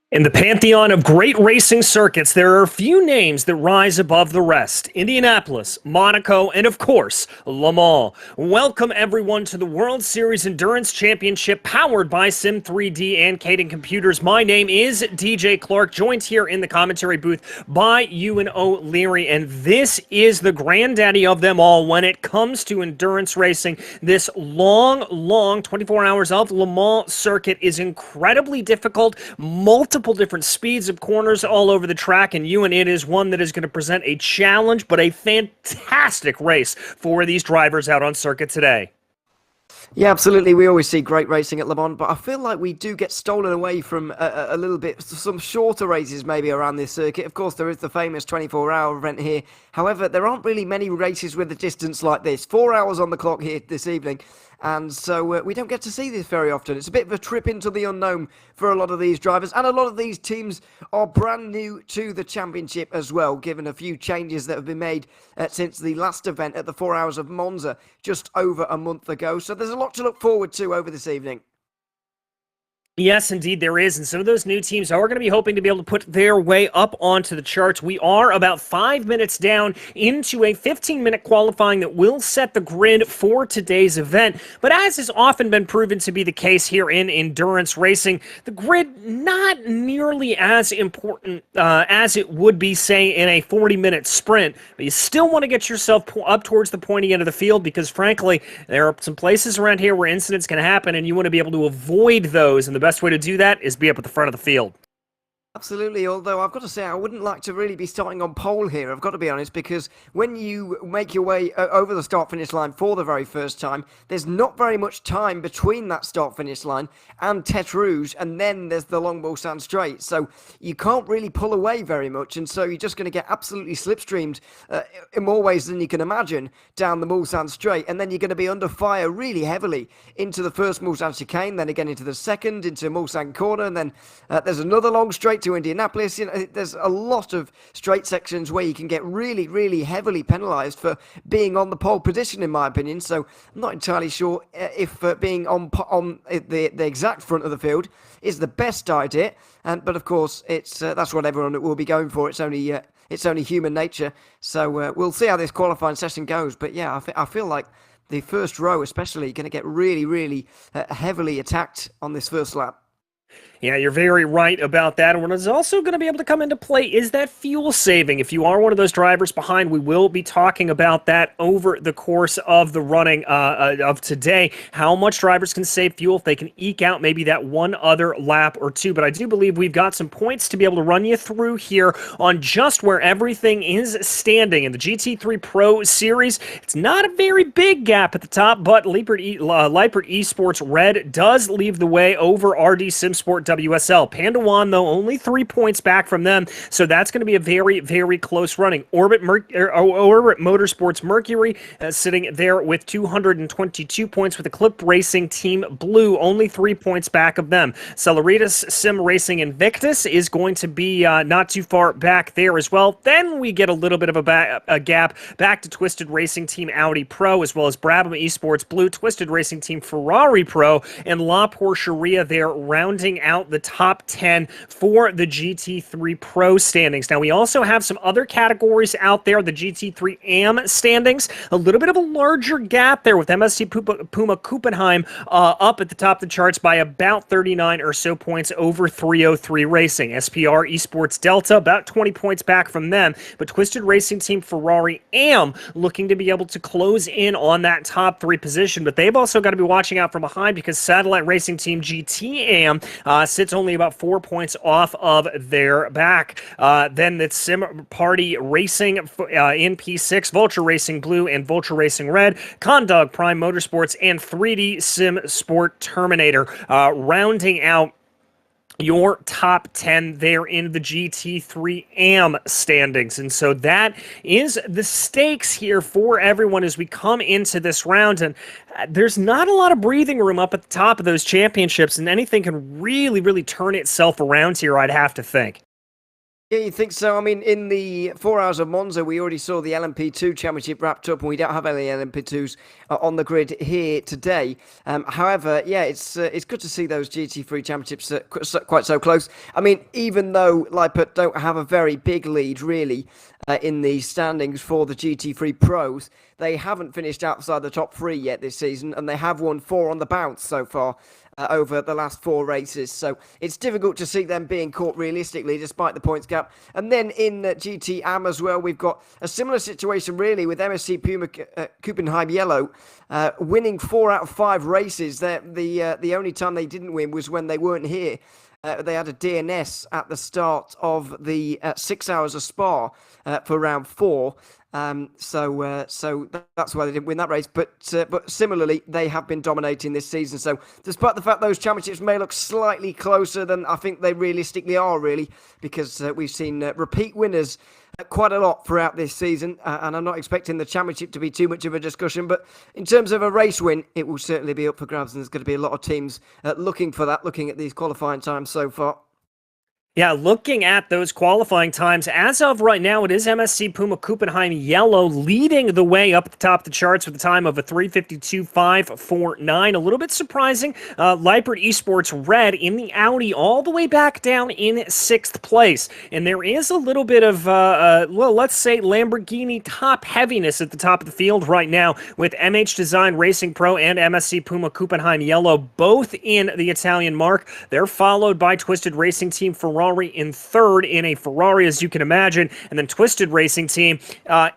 In the pantheon of great racing circuits, there are a few names that rise above the rest. Indianapolis, Monaco, and of course, Le Mans. Welcome everyone to the World Series Endurance Championship powered by SIM3D and Kadan Computers. My name is DJ Clark, joined here in the commentary booth by Ewan O'Leary, and this is the granddaddy of them all when it comes to endurance racing. This long 24 hours of Le Mans circuit is incredibly difficult, multiple different speeds of corners all over the track, and it is one that is going to present a challenge, but a fantastic race for these drivers out on circuit today. Yeah, absolutely. We always see great racing at Le Mans, but I feel like we do get stolen away from a little bit, some shorter races maybe around this circuit. Of course, there is the famous 24-hour event here. However, there aren't really many races with a distance like this. 4 hours on the clock here this evening. And so we don't get to see this very often. It's a bit of a trip into the unknown for a lot of these drivers. And a lot of these teams are brand new to the championship as well, given a few changes that have been made since the last event at the 4 Hours of Monza just over a month ago. So there's a lot to look forward to over this evening. Yes, indeed there is, and some of those new teams are going to be hoping to be able to put their way up onto the charts. We are about 5 minutes down into a 15-minute qualifying that will set the grid for today's event. But as has often been proven to be the case here in endurance racing, the grid not nearly as important as it would be, say, in a 40-minute sprint. But you still want to get yourself up towards the pointy end of the field because, frankly, there are some places around here where incidents can happen, and you want to be able to avoid those. And the best way to do that is be up at the front of the field. Absolutely, although I've got to say I wouldn't like to really be starting on pole here, I've got to be honest, because when you make your way over the start-finish line for the very first time, there's not very much time between that start-finish line and Tete Rouge, and then there's the Long Mulsanne Straight, so you can't really pull away very much, and so you're just going to get absolutely slipstreamed in more ways than you can imagine down the Mulsanne Straight, and then you're going to be under fire really heavily into the first Mulsanne chicane, then again into the second, into Mulsanne corner, and then there's another long straight to Indianapolis. There's a lot of straight sections where you can get really heavily penalised for being on the pole position, in my opinion. So I'm not entirely sure if being on the exact front of the field is the best idea. But of course, it's that's what everyone will be going for. It's only human nature. So we'll see how this qualifying session goes. But yeah, I feel like the first row, especially, going to get really heavily attacked on this first lap. Yeah, you're very right about that. And what is also going to be able to come into play is that fuel saving. If you are one of those drivers behind, we will be talking about that over the course of the running of today. How much drivers can save fuel if they can eke out maybe that one other lap or two. But I do believe we've got some points to be able to run you through here on just where everything is standing. In the GT3 Pro Series, it's not a very big gap at the top, but Leipert Esports Red does leave the way over Rd6 Sport WSL. Pandawan, though, only 3 points back from them, so that's going to be a very close running. Orbit Motorsports Mercury sitting there with 222 points, with Eclipse Racing Team Blue only 3 points back of them. Celeritas Sim Racing Invictus is going to be not too far back there as well. Then we get a little bit of a gap back to Twisted Racing Team Audi Pro, as well as Brabham Esports Blue, Twisted Racing Team Ferrari Pro, and La Porcheria there rounding out the top 10 for the GT3 Pro standings. Now, we also have some other categories out there, the GT3 AM standings, a little bit of a larger gap there with MST Puma Kuppenheim up at the top of the charts by about 39 or so points over 303 Racing. SPR Esports Delta, about 20 points back from them, but Twisted Racing Team Ferrari AM looking to be able to close in on that top 3 position, but they've also got to be watching out from behind because Satellite Racing Team GT AM sits only about 4 points off of their back. Then it's Sim Party Racing in P6, Vulture Racing Blue and Vulture Racing Red, Condog Prime Motorsports, and 3D Sim Sport Terminator rounding out your top 10 there in the GT3 AM standings. And so that is the stakes here for everyone as we come into this round. And there's not a lot of breathing room up at the top of those championships, and anything can really turn itself around here, I'd have to think. Yeah, you think so? I mean, in the 4 Hours of Monza, we already saw the LMP2 Championship wrapped up, and we don't have any LMP2s on the grid here today. However, yeah, it's good to see those GT3 Championships quite so close. I mean, even though Leipert don't have a very big lead, really, in the standings for the GT3 Pros, they haven't finished outside the top three yet this season, and they have won 4 on the bounce so far. Over the last 4 races. So it's difficult to see them being caught realistically despite the points gap. And then in GT Am as well, we've got a similar situation really with MSC Puma Kuppenheim Yellow winning 4 out of 5 races. The only time they didn't win was when they weren't here. They had a DNS at the start of the 6 Hours of Spa for round 4. So that's why they didn't win that race. But similarly, they have been dominating this season. So despite the fact those championships may look slightly closer than I think they realistically are, really, because we've seen repeat winners quite a lot throughout this season, and I'm not expecting the championship to be too much of a discussion. But in terms of a race win, it will certainly be up for grabs, and there's going to be a lot of teams looking for that, looking at these qualifying times so far. Yeah, looking at those qualifying times, as of right now, it is MSC Puma Kuppenheim Yellow leading the way up at the top of the charts with a time of a 3:52.549. A little bit surprising. Leipert Esports Red in the Audi all the way back down in 6th place. And there is a little bit of, well, let's say Lamborghini top heaviness at the top of the field right now with MH Design Racing Pro and MSC Puma Kuppenheim Yellow both in the Italian mark. They're followed by Twisted Racing Team Ferrari in 3rd in a Ferrari, as you can imagine, and then Twisted Racing Team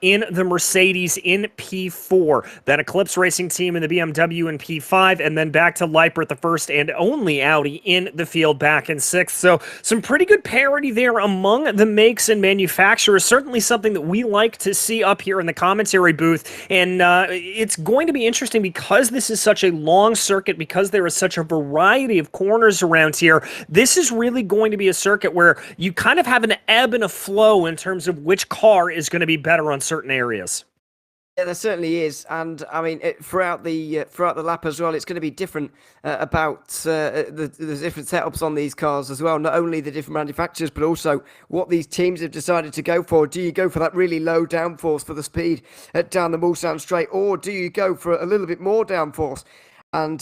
in the Mercedes in P4. Then Eclipse Racing Team in the BMW in P5, and then back to Leipert, the first and only Audi in the field back in 6th. So some pretty good parity there among the makes and manufacturers. Certainly something that we like to see up here in the commentary booth. And it's going to be interesting because this is such a long circuit, because there is such a variety of corners around here. This is really going to be a circuit where you kind of have an ebb and a flow in terms of which car is going to be better on certain areas. Yeah, there certainly is, and I mean throughout the lap as well, it's going to be different about the different setups on these cars as well. Not only the different manufacturers, but also what these teams have decided to go for. Do you go for that really low downforce for the speed down the Mulsanne straight, or do you go for a little bit more downforce and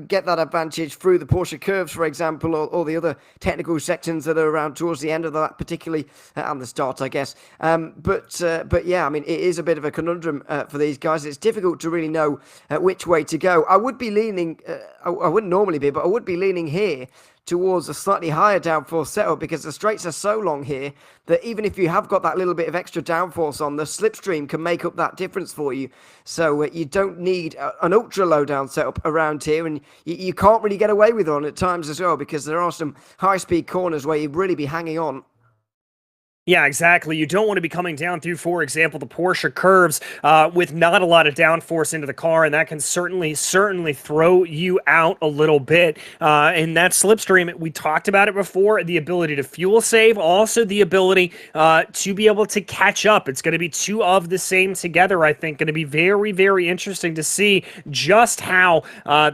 get that advantage through the Porsche curves, for example, or the other technical sections that are around towards the end of that, particularly and the start, I guess. But yeah, I mean, it is a bit of a conundrum for these guys. It's difficult to really know which way to go. I would be leaning, I wouldn't normally be, but I would be leaning here towards a slightly higher downforce setup, because the straights are so long here that even if you have got that little bit of extra downforce on, the slipstream can make up that difference for you. So you don't need an ultra low down setup around here, and you can't really get away with on at times as well, because there are some high speed corners where you'd really be hanging on. Yeah, exactly. You don't want to be coming down through, for example, the Porsche curves with not a lot of downforce into the car, and that can certainly throw you out a little bit. And that slipstream, we talked about it before, the ability to fuel save, also the ability to be able to catch up. It's going to be two of the same together, I think. Going to be very, very interesting to see just how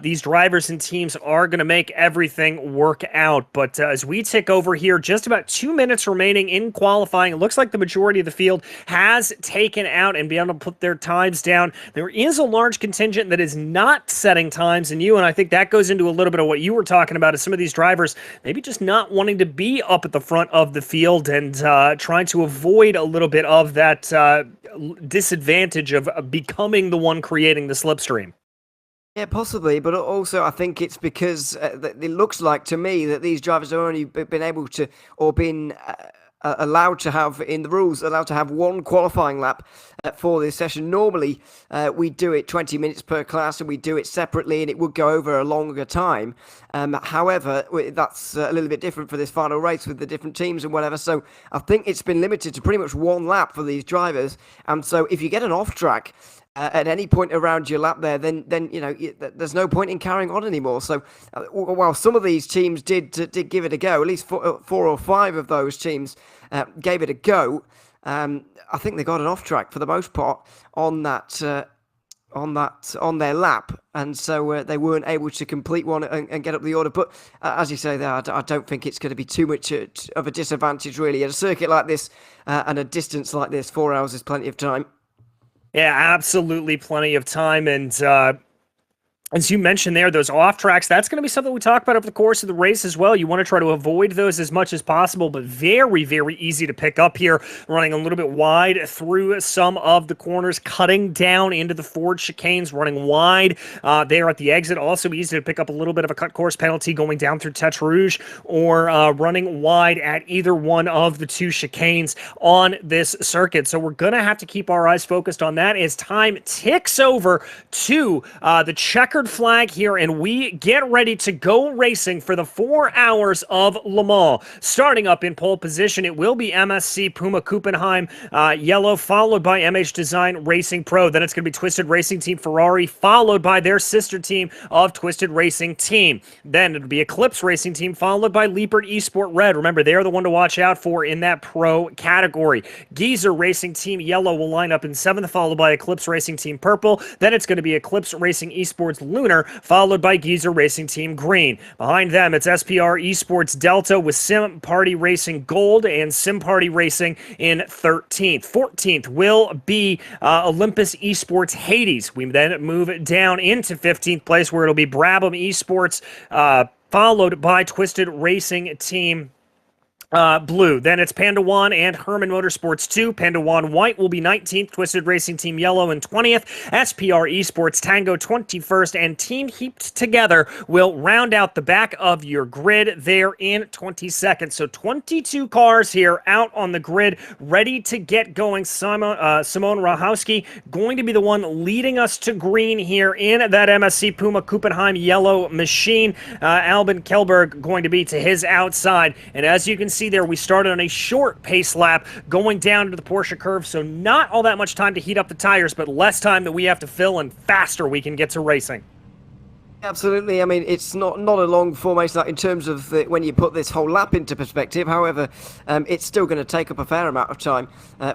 these drivers and teams are going to make everything work out. But as we tick over here, just about 2 minutes remaining in qualifying. It looks like the majority of the field has taken out and been able to put their times down. There is a large contingent that is not setting times in you, and I think that goes into a little bit of what you were talking about, is some of these drivers maybe just not wanting to be up at the front of the field and trying to avoid a little bit of that disadvantage of becoming the one creating the slipstream. Yeah, possibly, but also I think it's because it looks like to me that these drivers have only been able to, or been allowed to have, in the rules, allowed to have one qualifying lap for this session. Normally, we do it 20 minutes per class, and we do it separately, and it would go over a longer time. However, that's a little bit different for this final race with the different teams and whatever. So I think it's been limited to pretty much one lap for these drivers. And so if you get an off track at any point around your lap there, then there's no point in carrying on anymore. So while some of these teams did give it a go, at least four or five of those teams gave it a go, I think they got an off track for the most part on that on their lap, and so they weren't able to complete one and get up the order. But as you say there, I don't think it's going to be too much of a disadvantage really at a circuit like this and a distance like this. 4 hours is plenty of time. Yeah, absolutely plenty of time. And as you mentioned there, those off tracks, that's going to be something we talk about over the course of the race as well. You want to try to avoid those as much as possible, but very, very easy to pick up here, running a little bit wide through some of the corners, cutting down into the forward chicanes, running wide there at the exit. Also easy to pick up a little bit of a cut course penalty going down through Tete Rouge, or running wide at either one of the two chicanes on this circuit. So we're going to have to keep our eyes focused on that as time ticks over to the checkered flag here, and we get ready to go racing for the 4 hours of Le Mans. Starting up in pole position, it will be MSC Puma Kuppenheim yellow, followed by MH Design Racing Pro. Then it's going to be Twisted Racing Team Ferrari, followed by their sister team of Twisted Racing Team. Then it'll be Eclipse Racing Team, followed by Liebert Esport Red. Remember, they're the one to watch out for in that pro category. Geyser Racing Team Yellow will line up in 7th, followed by Eclipse Racing Team Purple. Then it's going to be Eclipse Racing Esports Lunar, followed by Geyser Racing Team Green. Behind them, it's SPR Esports Delta with Sim Party Racing Gold and Sim Party Racing in 13th. 14th will be Olympus Esports Hades. We then move down into 15th place, where it'll be Brabham Esports, followed by Twisted Racing Team Blue. Then it's Panda 1 and Herman Motorsports 2. Panda 1 White will be 19th, Twisted Racing Team Yellow in 20th, SPR Esports Tango 21st, and Team Heaped Together will round out the back of your grid there in 22nd. So 22 cars here out on the grid, ready to get going. Simone Rahowski going to be the one leading us to green here in that MSC Puma Kuppenheim yellow machine. Albin Kelberg going to be to his outside, and as you can see there, we started on a short pace lap going down to the Porsche curve, so not all that much time to heat up the tires, but less time that we have to fill, and faster we can get to racing. Absolutely. I mean, it's not a long formation in terms of when you put this whole lap into perspective. However, it's still going to take up a fair amount of time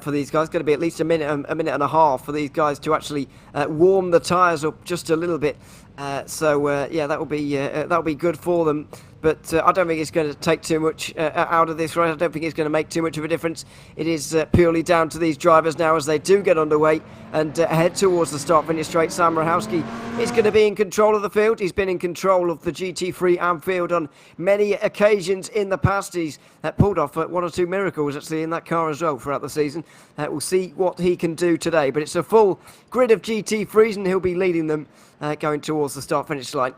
for these guys. It's going to be at least a minute and a half for these guys to actually warm the tyres up just a little bit. Yeah, that'll be good for them. But I don't think it's going to take too much out of this race. I don't think it's going to make too much of a difference. It is purely down to these drivers now as they do get underway and head towards the start-finish straight. Sam Rahowski is going to be in control of the field. He's been in control of the GT3 Anfield on many occasions in the past. He's pulled off 1 or 2 miracles actually in that car as well throughout the season. We'll see what he can do today. But it's a full grid of GT3s and he'll be leading them going towards the start-finish line.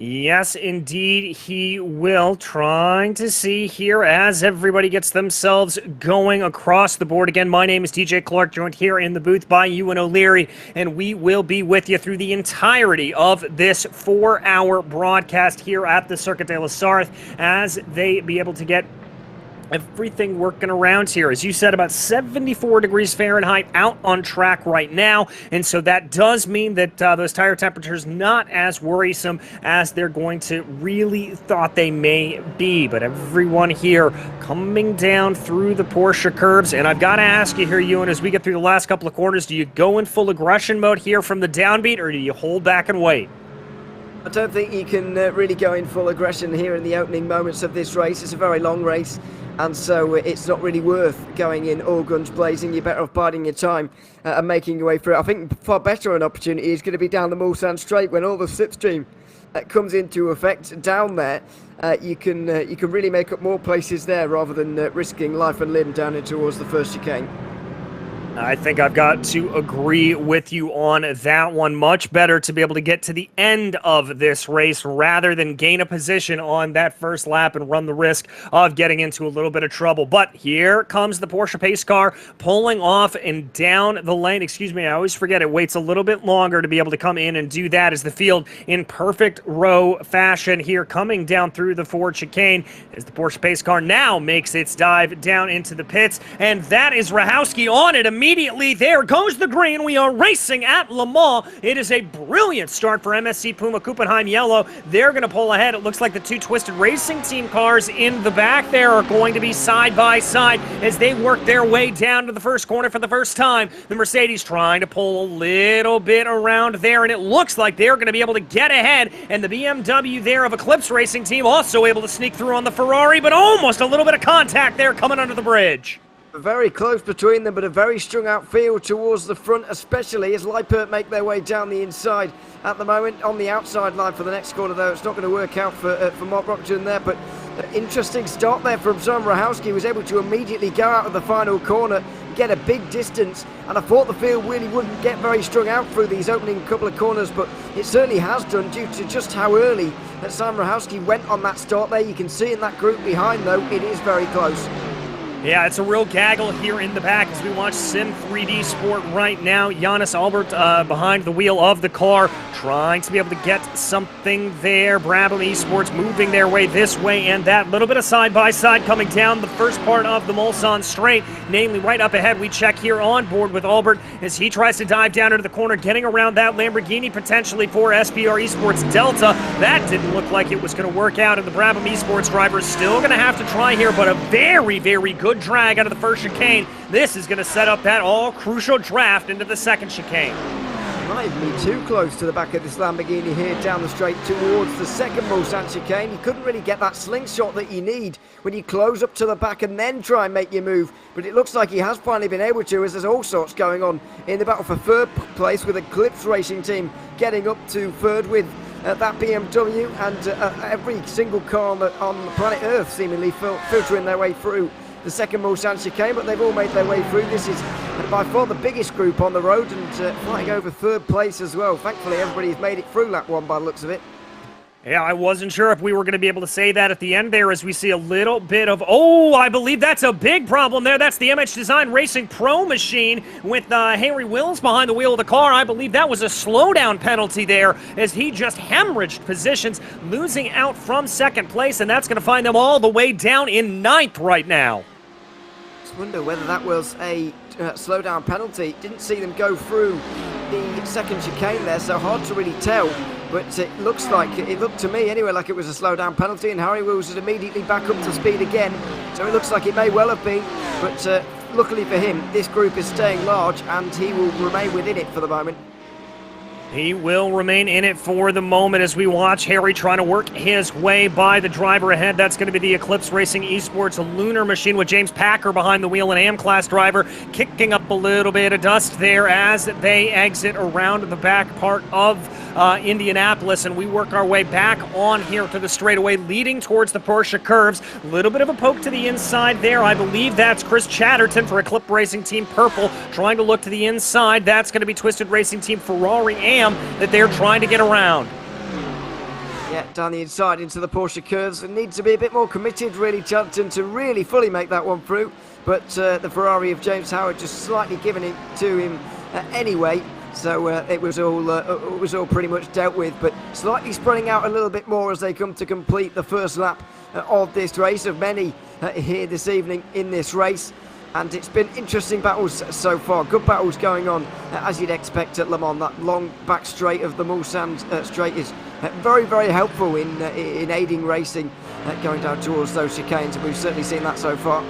Yes, indeed, he will. Trying to see here as everybody gets themselves going across the board. Again, my name is DJ Clark, joined here in the booth by Ewan O'Leary, and we will be with you through the entirety of this 4-hour broadcast here at the Circuit de la Sarthe as they be able to get everything working around here. As you said, about 74 degrees Fahrenheit out on track right now, and so that does mean that those tire temperatures not as worrisome as they're going to really thought they may be. But everyone here coming down through the Porsche curves, and I've got to ask you here, Ewan, as we get through the last couple of corners, do you go in full aggression mode here from the downbeat, or do you hold back and wait? I don't think you can really go in full aggression here in the opening moments of this race. It's a very long race, and so it's not really worth going in all guns blazing. You're better off biding your time and making your way through it. I think far better an opportunity is going to be down the Mulsanne Straight when all the slipstream comes into effect down there. You can really make up more places there rather than risking life and limb down in towards the first chicane. I think I've got to agree with you on that one. Much better to be able to get to the end of this race rather than gain a position on that first lap and run the risk of getting into a little bit of trouble. But here comes the Porsche pace car pulling off and down the lane. Excuse me, I always forget it waits a little bit longer to be able to come in and do that as the field in perfect row fashion here coming down through the Ford chicane as the Porsche pace car now makes its dive down into the pits. And that is Rahowski on it immediately. immediately there goes the green. We are racing at Le Mans. It is a brilliant start for MSC Puma Kuppenheim Yellow. They're going to pull ahead. It looks like the two Twisted Racing Team cars in the back there are going to be side by side as they work their way down to the first corner for the first time. The Mercedes trying to pull a little bit around there, and it looks like they're going to be able to get ahead. And the BMW there of Eclipse Racing Team also able to sneak through on the Ferrari, but almost a little bit of contact there coming under the bridge. Very close between them, but a very strung out field towards the front, especially as Lippert make their way down the inside. At the moment, on the outside line for the next corner, though, it's not going to work out for Mark Rockton there, but interesting start there from Sam Rahowski. Was able to immediately go out of the final corner, get a big distance, and I thought the field really wouldn't get very strung out through these opening couple of corners, but it certainly has done due to just how early that Sam Rahowski went on that start there. You can see in that group behind, though, it is very close. Yeah, it's a real gaggle here in the back as we watch SIM3D Sport right now. Giannis Albert behind the wheel of the car, trying to be able to get something there. Brabham Esports moving their way this way and that. Little bit of side-by-side coming down the first part of the Mulsanne straight, namely right up ahead. We check here on board with Albert as he tries to dive down into the corner, getting around that Lamborghini potentially for SPR Esports Delta. That didn't look like it was going to work out, and the Brabham Esports driver is still going to have to try here, but a very, very good drag out of the first chicane. This is going to set up that all-crucial draft into the second chicane. Might be too close to the back of this Lamborghini here, down the straight towards the second Mulsanne chicane. You couldn't really get that slingshot that you need when you close up to the back and then try and make your move, but it looks like he has finally been able to, as there's all sorts going on in the battle for third place, with Eclipse Racing Team getting up to third with that BMW, and every single car on the planet Earth seemingly filtering their way through the second Mulsanne chicane, but they've all made their way through. This is by far the biggest group on the road, and flying over third place as well. Thankfully, everybody's made it through lap one by the looks of it. Yeah, I wasn't sure if we were going to be able to say that at the end there, as we see a little bit of, oh, I believe that's a big problem there. That's the MH Design Racing Pro machine with Henry Wills behind the wheel of the car. I believe that was a slowdown penalty there as he just hemorrhaged positions, losing out from second place, and that's going to find them all the way down in ninth right now. Just wonder whether that was a slowdown penalty. Didn't see them go through the second chicane there, so hard to really tell. But it looked to me anyway, like it was a slowdown penalty, and Harry Wills is immediately back up to speed again. So it looks like it may well have been, but luckily for him, this group is staying large, and he will remain within it for the moment. He will remain in it for the moment as we watch Harry trying to work his way by the driver ahead. That's going to be the Eclipse Racing Esports Lunar machine with James Packer behind the wheel, an AM-class driver kicking up a little bit of dust there as they exit around the back part of Indianapolis, and we work our way back on here to the straightaway leading towards the Porsche curves. A little bit of a poke to the inside there. I believe that's Chris Chatterton for Eclipse Racing Team Purple trying to look to the inside. That's going to be Twisted Racing Team Ferrari that they're trying to get around. Yeah, down the inside into the Porsche curves. It needs to be a bit more committed, really, Chatterton, to really fully make that one through. But the Ferrari of James Howard just slightly giving it to him anyway. So it was all pretty much dealt with, but slightly spreading out a little bit more as they come to complete the first lap of this race, of many here this evening in this race. And it's been interesting battles so far. Good battles going on, as you'd expect at Le Mans. That long back straight of the Mulsanne straight is very, very helpful in aiding racing going down towards those chicanes, and we've certainly seen that so far.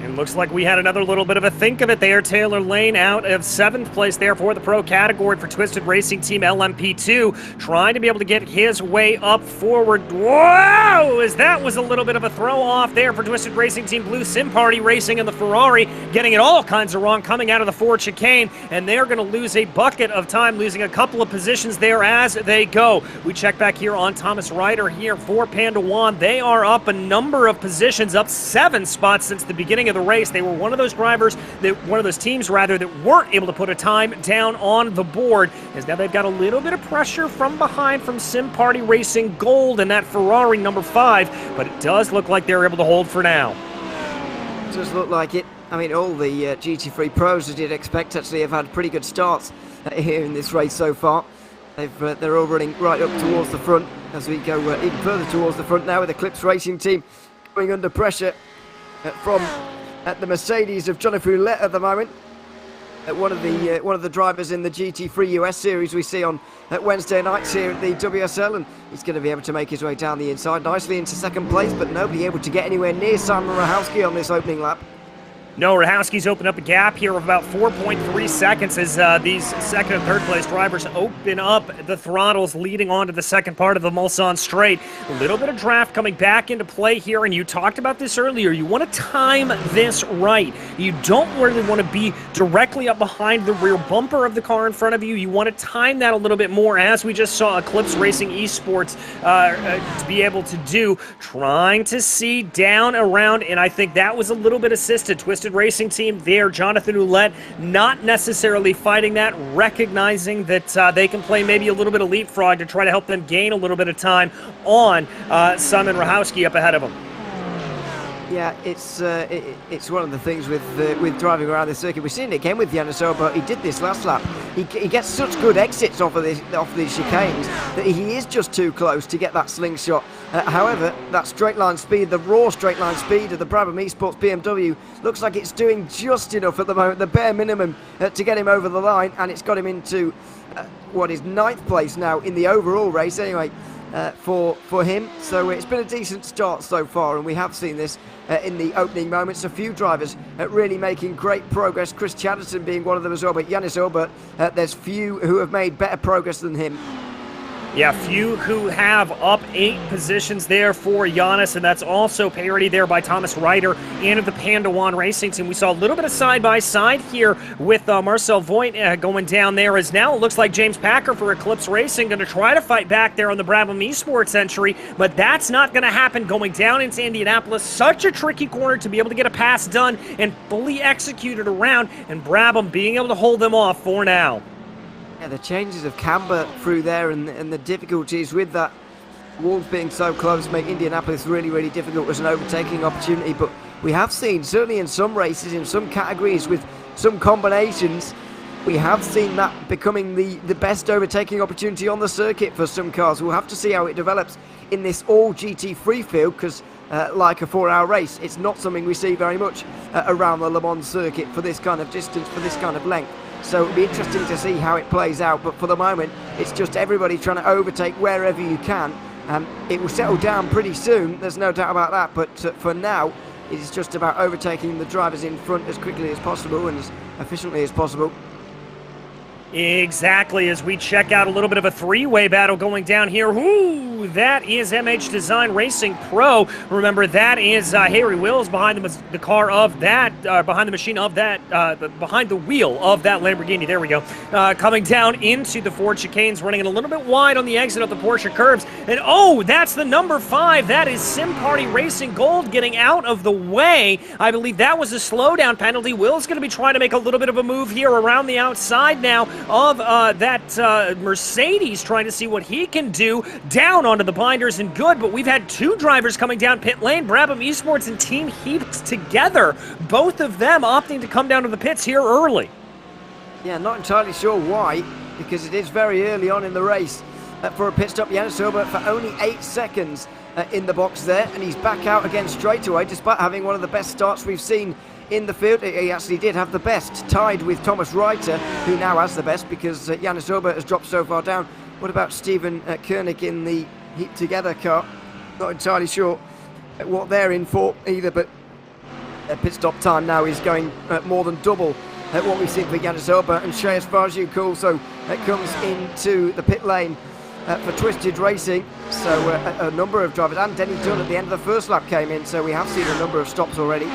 And looks like we had another little bit of a think of it there. Taylor Lane out of 7th place there for the pro category for Twisted Racing Team LMP2, trying to be able to get his way up forward. Whoa! As that was a little bit of a throw off there for Twisted Racing Team Blue Sim Party Racing and the Ferrari, getting it all kinds of wrong coming out of the Ford chicane, and they're going to lose a bucket of time, losing a couple of positions there as they go. We check back here on Thomas Ryder here for Panda One. They are up a number of positions, up 7 spots since the beginning of the race. They were one of those teams that weren't able to put a time down on the board, as now they've got a little bit of pressure from behind from Sim Party Racing Gold and that Ferrari number 5, but it does look like they're able to hold for now. It does look like it. I mean, all the GT3 pros, as you'd expect, actually have had pretty good starts here in this race so far. They're all running right up towards the front as we go even further towards the front now, with the Eclipse Racing Team going under pressure from the Mercedes of Jonathan Roulette at the moment. one of the drivers in the GT3 US series we see on Wednesday nights here at the WSL, and he's going to be able to make his way down the inside nicely into second place, but nobody able to get anywhere near Simon Rahowski on this opening lap. No, Rahowski's opened up a gap here of about 4.3 seconds as these second and third place drivers open up the throttles leading on to the second part of the Mulsanne Straight. A little bit of draft coming back into play here, and you talked about this earlier. You want to time this right. You don't really want to be directly up behind the rear bumper of the car in front of you. You want to time that a little bit more, as we just saw Eclipse Racing Esports to be able to do, trying to see down around, and I think that was a little bit assisted. Twisted Racing Team there, Jonathan Ouellette, not necessarily fighting that, recognizing that they can play maybe a little bit of leapfrog to try to help them gain a little bit of time on Simon Rahowski up ahead of them. Yeah, it's one of the things with driving around the circuit. We've seen it again with Yannis Ober. He did this last lap. He gets such good exits off these chicanes that he is just too close to get that slingshot. However, that straight line speed, the raw straight line speed of the Brabham Esports BMW, looks like it's doing just enough at the moment, the bare minimum, to get him over the line, and it's got him into what is 9th place now in the overall race anyway. For him, so it's been a decent start so far, and we have seen this in the opening moments. A few drivers really making great progress, Chris Chatterton being one of them as well, but Yannis Ober, there's few who have made better progress than him. Yeah, few who have up 8 positions there for Giannis, and that's also parity there by Thomas Ryder and the Panda One Racing Team. We saw a little bit of side-by-side here with Marcel Voigt going down there, as now it looks like James Packer for Eclipse Racing going to try to fight back there on the Brabham Esports entry, but that's not going to happen going down into Indianapolis. Such a tricky corner to be able to get a pass done and fully executed around, and Brabham being able to hold them off for now. Yeah, the changes of camber through there and the difficulties with that walls being so close make Indianapolis really, really difficult as an overtaking opportunity. But we have seen, certainly in some races, in some categories, with some combinations, we have seen that becoming the best overtaking opportunity on the circuit for some cars. We'll have to see how it develops in this all GT3 field, because like a 4-hour race, it's not something we see very much around the Le Mans circuit for this kind of distance, for this kind of length. So it'll be interesting to see how it plays out, but for the moment it's just everybody trying to overtake wherever you can. It will settle down pretty soon, there's no doubt about that, but for now it's just about overtaking the drivers in front as quickly as possible and as efficiently as possible. Exactly, as we check out a little bit of a three-way battle going down here. Ooh, that is MH Design Racing Pro. Remember, that is Harry Wills behind the car of that, behind the machine of that, behind the wheel of that Lamborghini. There we go. Coming down into the Ford chicanes, running it a little bit wide on the exit of the Porsche curbs. And oh, that's the number 5. That is Sim Party Racing Gold getting out of the way. I believe that was a slowdown penalty. Will's going to be trying to make a little bit of a move here around the outside now of that Mercedes, trying to see what he can do down onto the binders, and good, but we've had 2 drivers coming down pit lane, Brabham Esports and Team Heaps together, both of them opting to come down to the pits here early. Yeah, not entirely sure why, because it is very early on in the race. For a pit stop, Yannis Ober for only 8 seconds in the box there, and he's back out again straight away, despite having one of the best starts we've seen in the field. He actually did have the best, tied with Thomas Reiter, who now has the best because Yannis Ober has dropped so far down. What about Stephen Koenig in the Heat Together car? Not entirely sure what they're in for either, but pit stop time now is going more than double what we've seen for Yannis Ober, and Shreyas Varjuk also comes into the pit lane for Twisted Racing. So a number of drivers, and Denny Dunn at the end of the first lap came in, so we have seen a number of stops already.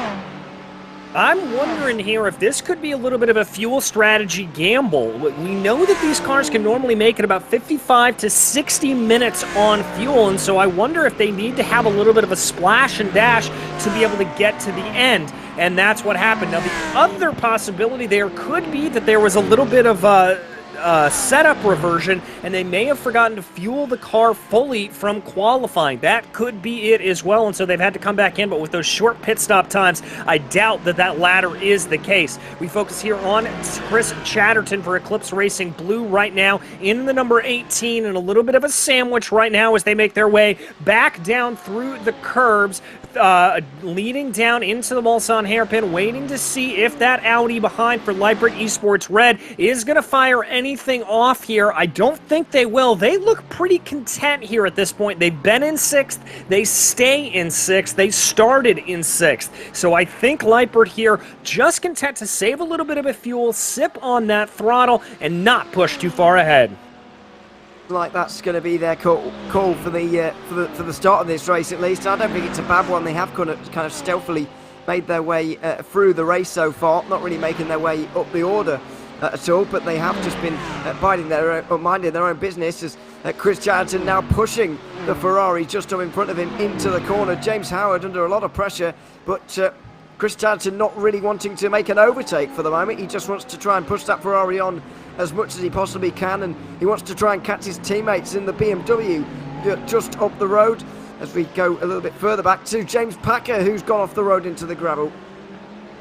I'm wondering here if this could be a little bit of a fuel strategy gamble. We know that these cars can normally make it about 55 to 60 minutes on fuel, and so I wonder if they need to have a little bit of a splash and dash to be able to get to the end, and that's what happened. Now, the other possibility there could be that there was a little bit of setup reversion, and they may have forgotten to fuel the car fully from qualifying. That could be it as well, and so they've had to come back in, but with those short pit stop times, I doubt that that latter is the case. We focus here on Chris Chatterton for Eclipse Racing Blue right now in the number 18, and a little bit of a sandwich right now as they make their way back down through the curbs leading down into the Mulsanne hairpin, waiting to see if that Audi behind for Leipert Esports Red is going to fire anything off here. I don't think they will. They look pretty content here at this point. They've been in 6th. They stay in 6th. They started in 6th. So I think Leipert here just content to save a little bit of a fuel, sip on that throttle, and not push too far ahead. Like that's going to be their call for the start of this race, at least. I don't think it's a bad one. They have kind of stealthily made their way through the race so far, not really making their way up the order at all, but they have just been minding their own business, as Chris Jansen now pushing the Ferrari just up in front of him into the corner. James Howard under a lot of pressure, but Chris Jansen not really wanting to make an overtake for the moment. He just wants to try and push that Ferrari on as much as he possibly can, and he wants to try and catch his teammates in the BMW just up the road, as we go a little bit further back to James Packer, who's gone off the road into the gravel.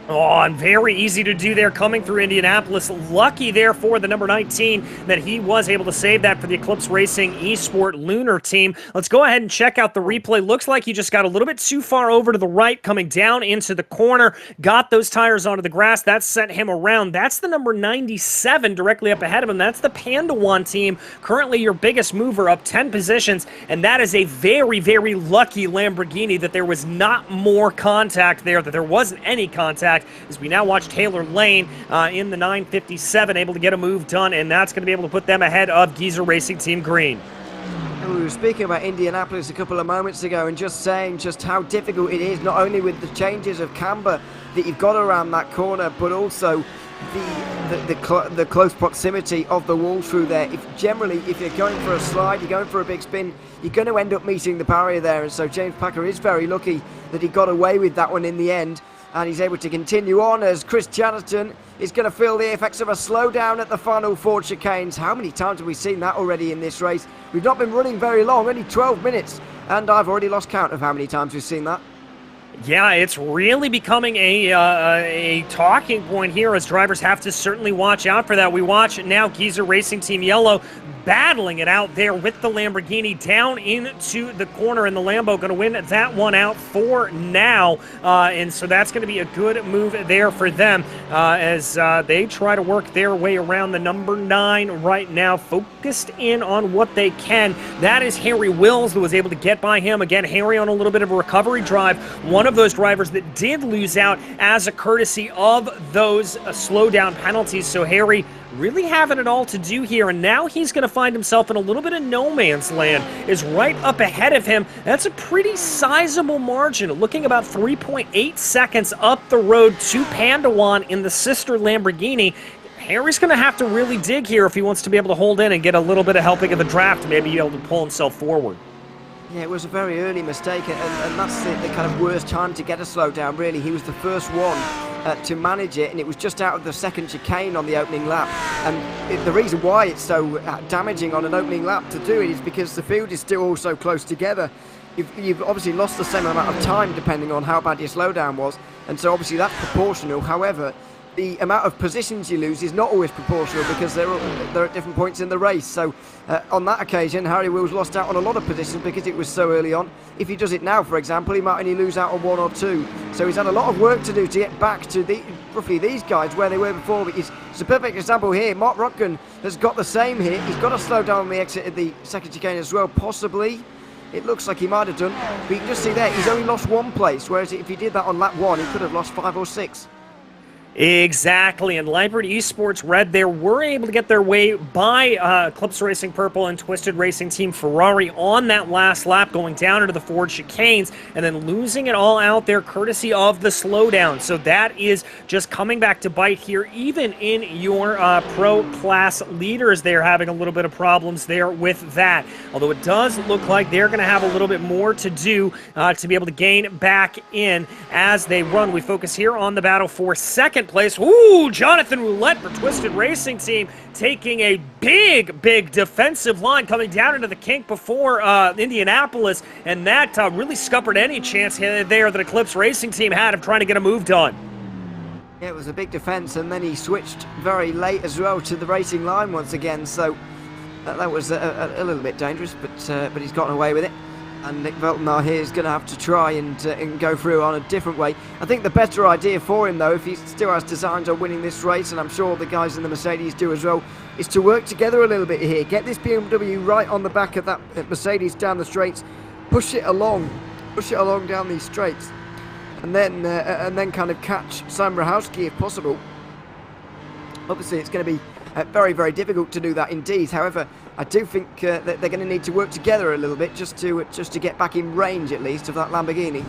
Oh, and very easy to do there coming through Indianapolis. Lucky there for the number 19 that he was able to save that for the Eclipse Racing Esport Lunar team. Let's go ahead and check out the replay. Looks like he just got a little bit too far over to the right, coming down into the corner. Got those tires onto the grass. That sent him around. That's the number 97 directly up ahead of him. That's the Pandawan team. Currently your biggest mover, up 10 positions. And that is a very, very lucky Lamborghini that there was not more contact there, that there wasn't any contact, as we now watch Taylor Lane in the 957 able to get a move done, and that's going to be able to put them ahead of Geezer Racing Team Green. We were speaking about Indianapolis a couple of moments ago and just saying just how difficult it is, not only with the changes of camber that you've got around that corner, but also the close proximity of the wall through there. If you're going for a slide, you're going for a big spin, you're going to end up meeting the barrier there, and so James Packer is very lucky that he got away with that one in the end. And he's able to continue on, as Chris Jannerton is going to feel the effects of a slowdown at the final 4 chicanes. How many times have we seen that already in this race? We've not been running very long, only 12 minutes, and I've already lost count of how many times we've seen that. Yeah, it's really becoming a talking point here, as drivers have to certainly watch out for that. We watch now Geezer Racing Team Yellow battling it out there with the Lamborghini down into the corner, and the Lambo going to win that one out for now. And so that's going to be a good move there for them as they try to work their way around the number 9 right now, focused in on what they can. That is Harry Wills, who was able to get by him. Again, Harry on a little bit of a recovery drive. One of those drivers that did lose out as a courtesy of those slowdown penalties. So Harry really having it all to do here, and now he's going to find himself in a little bit of no man's land, is right up ahead of him. That's a pretty sizable margin, looking about 3.8 seconds up the road to Pandawan in the sister Lamborghini. Harry's going to have to really dig here if he wants to be able to hold in and get a little bit of helping in the draft, maybe be able to pull himself forward. Yeah, it was a very early mistake, and that's the kind of worst time to get a slowdown, really. He was the first one to manage it, and it was just out of the second chicane on the opening lap. And the reason why it's so damaging on an opening lap to do it is because the field is still all so close together. You've obviously lost the same amount of time depending on how bad your slowdown was, and so obviously that's proportional. However, the amount of positions you lose is not always proportional, because they're at different points in the race. So on that occasion, Harry Wills lost out on a lot of positions because it was so early on. If he does it now, for example, he might only lose out on 1 or 2. So he's had a lot of work to do to get back to roughly these guys where they were before. But it's a perfect example here. Mark Rutgen has got the same here. He's got to slow down on the exit of the second chicane as well, possibly. It looks like he might have done. But you can just see there, he's only lost 1 place, whereas if he did that on lap 1, he could have lost 5 or 6. Exactly, and Leipert Esports Red there were able to get their way by Eclipse Racing Purple and Twisted Racing Team Ferrari on that last lap, going down into the Ford chicanes and then losing it all out there courtesy of the slowdown. So that is just coming back to bite here, even in your pro class leaders. They're having a little bit of problems there with that, although it does look like they're going to have a little bit more to do to be able to gain back in as they run. We focus here on the battle for second place. Ooh, Jonathan Roulette for Twisted Racing Team taking a big defensive line coming down into the kink before Indianapolis, and that really scuppered any chance there that Eclipse Racing Team had of trying to get a move done. Yeah, it was a big defense, and then he switched very late as well to the racing line once again, so that was a little bit dangerous, but he's gotten away with it. And Nick Veltnar here is going to have to try and go through on a different way. I think the better idea for him, though, if he still has designs on winning this race, and I'm sure the guys in the Mercedes do as well, is to work together a little bit here. Get this BMW right on the back of that Mercedes down the straights. Push it along down these straights. And then kind of catch Sam Rahowski if possible. Obviously, it's going to be very, very difficult to do that indeed. However, I do think that they're going to need to work together a little bit just to get back in range, at least, of that Lamborghini.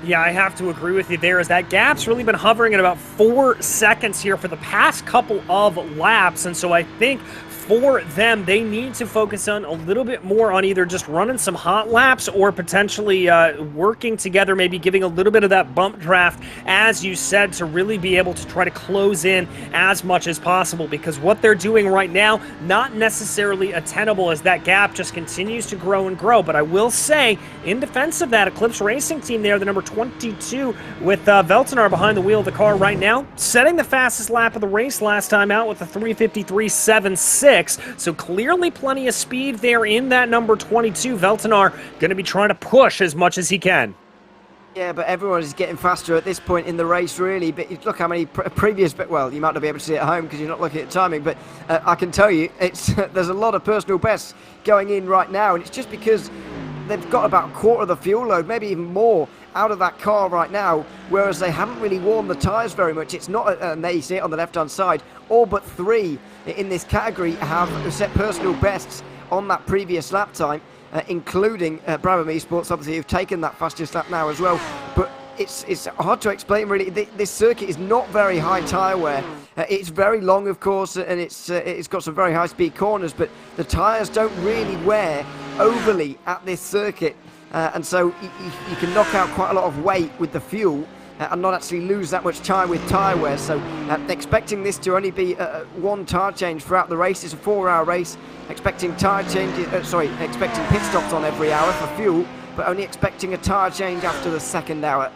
Yeah, I have to agree with you there, as that gap's really been hovering at about 4 seconds here for the past couple of laps, and so I think for them, they need to focus on a little bit more on either just running some hot laps or potentially working together, maybe giving a little bit of that bump draft, as you said, to really be able to try to close in as much as possible, because what they're doing right now, not necessarily attainable as that gap just continues to grow and grow. But I will say, in defense of that Eclipse Racing team there, the number 22 with Veltnar behind the wheel of the car right now, setting the fastest lap of the race last time out with a 3:53.76. So clearly plenty of speed there in that number 22. Veltnar going to be trying to push as much as he can. Yeah, but everyone is getting faster at this point in the race, really. But look how many previous... Well, you might not be able to see it at home because you're not looking at timing, but I can tell you, there's a lot of personal bests going in right now, and it's just because they've got about a quarter of the fuel load, maybe even more, out of that car right now, whereas they haven't really worn the tyres very much. It's not, and there you see it on the left-hand side, all but 3 in this category have set personal bests on that previous lap time, including Brabham Esports, obviously, who've taken that fastest lap now as well. But it's hard to explain, really. This circuit is not very high tyre wear. It's very long, of course, and it's got some very high-speed corners, but the tyres don't really wear overly at this circuit. And so you can knock out quite a lot of weight with the fuel and not actually lose that much time with tyre wear. So expecting this to only be one tyre change throughout the race. It's a 4-hour race. Expecting tyre changes, expecting pit stops on every hour for fuel, but only expecting a tyre change after the 2nd hour.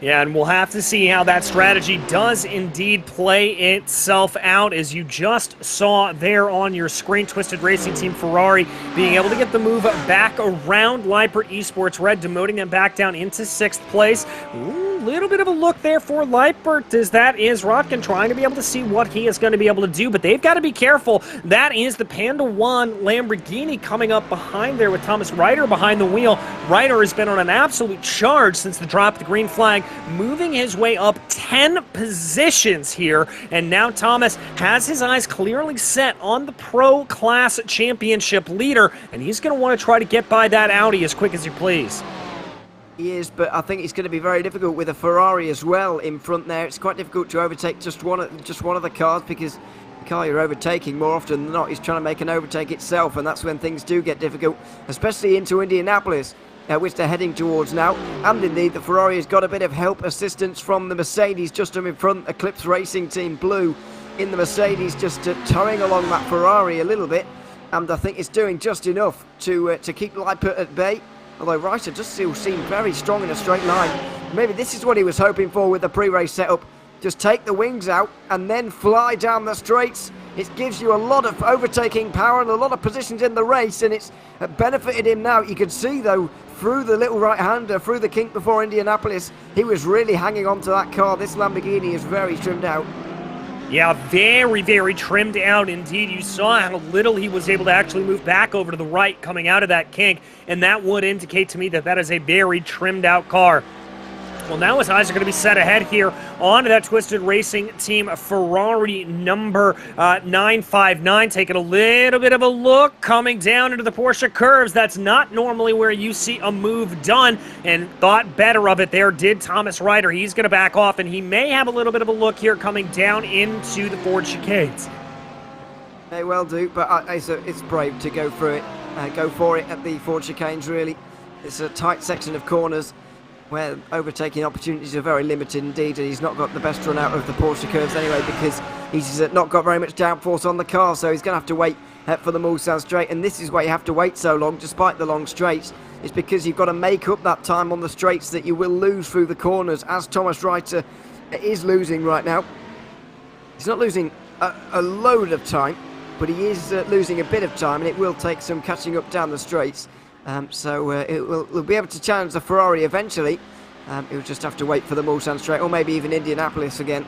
Yeah, and we'll have to see how that strategy does indeed play itself out, as you just saw there on your screen. Twisted Racing Team Ferrari being able to get the move back around Leipert Esports Red, demoting them back down into 6th place. Ooh, little bit of a look there for Leipert, as that is Rotkin trying to be able to see what he is going to be able to do, but they've got to be careful. That is the Panda 1 Lamborghini coming up behind there with Thomas Ryder behind the wheel. Ryder has been on an absolute charge since the drop of the green flag, moving his way up 10 positions here, and now Thomas has his eyes clearly set on the Pro Class Championship leader, and he's going to want to try to get by that Audi as quick as you please. He is, but I think it's going to be very difficult with a Ferrari as well in front there. It's quite difficult to overtake just one of the cars, because the car you're overtaking, more often than not, is trying to make an overtake itself, and that's when things do get difficult, especially into Indianapolis, which they're heading towards now. And indeed, the Ferrari has got a bit of help assistance from the Mercedes just in front. Eclipse Racing Team Blue in the Mercedes, just towing along that Ferrari a little bit, and I think it's doing just enough to keep Leipert at bay. Although Ryder does still seem very strong in a straight line. Maybe this is what he was hoping for with the pre-race setup. Just take the wings out and then fly down the straights. It gives you a lot of overtaking power and a lot of positions in the race, and it's benefited him now. You could see, though, through the little right-hander, through the kink before Indianapolis, he was really hanging on to that car. This Lamborghini is very trimmed out. Yeah, very, very trimmed out indeed. You saw how little he was able to actually move back over to the right coming out of that kink, and that would indicate to me that that is a very trimmed out car. Well, now his eyes are going to be set ahead here onto that Twisted Racing Team Ferrari number 959. Taking a little bit of a look, coming down into the Porsche curves. That's not normally where you see a move done, and thought better of it there did Thomas Ryder. He's going to back off, and he may have a little bit of a look here coming down into the Ford chicanes. May well do, but it's brave to go through it. Go for it at the Ford chicanes, really. It's a tight section of corners where overtaking opportunities are very limited indeed, and he's not got the best run out of the Porsche curves anyway, because he's not got very much downforce on the car, so he's going to have to wait for the Mulsanne straight. And this is why you have to wait so long despite the long straights. It's because you've got to make up that time on the straights that you will lose through the corners, as Thomas Ryder is losing right now. He's not losing a load of time, but he is losing a bit of time, and it will take some catching up down the straights. So it'll be able to challenge the Ferrari eventually. He'll just have to wait for the Mulsanne straight, or maybe even Indianapolis again.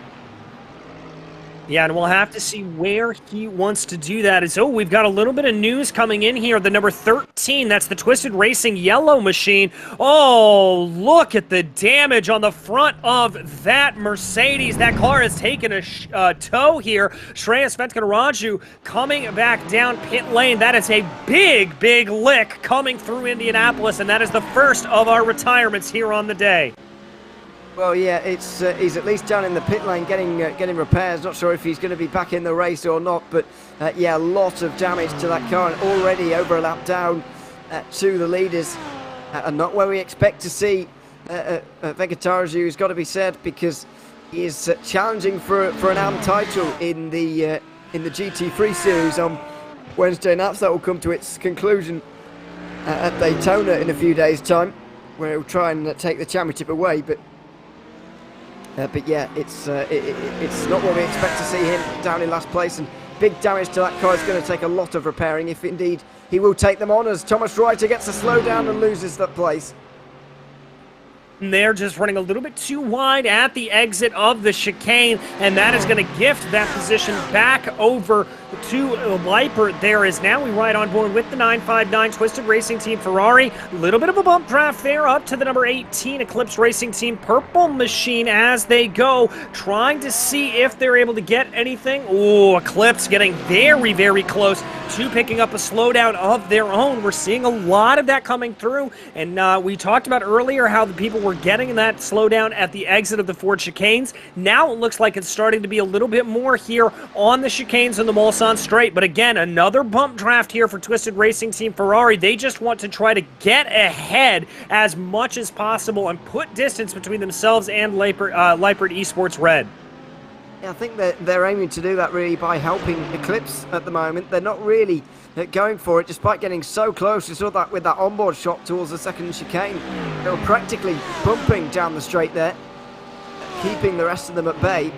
Yeah, and we'll have to see where he wants to do that. We've got a little bit of news coming in here. The number 13, that's the Twisted Racing yellow machine. Oh, look at the damage on the front of that Mercedes. That car has taken a tow here. Shreyas Venkataraju coming back down pit lane. That is a big, big lick coming through Indianapolis, and that is the first of our retirements here on the day. Well, yeah, he's at least down in the pit lane getting repairs. Not sure if he's going to be back in the race or not, but yeah, a lot of damage to that car, and already over a lap down to the leaders, and not where we expect to see Venkataraju, has got to be said, because he is challenging for an AM title in the GT3 series on Wednesday nights. That will come to its conclusion at Daytona in a few days' time, where he'll try and take the championship away, but yeah, it's not what we expect to see him down in last place, and big damage to that car is going to take a lot of repairing if indeed he will take them on, as Thomas Reiter gets a slowdown and loses that place. And they're just running a little bit too wide at the exit of the chicane, and that is going to gift that position back over to Leipert. There is now we ride on board with the 959 Twisted Racing Team Ferrari. A little bit of a bump draft there up to the number 18 Eclipse Racing Team Purple Machine as they go, trying to see if they're able to get anything. Oh, Eclipse getting very, very close to picking up a slowdown of their own. We're seeing a lot of that coming through, and we talked about earlier how the people were getting that slowdown at the exit of the Ford chicanes. Now it looks like it's starting to be a little bit more here on the chicanes and the Mulsanne straight. But again, another bump draft here for Twisted Racing Team Ferrari. They just want to try to get ahead as much as possible and put distance between themselves and Leipert Esports Red. Yeah, I think that they're aiming to do that really by helping Eclipse at the moment. They're not really going for it, despite getting so close. You saw that with that onboard shot towards the second chicane. They were practically bumping down the straight there, keeping the rest of them at bay.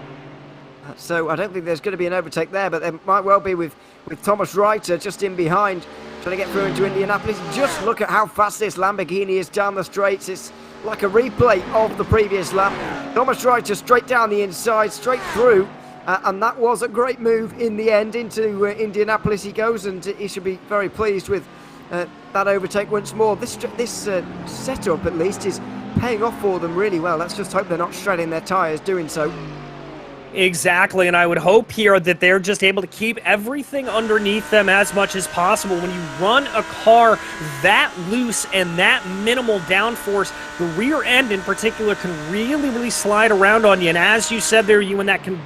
So I don't think there's going to be an overtake there, but there might well be with Thomas Reiter just in behind, trying to get through into Indianapolis. Just look at how fast this Lamborghini is down the straights. It's like a replay of the previous lap. Thomas Reiter straight down the inside, straight through, and that was a great move in the end. Into Indianapolis he goes, and he should be very pleased with that overtake once more. This setup at least is paying off for them really well. Let's just hope they're not shredding their tyres doing so. Exactly, and I would hope here that they're just able to keep everything underneath them as much as possible. When you run a car that loose and that minimal downforce, the rear end in particular can really, really slide around on you. And as you said there, Ewan, that can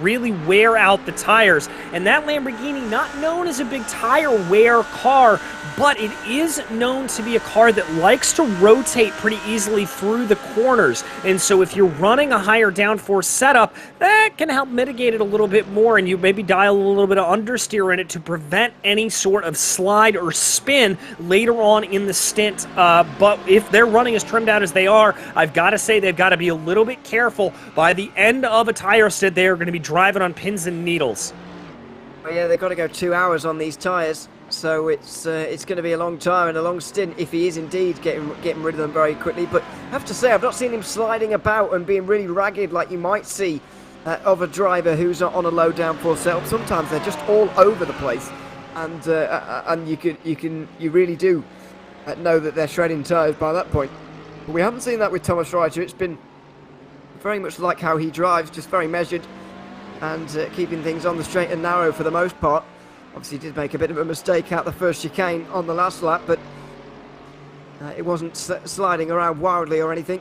really wear out the tires. And that Lamborghini, not known as a big tire wear car, but it is known to be a car that likes to rotate pretty easily through the corners. And so if you're running a higher downforce setup, that can help mitigate it a little bit more, and you maybe dial a little bit of understeer in it to prevent any sort of slide or spin later on in the stint. But if they're running as trimmed out as they are, I've got to say they've got to be a little bit careful. By the end of a tire stint, they are going to be driving on pins and needles. Well, yeah, they've got to go 2 hours on these tires, so it's going to be a long time and a long stint if he is indeed getting rid of them very quickly. But I have to say, I've not seen him sliding about and being really ragged like you might see of a driver who's on a low downforce setup. Sometimes they're just all over the place, and you really do know that they're shredding tyres by that point. But we haven't seen that with Thomas Reiter. It's been very much like how he drives, just very measured and keeping things on the straight and narrow for the most part. Obviously, he did make a bit of a mistake out the first chicane on the last lap, but it wasn't sliding around wildly or anything.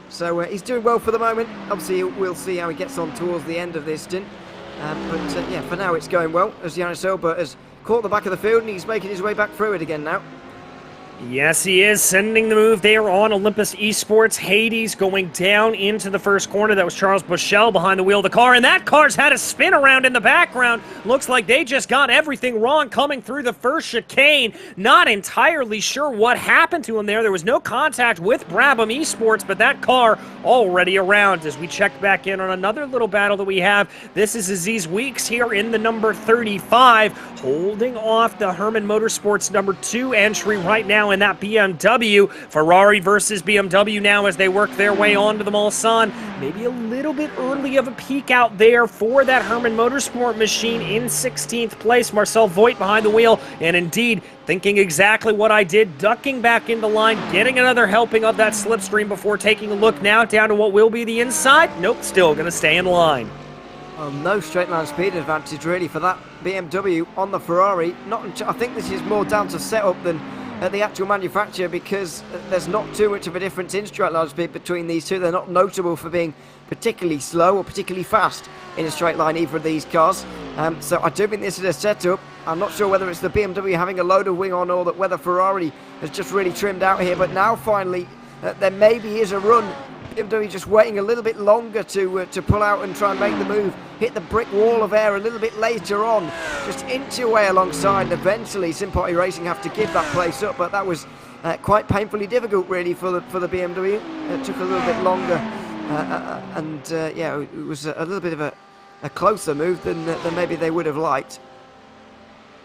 So he's doing well for the moment. Obviously, we'll see how he gets on towards the end of this stint. But yeah, for now it's going well, as Yannis Elba has caught the back of the field and he's making his way back through it again now. Yes, he is sending the move there on Olympus Esports. Hades going down into the first corner. That was Charles Bushell behind the wheel of the car, and that car's had a spin around in the background. Looks like they just got everything wrong coming through the first chicane. Not entirely sure what happened to him there. There was no contact with Brabham Esports, but that car already around. As we check back in on another little battle that we have, this is Aziz Weeks here in the number 35, holding off the Herman Motorsports number 2 entry right now in that BMW. Ferrari versus BMW now as they work their way onto the Mulsanne. Maybe a little bit early of a peak out there for that Herman Motorsport machine in 16th place. Marcel Voigt behind the wheel, and indeed thinking exactly what I did, ducking back into line, getting another helping of that slipstream before taking a look now down to what will be the inside. Nope, still going to stay in line. Well, no straight line speed advantage really for that BMW on the Ferrari. I think this is more down to setup than the actual manufacturer, because there's not too much of a difference in straight line speed between these two. They're not notable for being particularly slow or particularly fast in a straight line, either of these cars. So I do think this is a setup. I'm not sure whether it's the BMW having a load of wing on, or that whether Ferrari has just really trimmed out here. But now finally there maybe is a run. BMW just waiting a little bit longer to pull out and try and make the move. Hit the brick wall of air a little bit later on, just inch away alongside, and eventually SIM3D Racing have to give that place up. But that was quite painfully difficult really for the BMW. It took a little bit longer, yeah, it was a little bit of a closer move than maybe they would have liked.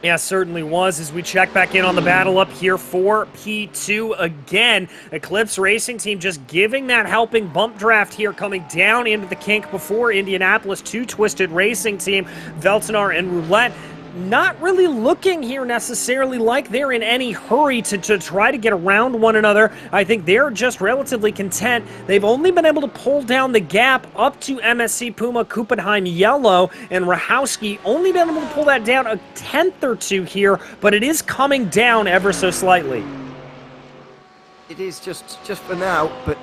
Yeah, certainly was. As we check back in on the battle up here for P2 again, Eclipse Racing Team just giving that helping bump draft here, coming down into the kink before Indianapolis. Two Twisted Racing Team, Veltenar and Roulette, not really looking here necessarily like they're in any hurry to try to get around one another. I think they're just relatively content. They've only been able to pull down the gap up to MSC Puma, Kuppenheim Yellow, and Rahowski only been able to pull that down a tenth or two here, but it is coming down ever so slightly. It is just for now, but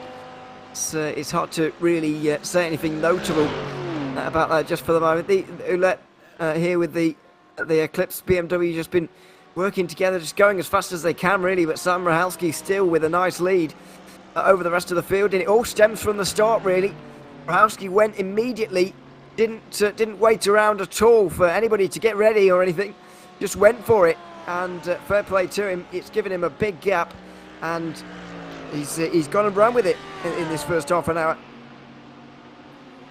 it's hard to really say anything notable about that just for the moment. The Roulette here with the Eclipse BMW just been working together, just going as fast as they can really, but Sam Rahowski still with a nice lead over the rest of the field, and it all stems from the start really. Rahowski went immediately, didn't wait around at all for anybody to get ready or anything, just went for it, and fair play to him. It's given him a big gap, and he's gone and run with it in this first half an hour.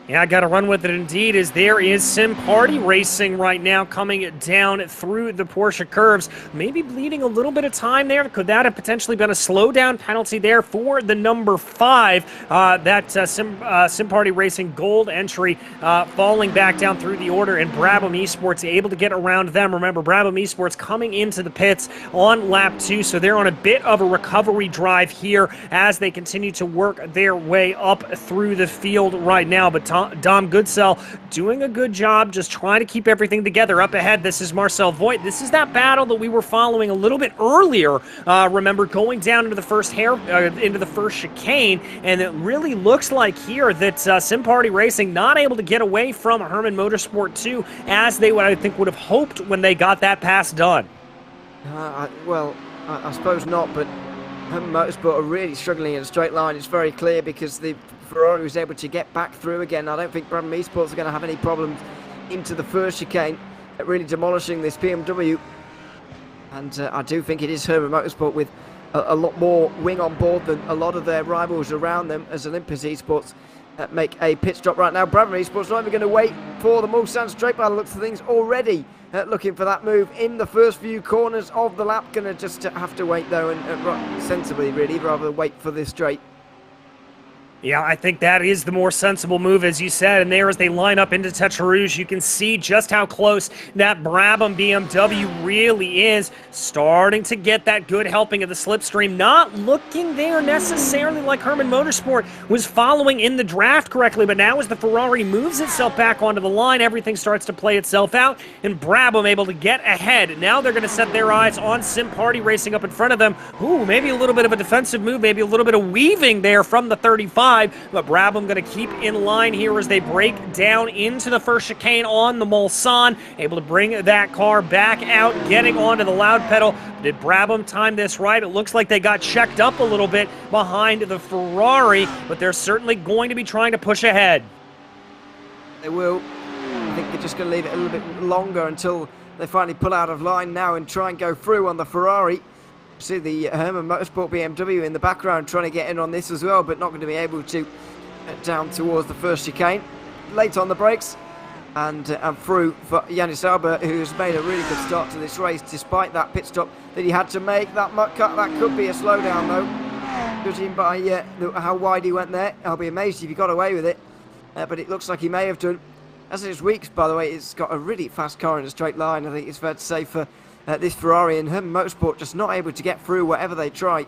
Yeah, I got to run with it indeed, as there is SIM3D Racing right now coming down through the Porsche curves. Maybe bleeding a little bit of time there. Could that have potentially been a slowdown penalty there for the number 5? That SIM3D Racing gold entry falling back down through the order, and Brabham Esports able to get around them. Remember, Brabham Esports coming into the pits on lap 2, so they're on a bit of a recovery drive here as they continue to work their way up through the field right now. But Dom Goodsell doing a good job just trying to keep everything together. Up ahead, this is Marcel Voigt. This is that battle that we were following a little bit earlier. Remember, going down into the first chicane, and it really looks like here that SIM3D Racing not able to get away from Herman Motorsport 2 as they would, I think, would have hoped when they got that pass done. Well, I suppose not, but Herman Motorsport are really struggling in a straight line. It's very clear because the Ferrari was able to get back through again. I don't think Brabham Esports are going to have any problems into the first chicane, really demolishing this BMW. And I do think it is Herman Motorsport with a lot more wing on board than a lot of their rivals around them, as Olympus Esports make a pit stop right now. Brabham Esports not even going to wait for the Mulsanne straight by the looks of things already. Looking for that move in the first few corners of the lap. Going to just have to wait though, and sensibly really, rather than wait for this straight. Yeah, I think that is the more sensible move, as you said. And there, as they line up into Tete Rouge, you can see just how close that Brabham BMW really is. Starting to get that good helping of the slipstream. Not looking there necessarily like Herman Motorsport was following in the draft correctly. But now as the Ferrari moves itself back onto the line, everything starts to play itself out. And Brabham able to get ahead. Now they're going to set their eyes on SIM3D Racing up in front of them. Ooh, maybe a little bit of a defensive move. Maybe a little bit of weaving there from the 35. But Brabham going to keep in line here as they break down into the first chicane on the Mulsanne. Able to bring that car back out, getting onto the loud pedal. Did Brabham time this right? It looks like they got checked up a little bit behind the Ferrari, but they're certainly going to be trying to push ahead. They will. I think they're just going to leave it a little bit longer until they finally pull out of line now and try and go through on the Ferrari. See the Herman Motorsport BMW in the background trying to get in on this as well, but not going to be able to get down towards the first chicane. Late on the brakes, and through for Yannis Albert, who's made a really good start to this race despite that pit stop that he had to make. That could be a slowdown though, judging by how wide he went there. I'll be amazed if he got away with it, but it looks like he may have done. As it is Weeks, by the way, it's got a really fast car in a straight line. I think it's fair to say for this Ferrari, and Herman Motorsport just not able to get through whatever they try.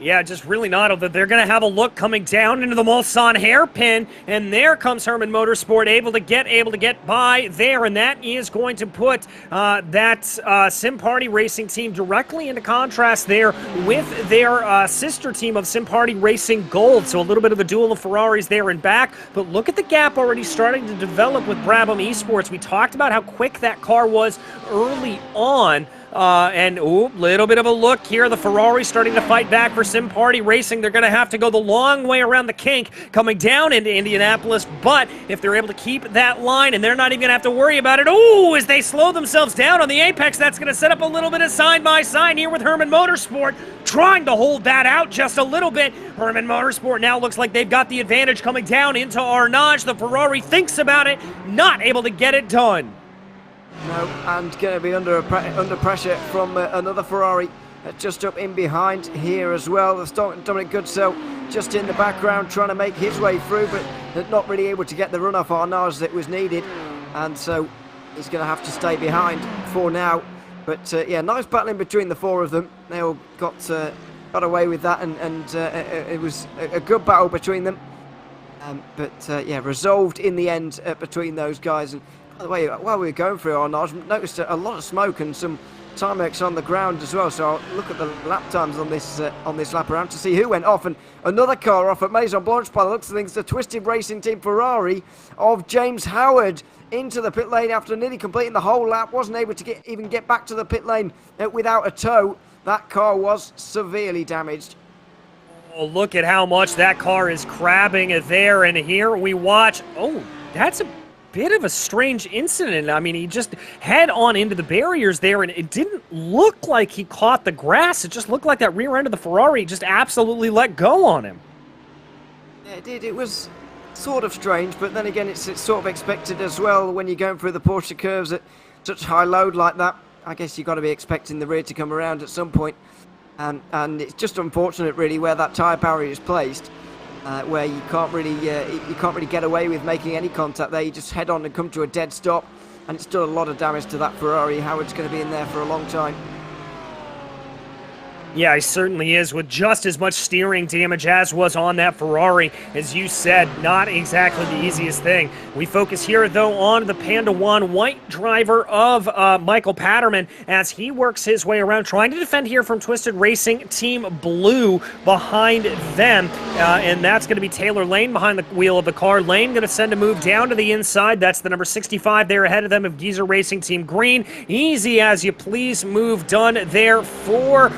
Yeah, just really not. They're going to have a look coming down into the Mulsanne hairpin, and there comes Herman Motorsport able to get by there, and that is going to put that Sim Party Racing team directly into contrast there with their sister team of Sim Party Racing Gold. So a little bit of a duel of Ferraris there and back, but look at the gap already starting to develop with Brabham Esports. We talked about how quick that car was early on. And little bit of a look here. The Ferrari starting to fight back for Sim Party Racing. They're going to have to go the long way around the kink coming down into Indianapolis. But if they're able to keep that line, and they're not even going to have to worry about it. As they slow themselves down on the apex, that's going to set up a little bit of side-by-side here with Herman Motorsport, trying to hold that out just a little bit. Herman Motorsport now looks like they've got the advantage coming down into Arnage. The Ferrari thinks about it, not able to get it done. No, and going to be under pressure from another Ferrari just up in behind here as well. The Dominic Goodsell just in the background trying to make his way through, but not really able to get the run off Arnage that was needed, and so he's going to have to stay behind for now. But yeah, nice battling between the four of them. They all got away with that, and it was a good battle between them. But yeah, resolved in the end between those guys. And by the way, while we were going through Arnage, noticed a lot of smoke and some Timex on the ground as well. So I'll look at the lap times on this lap around to see who went off. And another car off at Maison Blanche by the looks of things. The Twisted Racing Team Ferrari of James Howard into the pit lane after nearly completing the whole lap. Wasn't able to even get back to the pit lane without a tow. That car was severely damaged. Oh, look at how much that car is crabbing there, and here we watch. Oh, that's a bit of a strange incident. I mean, he just head on into the barriers there, and it didn't look like he caught the grass. It just looked like that rear end of the Ferrari just absolutely let go on him. Yeah, it did. It was sort of strange, but then again, it's sort of expected as well when you're going through the Porsche curves at such high load like that. I guess you've got to be expecting the rear to come around at some point. And it's just unfortunate, really, where that tyre barrier is placed, where you can't really get away with making any contact there. You just head on and come to a dead stop, and it's done a lot of damage to that Ferrari. Howard's going to be in there for a long time. Yeah, he certainly is, with just as much steering damage as was on that Ferrari. As you said, not exactly the easiest thing. We focus here, though, on the Panda One white driver of Michael Patterman as he works his way around, trying to defend here from Twisted Racing Team Blue behind them. And that's going to be Taylor Lane behind the wheel of the car. Lane going to send a move down to the inside. That's the number 65 there ahead of them of Geezer Racing Team Green. Easy as you please move done there for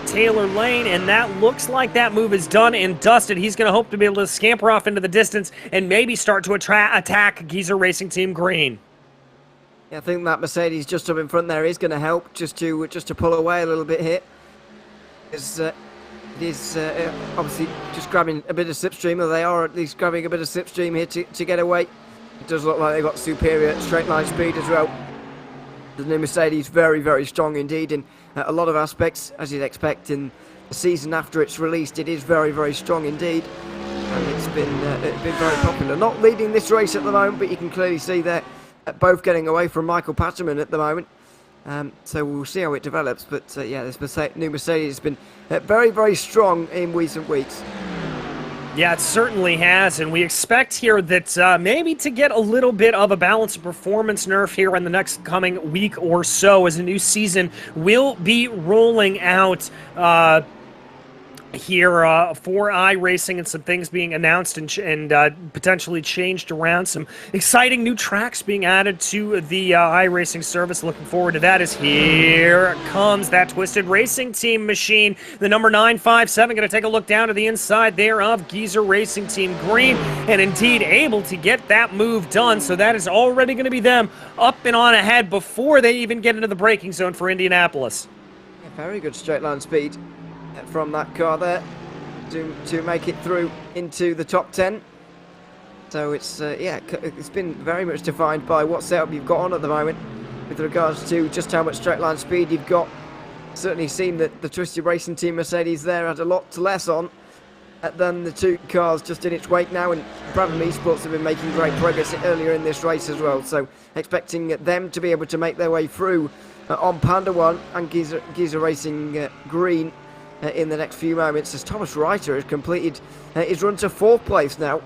Taylor Lane, and that looks like that move is done and dusted. He's going to hope to be able to scamper off into the distance and maybe start to attack Geezer Racing Team Green. Yeah, I think that Mercedes just up in front there is going to help just to pull away a little bit here. It is obviously just grabbing a bit of slipstream, or they are at least grabbing a bit of slipstream here to get away. It does look like they've got superior straight line speed as well. The new Mercedes very, very strong indeed in a lot of aspects, as you'd expect in the season after it's released. It is very, very strong indeed, and it's been very popular. Not leading this race at the moment, but you can clearly see they're both getting away from Michael Patterman at the moment. So we'll see how it develops. But yeah, this new Mercedes has been very, very strong in recent weeks. Yeah, it certainly has, and we expect here that maybe to get a little bit of a balance of performance nerf here in the next coming week or so, as a new season will be rolling out here for iRacing, and some things being announced and potentially changed around. Some exciting new tracks being added to the iRacing service. Looking forward to that, as here comes that Twisted Racing Team machine. The number 957 going to take a look down to the inside there of Geezer Racing Team Green, and indeed able to get that move done. So that is already going to be them up and on ahead before they even get into the braking zone for Indianapolis. Yeah, very good straight line speed from that car there to make it through into the top 10. So it's it's been very much defined by what setup you've got on at the moment with regards to just how much straight line speed you've got. Certainly seemed that the Twisted Racing Team Mercedes there had a lot less on than the two cars just in its wake now, and Brabham Esports have been making great progress earlier in this race as well, so expecting them to be able to make their way through on Panda 1 and Giza Racing Green in the next few moments, as Thomas Reiter has completed his run to 4th place now.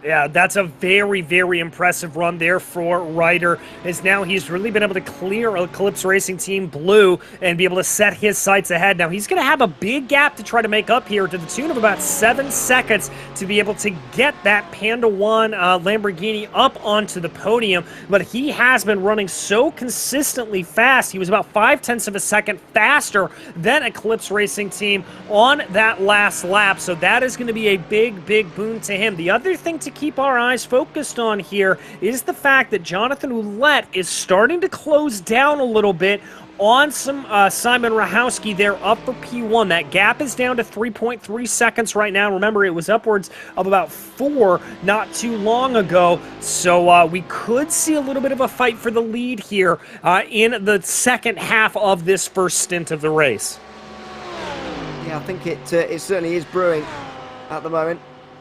Yeah, that's a very, very impressive run there for Ryder, as now he's really been able to clear Eclipse Racing Team Blue and be able to set his sights ahead. Now, he's going to have a big gap to try to make up here to the tune of about 7 seconds to be able to get that Panda 1 Lamborghini up onto the podium, but he has been running so consistently fast. He was about 0.5 of a second faster than Eclipse Racing Team on that last lap, so that is going to be a big, big boon to him. The other thing to keep our eyes focused on here is the fact that Jonathan Ouellette is starting to close down a little bit on some Simon Rahowski there up for P1. That gap is down to 3.3 seconds right now. Remember, it was upwards of about 4 not too long ago, so we could see a little bit of a fight for the lead here in the second half of this first stint of the race. Yeah, I think it certainly is brewing at the moment.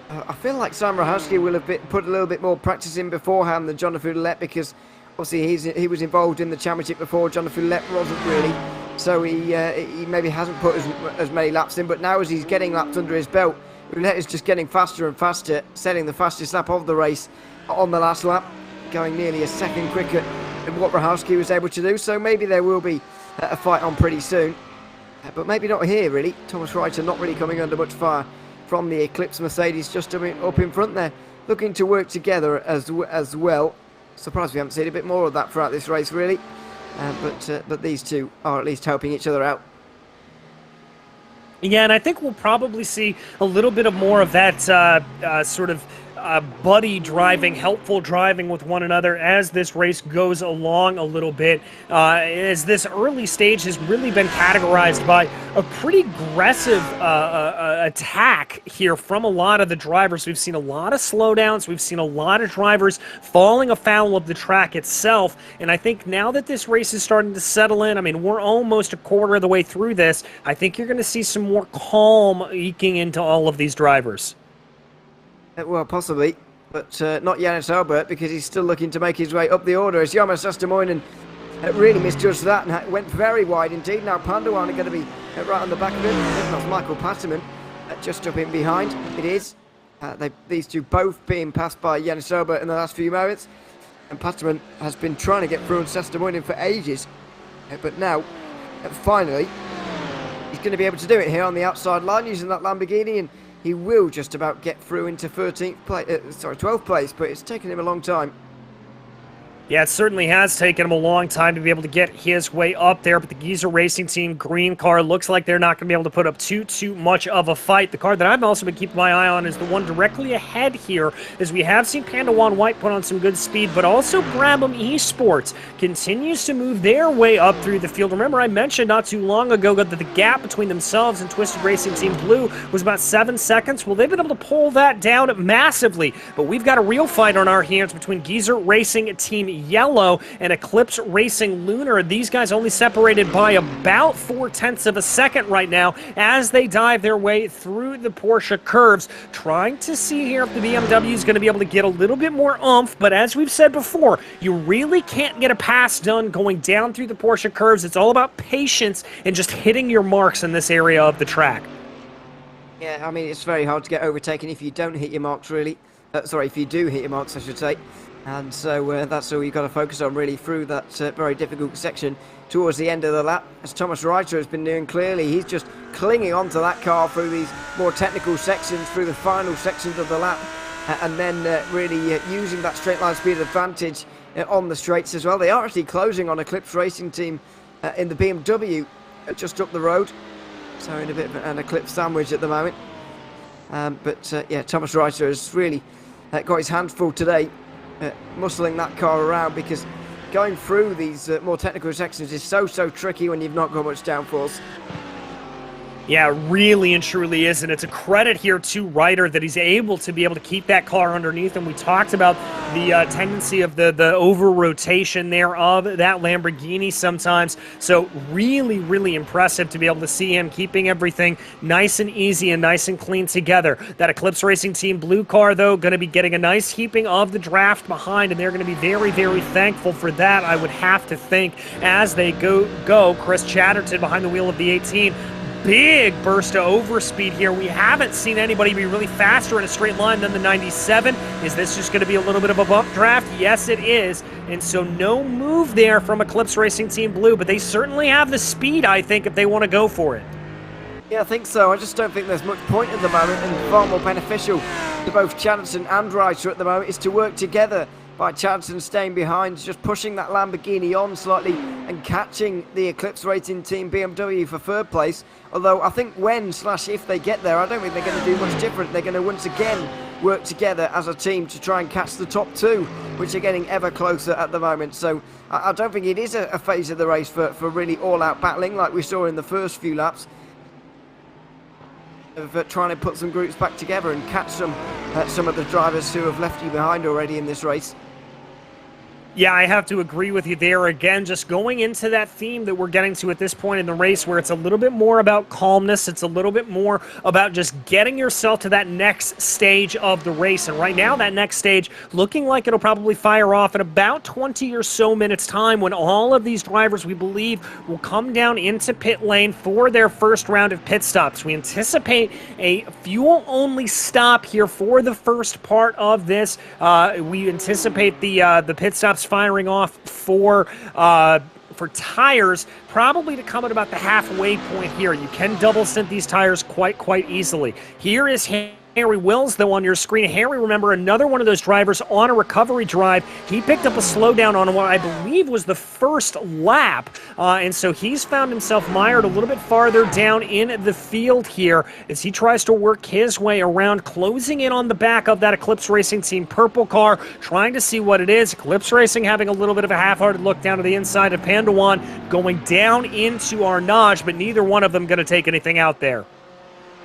I feel like Simon Rahowski will have put a little bit more practice in beforehand than Jonathan Ouellette, because obviously he was involved in the championship before. Jonathan Ouellette wasn't really, so he maybe hasn't put as many laps in, but now as he's getting laps under his belt, Ouellette is just getting faster and faster, setting the fastest lap of the race on the last lap, going nearly a second quicker than what Rahowski was able to do, so maybe there will be a fight on pretty soon, but maybe not here really. Thomas Reiter not really coming under much fire from the Eclipse Mercedes, just up in front there, looking to work together as well. Surprised we haven't seen a bit more of that throughout this race, really. But these two are at least helping each other out. Yeah, and I think we'll probably see a little bit of more of that sort of buddy driving, helpful driving with one another as this race goes along a little bit, as this early stage has really been categorized by a pretty aggressive attack here from a lot of the drivers. We've seen a lot of slowdowns, we've seen a lot of drivers falling afoul of the track itself, and I think now that this race is starting to settle in, I mean, we're almost a quarter of the way through this, I think you're going to see some more calm eking into all of these drivers. Well, possibly, but not Yannis Albert, because he's still looking to make his way up the order, as Jarmo Sastimoinen really misjudged that and went very wide indeed. Now Panda 1 are going to be right on the back of him. That's Michael Patterman just up in behind. It is. These two both being passed by Yannis Albert in the last few moments, and Patterman has been trying to get through on Sastimoinen for ages, but now, finally, he's going to be able to do it here on the outside line using that Lamborghini, and he will just about get through into 12th place, but it's taken him a long time. Yeah, it certainly has taken him a long time to be able to get his way up there, but the Giza Racing Team green car looks like they're not going to be able to put up too much of a fight. The car that I've also been keeping my eye on is the one directly ahead here, as we have seen Panda 1 White put on some good speed, but also Brabham Esports continues to move their way up through the field. Remember, I mentioned not too long ago that the gap between themselves and Twisted Racing Team Blue was about 7 seconds. Well, they've been able to pull that down massively, but we've got a real fight on our hands between Giza Racing Team Yellow and Eclipse Racing Lunar. These guys only separated by about 0.4 of a second right now as they dive their way through the Porsche curves, trying to see here if the BMW is going to be able to get a little bit more oomph, but as we've said before, you really can't get a pass done going down through the Porsche curves. It's all about patience and just hitting your marks in this area of the track. Yeah, I mean, it's very hard to get overtaken if you don't hit your marks, really. If you do hit your marks, I should say. And so that's all you've got to focus on, really, through that very difficult section towards the end of the lap. As Thomas Reiter has been doing clearly, he's just clinging onto that car through these more technical sections, through the final sections of the lap, and then really using that straight line speed advantage on the straights as well. They are actually closing on Eclipse Racing Team in the BMW just up the road, so in a bit of an Eclipse sandwich at the moment. Yeah, Thomas Reiter has really got his hands full today, muscling that car around, because going through these more technical sections is so tricky when you've not got much downforce. Yeah, really and truly is, and it's a credit here to Ryder that he's able to keep that car underneath him. We talked about the tendency of the over-rotation there of that Lamborghini sometimes, so really, really impressive to be able to see him keeping everything nice and easy and nice and clean together. That Eclipse Racing Team blue car, though, going to be getting a nice heaping of the draft behind, and they're going to be very, very thankful for that, I would have to think, as they go. Chris Chatterton behind the wheel of the 18. Big burst of overspeed here. We haven't seen anybody be really faster in a straight line than the 97. Is this just going to be a little bit of a bump draft? Yes, it is. And so no move there from Eclipse Racing Team Blue, but they certainly have the speed, I think, if they want to go for it. Yeah, I think so. I just don't think there's much point at the moment, and far more beneficial to both Chatterton and Ryder at the moment is to work together. By Chatterton staying behind, just pushing that Lamborghini on slightly and catching the Eclipse Racing Team BMW for third place. Although I think when/if they get there, I don't think they're going to do much different. They're going to once again work together as a team to try and catch the top two, which are getting ever closer at the moment. So I don't think it is a phase of the race for really all-out battling like we saw in the first few laps. Of trying to put some groups back together and catch some of the drivers who have left you behind already in this race. Yeah, I have to agree with you there. Again, just going into that theme that we're getting to at this point in the race where it's a little bit more about calmness. It's a little bit more about just getting yourself to that next stage of the race. And right now, that next stage looking like it'll probably fire off in about 20 or so minutes time when all of these drivers, we believe, will come down into pit lane for their first round of pit stops. We anticipate a fuel-only stop here for the first part of this. We anticipate the pit stops firing off for tires probably to come at about the halfway point here. You can double stint these tires quite easily. Here is Harry Wills, though, on your screen. Harry, remember, another one of those drivers on a recovery drive. He picked up a slowdown on what I believe was the first lap, and so he's found himself mired a little bit farther down in the field here as he tries to work his way around, closing in on the back of that Eclipse Racing Team purple car, trying to see what it is. Eclipse Racing having a little bit of a half-hearted look down to the inside of Pandawan, going down into Arnage, but neither one of them going to take anything out there.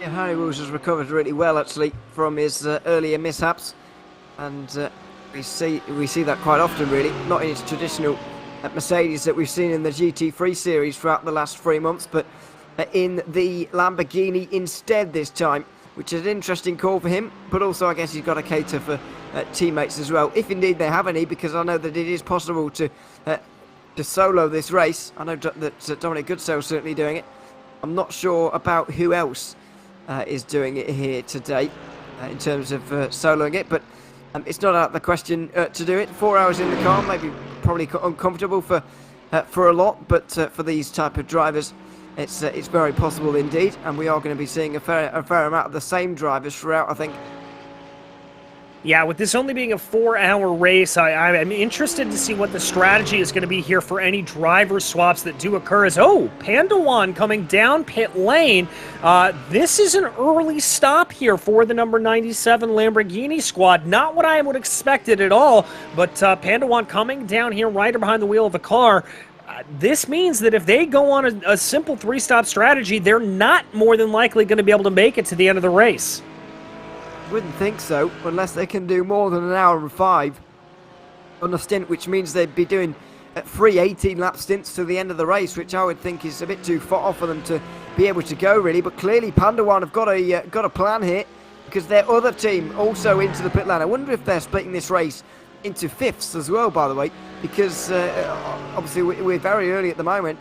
Yeah, Harry Wills has recovered really well actually from his earlier mishaps, and we see that quite often really, not in its traditional Mercedes that we've seen in the GT3 series throughout the last 3 months, but in the Lamborghini instead this time, which is an interesting call for him, but also I guess he's got to cater for teammates as well, if indeed they have any, because I know that it is possible to solo this race. I know that Dominic Goodsell's certainly doing it. I'm not sure about who else is doing it here today in terms of soloing it, but it's not out of the question to do it. 4 hours in the car, maybe probably uncomfortable for a lot, but for these type of drivers, it's very possible indeed, and we are going to be seeing a fair amount of the same drivers throughout, I think. Yeah, with this only being a 4-hour race, I'm interested to see what the strategy is going to be here for any driver swaps that do occur. As Pandawan coming down pit lane. This is an early stop here for the number 97 Lamborghini squad. Not what I would expected at all, but Pandawan coming down here right behind the wheel of the car. This means that if they go on a simple 3-stop strategy, they're not more than likely going to be able to make it to the end of the race. Wouldn't think so, unless they can do more than 1 hour and 5 on a stint, which means they'd be doing 3 18-lap stints to the end of the race, which I would think is a bit too far for them to be able to go, really. But clearly, Pandawan have got a plan here, because their other team also into the pit lane. I wonder if they're splitting this race into fifths as well, by the way, because obviously we're very early at the moment.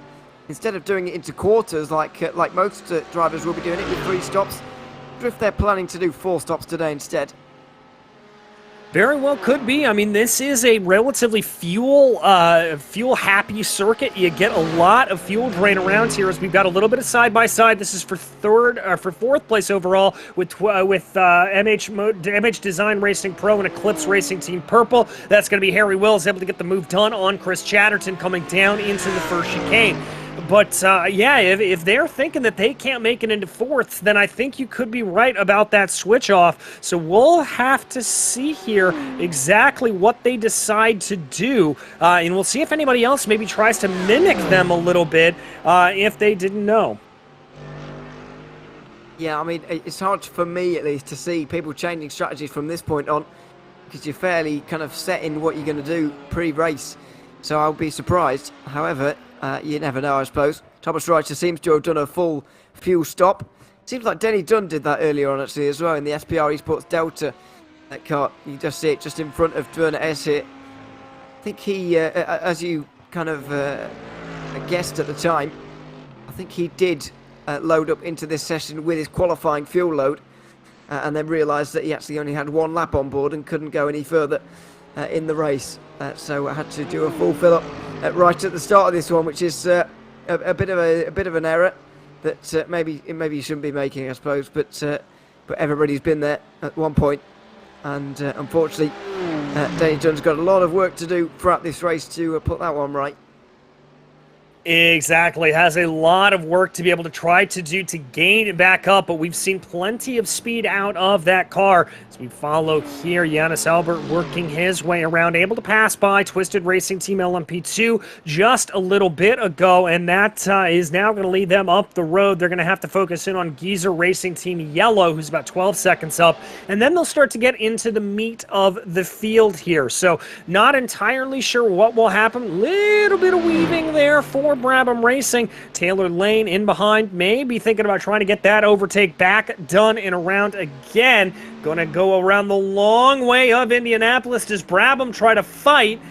Instead of doing it into quarters like most drivers will be doing it with 3 stops, if they're planning to do 4 stops today instead. Very well could be. I mean, this is a relatively fuel-happy circuit. You get a lot of fuel drain around here as we've got a little bit of side-by-side. This is for 4th place overall with MH Design Racing Pro and Eclipse Racing Team Purple. That's going to be Harry Wills able to get the move done on Chris Chatterton coming down into the first chicane. But, yeah, if they're thinking that they can't make it into 4th, then I think you could be right about that switch off. So we'll have to see here exactly what they decide to do. And we'll see if anybody else maybe tries to mimic them a little bit if they didn't know. Yeah, I mean, it's hard for me at least to see people changing strategies from this point on, because you're fairly kind of set in what you're going to do pre-race. So I'll be surprised. However, you never know, I suppose. Thomas Reiter seems to have done a full fuel stop. Seems like Denny Dunn did that earlier on actually as well in the SPR Esports Delta car. You just see it just in front of Werner S here. I think he, as you kind of guessed at the time, I think he did load up into this session with his qualifying fuel load and then realised that he actually only had one lap on board and couldn't go any further in the race. So I had to do a full fill up right at the start of this one, which is a bit of an error that maybe you shouldn't be making, I suppose. But everybody's been there at one point, and unfortunately, Danny Dunn's got a lot of work to do throughout this race to put that one right. Exactly. Has a lot of work to be able to try to do to gain it back up, but we've seen plenty of speed out of that car. As we follow here, Jonas Albert working his way around, able to pass by Twisted Racing Team LMP2 just a little bit ago, and that is now going to lead them up the road. They're going to have to focus in on Geezer Racing Team Yellow, who's about 12 seconds up, and then they'll start to get into the meat of the field here. So not entirely sure what will happen. Little bit of weaving there for Brabham Racing. Taylor Lane in behind, maybe thinking about trying to get that overtake back done in a round again. Going to go around the long way of Indianapolis. Does Brabham try to fight?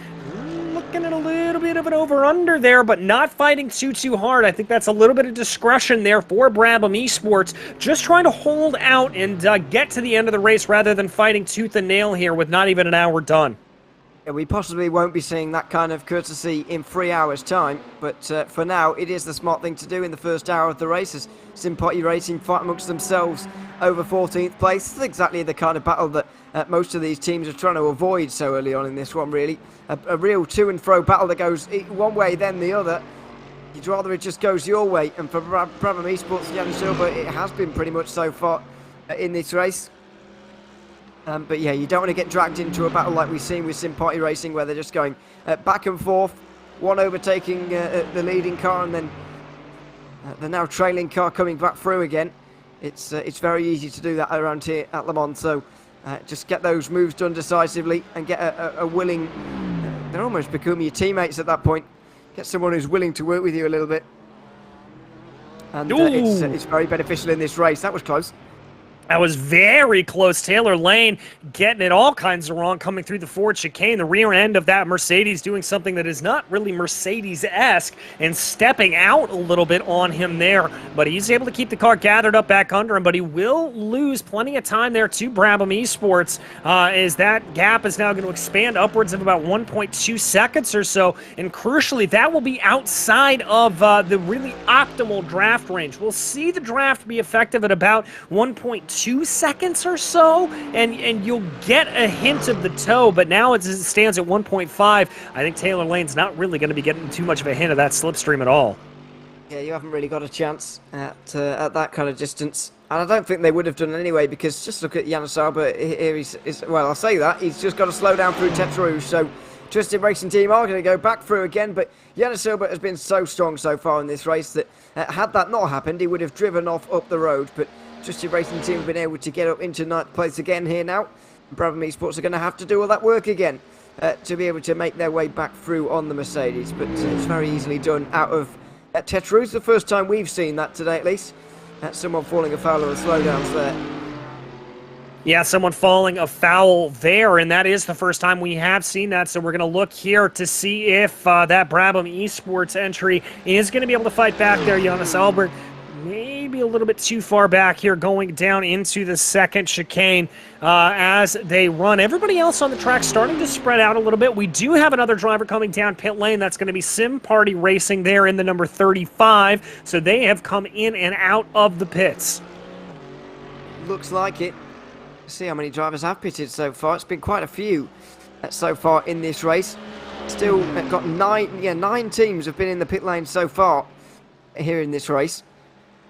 Looking at a little bit of an over-under there, but not fighting too hard. I think that's a little bit of discretion there for Brabham Esports. Just trying to hold out and get to the end of the race rather than fighting tooth and nail here with not even an hour done. We possibly won't be seeing that kind of courtesy in 3 hours' time, but for now, it is the smart thing to do in the first hour of the races. SIM3D Racing fight amongst themselves over 14th place. It's exactly the kind of battle that most of these teams are trying to avoid so early on in this one, really. A real to and fro battle that goes one way, then the other. You'd rather it just goes your way, and for Brabham Esports and Jan Silver, it has been pretty much so far in this race. But yeah, you don't want to get dragged into a battle like we've seen with SIM3D Racing, where they're just going back and forth, one overtaking the leading car, and then the now trailing car coming back through again. It's very easy to do that around here at Le Mans, so just get those moves done decisively and get a willing... they're almost become your teammates at that point. Get someone who's willing to work with you a little bit. And it's very beneficial in this race. That was close. That was very close. Taylor Lane getting it all kinds of wrong coming through the Ford chicane. The rear end of that Mercedes doing something that is not really Mercedes-esque and stepping out a little bit on him there. But he's able to keep the car gathered up back under him, but he will lose plenty of time there to Brabham Esports as that gap is now going to expand upwards of about 1.2 seconds or so. And crucially, that will be outside of the really optimal draft range. We'll see the draft be effective at about 1.2 seconds or so, and you'll get a hint of the toe, but now as it stands at 1.5, I think Taylor Lane's not really going to be getting too much of a hint of that slipstream at all. Yeah, you haven't really got a chance at that kind of distance. And I don't think they would have done anyway, because just look at Jonas Albert here. Well, I'll say that. He's just got to slow down through Tete Rouge, so Twisted Racing Team are going to go back through again, but Jonas Albert has been so strong so far in this race that had that not happened, he would have driven off up the road, but Twisted Racing Team have been able to get up into ninth place again here now. Brabham Esports are going to have to do all that work again to be able to make their way back through on the Mercedes. But it's very easily done out of Tete Rouge. The first time we've seen that today, at least. Someone falling afoul of the slowdowns there. Yeah, someone falling afoul there, and that is the first time we have seen that. So we're going to look here to see if that Brabham Esports entry is going to be able to fight back there. Jonas Albert maybe a little bit too far back here going down into the second chicane as they run. Everybody else on the track starting to spread out a little bit. We do have another driver coming down pit lane. That's going to be SIM3D Racing there in the number 35. So they have come in and out of the pits. Looks like it. See how many drivers have pitted so far. It's been quite a few so far in this race. Still got nine teams have been in the pit lane so far here in this race.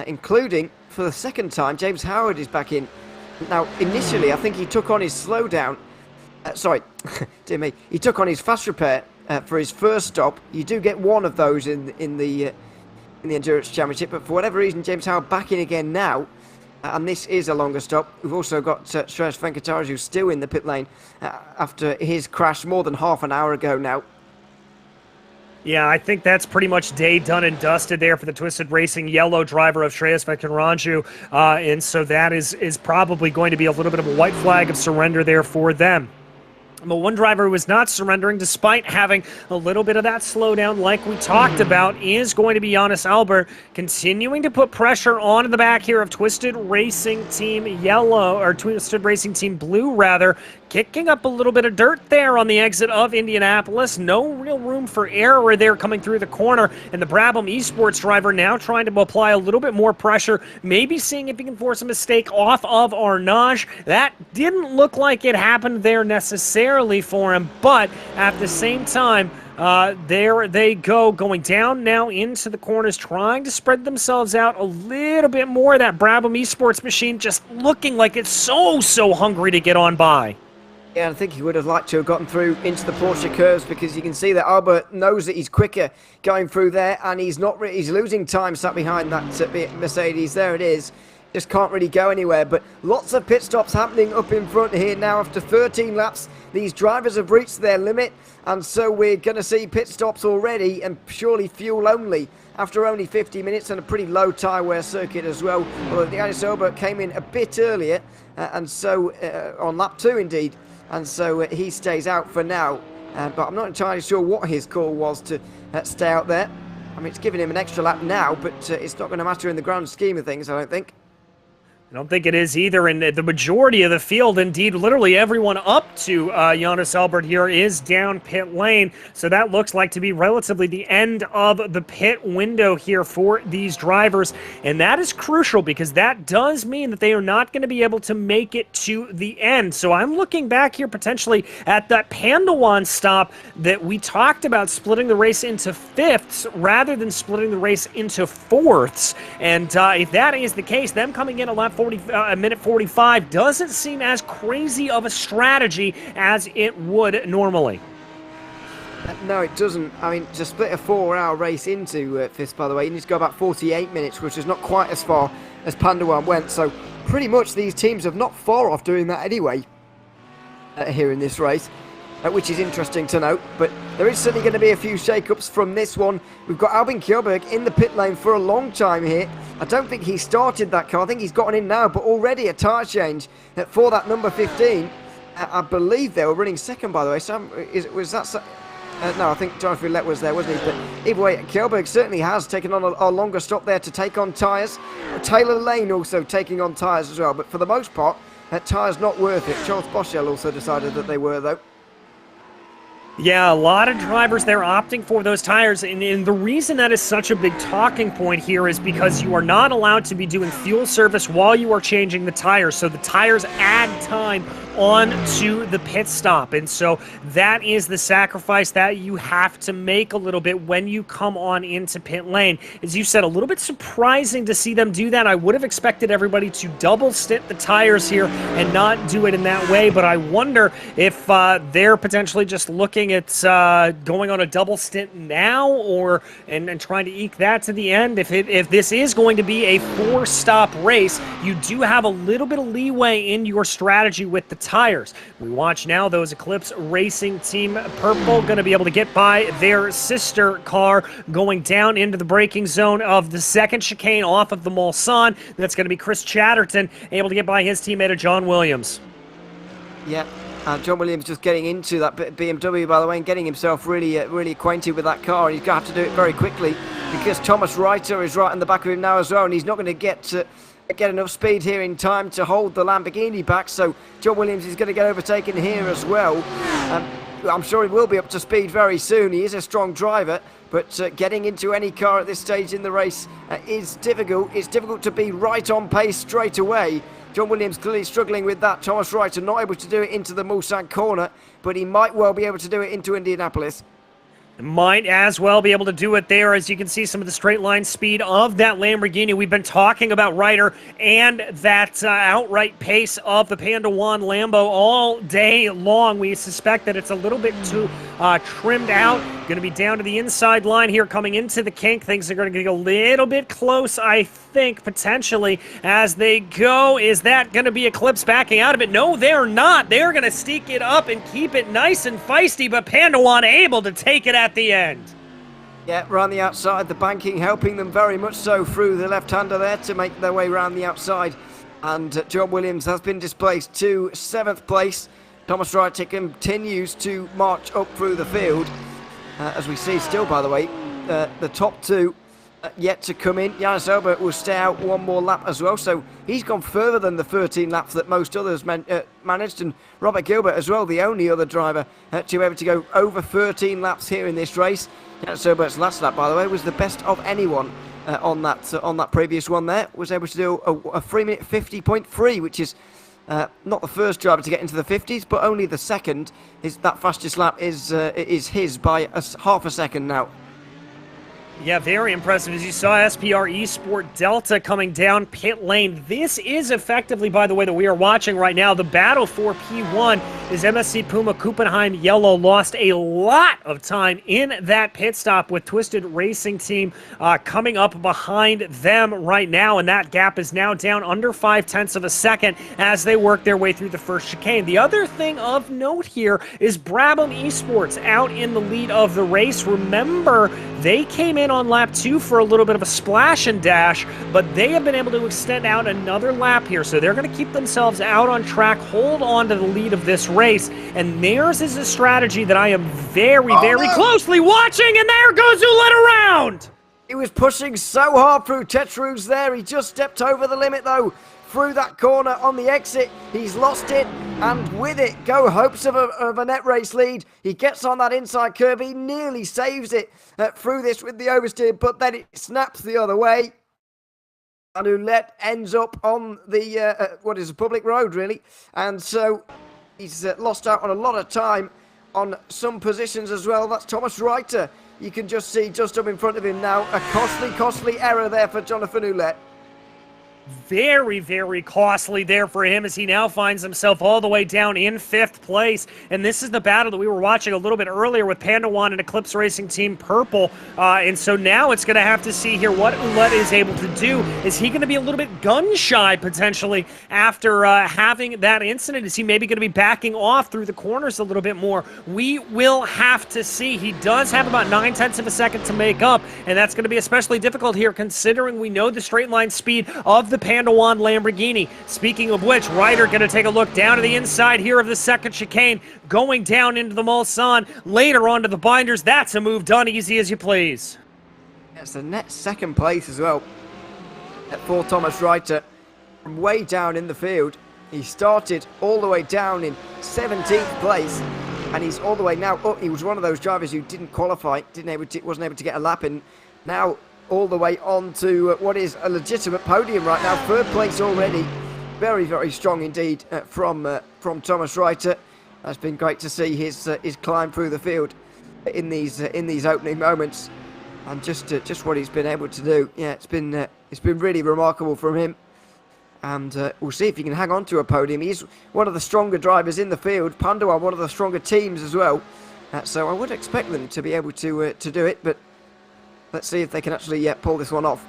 Including, for the second time, James Howard is back in. Now, initially, I think he took on his slowdown. Sorry, dear me. He took on his fast repair for his first stop. You do get one of those in the Endurance Championship, but for whatever reason, James Howard back in again now. And this is a longer stop. We've also got Spa Francorchamps, who's still in the pit lane after his crash more than half an hour ago now. Yeah, I think that's pretty much day done and dusted there for the Twisted Racing yellow driver of Spa Francorchamps, and so that is probably going to be a little bit of a white flag of surrender there for them. But one driver who is not surrendering, despite having a little bit of that slowdown like we talked about, is going to be Jonas Albert, continuing to put pressure on the back here of Twisted Racing Team Yellow, or Twisted Racing Team Blue, rather, kicking up a little bit of dirt there on the exit of Indianapolis. No real room for error there coming through the corner, and the Brabham Esports driver now trying to apply a little bit more pressure, maybe seeing if he can force a mistake off of Arnage. That didn't look like it happened there necessarily for him, but at the same time, there they go, going down now into the corners, trying to spread themselves out a little bit more. That Brabham Esports machine just looking like it's so hungry to get on by. Yeah, I think he would have liked to have gotten through into the Porsche curves, because you can see that Albert knows that he's quicker going through there, and he's losing time sat behind that Mercedes. There it is. Just can't really go anywhere, but lots of pit stops happening up in front here now. After 13 laps, these drivers have reached their limit, and so we're going to see pit stops already, and surely fuel only after only 50 minutes and a pretty low tyre wear circuit as well. Well, the Jonas Albert came in a bit earlier, and so on lap 2 indeed, and so he stays out for now. But I'm not entirely sure what his call was to stay out there. I mean, it's giving him an extra lap now, but it's not going to matter in the grand scheme of things, I don't think. I don't think it is either, and the majority of the field, indeed, literally everyone up to Jonas Albert here is down pit lane, so that looks like to be relatively the end of the pit window here for these drivers, and that is crucial because that does mean that they are not going to be able to make it to the end. So I'm looking back here potentially at that Pandawan stop that we talked about, splitting the race into fifths rather than splitting the race into fourths, and if that is the case, them coming in a minute 45 doesn't seem as crazy of a strategy as it would normally. No, it doesn't. I mean, to split a 4-hour race into fifths, by the way, you need to go about 48 minutes, which is not quite as far as Pandawan went. So pretty much these teams are not far off doing that anyway here in this race, which is interesting to note. But there is certainly going to be a few shake-ups from this one. We've got Albin Kjellberg in the pit lane for a long time here. I don't think he started that car. I think he's gotten in now, but already a tyre change for that number 15. I believe they were running second, by the way. Sam, was that... no, I think Jonathan Roulette was there, wasn't he? But either way, Kjellberg certainly has taken on a longer stop there to take on tyres. Taylor Lane also taking on tyres as well. But for the most part, tyres not worth it. Charles Boschel also decided that they were, though. Yeah, a lot of drivers, they're opting for those tires, and the reason that is such a big talking point here is because you are not allowed to be doing fuel service while you are changing the tires, so the tires add time on to the pit stop, and so that is the sacrifice that you have to make a little bit when you come on into pit lane. As you said, a little bit surprising to see them do that. I would have expected everybody to double stint the tires here and not do it in that way, but I wonder if they're potentially just looking at going on a double stint now, or and trying to eke that to the end. If this is going to be a 4-stop race, you do have a little bit of leeway in your strategy with the tires. We watch now those Eclipse Racing Team Purple going to be able to get by their sister car going down into the braking zone of the second chicane off of the Mulsanne. That's going to be Chris Chatterton able to get by his teammate of John Williams. Yeah. John Williams just getting into that BMW, by the way, and getting himself really acquainted with that car. He's going to have to do it very quickly because Thomas Reiter is right in the back of him now as well, and he's not going to get enough speed here in time to hold the Lamborghini back. So John Williams is going to get overtaken here as well. I'm sure he will be up to speed very soon. He is a strong driver, but getting into any car at this stage in the race is difficult. It's difficult to be right on pace straight away. John Williams clearly struggling with that. Thomas Reiter not able to do it into the Mulsanne corner, but he might well be able to do it into Indianapolis. Might as well be able to do it there, as you can see some of the straight line speed of that Lamborghini. We've been talking about Reiter and that outright pace of the Pandawan Lambo all day long. We suspect that it's a little bit too trimmed out, Going to be down to the inside line here coming into the kink. Things are going to get a little bit close, I think, potentially, as they go. Is that going to be Eclipse backing out of it? No, they're not. They're going to sneak it up and keep it nice and feisty, but Pandawan able to take it at the end. Yeah, around the outside, the banking helping them very much so through the left-hander there to make their way around the outside. And John Williams has been displaced to 7th place. Thomas Wright continues to march up through the field. As we see still, by the way, the top two yet to come in. Yannis Elbert will stay out one more lap as well, so he's gone further than the 13 laps that most others managed. And Robert Gilbert as well, the only other driver to be able to go over 13 laps here in this race. Yannis Elbert's last lap, by the way, was the best of anyone on that previous one there. Was able to do a 3-minute 50.3, which is not the first driver to get into the 50s, but only the second. That fastest lap is his by half a second now. Yeah, very impressive. As you saw, SPR Esport Delta coming down pit lane. This is effectively, by the way, that we are watching right now, the battle for P1 is MSC Puma Kuppenheim Yellow lost a lot of time in that pit stop with Twisted Racing Team coming up behind them right now, and that gap is now down under 0.5 of a second as they work their way through the first chicane. The other thing of note here is Brabham Esports out in the lead of the race. Remember, they came in on lap 2 for a little bit of a splash and dash, but they have been able to extend out another lap here, so they're going to keep themselves out on track, hold on to the lead of this race, and theirs is a strategy that I am very closely watching, and there goes who led around! He was pushing so hard through Tetrus there, he just stepped over the limit though. Through that corner on the exit, he's lost it, and with it go hopes of a net race lead. He gets on that inside curve, he nearly saves it through this with the oversteer, but then it snaps the other way. And Ouellette ends up on the, what is a public road really, and so he's lost out on a lot of time on some positions as well. That's Thomas Reiter. You can just see just up in front of him now, a costly error there for Jonathan Ouellette. Very costly there for him as he now finds himself all the way down in 5th place. And this is the battle that we were watching a little bit earlier with Pandawan and Eclipse Racing Team Purple. And so now it's going to have to see here what Ouellette is able to do. Is he going to be a little bit gun-shy potentially after having that incident? Is he maybe going to be backing off through the corners a little bit more? We will have to see. He does have about 0.9 of a second to make up, and that's going to be especially difficult here considering we know the straight line speed of the Pandawan Lamborghini. Speaking of which, Ryder going to take a look down to the inside here of the second chicane, going down into the Mulsanne, later onto the binders. That's a move done easy as you please. It's the net second place as well for Thomas Reiter from way down in the field. He started all the way down in 17th place, and he's all the way now up. He was one of those drivers who didn't qualify, wasn't able to get a lap in. Now all the way on to what is a legitimate podium right now. 3rd place already. Very strong indeed from Thomas Reiter. It's been great to see his climb through the field in these opening moments, and just what he's been able to do. Yeah, it's been really remarkable from him, and we'll see if he can hang on to a podium. He's one of the stronger drivers in the field. Pandawan, one of the stronger teams as well. So I would expect them to be able to do it, but let's see if they can actually pull this one off.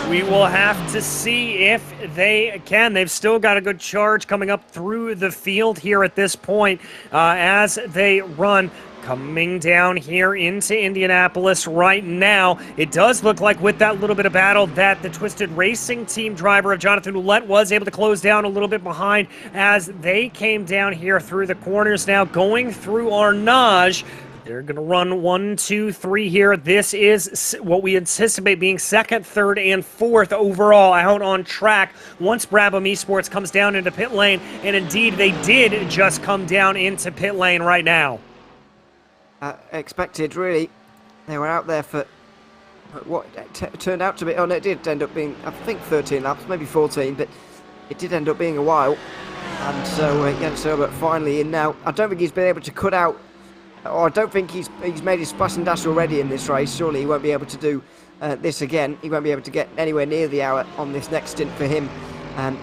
We will have to see if they can. They've still got a good charge coming up through the field here at this point as they run. Coming down here into Indianapolis right now, it does look like with that little bit of battle that the Twisted Racing Team driver of Jonathan Ouellette was able to close down a little bit behind as they came down here through the corners now, going through Arnage. They're going to run 1, 2, 3 here. This is what we anticipate being 2nd, 3rd, and 4th overall out on track once Brabham Esports comes down into pit lane. And indeed, they did just come down into pit lane right now. Expected, really. They were out there for what turned out to be, it did end up being, I think, 13 laps, maybe 14, but it did end up being a while. And so, but finally in now. I don't think he's been able to cut out, or I don't think he's made his splash and dash already in this race. Surely he won't be able to do this again. He won't be able to get anywhere near the hour on this next stint for him.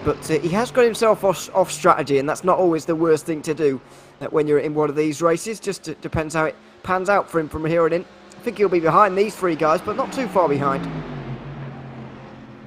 But he has got himself off strategy, and that's not always the worst thing to do when you're in one of these races. Just depends how it pans out for him from here on in. I think he'll be behind these three guys, but not too far behind.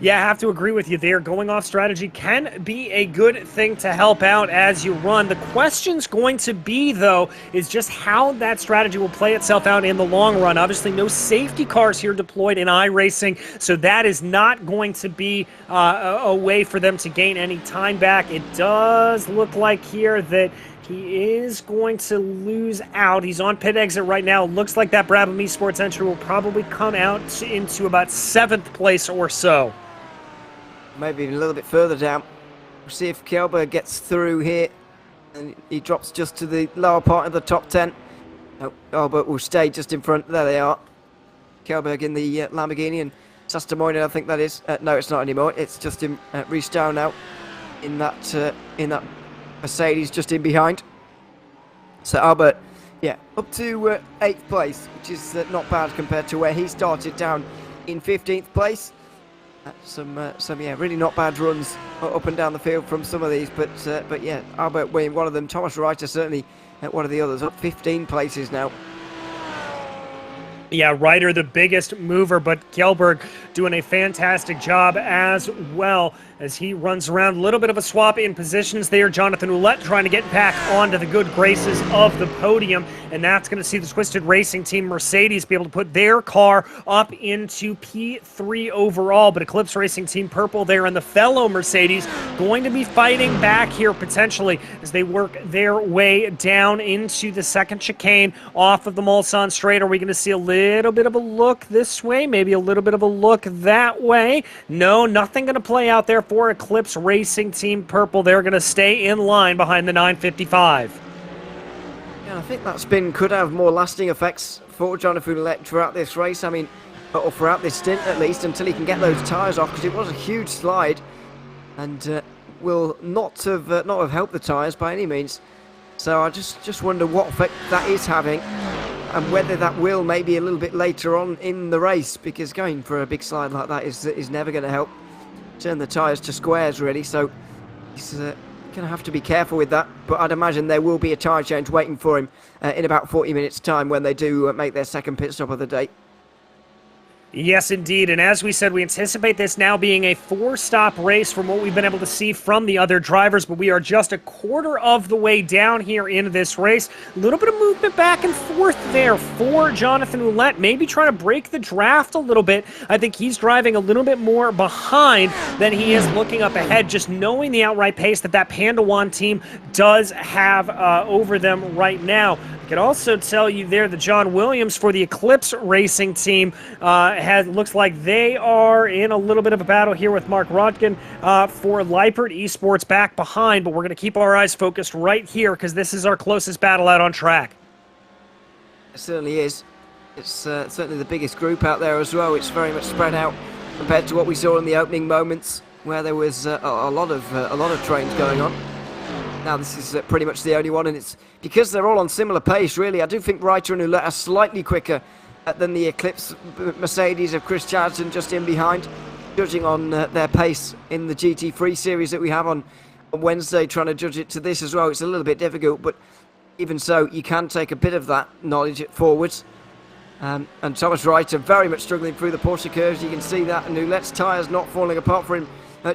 Yeah, I have to agree with you there. Going off strategy can be a good thing to help out as you run. The question's going to be, though, is just how that strategy will play itself out in the long run. Obviously, no safety cars here deployed in Iracing, so that is not going to be a way for them to gain any time back. It does look like here that he is going to lose out. He's on pit exit right now. Looks like that Brabham Esports entry will probably come out into about 7th place or so. Maybe a little bit further down. We'll see if Kjellberg gets through here. And he drops just to the lower part of the top 10. No, Albert will stay just in front. There they are. Kjellberg in the Lamborghini and Sastamoinen, I think that is. No, it's not anymore. It's just in Riestow now in that Mercedes just in behind. So Albert, yeah, up to 8th place, which is not bad compared to where he started down in 15th place. Some yeah, really not bad runs up and down the field from some of these, but yeah, Albert winning one of them. Thomas Reiter certainly one of the others, up 15 places now. Yeah, Ryder the biggest mover, but Kjellberg doing a fantastic job as well as he runs around. A little bit of a swap in positions there. Jonathan Ouellette trying to get back onto the good graces of the podium, and that's going to see the Twisted Racing Team Mercedes be able to put their car up into P3 overall, but Eclipse Racing Team Purple there and the fellow Mercedes going to be fighting back here potentially as they work their way down into the second chicane off of the Mulsanne straight. Are we going to see a little bit of a look this way, maybe a little bit of a look that way? No, nothing going to play out there for Eclipse Racing Team Purple. They're going to stay in line behind the 955. Yeah, I think that spin could have more lasting effects for Jonathan Ouellette throughout this race. I mean, or throughout this stint at least, until he can get those tyres off, because it was a huge slide and will not have helped the tyres by any means. So I just wonder what effect that is having, and whether that will maybe a little bit later on in the race, because going for a big slide like that is never going to help turn the tyres to squares, really. So he's going to have to be careful with that, but I'd imagine there will be a tyre change waiting for him in about 40 minutes time when they do make their second pit stop of the day. Yes, indeed. And as we said, we anticipate this now being a 4-stop race from what we've been able to see from the other drivers, but we are just a quarter of the way down here in this race. A little bit of movement back and forth there for Jonathan Ouellette, maybe trying to break the draft a little bit. I think he's driving a little bit more behind than he is looking up ahead, just knowing the outright pace that Pandawan team does have over them right now. I can also tell you there that John Williams for the Eclipse Racing Team looks like they are in a little bit of a battle here with Mark Rodkin for Leipert Esports back behind, but we're going to keep our eyes focused right here because this is our closest battle out on track. It certainly is. It's certainly the biggest group out there as well. It's very much spread out compared to what we saw in the opening moments, where there was a lot of trains going on. Now this is pretty much the only one, and it's because they're all on similar pace, really. I do think Reiter and Ouellette are slightly quicker than the Eclipse Mercedes of Chris Chadson just in behind, judging on their pace in the GT3 series that we have on Wednesday. Trying to judge it to this as well, it's a little bit difficult, but even so, you can take a bit of that knowledge forwards. And Thomas Reiter very much struggling through the Porsche curves. You can see that, and Ouellette's tyres not falling apart for him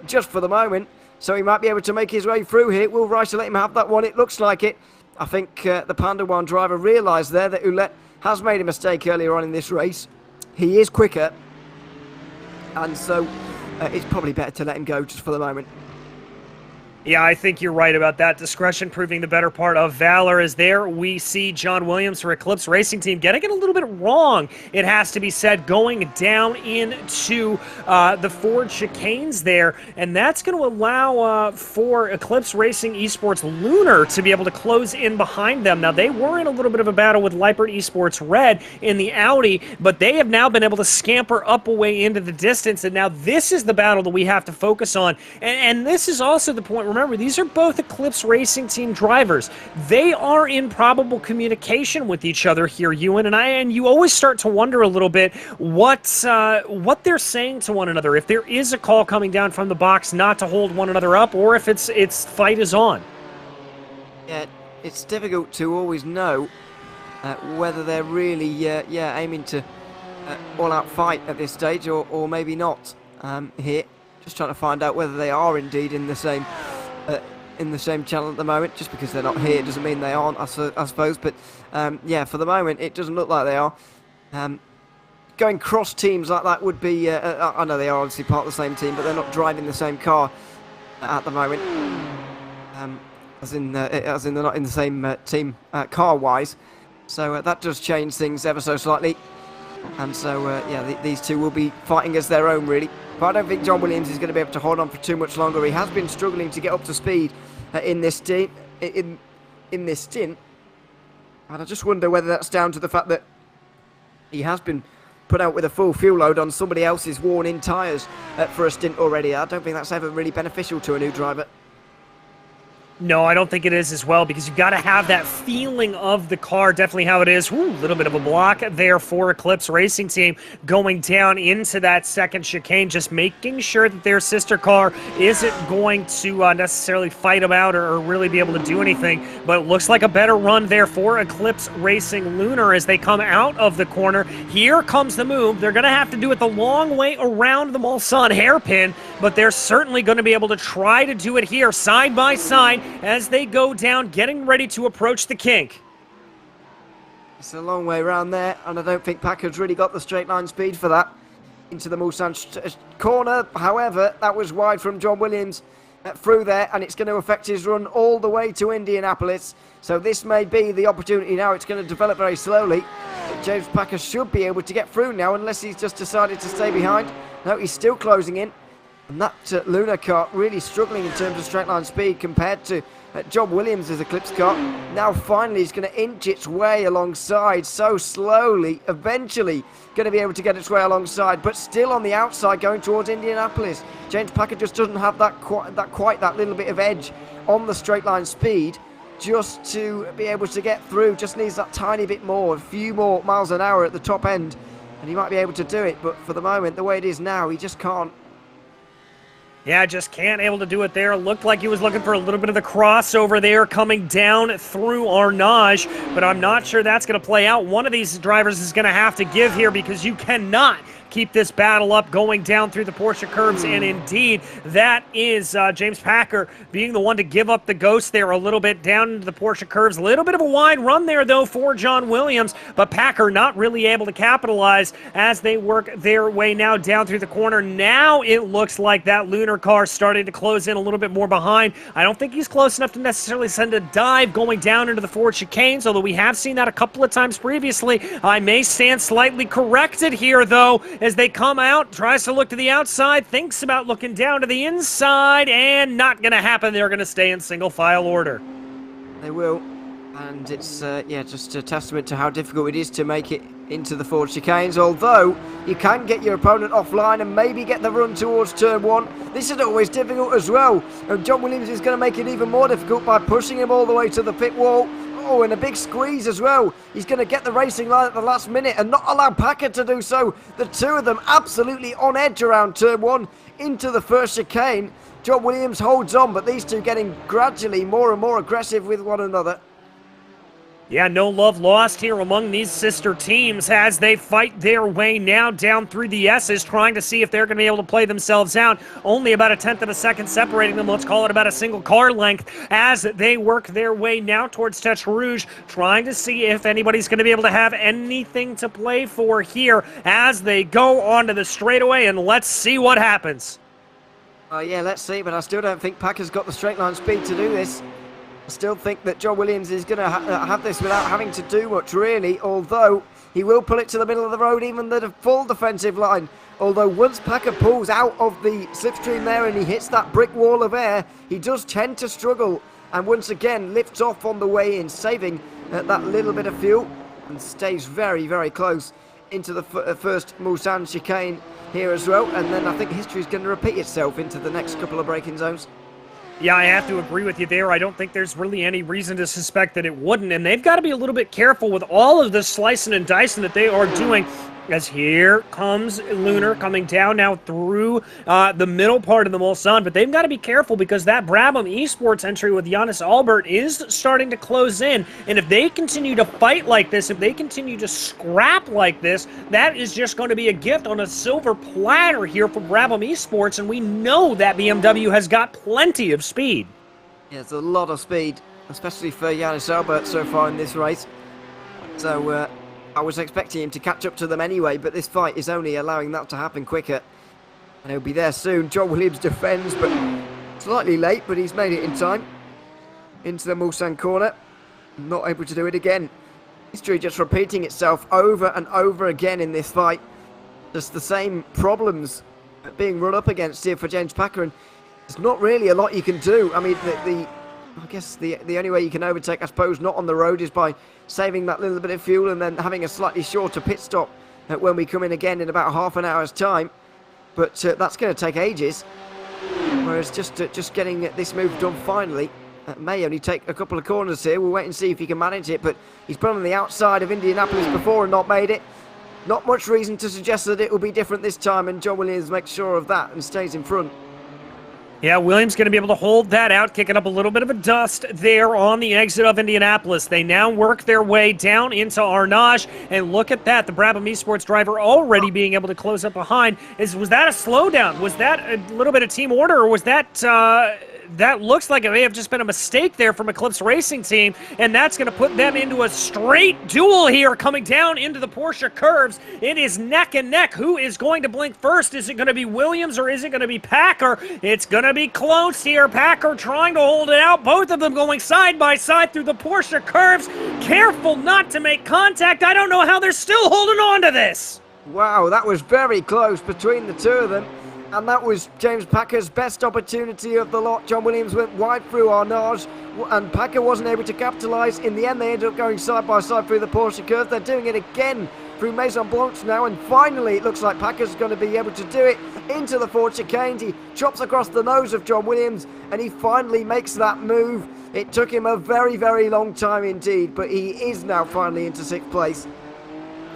just for the moment. So he might be able to make his way through here. Will Reiter let him have that one? It looks like it. I think the Pandawan driver realised there that Ouellette has made a mistake earlier on in this race. He is quicker, and so it's probably better to let him go just for the moment. Yeah, I think you're right about that. Discretion proving the better part of valor, as there we see John Williams for Eclipse Racing Team getting it a little bit wrong, it has to be said, going down into the Ford chicanes there, and that's going to allow for Eclipse Racing Esports Lunar to be able to close in behind them. Now, they were in a little bit of a battle with Leipert Esports Red in the Audi, but they have now been able to scamper up away into the distance, and now this is the battle that we have to focus on, and this is also the point. Remember, these are both Eclipse Racing Team drivers. They are in probable communication with each other here, Ewan, and you always start to wonder a little bit what they're saying to one another. If there is a call coming down from the box not to hold one another up, or if it's fight is on. Yeah, it's difficult to always know whether they're really, aiming to all-out fight at this stage, or maybe not here. Just trying to find out whether they are indeed in the same channel at the moment. Just because they're not here doesn't mean they aren't, I suppose. But yeah, for the moment, it doesn't look like they are. Going cross teams like that would be. I know they are obviously part of the same team, but they're not driving the same car at the moment. As in they're not in the same team car-wise. So that does change things ever so slightly. And so, yeah, these two will be fighting as their own, really. But I don't think John Williams is going to be able to hold on for too much longer. He has been struggling to get up to speed in this stint. And I just wonder whether that's down to the fact that he has been put out with a full fuel load on somebody else's worn-in tyres for a stint already. I don't think that's ever really beneficial to a new driver. No, I don't think it is as well, because you've got to have that feeling of the car, definitely how it is. A little bit of a block there for Eclipse Racing Team going down into that second chicane, just making sure that their sister car isn't going to necessarily fight them out or really be able to do anything. But it looks like a better run there for Eclipse Racing Lunar as they come out of the corner. Here comes the move. They're going to have to do it the long way around the Mulsanne hairpin, but they're certainly going to be able to try to do it here side by side as they go down, getting ready to approach the kink. It's a long way around there, and I don't think Packard's really got the straight line speed for that. Into the Mulsanne corner, however, that was wide from John Williams through there, and it's going to affect his run all the way to Indianapolis. So this may be the opportunity now. It's going to develop very slowly. James Packer should be able to get through now, unless he's just decided to stay behind. No, he's still closing in. And that Lunar car really struggling in terms of straight line speed compared to John Williams' Eclipse car. Now finally he's going to inch its way alongside so slowly, eventually going to be able to get its way alongside, but still on the outside going towards Indianapolis. James Packer just doesn't have quite that little bit of edge on the straight line speed just to be able to get through. Just needs that tiny bit more, a few more miles an hour at the top end, and he might be able to do it. But for the moment, the way it is now, he just can't. Yeah, just can't able to do it there. Looked like he was looking for a little bit of the crossover there coming down through Arnage, but I'm not sure that's going to play out. One of these drivers is going to have to give here, because you cannot keep this battle up going down through the Porsche curbs, and indeed that is James Packer being the one to give up the ghost there a little bit down into the Porsche curves. A little bit of a wide run there though for John Williams, but Packer not really able to capitalize as they work their way now down through the corner. Now it looks like that Lunar car starting to close in a little bit more behind. I don't think he's close enough to necessarily send a dive going down into the Ford chicanes, although we have seen that a couple of times previously. I may stand slightly corrected here though, as they come out, tries to look to the outside, thinks about looking down to the inside, and not going to happen. They're going to stay in single file order. They will, and it's just a testament to how difficult it is to make it into the Ford chicanes, although you can get your opponent offline and maybe get the run towards turn one. This is always difficult as well, and John Williams is going to make it even more difficult by pushing him all the way to the pit wall. Oh, and a big squeeze as well. He's going to get the racing line at the last minute and not allow Packer to do so. The two of them absolutely on edge around turn one into the first chicane. John Williams holds on, but these two getting gradually more and more aggressive with one another. Yeah, no love lost here among these sister teams as they fight their way now down through the S's, trying to see if they're going to be able to play themselves out. Only about a tenth of a second separating them. Let's call it about a single car length as they work their way now towards Tete Rouge, trying to see if anybody's going to be able to have anything to play for here as they go onto the straightaway, and let's see what happens. Yeah, let's see, but I still don't think Packer's got the straight line speed to do this. I still think that John Williams is going to have this without having to do much, really, although he will pull it to the middle of the road, even the full defensive line. Although once Packer pulls out of the slipstream there and he hits that brick wall of air, he does tend to struggle, and once again lifts off on the way in, saving that little bit of fuel, and stays very, very close into the first Mulsanne chicane here as well. And then I think history is going to repeat itself into the next couple of braking zones. Yeah, I have to agree with you there. I don't think there's really any reason to suspect that it wouldn't, and they've got to be a little bit careful with all of the slicing and dicing that they are doing As here comes Lunar coming down now through the middle part of the Mulsanne, but they've got to be careful because that Brabham Esports entry with Jonas Albert is starting to close in, and if they continue to fight like this, if they continue to scrap like this, that is just going to be a gift on a silver platter here for Brabham Esports, and we know that BMW has got plenty of speed. Yeah, it's a lot of speed, especially for Jonas Albert so far in this race. So, I was expecting him to catch up to them anyway, but this fight is only allowing that to happen quicker. And he'll be there soon. John Williams defends, but slightly late, but he's made it in time. Into the Mulsanne corner. Not able to do it again. History just repeating itself over and over again in this fight. Just the same problems being run up against here for James Packer, and there's not really a lot you can do. I mean, I guess the only way you can overtake, I suppose, not on the road, is by saving that little bit of fuel and then having a slightly shorter pit stop when we come in again in about half an hour's time. But that's going to take ages. Whereas just getting this move done finally may only take a couple of corners here. We'll wait and see if he can manage it. But he's been on the outside of Indianapolis before and not made it. Not much reason to suggest that it will be different this time, and John Williams makes sure of that and stays in front. Yeah, Williams going to be able to hold that out, kicking up a little bit of a dust there on the exit of Indianapolis. They now work their way down into Arnage, and look at that. The Brabham Esports driver already being able to close up behind. Was that a slowdown? Was that a little bit of team order, or was that... that looks like it may have just been a mistake there from Eclipse Racing Team, and that's going to put them into a straight duel here coming down into the Porsche curves. It is neck and neck. Who is going to blink first? Is it going to be Williams or is it going to be Packer? It's going to be close here. Packer trying to hold it out. Both of them going side by side through the Porsche curves. Careful not to make contact. I don't know how they're still holding on to this. Wow, that was very close between the two of them. And that was James Packer's best opportunity of the lot. John Williams went wide through Arnage, and Packer wasn't able to capitalise. In the end, they ended up going side by side through the Porsche curve. They're doing it again through Maison Blanche now, and finally it looks like Packer's going to be able to do it into the Ford chicanes. He chops across the nose of John Williams, and he finally makes that move. It took him a very, very long time indeed, but he is now finally into 6th place.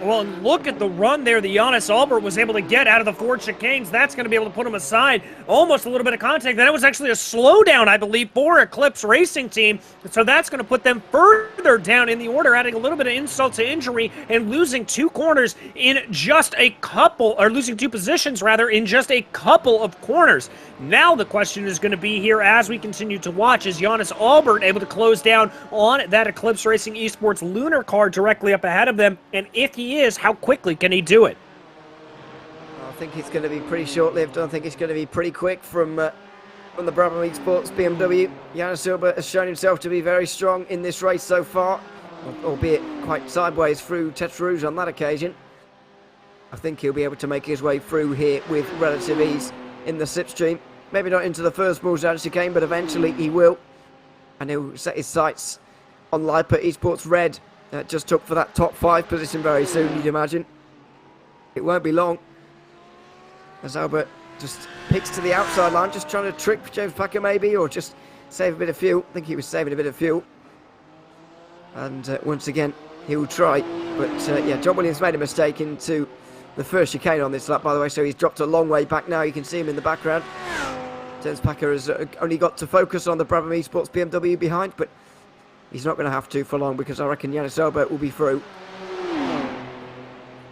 Well, look at the run there that Jonas Albert was able to get out of the Ford chicanes. That's going to be able to put him aside. Almost a little bit of contact. That was actually a slowdown, I believe, for Eclipse Racing Team. So that's going to put them further down in the order, adding a little bit of insult to injury and losing 2 corners in just a couple, or losing 2 positions, rather, in just a couple of corners. Now the question is going to be here as we continue to watch, is Jonas Albert able to close down on that Eclipse Racing Esports Lunar car directly up ahead of them? And if he is, how quickly can he do it? I think it's going to be pretty short-lived. I think it's going to be pretty quick from the Brabham Esports BMW. Jonas Albert has shown himself to be very strong in this race so far, albeit quite sideways through Tete Rouge on that occasion. I think he'll be able to make his way through here with relative ease in the slipstream. Maybe not into the first Mulsanne chicane, but eventually he will. And he'll set his sights on Lipa Esports Red. Just took for that top 5 position very soon, you'd imagine. It won't be long, as Albert just picks to the outside line, just trying to trick James Packer maybe, or just save a bit of fuel. I think he was saving a bit of fuel. And once again, he will try. But yeah, John Williams made a mistake into the first chicane on this lap, by the way, so he's dropped a long way back now. You can see him in the background. James Packer has only got to focus on the Brabham Esports BMW behind, but he's not going to have to for long, because I reckon Jonas Albert will be through.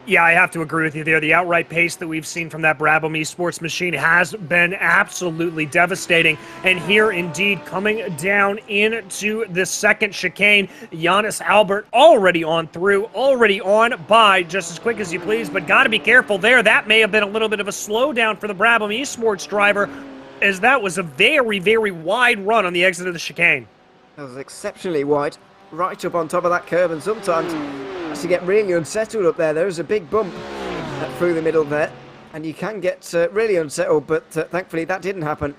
Yeah, I have to agree with you there. The outright pace that we've seen from that Brabham Esports machine has been absolutely devastating. And here, indeed, coming down into the second chicane, Jonas Albert already on through, already on by, just as quick as you please, but got to be careful there. That may have been a little bit of a slowdown for the Brabham Esports driver, as that was a very, very wide run on the exit of the chicane. That was exceptionally wide, right up on top of that curve, and sometimes as you get really unsettled up there, there is a big bump through the middle there, and you can get really unsettled, but thankfully that didn't happen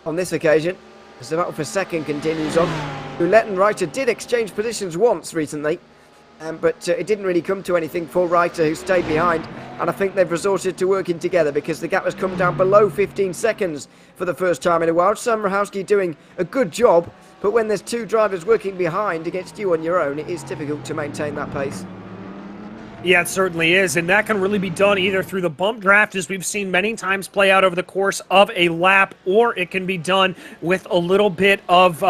on this occasion, as the battle for second continues on. Roulette and Reiter did exchange positions once recently, but it didn't really come to anything for Reiter, who stayed behind, and I think they've resorted to working together, because the gap has come down below 15 seconds for the first time in a while. Sam Rahowski doing a good job, but when there's 2 drivers working behind against you on your own, it is difficult to maintain that pace. Yeah, it certainly is, and that can really be done either through the bump draft, as we've seen many times play out over the course of a lap, or it can be done with a little bit of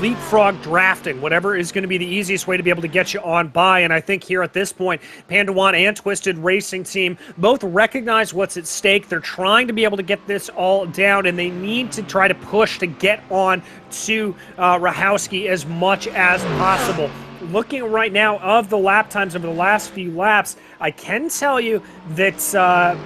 leapfrog drafting, whatever is going to be the easiest way to be able to get you on by. And I think here at this point, Pandawan and Twisted Racing Team both recognize what's at stake. They're trying to be able to get this all down, and they need to try to push to get on to Rahowski as much as possible. Looking right now of the lap times over the last few laps, I can tell you that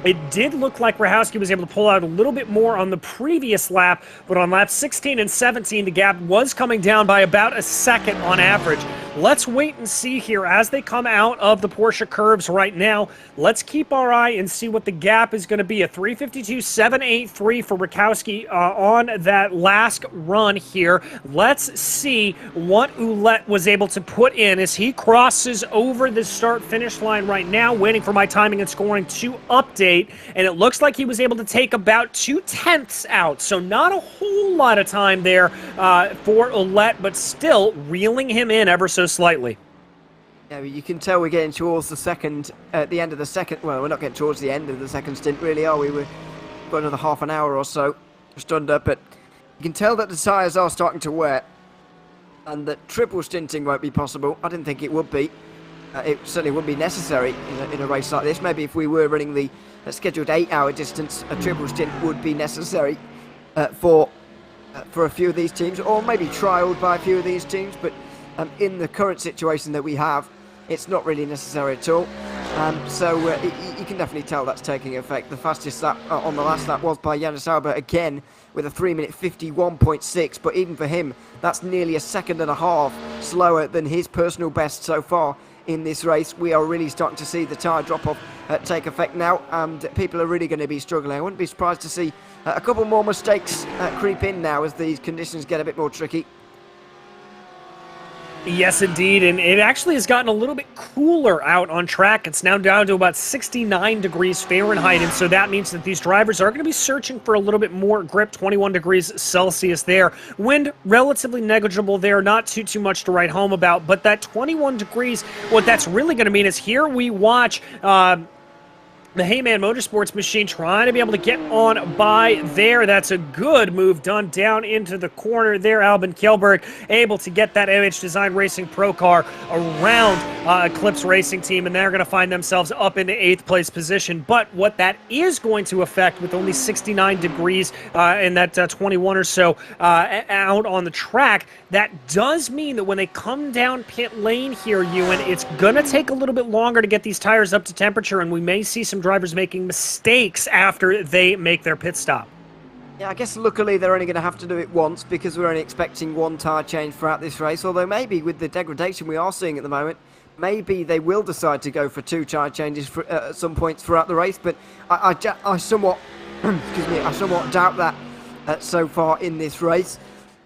it did look like Rahowski was able to pull out a little bit more on the previous lap, but on laps 16 and 17, the gap was coming down by about a second on average. Let's wait and see here as they come out of the Porsche curves right now. Let's keep our eye and see what the gap is going to be. A 3:52.783 for Rakowski on that last run here. Let's see what Ouellette was able to put in as he crosses over the start-finish line right now, waiting for my timing and scoring to update. And it looks like he was able to take about 2/10 out, so not a whole lot of time there for Ouellette, but still reeling him in ever so slightly. Yeah, you can tell we're getting towards the second, the end of the second. Well, we're not getting towards the end of the second stint, really, are we? We've got another half an hour or so, just under, but you can tell that the tyres are starting to wear, and that triple stinting won't be possible. I didn't think it would be. It certainly wouldn't be necessary in a race like this. Maybe if we were running the scheduled 8-hour distance, a triple stint would be necessary for a few of these teams, or maybe trialled by a few of these teams, but in the current situation that we have, it's not really necessary at all. So you can definitely tell that's taking effect. The fastest lap on the last lap was by Yannis Albert again with a 3:51.6, but even for him, that's nearly a second and a half slower than his personal best so far in this race. We are really starting to see the tyre drop-off take effect now, and people are really going to be struggling. I wouldn't be surprised to see a couple more mistakes creep in now as these conditions get a bit more tricky. Yes, indeed, and it actually has gotten a little bit cooler out on track. It's now down to about 69 degrees Fahrenheit, and so that means that these drivers are going to be searching for a little bit more grip, 21 degrees Celsius there. Wind, relatively negligible there, not too much to write home about, but that 21 degrees, what that's really going to mean is here we watch the Heyman Motorsports machine trying to be able to get on by there. That's a good move done down into the corner there. Albin Kjellberg able to get that MH Design Racing Pro car around Eclipse Racing Team, and they're going to find themselves up into 8th place position. But what that is going to affect with only 69 degrees and that 21 or so out on the track, that does mean that when they come down pit lane here, Ewan, it's going to take a little bit longer to get these tires up to temperature, and we may see some drivers making mistakes after they make their pit stop. Yeah, I guess luckily they're only going to have to do it once, because we're only expecting one tyre change throughout this race, although maybe with the degradation we are seeing at the moment, maybe they will decide to go for 2 tyre changes at some points throughout the race, but I somewhat excuse me, I somewhat doubt that so far in this race.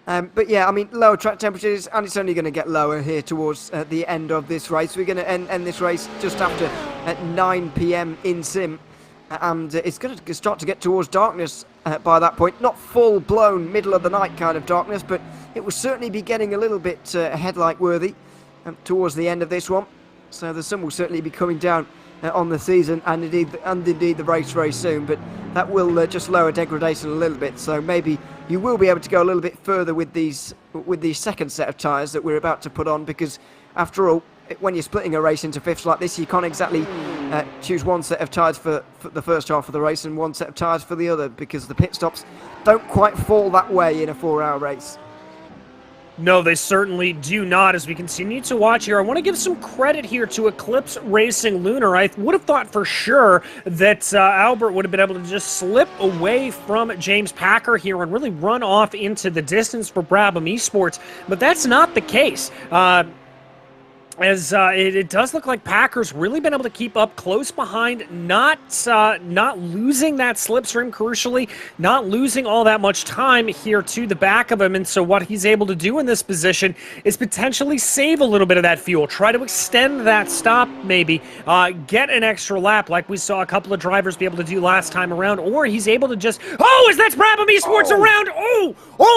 But yeah, I mean, lower track temperatures, and it's only going to get lower here towards the end of this race. We're going to end this race just after at 9 p.m. in sim, and it's going to start to get towards darkness by that point. Not full-blown middle-of-the-night kind of darkness, but it will certainly be getting a little bit headlight-worthy towards the end of this one. So the sun will certainly be coming down on the season, and indeed the race very soon, but that will just lower degradation a little bit, so maybe you will be able to go a little bit further with these second set of tyres that we're about to put on, because after all, when you're splitting a race into fifths like this, you can't exactly choose one set of tyres for the first half of the race and one set of tyres for the other, because the pit stops don't quite fall that way in a 4-hour race. No, they certainly do not. As we continue to watch here, I want to give some credit here to Eclipse Racing Lunar. I would have thought for sure that Albert would have been able to just slip away from James Packer here and really run off into the distance for Brabham Esports, but that's not the case. As it does look like Packer's really been able to keep up close behind, not losing that slipstream, crucially, not losing all that much time here to the back of him. And so what he's able to do in this position is potentially save a little bit of that fuel, try to extend that stop maybe, get an extra lap like we saw a couple of drivers be able to do last time around, or he's able to just, oh, as that's Brabham Esports around, oh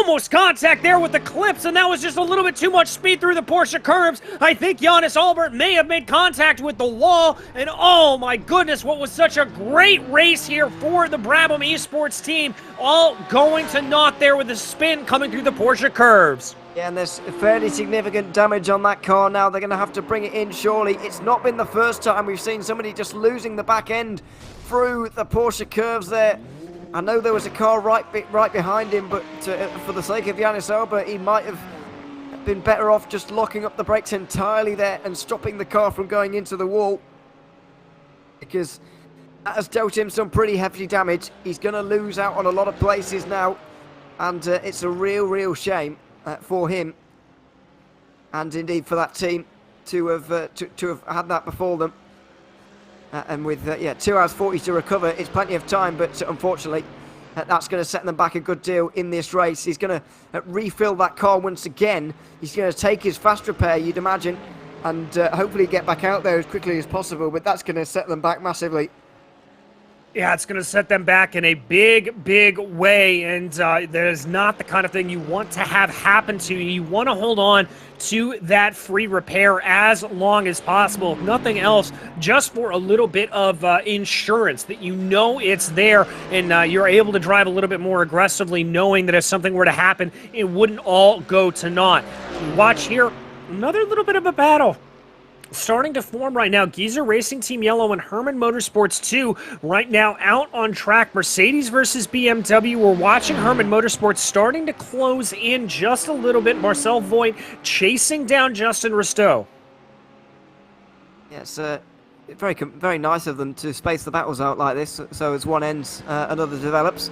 almost contact there with the clips, and that was just a little bit too much speed through the Porsche curbs. I think Giannis Albert may have made contact with the wall, and oh my goodness, what was such a great race here for the Brabham Esports team, all going to naught there with the spin coming through the Porsche curves. Yeah, and there's fairly significant damage on that car now. They're going to have to bring it in, surely. It's not been the first time we've seen somebody just losing the back end through the Porsche curves there. I know there was a car right behind him, but for the sake of Giannis Albert, he might have been better off just locking up the brakes entirely there and stopping the car from going into the wall, because that has dealt him some pretty hefty damage. He's going to lose out on a lot of places now, and it's a real shame for him, and indeed for that team to have had that befall them. And with 2 hours 40 to recover, it's plenty of time, but unfortunately that's going to set them back a good deal in this race. He's going to refill that car once again. He's going to take his fast repair, you'd imagine, and hopefully get back out there as quickly as possible, but that's going to set them back massively. Yeah, it's going to set them back in a big way, and that is not the kind of thing you want to have happen to you. You want to hold on to that free repair as long as possible. If nothing else, just for a little bit of insurance that you know it's there, and you're able to drive a little bit more aggressively, knowing that if something were to happen, it wouldn't all go to naught. Watch here, another little bit of a battle starting to form right now. Geezer Racing Team Yellow and Herman Motorsports 2 right now out on track. Mercedes versus BMW. We're watching Herman Motorsports starting to close in just a little bit. Marcel Voigt chasing down Justin Risteau. Yeah, it's very nice of them to space the battles out like this, so as one ends, another develops.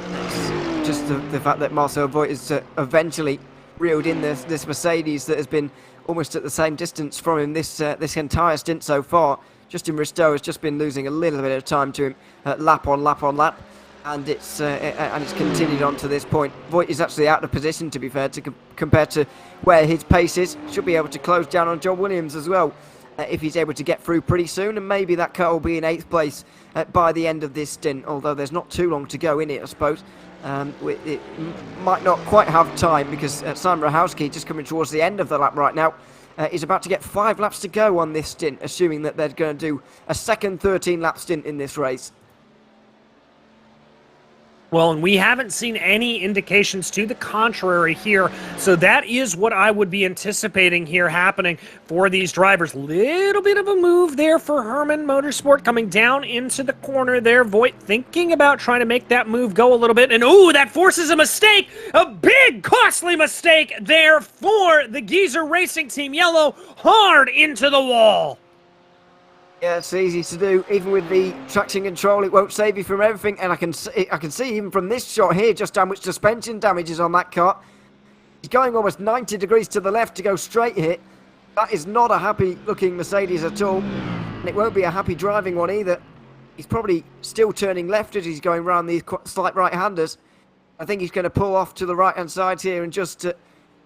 It's just the fact that Marcel Voigt is eventually reeled in this Mercedes that has been almost at the same distance from him this entire stint so far. Justin Risteau has just been losing a little bit of time to him, lap on lap on lap, and it's continued on to this point. Voigt is actually out of position, to be fair, compared to where his pace is. Should be able to close down on John Williams as well, if he's able to get through pretty soon, and maybe that car will be in 8th place by the end of this stint, although there's not too long to go in it, I suppose. It might not quite have time, because Simon Rahowski, just coming towards the end of the lap right now, is about to get 5 laps to go on this stint, assuming that they're going to do a second 13-lap stint in this race. Well, and we haven't seen any indications to the contrary here, so that is what I would be anticipating here happening for these drivers. Little bit of a move there for Herman Motorsport coming down into the corner there. Voigt thinking about trying to make that move go a little bit, and ooh, that forces a mistake, a big costly mistake there for the Geezer Racing Team Yellow, hard into the wall. Yeah, it's easy to do. Even with the traction control, it won't save you from everything. And I can see even from this shot here just how much suspension damage is on that car. He's going almost 90 degrees to the left to go straight here. That is not a happy-looking Mercedes at all. And it won't be a happy driving one either. He's probably still turning left as he's going around these slight right-handers. I think he's going to pull off to the right-hand side here and just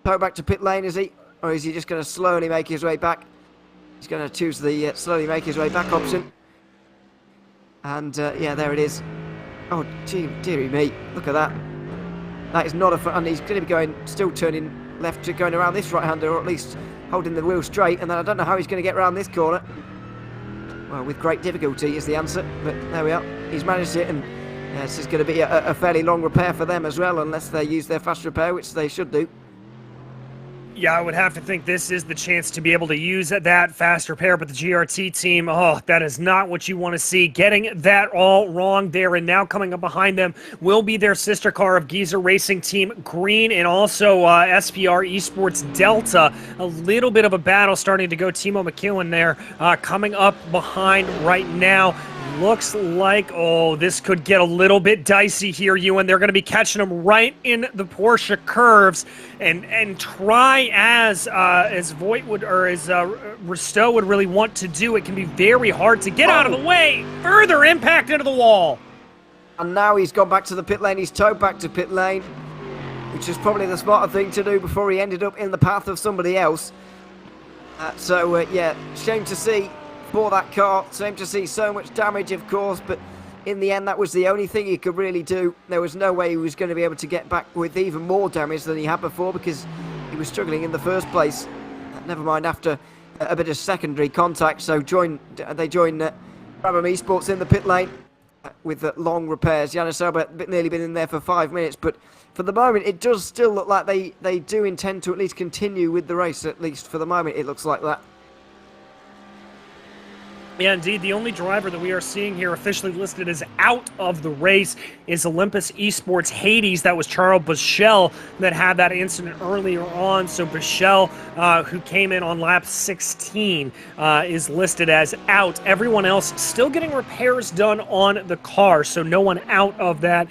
go back to pit lane, is he? Or is he just going to slowly make his way back? He's going to choose the slowly make his way back option. And yeah, there it is. Oh, dearie me. Look at that. That is not a... And he's going to be still turning left, to going around this right-hander, or at least holding the wheel straight. And then I don't know how he's going to get around this corner. Well, with great difficulty is the answer. But there we are. He's managed it. And this is going to be a fairly long repair for them as well, unless they use their fast repair, which they should do. Yeah, I would have to think this is the chance to be able to use that fast repair, but the GRT team, oh, that is not what you want to see. Getting that all wrong there, and now coming up behind them will be their sister car of Geezer Racing Team Green and also SPR Esports Delta. A little bit of a battle starting to go. Timo McEwen there coming up behind right now. Looks like, oh, this could get a little bit dicey here, Ewan. They're going to be catching them right in the Porsche curves, and try as Voigt would, or as Risteau would really want to do. It can be very hard to get out of the way. Further impact into the wall. And now he's gone back to the pit lane. He's towed back to pit lane, which is probably the smarter thing to do before he ended up in the path of somebody else. Yeah, shame to see for that car. Shame to see so much damage, of course, but in the end, that was the only thing he could really do. There was no way he was going to be able to get back with even more damage than he had before, because he was struggling in the first place. Never mind after a bit of secondary contact. So they join Brabham Esports in the pit lane with long repairs. Yannis Ober nearly been in there for 5 minutes, but for the moment it does still look like they do intend to at least continue with the race. At least for the moment it looks like that. Yeah, indeed. The only driver that we are seeing here officially listed as out of the race is Olympus Esports Hades. That was Charles Bushell that had that incident earlier on. So Bushell, who came in on lap 16, is listed as out. Everyone else still getting repairs done on the car, so no one out of that,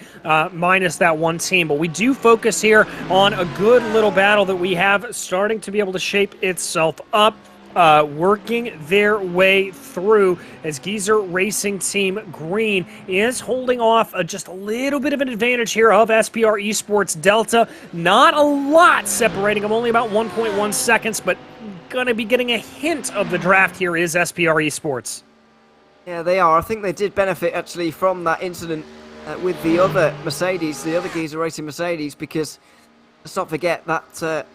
minus that one team. But we do focus here on a good little battle that we have starting to be able to shape itself up. Working their way through as Geezer Racing Team Green is holding off just a little bit of an advantage here of SPR Esports Delta. Not a lot separating them, only about 1.1 seconds, but going to be getting a hint of the draft here is SPR Esports. Yeah, they are. I think they did benefit actually from that incident with the other Mercedes, the other Geezer Racing Mercedes, because let's not forget that that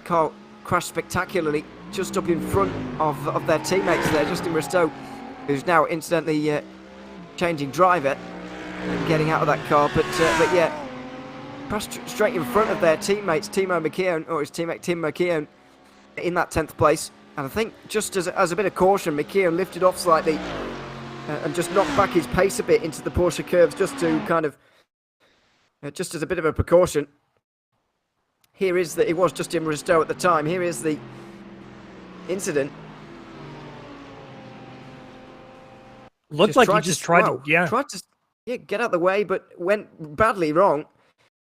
car crashed spectacularly just up in front of their teammates there, Justin Bristow, who's now incidentally changing driver and getting out of that car, but yeah, crashed straight in front of their teammates, Timo McKeown, or his teammate Tim McKeown, in that 10th place. And I think just as a bit of caution, McKeown lifted off slightly and just knocked back his pace a bit into the Porsche curves, just to kind of, just as a bit of a precaution. Here is it was Justin Bristow at the time. Here is the incident. Looked like he just tried to get out of the way, but went badly wrong,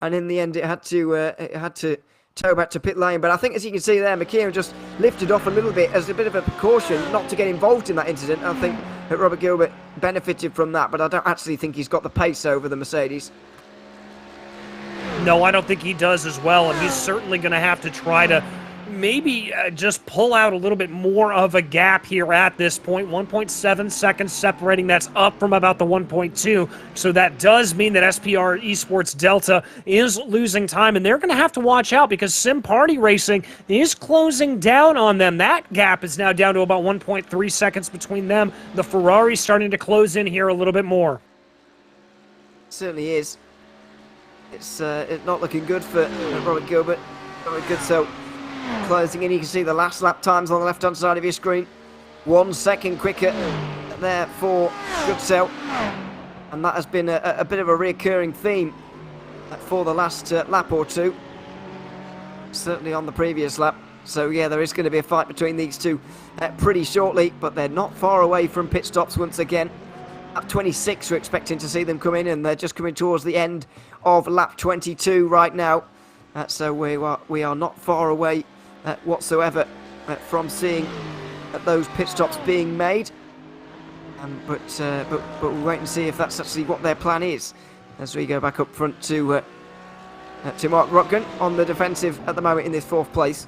and in the end it had to tow back to pit lane. But I think, as you can see there, McKeown just lifted off a little bit as a bit of a precaution not to get involved in that incident. I think that Robert Gilbert benefited from that, but I don't actually think he's got the pace over the Mercedes. No, I don't think he does as well, and he's certainly going to have to try to maybe just pull out a little bit more of a gap here at this point. 1.7 seconds separating. That's up from about the 1.2. So that does mean that SPR Esports Delta is losing time, and they're going to have to watch out because Sim Party Racing is closing down on them. That gap is now down to about 1.3 seconds between them. The Ferrari's starting to close in here a little bit more. It certainly is. It's not looking good for Robert Gilbert. Very good, so closing in. You can see the last lap times on the left-hand side of your screen. 1 second quicker there for Goodsell. And that has been a bit of a recurring theme for the last lap or two. Certainly on the previous lap. So yeah, there is going to be a fight between these two pretty shortly, but they're not far away from pit stops once again. Lap 26, we're expecting to see them come in, and they're just coming towards the end of lap 22 right now. So we are not far away whatsoever from seeing those pit stops being made. But we'll wait and see if that's actually what their plan is, as we go back up front to Mark Rutgen on the defensive at the moment in this 4th place.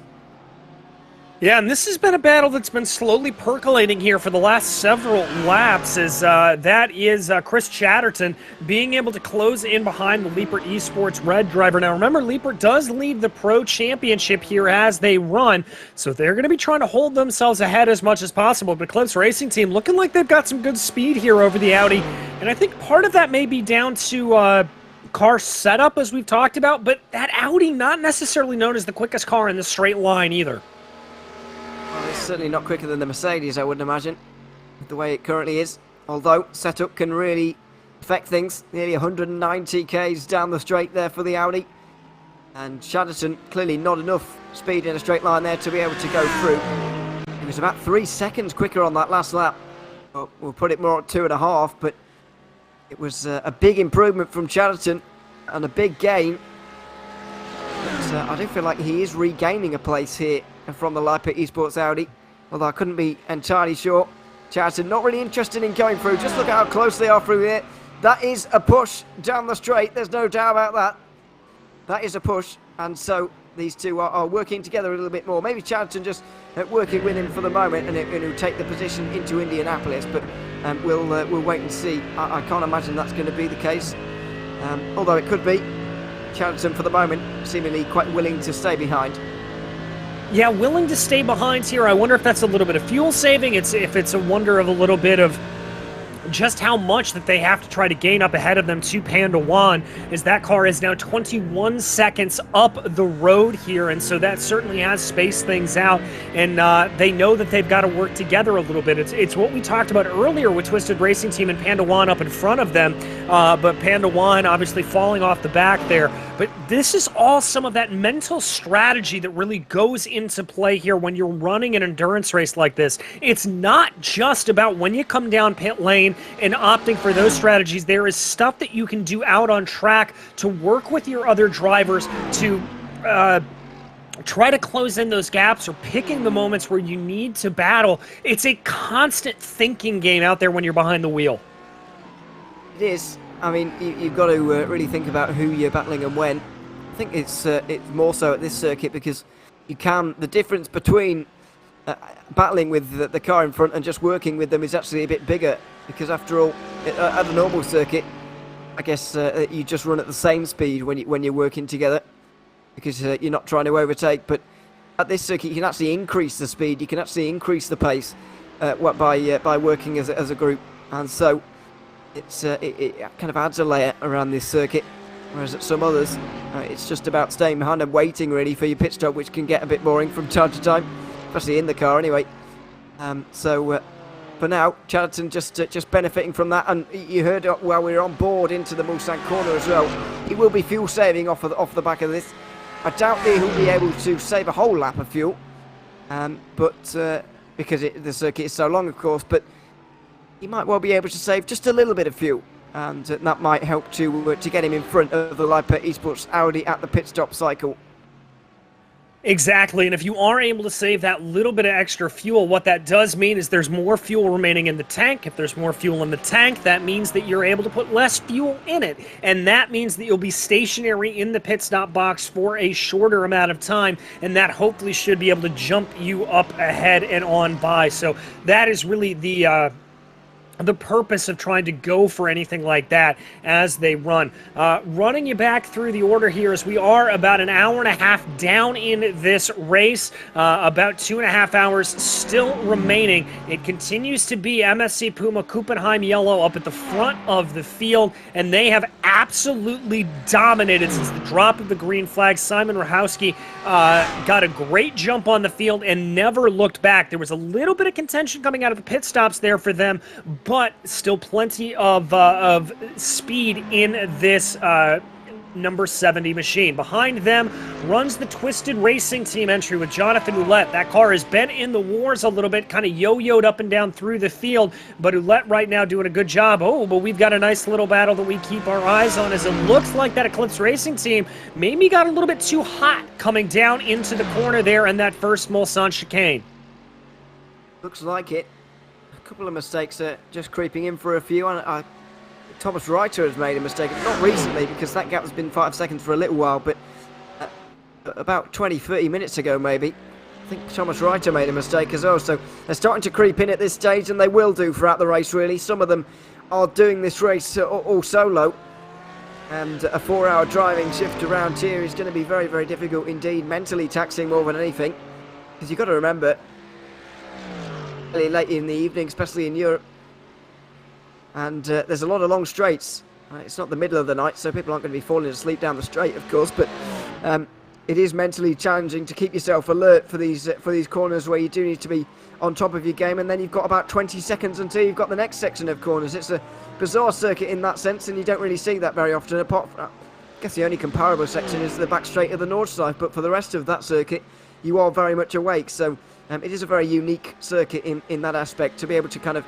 Yeah, and this has been a battle that's been slowly percolating here for the last several laps, as that is Chris Chatterton being able to close in behind the Liepert Esports Red driver. Now, remember, Liepert does lead the Pro Championship here as they run, so they're going to be trying to hold themselves ahead as much as possible. But Eclipse Racing Team looking like they've got some good speed here over the Audi, and I think part of that may be down to car setup, as we've talked about, but that Audi not necessarily known as the quickest car in the straight line either. Well, it's certainly not quicker than the Mercedes, I wouldn't imagine, the way it currently is. Although, setup can really affect things. Nearly 190 k's down the straight there for the Audi. And Chatterton, clearly not enough speed in a straight line there to be able to go through. He was about 3 seconds quicker on that last lap. Well, we'll put it more at 2.5, but it was a big improvement from Chatterton and a big gain. But I do feel like he is regaining a place here from the Liepert Esports Audi, although I couldn't be entirely sure. Chatterton not really interested in going through. Just look at how close they are through here. That is a push down the straight. There's no doubt about that. That is a push, and so these two are working together a little bit more. Maybe Chatterton just working with him for the moment, and he'll take the position into Indianapolis. But we'll wait and see. I can't imagine that's going to be the case, although it could be. Chatterton for the moment seemingly quite willing to stay behind. Yeah, willing to stay behind here. I wonder if that's a little bit of fuel saving. If it's a wonder of a little bit of just how much that they have to try to gain up ahead of them to Panda One, as that car is now 21 seconds up the road here, and so that certainly has spaced things out, and they know that they've got to work together a little bit. It's what we talked about earlier with Twisted Racing Team and Panda One up in front of them, but Panda One obviously falling off the back there. But this is all some of that mental strategy that really goes into play here when you're running an endurance race like this. It's not just about when you come down pit lane and opting for those strategies. There is stuff that you can do out on track to work with your other drivers to try to close in those gaps or picking the moments where you need to battle. It's a constant thinking game out there when you're behind the wheel. It is. I mean, you've got to really think about who you're battling and when. I think it's more so at this circuit because the difference between battling with the car in front and just working with them is actually a bit bigger, because after all, at a normal circuit, I guess you just run at the same speed when you're working together, because you're not trying to overtake. But at this circuit, you can actually increase the speed, you can actually increase the pace by working as a group, and so it kind of adds a layer around this circuit. Whereas at some others, it's just about staying behind and waiting really for your pit stop, which can get a bit boring from time to time, especially in the car anyway. So for now, Chatterton just benefiting from that, and you heard while we were on board into the Mulsanne corner as well, he will be fuel saving off the back of this. I doubt that he'll be able to save a whole lap of fuel, but because the circuit is so long, of course, but he might well be able to save just a little bit of fuel, and that might help to get him in front of the LMP2 Esports Audi at the pit stop cycle. Exactly, and if you are able to save that little bit of extra fuel, what that does mean is there's more fuel remaining in the tank. If there's more fuel in the tank, that means that you're able to put less fuel in it, and that means that you'll be stationary in the pit stop box for a shorter amount of time, and that hopefully should be able to jump you up ahead and on by. So that is really the purpose of trying to go for anything like that as they run. Running you back through the order here, as we are about an hour and a half down in this race, about 2.5 hours still remaining. It continues to be MSC Puma Kuppenheim Yellow up at the front of the field, and they have absolutely dominated since the drop of the green flag. Simon Rahowski got a great jump on the field and never looked back. There was a little bit of contention coming out of the pit stops there for them, but still plenty of speed in this number 70 machine. Behind them runs the Twisted Racing Team entry with Jonathan Ouellette. That car has been in the wars a little bit, kind of yo-yoed up and down through the field, but Ouellette right now doing a good job. Oh, but we've got a nice little battle that we keep our eyes on, as it looks like that Eclipse Racing Team maybe got a little bit too hot coming down into the corner there in that first Mulsanne chicane. Looks like it. A couple of mistakes just creeping in for a few, and Thomas Reiter has made a mistake, not recently because that gap has been 5 seconds for a little while, but about 20-30 minutes ago maybe, I think Thomas Reiter made a mistake as well. So they're starting to creep in at this stage, and they will do throughout the race really. Some of them are doing this race all solo, and a 4-hour driving shift around here is going to be very, very difficult indeed, mentally taxing more than anything, because you've got to remember, really late in the evening, especially in Europe, and there's a lot of long straights. It's not the middle of the night, so people aren't going to be falling asleep down the straight, of course, but it is mentally challenging to keep yourself alert for these corners where you do need to be on top of your game, and then you've got about 20 seconds until you've got the next section of corners. It's a bizarre circuit in that sense, and you don't really see that very often. Apart from, I guess the only comparable section is the back straight of the North Side, but for the rest of that circuit, you are very much awake. So it is a very unique circuit in that aspect, to be able to kind of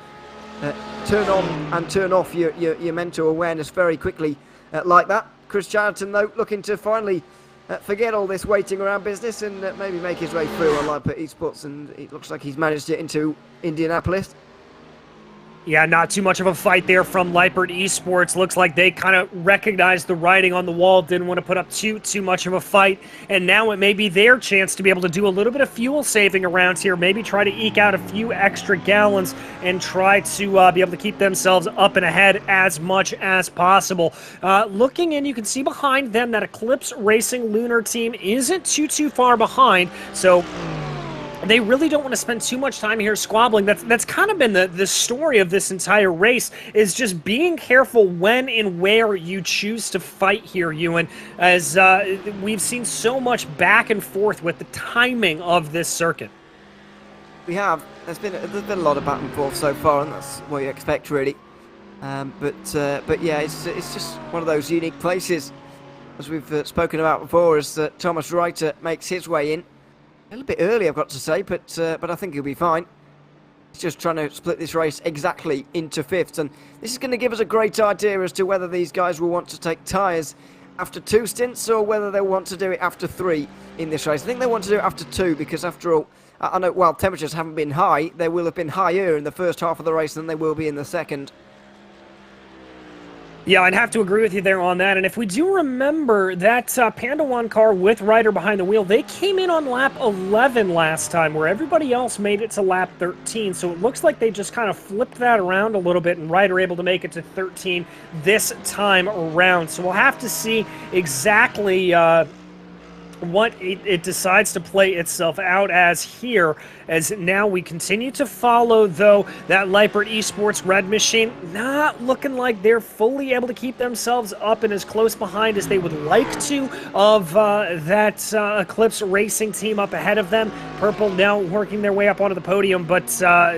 turn on and turn off your mental awareness very quickly like that. Chris Chatterton, though, looking to finally forget all this waiting around business and maybe make his way through on LMP2 Esports, and it looks like he's managed it into Indianapolis. Yeah, not too much of a fight there from Leipert Esports. Looks like they kind of recognized the writing on the wall, didn't want to put up too much of a fight, and now it may be their chance to be able to do a little bit of fuel saving around here, maybe try to eke out a few extra gallons and try to be able to keep themselves up and ahead as much as possible. Looking in, you can see behind them that Eclipse Racing Lunar team isn't too far behind, so they really don't want to spend too much time here squabbling. That's kind of been the story of this entire race, is just being careful when and where you choose to fight here, Ewan, as we've seen so much back and forth with the timing of this circuit. We have. There's been a lot of back and forth so far, and that's what you expect, really. But yeah, it's just one of those unique places, as we've spoken about before, as Thomas Reiter makes his way in. A little bit early, I've got to say, but I think he'll be fine. He's just trying to split this race exactly into fifths, and this is going to give us a great idea as to whether these guys will want to take tyres after 2 stints or whether they'll want to do it after 3 in this race. I think they want to do it after 2 because, after all, I know while temperatures haven't been high, they will have been higher in the first half of the race than they will be in the second. Yeah, I'd have to agree with you there on that. And if we do remember that Panda 1 car with Ryder behind the wheel, they came in on lap 11 last time, where everybody else made it to lap 13. So it looks like they just kind of flipped that around a little bit, and Ryder able to make it to 13 this time around. So we'll have to see exactly what it decides to play itself out as here, as now we continue to follow, though, that Leipert Esports red machine not looking like they're fully able to keep themselves up and as close behind as they would like to of that Eclipse Racing team up ahead of them. Purple now working their way up onto the podium, but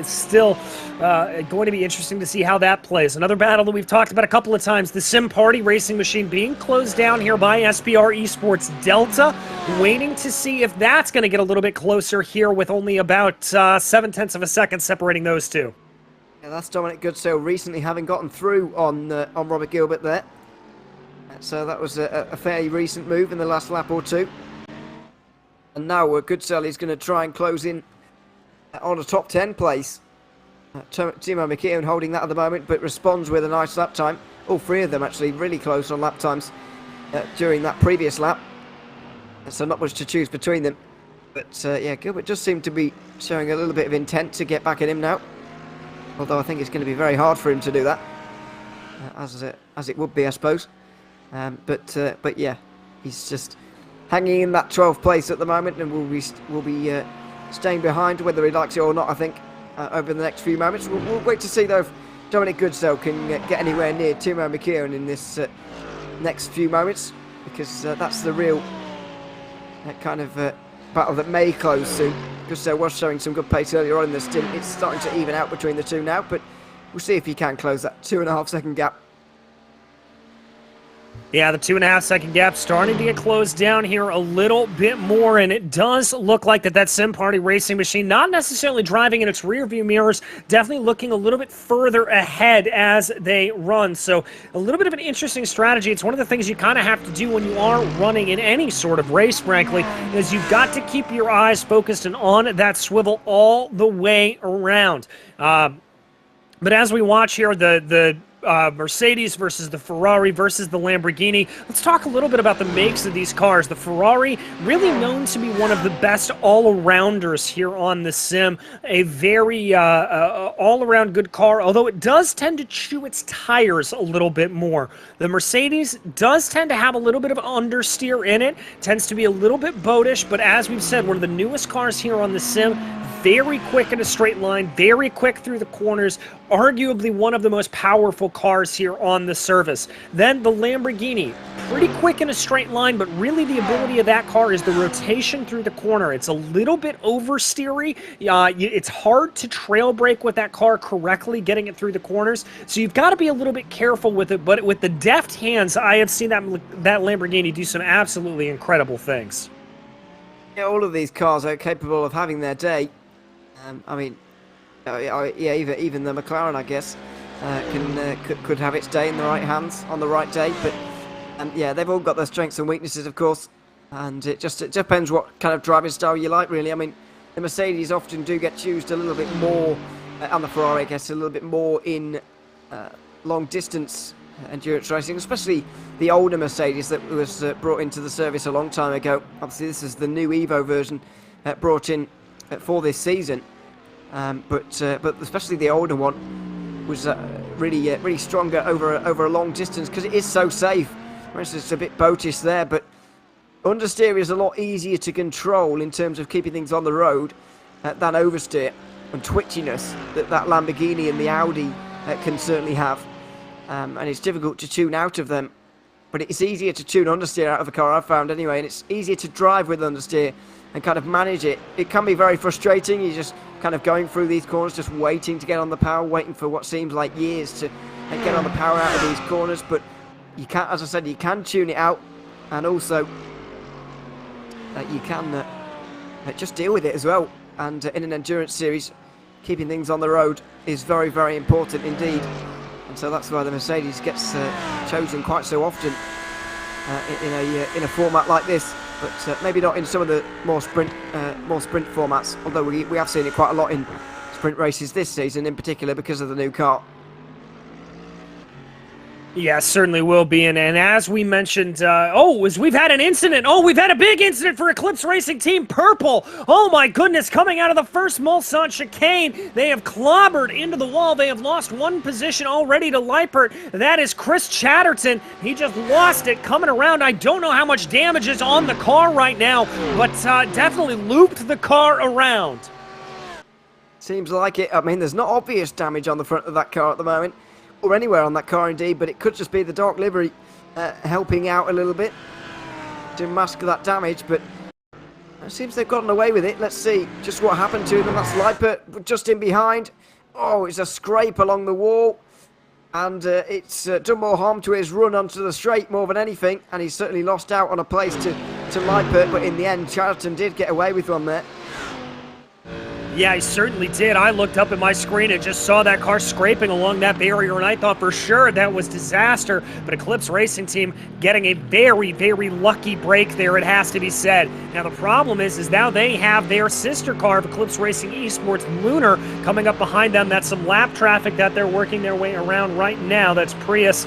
still going to be interesting to see how that plays. Another battle that we've talked about a couple of times, the Sim Party Racing Machine being closed down here by SPR Esports Delta, waiting to see if that's going to get a little bit closer here with only about 0.7 of a second separating those two. Yeah, that's Dominic Goodsale recently having gotten through on Robert Gilbert there. So that was a fairly recent move in the last lap or two. And now Goodsale is going to try and close in on a top 10 place. Timo McKeown holding that at the moment, but responds with a nice lap time. All three of them actually really close on lap times during that previous lap. So not much to choose between them. But yeah, Gilbert does seem to be showing a little bit of intent to get back at him now. Although I think it's going to be very hard for him to do that, as it would be, I suppose. But yeah, he's just hanging in that 12th place at the moment, and will be staying behind whether he likes it or not, I think, over the next few moments. We'll wait to see though if Dominic Goodsell can get anywhere near Timo McKeown in this next few moments, because that's the real kind of battle that may close soon. Goodsell was showing some good pace earlier on in the stint. It's starting to even out between the two now, but we'll see if he can close that 2.5 second gap. Yeah, the 2.5 second gap starting to get closed down here a little bit more, and it does look like that Sim Party Racing Machine, not necessarily driving in its rear view mirrors, definitely looking a little bit further ahead as they run. So a little bit of an interesting strategy. It's one of the things you kind of have to do when you are running in any sort of race, frankly, is you've got to keep your eyes focused and on that swivel all the way around. But as we watch here, the Mercedes versus the Ferrari versus the Lamborghini. Let's talk a little bit about the makes of these cars. The Ferrari, really known to be one of the best all-arounders here on the sim. A very all-around good car, although it does tend to chew its tires a little bit more. The Mercedes does tend to have a little bit of understeer in it, tends to be a little bit boatish, but as we've said, one of the newest cars here on the sim. Very quick in a straight line, very quick through the corners, arguably one of the most powerful cars here on the service. Then the Lamborghini, pretty quick in a straight line, but really the ability of that car is the rotation through the corner. It's a little bit oversteery. It's hard to trail brake with that car correctly, getting it through the corners. So you've got to be a little bit careful with it, but with the deft hands, I have seen that Lamborghini do some absolutely incredible things. Yeah, all of these cars are capable of having their day. I mean, yeah, even the McLaren, I guess, could have its day in the right hands on the right day. But yeah, they've all got their strengths and weaknesses, of course, and it depends what kind of driving style you like, really. I mean, the Mercedes often do get used a little bit more and the Ferrari, I guess, a little bit more in long distance endurance racing, especially the older Mercedes that was brought into the service a long time ago. Obviously, this is the new Evo version brought in for this season, but especially the older one was really stronger over a long distance because it is so safe. For instance, it's a bit boatish there, but understeer is a lot easier to control in terms of keeping things on the road than oversteer and twitchiness that Lamborghini and the Audi can certainly have. And it's difficult to tune out of them, but it's easier to tune understeer out of a car, I've found anyway, and it's easier to drive with understeer and kind of manage it. It can be very frustrating. You're just kind of going through these corners, just waiting to get on the power, waiting for what seems like years to get on the power out of these corners, but you can, as I said, you can tune it out, and also you can just deal with it as well. And in an endurance series, keeping things on the road is very, very important indeed. And so that's why the Mercedes gets chosen quite so often in a format like this, but maybe not in some of the more sprint formats. Although we have seen it quite a lot in sprint races this season, in particular because of the new car. Yeah, certainly will be. And as we mentioned, we've had an incident. Oh, we've had a big incident for Eclipse Racing Team Purple. Oh, my goodness. Coming out of the first Mulsanne chicane, they have clobbered into the wall. They have lost one position already to Lippert. That is Chris Chatterton. He just lost it coming around. I don't know how much damage is on the car right now, but definitely looped the car around. Seems like it. I mean, there's not obvious damage on the front of that car at the moment, or anywhere on that car indeed, but it could just be the dark livery helping out a little bit to mask that damage, but it seems they've gotten away with it. Let's see just what happened to them. That's Lippert just in behind. Oh, it's a scrape along the wall, and it's done more harm to his run onto the straight more than anything, and he's certainly lost out on a place to Lippert, but in the end, Chatterton did get away with one there. Yeah, I certainly did. I looked up at my screen and just saw that car scraping along that barrier, and I thought for sure that was disaster. But Eclipse Racing Team getting a very, very lucky break there, it has to be said. Now, the problem is now they have their sister car of Eclipse Racing Esports, Lunar, coming up behind them. That's some lap traffic that they're working their way around right now. That's Prius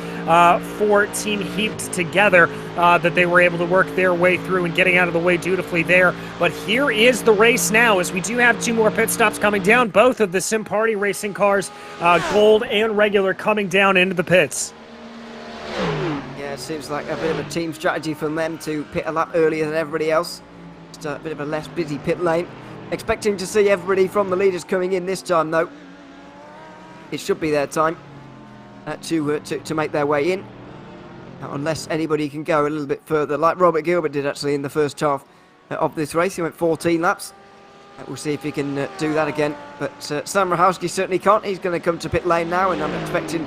for Team Heaped together that they were able to work their way through and getting out of the way dutifully there. But here is the race now, as we do have two more pit stops coming down. Both of the Sim Party racing cars, gold and regular, coming down into the pits. Yeah, it seems like a bit of a team strategy from them to pit a lap earlier than everybody else. Just a bit of a less busy pit lane. Expecting to see everybody from the leaders coming in this time, though. It should be their time to make their way in. Unless anybody can go a little bit further, like Robert Gilbert did actually in the first half of this race. He went 14 laps. We'll see if he can do that again. But Sam Rahowski certainly can't. He's going to come to pit lane now, and I'm expecting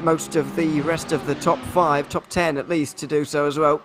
most of the rest of the top 5, top 10 at least, to do so as well.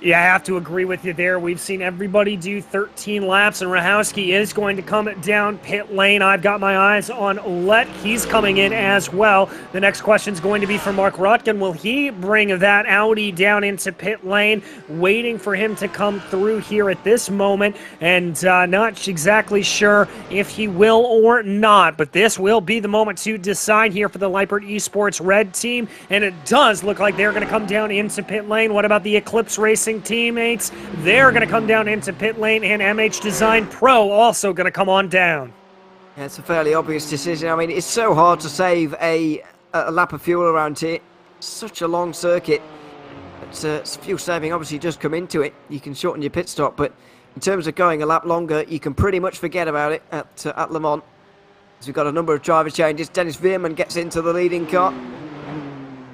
Yeah, I have to agree with you there. We've seen everybody do 13 laps, and Rahowski is going to come down pit lane. I've got my eyes on Let. He's coming in as well. The next question is going to be for Mark Rutkin. Will he bring that Audi down into pit lane? Waiting for him to come through here at this moment, and not exactly sure if he will or not, but this will be the moment to decide here for the Lippert Esports Red team, and it does look like they're going to come down into pit lane. What about the Eclipse Racing teammates? They're going to come down into pit lane, and MH Design Pro also going to come on down. Yeah, it's a fairly obvious decision. I mean, it's so hard to save a lap of fuel around here. Such a long circuit. But fuel saving obviously does come into it. You can shorten your pit stop, but in terms of going a lap longer, you can pretty much forget about it at Le Mans. So we've got a number of driver changes. Dennis Veerman gets into the leading car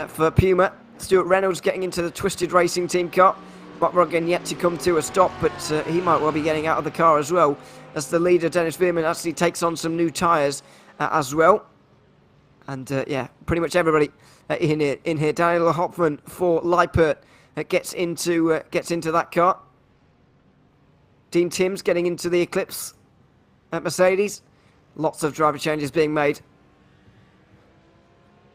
for Puma. Stuart Reynolds getting into the Twisted Racing Team car. Mark Rutkin yet to come to a stop, but he might well be getting out of the car as well, as the leader, Dennis Veerman, actually takes on some new tyres as well. And yeah, pretty much everybody in here. Daniel Hopman for Lippert gets into that car. Dean Timms getting into the Eclipse at Mercedes. Lots of driver changes being made.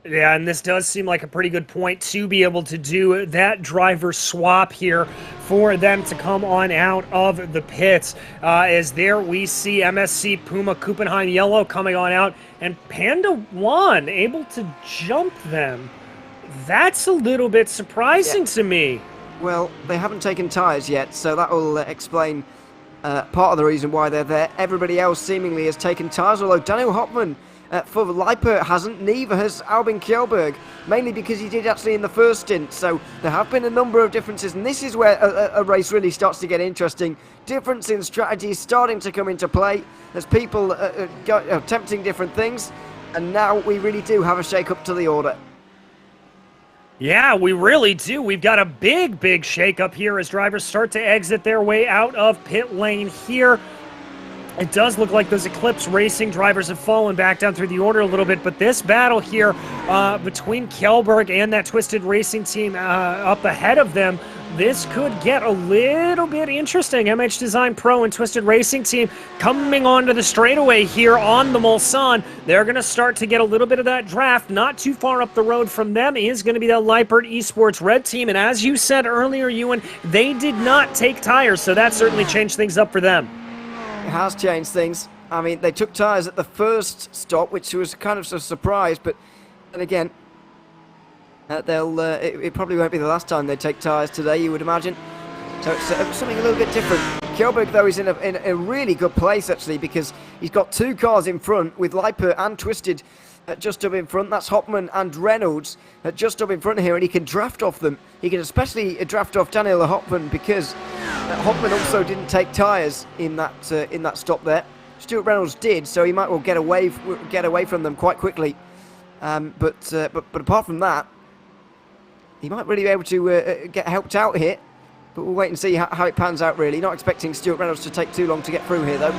Yeah, and this does seem like a pretty good point to be able to do that driver swap here for them to come on out of the pits. As there we see MSC Puma Kuppenheim Yellow coming on out, and Panda 1 able to jump them. That's a little bit surprising to me. Well, they haven't taken tyres yet, so that will explain part of the reason why they're there. Everybody else seemingly has taken tyres, although Daniel Hopman for Lippert hasn't, neither has Albin Kjellberg, mainly because he did actually in the first stint. So there have been a number of differences, and this is where a race really starts to get interesting. Difference in strategy is starting to come into play as people attempting different things, and now we really do have a shake-up to the order. Yeah, we really do. We've got a big shake-up here as drivers start to exit their way out of pit lane here. It does look like those Eclipse Racing drivers have fallen back down through the order a little bit, but this battle here between Kjellberg and that Twisted Racing team up ahead of them, this could get a little bit interesting. MH Design Pro and Twisted Racing team coming onto the straightaway here on the Mulsanne. They're going to start to get a little bit of that draft. Not too far up the road from them is going to be that Lippert Esports Red team, and as you said earlier, Ewan, they did not take tires, so that certainly changed things up for them. It has changed things. I mean, they took tyres at the first stop, which was kind of a surprise, but then again, it probably won't be the last time they take tyres today, you would imagine. So it's something a little bit different. Kjellberg, though, is in a really good place, actually, because he's got two cars in front with Lippert and Twisted just up in front. That's Hopman and Reynolds just up in front here, and he can draft off them. He can especially draft off Daniel Hopman because Hopman also didn't take tyres in that stop there. Stuart Reynolds did, so he might well get away from them quite quickly. But apart from that, he might really be able to get helped out here. But we'll wait and see how it pans out, really. Not expecting Stuart Reynolds to take too long to get through here, though.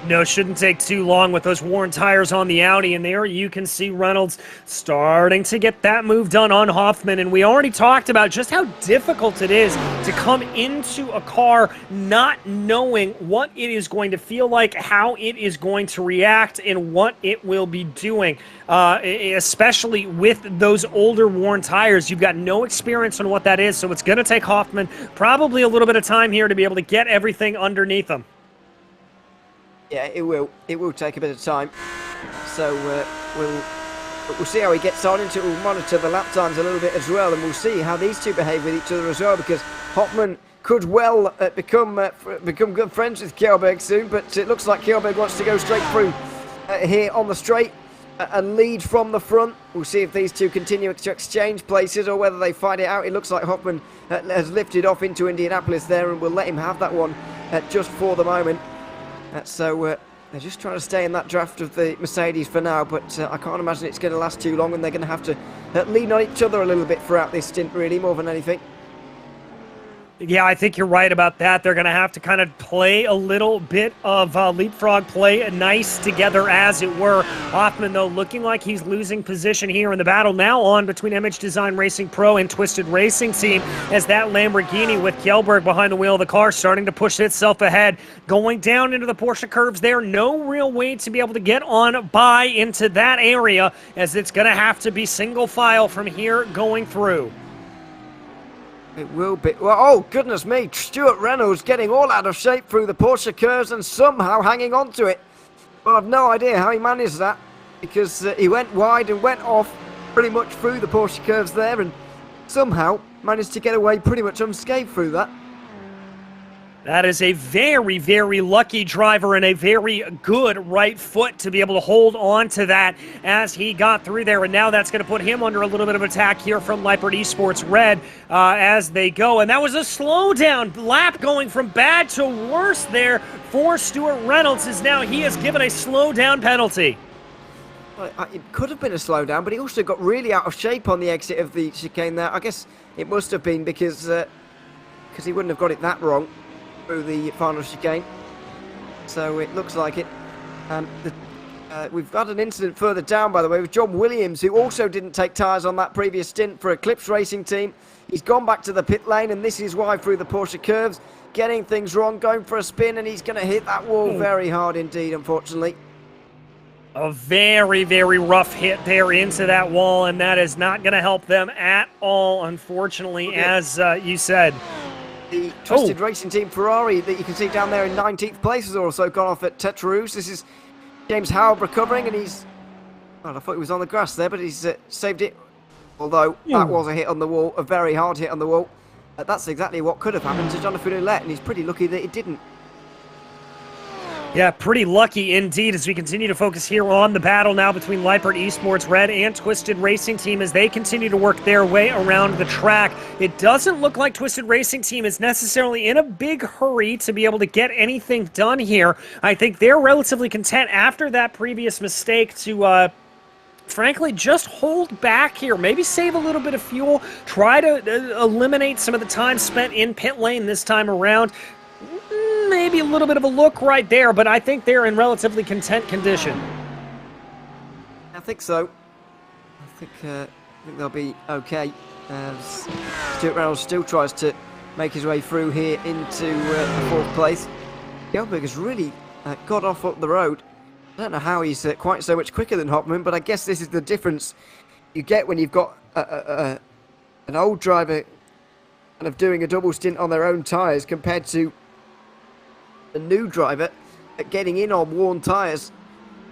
No, shouldn't take too long with those worn tires on the Audi, and there you can see Reynolds starting to get that move done on Hoffman, and we already talked about just how difficult it is to come into a car not knowing what it is going to feel like, how it is going to react, and what it will be doing, especially with those older worn tires. You've got no experience on what that is, so it's going to take Hoffman probably a little bit of time here to be able to get everything underneath him. Yeah, it will. It will take a bit of time. So we'll see how he gets on into it. We'll monitor the lap times a little bit as well, and we'll see how these two behave with each other as well, because Hopman could well become good friends with Kjellberg soon, but it looks like Kjellberg wants to go straight through here on the straight and lead from the front. We'll see if these two continue to exchange places or whether they fight it out. It looks like Hopman has lifted off into Indianapolis there, and we'll let him have that one just for the moment. So they're just trying to stay in that draft of the Mercedes for now, but I can't imagine it's going to last too long, and they're going to have to lean on each other a little bit throughout this stint, really, more than anything. Yeah, I think you're right about that. They're going to have to kind of play a little bit of leapfrog play nice together, as it were. Hoffman, though, looking like he's losing position here in the battle now on between MH Design Racing Pro and Twisted Racing Team, as that Lamborghini with Kjellberg behind the wheel of the car starting to push itself ahead. Going down into the Porsche curves there, no real way to be able to get on by into that area, as it's going to have to be single file from here going through. It will be. Well, oh, goodness me. Stuart Reynolds getting all out of shape through the Porsche curves and somehow hanging on to it. Well, I've no idea how he managed that, because he went wide and went off pretty much through the Porsche curves there, and somehow managed to get away pretty much unscathed through that. That is a very lucky driver and a very good right foot to be able to hold on to that as he got through there. And now that's going to put him under a little bit of attack here from Lippert Esports Red as they go. And that was a slowdown lap going from bad to worse there for Stuart Reynolds, as now he has given a slowdown penalty. Well, it could have been a slowdown, but he also got really out of shape on the exit of the chicane there. I guess it must have been because he wouldn't have got it that wrong through the final chicane. So it looks like it. We've got an incident further down, by the way, with John Williams, who also didn't take tyres on that previous stint for Eclipse Racing Team. He's gone back to the pit lane, and this is why through the Porsche curves, getting things wrong, going for a spin, and he's going to hit that wall very hard indeed, unfortunately. A very, very rough hit there into that wall, and that is not going to help them at all, unfortunately, as you said. The Twisted Racing Team Ferrari that you can see down there in 19th place has also gone off at Tetraroos. This is James Howard recovering, and he's... Well, I thought he was on the grass there, but he's saved it. Although that was a hit on the wall, a very hard hit on the wall. That's exactly what could have happened to Jonathan Ouellette, and he's pretty lucky that it didn't. Yeah, pretty lucky indeed as we continue to focus here on the battle now between Leipert Esports Red and Twisted Racing Team as they continue to work their way around the track. It doesn't look like Twisted Racing Team is necessarily in a big hurry to be able to get anything done here. I think they're relatively content after that previous mistake to frankly, just hold back here. Maybe save a little bit of fuel. Try to eliminate some of the time spent in pit lane this time around. Maybe a little bit of a look right there, but I think they're in relatively content condition. I think so. I think they'll be okay. Stuart Reynolds still tries to make his way through here into fourth place. Kjellberg has really got off up the road. I don't know how he's quite so much quicker than Hopman, but I guess this is the difference you get when you've got an old driver kind of doing a double stint on their own tyres compared to a new driver getting in on worn tyres.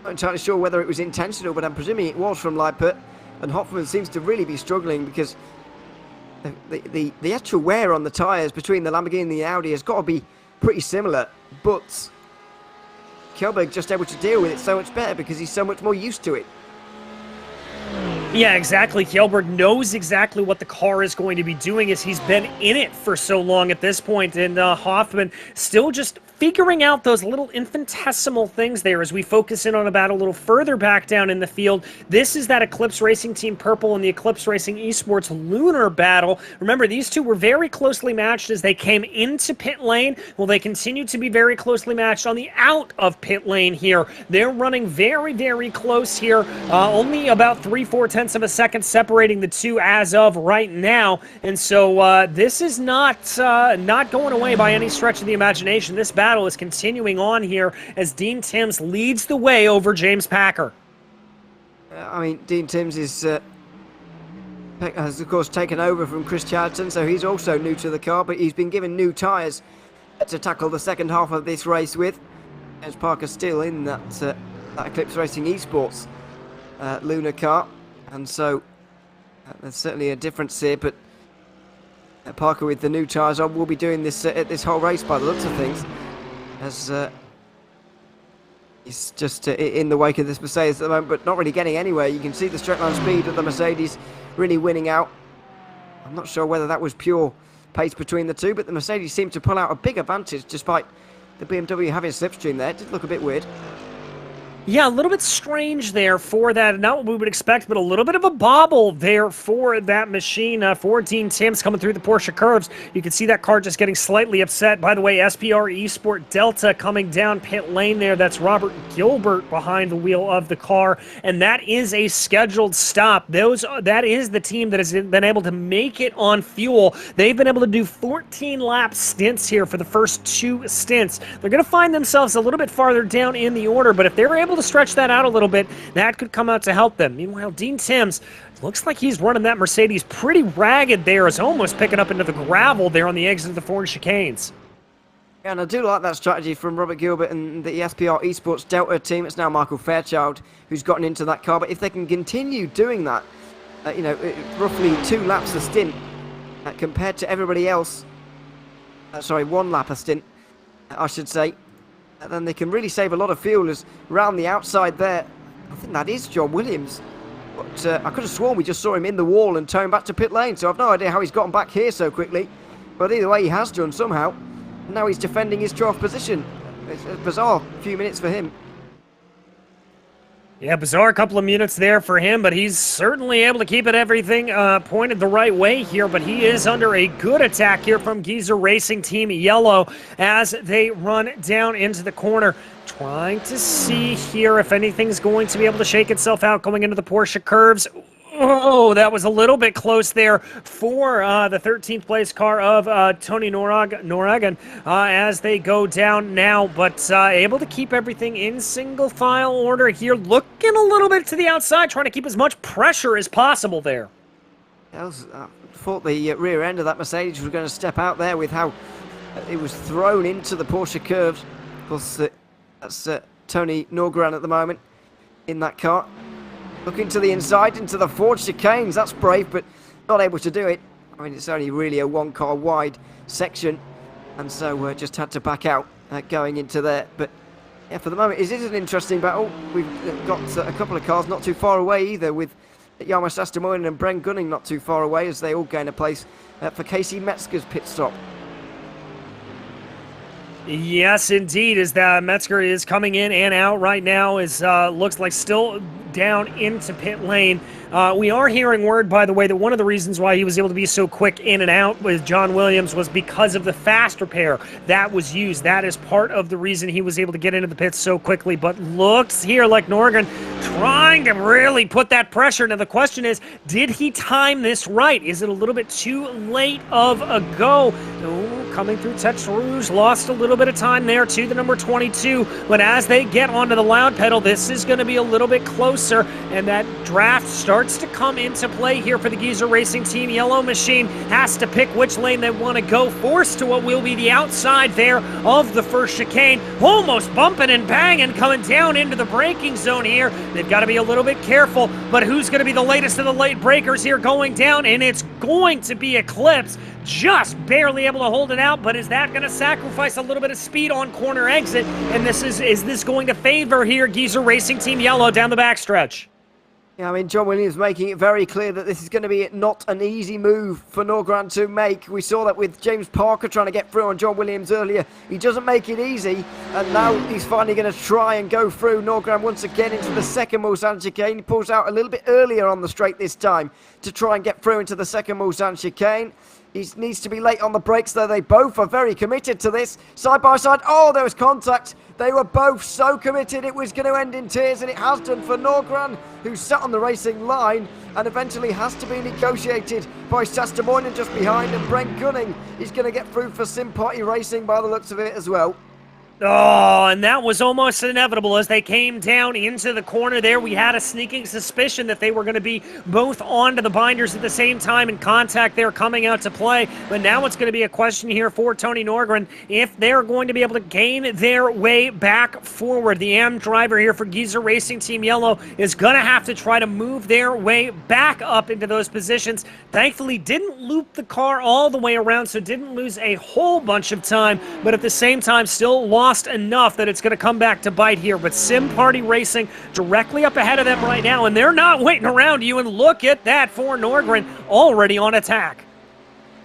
Not entirely sure whether it was intentional, but I'm presuming it was from Leipert. And Hoffman seems to really be struggling because the actual wear on the tyres between the Lamborghini and the Audi has got to be pretty similar, but Kjellberg just able to deal with it so much better because he's so much more used to it. Yeah, exactly. Kjellberg knows exactly what the car is going to be doing as he's been in it for so long at this point, and Hoffman still just figuring out those little infinitesimal things there as we focus in on about a little further back down in the field. This is that Eclipse Racing Team Purple and the Eclipse Racing Esports Lunar battle. Remember, these two were very closely matched as they came into pit lane. Well, they continue to be very closely matched on the out of pit lane here. They're running very, very close here. Only about 3/4 of a second separating the two as of right now. And so this is not going away by any stretch of the imagination. This battle is continuing on here as Dean Timms leads the way over James Packer. I mean, Dean Timms has of course taken over from Chris Charlton, so he's also new to the car, but he's been given new tyres to tackle the second half of this race with. James Parker still in that Eclipse Racing Esports Lunar car, and so there's certainly a difference here, but Parker with the new tyres on will be doing this whole race by the looks of things, as he's just in the wake of this Mercedes at the moment, but not really getting anywhere. You can see the straight line speed of the Mercedes really winning out. I'm not sure whether that was pure pace between the two, but the Mercedes seemed to pull out a big advantage despite the BMW having a slipstream there. It did look a bit weird. Yeah, a little bit strange there for that. Not what we would expect, but a little bit of a bobble there for that machine for Dean Timms coming through the Porsche curves. You can see that car just getting slightly upset. By the way, SPR Esport Delta coming down pit lane there. That's Robert Gilbert behind the wheel of the car, and that is a scheduled stop. That is the team that has been able to make it on fuel. They've been able to do 14-lap stints here for the first two stints. They're going to find themselves a little bit farther down in the order, but if they're able to stretch that out a little bit, that could come out to help them. Meanwhile, Dean Timms looks like he's running that Mercedes pretty ragged there. Is almost picking up into the gravel there on the exit of the Ford chicanes. Yeah, and I do like that strategy from Robert Gilbert and the SPR Esports Delta team. It's now Michael Fairchild who's gotten into that car, but if they can continue doing that, roughly 2 laps a stint compared to everybody else, sorry, 1 lap a stint, I should say, then they can really save a lot of fuel. As round the outside there, I think that is John Williams, but I could have sworn we just saw him in the wall and towing back to pit lane, so I've no idea how he's gotten back here so quickly, but either way he has done somehow. Now he's defending his 12th position. It's a bizarre few minutes for him. Yeah, bizarre couple of minutes there for him, but he's certainly able to keep everything pointed the right way here, but he is under a good attack here from Geezer Racing Team Yellow as they run down into the corner. Trying to see here if anything's going to be able to shake itself out going into the Porsche curves. Oh, that was a little bit close there for the 13th place car of Tony Noragan as they go down now, but able to keep everything in single file order here, looking a little bit to the outside, trying to keep as much pressure as possible there. I thought the rear end of that Mercedes was going to step out there with how it was thrown into the Porsche curves. Of course, that's Tony Norgran at the moment in that car. Looking to the inside, into the forged chicanes. That's brave, but not able to do it. I mean, it's only really a one-car wide section, and so just had to back out going into there. But yeah, for the moment, it is an interesting battle. We've got a couple of cars not too far away either, with Jarmo Sastamoinen and Bren Gunning not too far away as they all gain a place for Casey Metzger's pit stop. Yes, indeed, as that Metzger is coming in and out right now, is looks like still down into pit lane. We are hearing word, by the way, that one of the reasons why he was able to be so quick in and out with John Williams was because of the fast repair that was used. That is part of the reason he was able to get into the pits so quickly. But looks here like Norgren trying to really put that pressure. Now the question is, did he time this right? Is it a little bit too late of a go? Oh, coming through Tete Rouge, lost a little bit of time there to the number 22. But as they get onto the loud pedal, this is going to be a little bit closer, and that draft starts to come into play here for the Geezer Racing Team. Yellow Machine has to pick which lane they want to go, forced to what will be the outside there of the first chicane, almost bumping and banging, coming down into the braking zone here. They've got to be a little bit careful, but who's going to be the latest of the late breakers here going down? And it's going to be Eclipse, just barely able to hold it out, but is that going to sacrifice a little bit of speed on corner exit? And is this going to favor here Geezer Racing Team Yellow down the backstretch? Yeah, I mean, John Williams making it very clear that this is going to be not an easy move for Norgran to make. We saw that with James Parker trying to get through on John Williams earlier. He doesn't make it easy, and now he's finally going to try and go through. Norgran once again into the second Mulsanne chicane. He pulls out a little bit earlier on the straight this time to try and get through into the second Mulsanne chicane. He needs to be late on the brakes, though. They both are very committed to this. Side by side. Oh, there was contact. They were both so committed it was going to end in tears, and it has done for Norgran, who sat on the racing line and eventually has to be negotiated by Sastamoinen just behind, and Brent Gunning is going to get through for SIM3D Racing by the looks of it as well. Oh, and that was almost inevitable as they came down into the corner there. We had a sneaking suspicion that they were going to be both onto the binders at the same time, and contact there coming out to play. But now it's going to be a question here for Tony Norgren if they're going to be able to gain their way back forward. The AM driver here for Geezer Racing Team Yellow is going to have to try to move their way back up into those positions. Thankfully, didn't loop the car all the way around, so didn't lose a whole bunch of time, but at the same time still lost enough that it's going to come back to bite here. But SIM3D Racing directly up ahead of them right now, and they're not waiting around you. And look at that for Norgren, already on attack.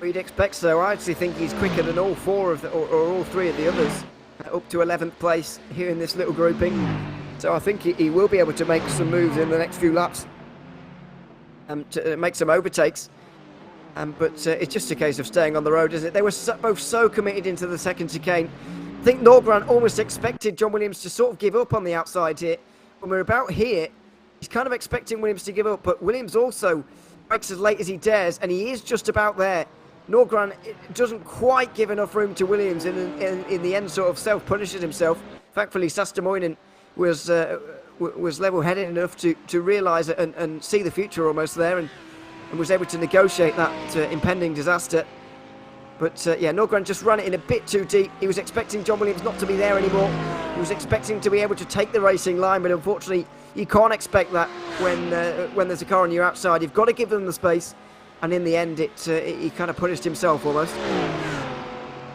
You'd expect so. I actually think he's quicker than all four of the, or all three of the others, up to 11th place here in this little grouping. So I think he will be able to make some moves in the next few laps, to make some overtakes. But it's just a case of staying on the road, isn't it? They were both so committed into the second chicane. I think Norgran almost expected John Williams to sort of give up on the outside here. When we're about here, he's kind of expecting Williams to give up, but Williams also brakes as late as he dares, and he is just about there. Norgran doesn't quite give enough room to Williams, and in the end sort of self-punishes himself. Thankfully, Sastamoinen was level-headed enough to realise it and see the future almost there, and was able to negotiate that impending disaster. But yeah, Norgran just ran it in a bit too deep. He was expecting John Williams not to be there anymore. He was expecting to be able to take the racing line, but unfortunately, you can't expect that when there's a car on your outside. You've got to give them the space, and in the end, he kind of punished himself almost.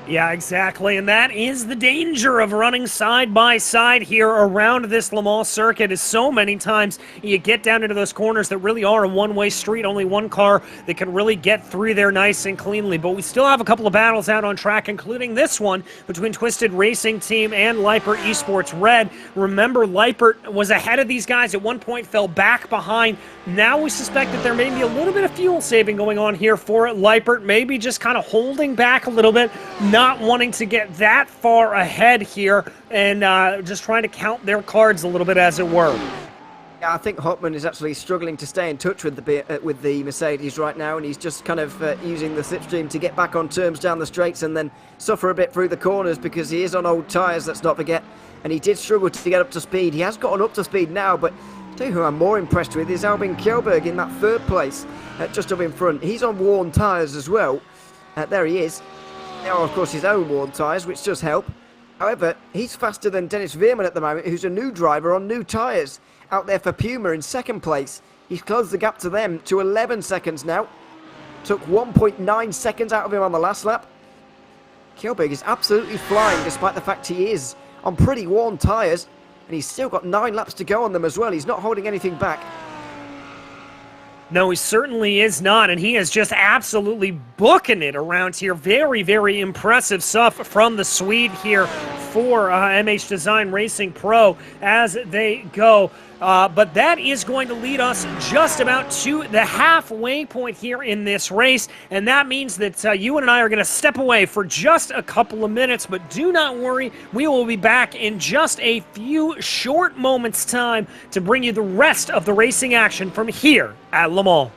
Yeah, exactly, and that is the danger of running side by side here around this Le Mans circuit, is so many times you get down into those corners that really are a one-way street, only one car that can really get through there nice and cleanly. But we still have a couple of battles out on track, including this one between Twisted Racing Team and Leipert Esports Red. Remember, Leipert was ahead of these guys at one point, fell back behind. Now we suspect that there may be a little bit of fuel saving going on here for Leipert, maybe just kind of holding back a little bit, not wanting to get that far ahead here, and just trying to count their cards a little bit, as it were. I think Hopman is actually struggling to stay in touch with the Mercedes right now, and he's just kind of using the slipstream to get back on terms down the straights and then suffer a bit through the corners because he is on old tyres, let's not forget, and he did struggle to get up to speed. He has gotten up to speed now, but I tell you who I'm more impressed with is Albin Kjellberg in that third place, just up in front. He's on worn tyres as well. There he is. Now, of course, his own worn tyres, which does help. However, he's faster than Dennis Veerman at the moment, who's a new driver on new tyres. Out there for Puma in second place. He's closed the gap to them to 11 seconds now. Took 1.9 seconds out of him on the last lap. Kjellberg is absolutely flying despite the fact he is on pretty worn tyres. And he's still got 9 laps to go on them as well. He's not holding anything back. No, he certainly is not, and he is just absolutely booking it around here. Very, very impressive stuff from the Swede here for MH Design Racing Pro as they go. But that is going to lead us just about to the halfway point here in this race, and that means that you and I are going to step away for just a couple of minutes, but do not worry, we will be back in just a few short moments' time to bring you the rest of the racing action from here at Le Mans.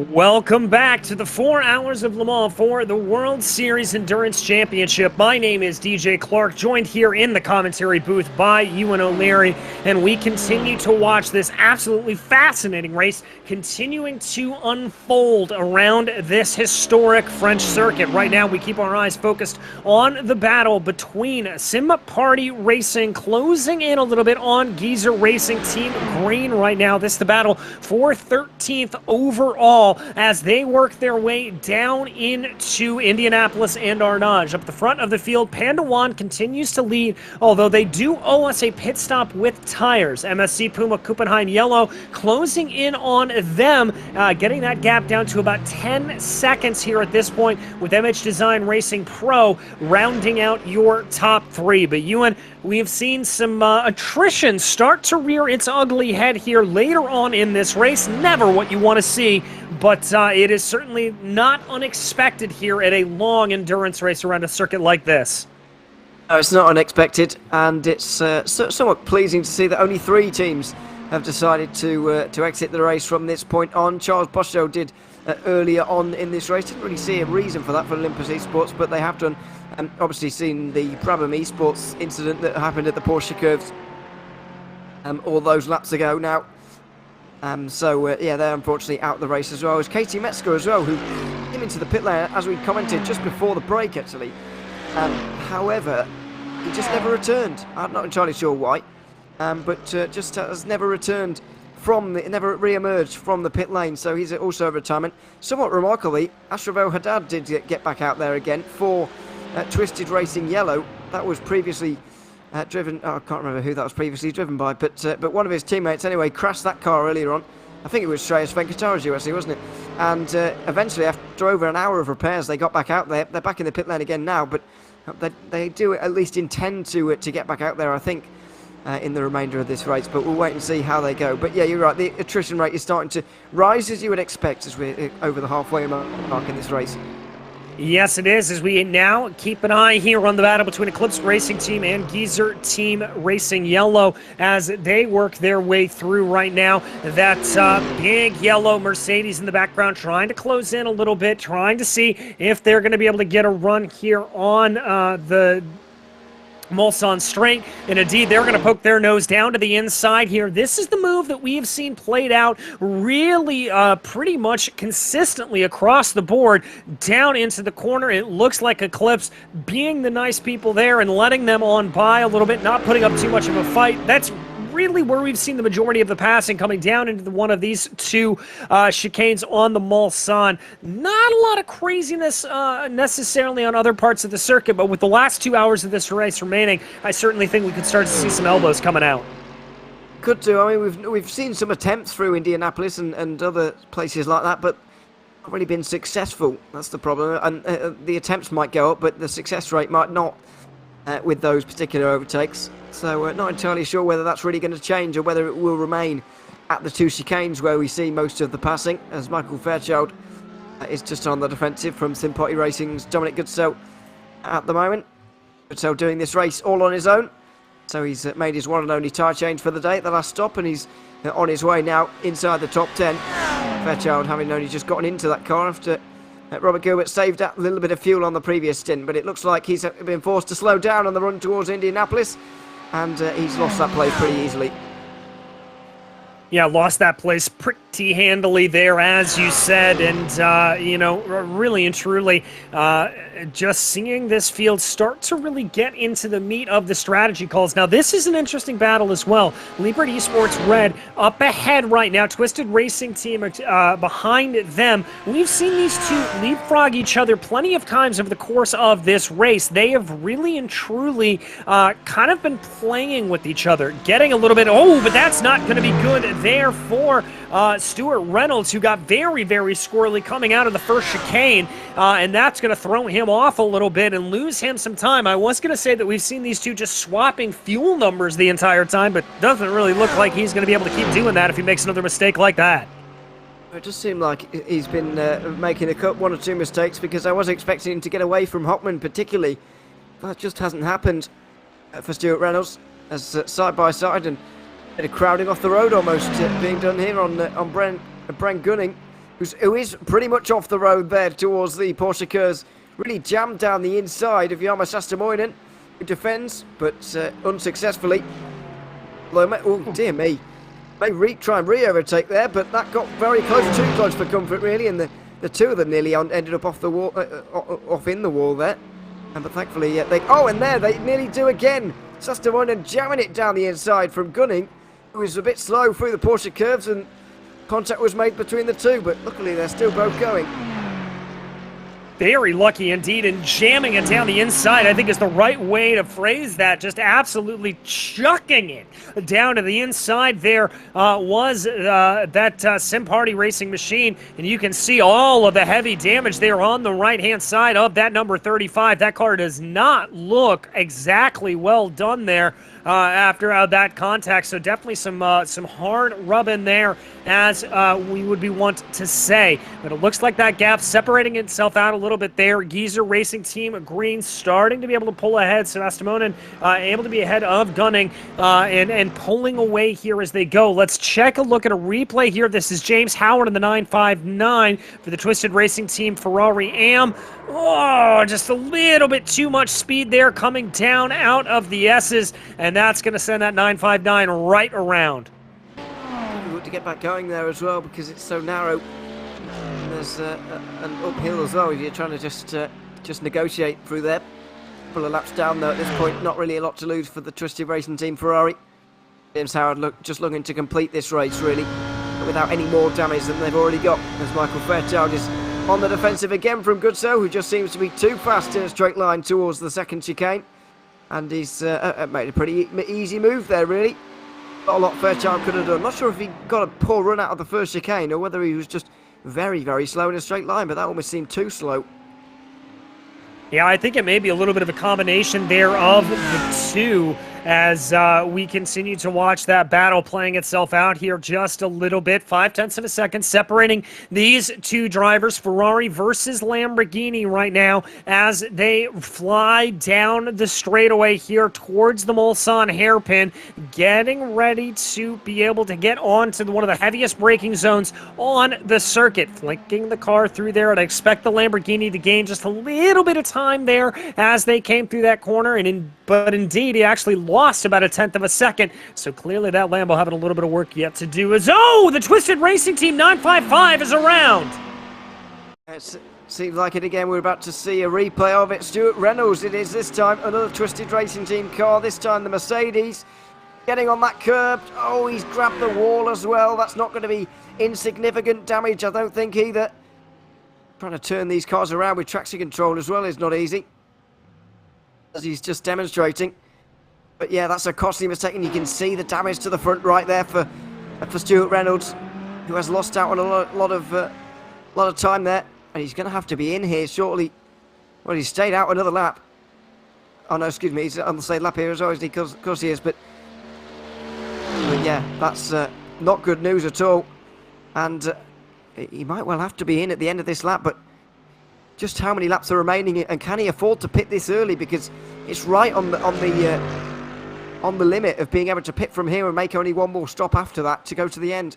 Welcome back to the 4 Hours of Le Mans for the World Series Endurance Championship. My name is DJ Clark, joined here in the commentary booth by Ewan O'Leary, and we continue to watch this absolutely fascinating race continuing to unfold around this historic French circuit. Right now, we keep our eyes focused on the battle between SIM3D Racing closing in a little bit on Geyser Racing Team Green right now. This is the battle for 13th overall, as they work their way down into Indianapolis and Arnage. Up the front of the field, Pandawan continues to lead, although they do owe us a pit stop with tires. MSC Puma Kuppenheim Yellow closing in on them, getting that gap down to about 10 seconds here at this point, with MH Design Racing Pro rounding out your top three. But Ewan, we have seen some attrition start to rear its ugly head here later on in this race. Never what you want to see, but it is certainly not unexpected here at a long endurance race around a circuit like this. No, it's not unexpected, and it's somewhat pleasing to see that only 3 teams have decided to exit the race from this point on. Charles Boschel did earlier on in this race. Didn't really see a reason for that for Olympus Esports, but they have done. Obviously seen the Brabham Esports incident that happened at the Porsche curves all those laps ago now. Yeah, they're unfortunately out of the race as well. As Katie Metzger as well, who came into the pit lane, as we commented just before the break actually. However, he just never returned. I'm not entirely sure why, but just has never returned never re-emerged from the pit lane, so he's also a retirement. Somewhat remarkably, Ashravel Haddad did get back out there again for Twisted Racing Yellow. That was previously driven, I can't remember who that was previously driven by, but one of his teammates anyway crashed that car earlier on. I think it was Shreyas Venkatarajan actually, wasn't it? And eventually, after over an hour of repairs, they got back out there. They're back in the pit lane again now, but they do at least intend to get back out there, I think, in the remainder of this race, but we'll wait and see how they go. But yeah, you're right, the attrition rate is starting to rise, as you would expect, as we're over the halfway mark in this race. Yes, it is, as we now keep an eye here on the battle between Eclipse Racing Team and Geyser Team Racing Yellow as they work their way through right now. That big yellow Mercedes in the background trying to close in a little bit, trying to see if they're going to be able to get a run here on the Mulsanne straight, and indeed they're going to poke their nose down to the inside here. This is the move that we have seen played out really pretty much consistently across the board down into the corner. It looks like Eclipse being the nice people there and letting them on by a little bit, not putting up too much of a fight. That's really where we've seen the majority of the passing, coming down into one of these two chicanes on the Mulsanne. Not a lot of craziness necessarily on other parts of the circuit, but with the last 2 hours of this race remaining, I certainly think we could start to see some elbows coming out. Could do. I mean, we've seen some attempts through Indianapolis and other places like that, but not really been successful. That's the problem. And the attempts might go up, but the success rate might not with those particular overtakes. So not entirely sure whether that's really going to change or whether it will remain at the 2 chicanes where we see most of the passing, as Michael Fairchild is just on the defensive from SIM3D Racing's Dominic Goodsoe at the moment. Goodsoe doing this race all on his own. So he's made his one and only tyre change for the day at the last stop, and he's on his way now inside the top 10. Fairchild having only just gotten into that car after Robert Gilbert saved up a little bit of fuel on the previous stint, but it looks like he's been forced to slow down on the run towards Indianapolis, and he's lost that place pretty easily. Yeah, lost that place pretty handily there, as you said, and, you know, really and truly, just seeing this field start to really get into the meat of the strategy calls. Now, this is an interesting battle as well. Liebert Esports Red up ahead right now. Twisted Racing Team behind them. We've seen these two leapfrog each other plenty of times over the course of this race. They have really and truly kind of been playing with each other, getting a little bit, oh, but that's not going to be good there for Stuart Reynolds, who got very, very squirrely coming out of the first chicane, and that's going to throw him off a little bit and lose him some time. I was going to say that we've seen these two just swapping fuel numbers the entire time, but doesn't really look like he's going to be able to keep doing that if he makes another mistake like that. It does seem like he's been making one or two mistakes, because I was expecting him to get away from Hockman particularly. That just hasn't happened for Stuart Reynolds, as side by side and bit of crowding off the road almost being done here on Brent Gunning who is pretty much off the road there towards the Porsche Kurz. Really jammed down the inside of Jarmo Sastamainen, who defends, but unsuccessfully. Oh, dear me. May try and re-overtake there, but that got very close, too close for comfort, really, and the two of them nearly ended up off the wall, off in the wall there. But thankfully, and there they nearly do again. Sastamainen jamming it down the inside from Gunning, who was a bit slow through the Porsche curves, and contact was made between the two, but luckily they're still both going. Very lucky indeed, and jamming it down the inside, I think, is the right way to phrase that. Just absolutely chucking it down to the inside. There was that Sim Party racing machine, and you can see all of the heavy damage there on the right-hand side of that number 35. That car does not look exactly well done there after that contact, so definitely some hard rubbing there, as we would be want to say. But it looks like that gap separating itself out a little bit there. Geezer Racing Team Green starting to be able to pull ahead. Sastamainen able to be ahead of Gunning and pulling away here as they go. Let's check a look at a replay here. This is James Howard in the 959 for the Twisted Racing Team Ferrari AM. Oh, just a little bit too much speed there coming down out of the S's, and that's going to send that 959 right around. To get back going there as well, because it's so narrow. And there's an uphill as well if you're trying to just negotiate through there. Couple of laps down though at this point, not really a lot to lose for the Twisted Racing Team Ferrari. James Howard just looking to complete this race really, but without any more damage than they've already got, as Michael Fairchild is on the defensive again from Goodso, who just seems to be too fast in a straight line towards the second chicane. And he's made a pretty easy move there really. Not a lot Fairchild could have done. Not sure if he got a poor run out of the first chicane or whether he was just very, very slow in a straight line, but that almost seemed too slow. Yeah, I think it may be a little bit of a combination there of the two, as we continue to watch that battle playing itself out here just a little bit. 0.5 of a second separating these two drivers, Ferrari versus Lamborghini right now, as they fly down the straightaway here towards the Mulsanne hairpin, getting ready to be able to get onto one of the heaviest braking zones on the circuit. Flicking the car through there, and I expect the Lamborghini to gain just a little bit of time there as they came through that corner, but indeed he actually lost about 1/10 of a second, so clearly that Lambo having a little bit of work yet to do. As the Twisted Racing Team 955 is around. It seems like it again. We're about to see a replay of it. Stuart Reynolds it is this time, another Twisted Racing Team car, this time the Mercedes, getting on that curb. Oh, he's grabbed the wall as well. That's not going to be insignificant damage, I don't think, either. Trying to turn these cars around with traction control as well is not easy, as he's just demonstrating. But yeah, that's a costly mistake, and you can see the damage to the front right there for Stuart Reynolds, who has lost out on a lot of time there, and he's going to have to be in here shortly. Well, he's stayed out another lap. Oh no, excuse me, he's on the same lap here as well, isn't he? Of course he is, but yeah, that's not good news at all, and he might well have to be in at the end of this lap, but just how many laps are remaining, and can he afford to pit this early, because it's right on the limit of being able to pit from here and make only one more stop after that to go to the end.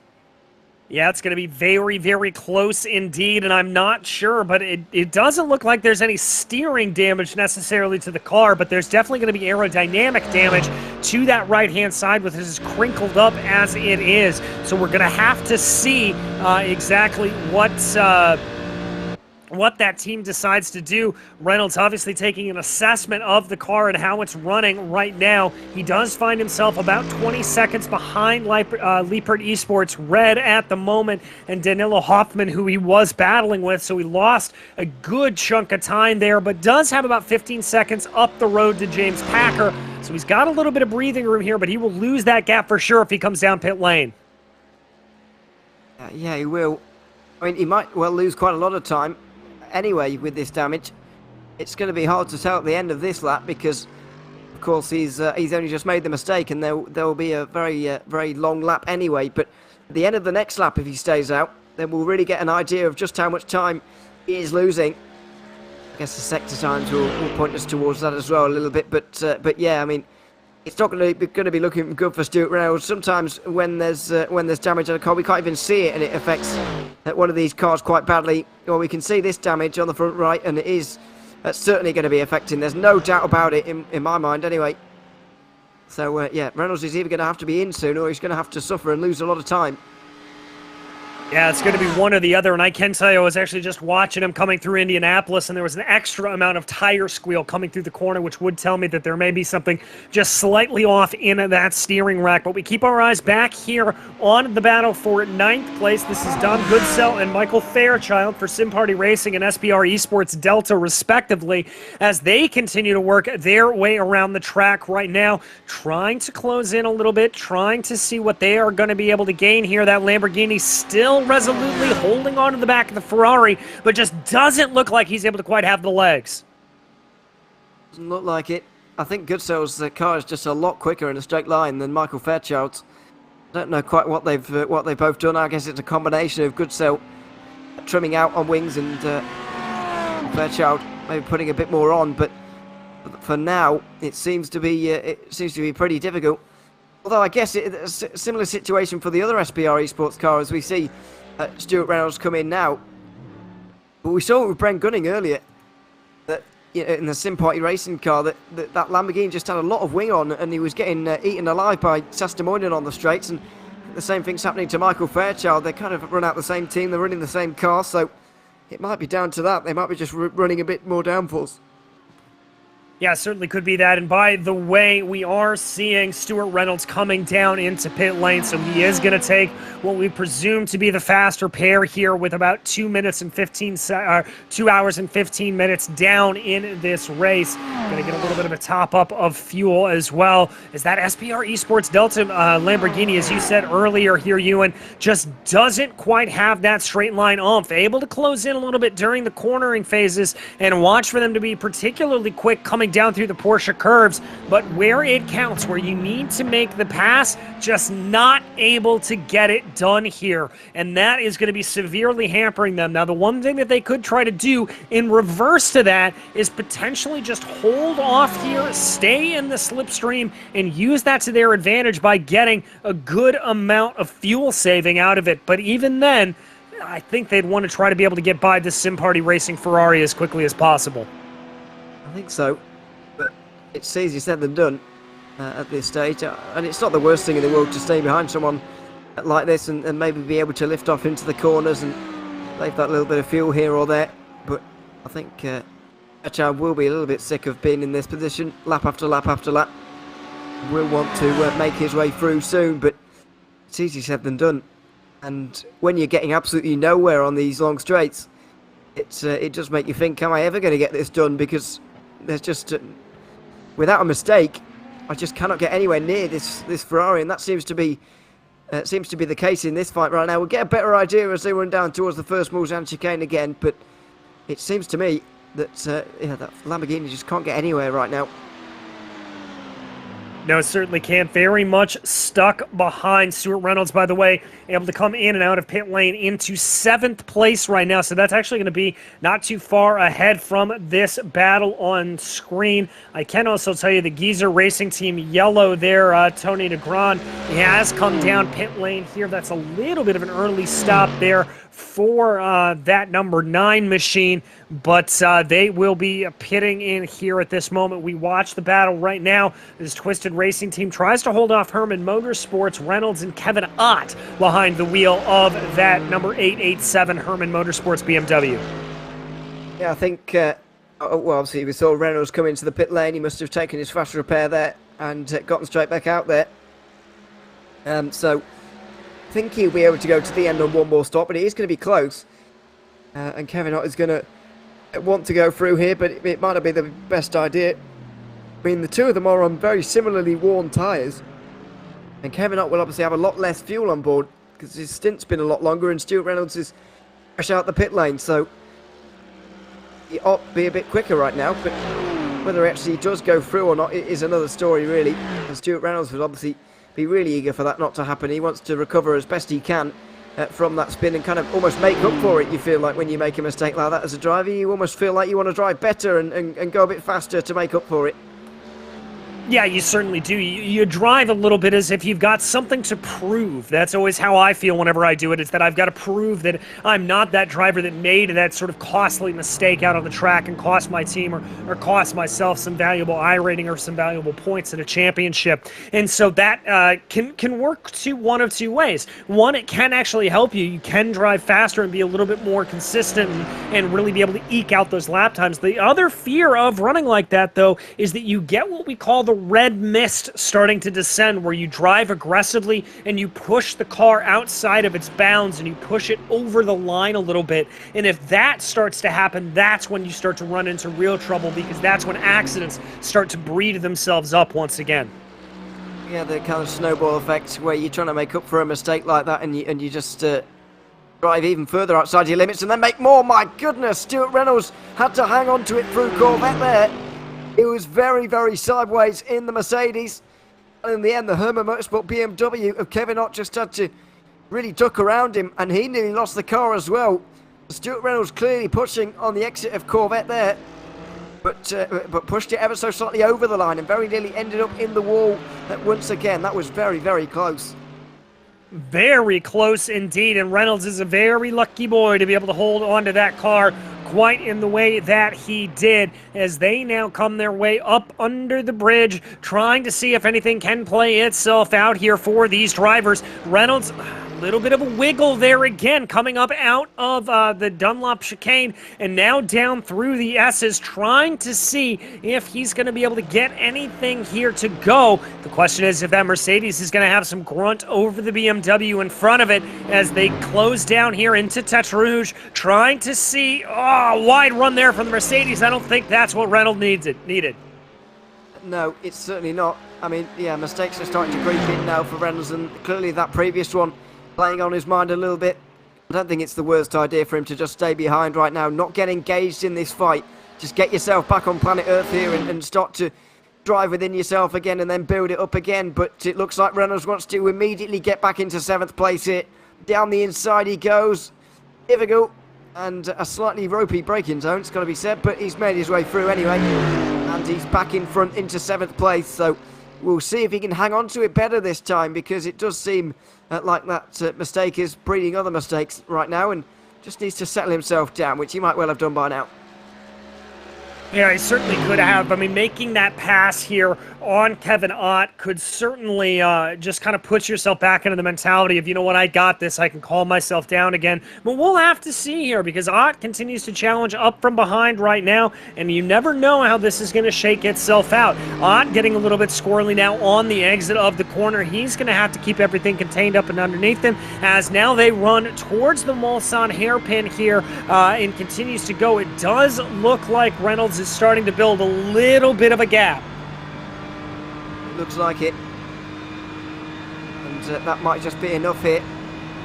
Yeah, it's going to be very, very close indeed, and I'm not sure, but it doesn't look like there's any steering damage necessarily to the car, but there's definitely going to be aerodynamic damage to that right-hand side with this crinkled up as it is. So we're going to have to see exactly what that team decides to do. Reynolds obviously taking an assessment of the car and how it's running right now. He does find himself about 20 seconds behind Liepert Esports Red at the moment, and Danilo Hoffman, who he was battling with, so he lost a good chunk of time there, but does have about 15 seconds up the road to James Packer, so he's got a little bit of breathing room here, but he will lose that gap for sure if he comes down pit lane. Yeah, he will. I mean, he might well lose quite a lot of time anyway with this damage. It's going to be hard to tell at the end of this lap, because of course he's only just made the mistake, and there will be a very long lap anyway. But at the end of the next lap, if he stays out, then we'll really get an idea of just how much time he is losing. I guess the sector times will point us towards that as well a little bit, but yeah, I mean, it's not going to be looking good for Stuart Reynolds. Sometimes when there's damage on a car, we can't even see it, and it affects one of these cars quite badly. Well, we can see this damage on the front right, and it is certainly going to be affecting. There's no doubt about it in my mind, anyway. So yeah, Reynolds is either going to have to be in soon, or he's going to have to suffer and lose a lot of time. Yeah, it's going to be one or the other, and I can tell you I was actually just watching him coming through Indianapolis, and there was an extra amount of tire squeal coming through the corner, which would tell me that there may be something just slightly off in that steering rack. But we keep our eyes back here on the battle for 9th place. This is Don Goodsell and Michael Fairchild for Sim Party Racing and SBR Esports Delta, respectively, as they continue to work their way around the track right now, trying to close in a little bit, trying to see what they are going to be able to gain here. That Lamborghini still resolutely holding on to the back of the Ferrari, but just doesn't look like he's able to quite have the legs. Doesn't look like it. I think Goodsell's car is just a lot quicker in a straight line than Michael Fairchild's. I don't know quite what they've both done. I guess it's a combination of Goodsell trimming out on wings and Fairchild maybe putting a bit more on, but for now it seems to be pretty difficult. Although I guess it's a similar situation for the other SBR Esports car as we see Stuart Reynolds come in now. But we saw it with Brent Gunning earlier, that in the Sim Party Racing car, that Lamborghini just had a lot of wing on, and he was getting eaten alive by Sastamoinen on the straights. And the same thing's happening to Michael Fairchild. They kind of run out the same team, they're running the same car, so it might be down to that. They might be just running a bit more downforce. Yeah, certainly could be that. And by the way, we are seeing Stuart Reynolds coming down into pit lane, so he is going to take what we presume to be the faster pair here with about 2 hours and 15 minutes down in this race. Going to get a little bit of a top up of fuel as well, as that SBR Esports Delta Lamborghini, as you said earlier here, Ewan, just doesn't quite have that straight line oomph. Able to close in a little bit during the cornering phases, and watch for them to be particularly quick coming down through the Porsche curves, but where it counts, where you need to make the pass, just not able to get it done here, and that is going to be severely hampering them. Now, the one thing that they could try to do in reverse to that is potentially just hold off here, stay in the slipstream, and use that to their advantage by getting a good amount of fuel saving out of it. But even then, I think they'd want to try to be able to get by this Sim Party Racing Ferrari as quickly as possible. I think so. It's easier said than done at this stage, and it's not the worst thing in the world to stay behind someone like this and maybe be able to lift off into the corners and save that little bit of fuel here or there. But I think Fairchild will be a little bit sick of being in this position lap after lap after lap. Will want to make his way through soon, but it's easier said than done. And when you're getting absolutely nowhere on these long straights, it does make you think, am I ever going to get this done? Because there's just without a mistake, I just cannot get anywhere near this Ferrari, and that seems to be the case in this fight right now. We'll get a better idea as they run down towards the first Mulsanne chicane again, but it seems to me that that Lamborghini just can't get anywhere right now. No, it certainly can't. Very much stuck behind Stuart Reynolds, by the way, able to come in and out of pit lane into 7th place right now. So that's actually going to be not too far ahead from this battle on screen. I can also tell you the Geezer Racing Team yellow there, Tony DeGron, he has come down pit lane here. That's a little bit of an early stop there for that number 9 machine, but they will be pitting in here at this moment. We watch the battle right now. This Twisted Racing Team tries to hold off Herman Motorsports, Reynolds, and Kevin Ott behind the wheel of that number 887 Herman Motorsports BMW. Yeah, I think, well, obviously we saw Reynolds come into the pit lane. He must have taken his fast repair there and gotten straight back out there. So I think he'll be able to go to the end on one more stop, but it is going to be close. And Kevin Ott is going to want to go through here, but it might not be the best idea. I mean, the two of them are on very similarly worn tyres. And Kevin Ott will obviously have a lot less fuel on board because his stint's been a lot longer, and Stuart Reynolds is fresh out the pit lane. So he ought to be a bit quicker right now, but whether he actually does go through or not is another story, really. And Stuart Reynolds would obviously be really eager for that not to happen. He wants to recover as best he can from that spin and kind of almost make up for it. You feel like when you make a mistake like that as a driver, you almost feel like you want to drive better and go a bit faster to make up for it. Yeah, you certainly do. You drive a little bit as if you've got something to prove. That's always how I feel whenever I do it, is that I've got to prove that I'm not that driver that made that sort of costly mistake out on the track and cost my team or cost myself some valuable iRating or some valuable points in a championship. And so that can work one of two ways. One, it can actually help you. You can drive faster and be a little bit more consistent and really be able to eke out those lap times. The other fear of running like that, though, is that you get what we call the red mist starting to descend, where you drive aggressively and you push the car outside of its bounds and you push it over the line a little bit. And if that starts to happen, that's when you start to run into real trouble, because that's when accidents start to breed themselves up once again. Yeah, the kind of snowball effect where you're trying to make up for a mistake like that and you just drive even further outside your limits and then make more. My goodness, Stuart Reynolds had to hang on to it through Corvette there. It was very, very sideways in the Mercedes. And in the end, the Herman Motorsport BMW of Kevin Ott just had to really duck around him, and he nearly lost the car as well. Stuart Reynolds clearly pushing on the exit of Corvette there, but pushed it ever so slightly over the line and very nearly ended up in the wall once again. That was very, very close. Very close indeed, and Reynolds is a very lucky boy to be able to hold on to that car quite in the way that he did, as they now come their way up under the bridge, trying to see if anything can play itself out here for these drivers. Reynolds, a little bit of a wiggle there again, coming up out of the Dunlop chicane and now down through the S's, trying to see if he's going to be able to get anything here to go. The question is if that Mercedes is going to have some grunt over the BMW in front of it as they close down here into Tete Rouge, trying to see, wide run there from the Mercedes. I don't think that's what Reynolds needed. No, it's certainly not. I mean, yeah, mistakes are starting to creep in now for Reynolds, and clearly that previous one playing on his mind a little bit. I don't think it's the worst idea for him to just stay behind right now, not get engaged in this fight. Just get yourself back on planet Earth here and start to drive within yourself again and then build it up again. But it looks like Reynolds wants to immediately get back into 7th place here. Down the inside he goes. Difficult and a slightly ropey braking zone, it's got to be said, but he's made his way through anyway. And he's back in front into 7th place, so we'll see if he can hang on to it better this time, because it does seem like that mistake is breeding other mistakes right now, and just needs to settle himself down, which he might well have done by now. Yeah, he certainly could have. I mean, making that pass here on Kevin Ott could certainly just kind of put yourself back into the mentality of, you know what, I got this, I can calm myself down again. But we'll have to see here, because Ott continues to challenge up from behind right now, and you never know how this is going to shake itself out. Ott getting a little bit squirrely now on the exit of the corner. He's going to have to keep everything contained up and underneath him, as now they run towards the Mulsanne hairpin here and continues to go. It does look like Reynolds is starting to build a little bit of a gap. Looks like it. And that might just be enough here.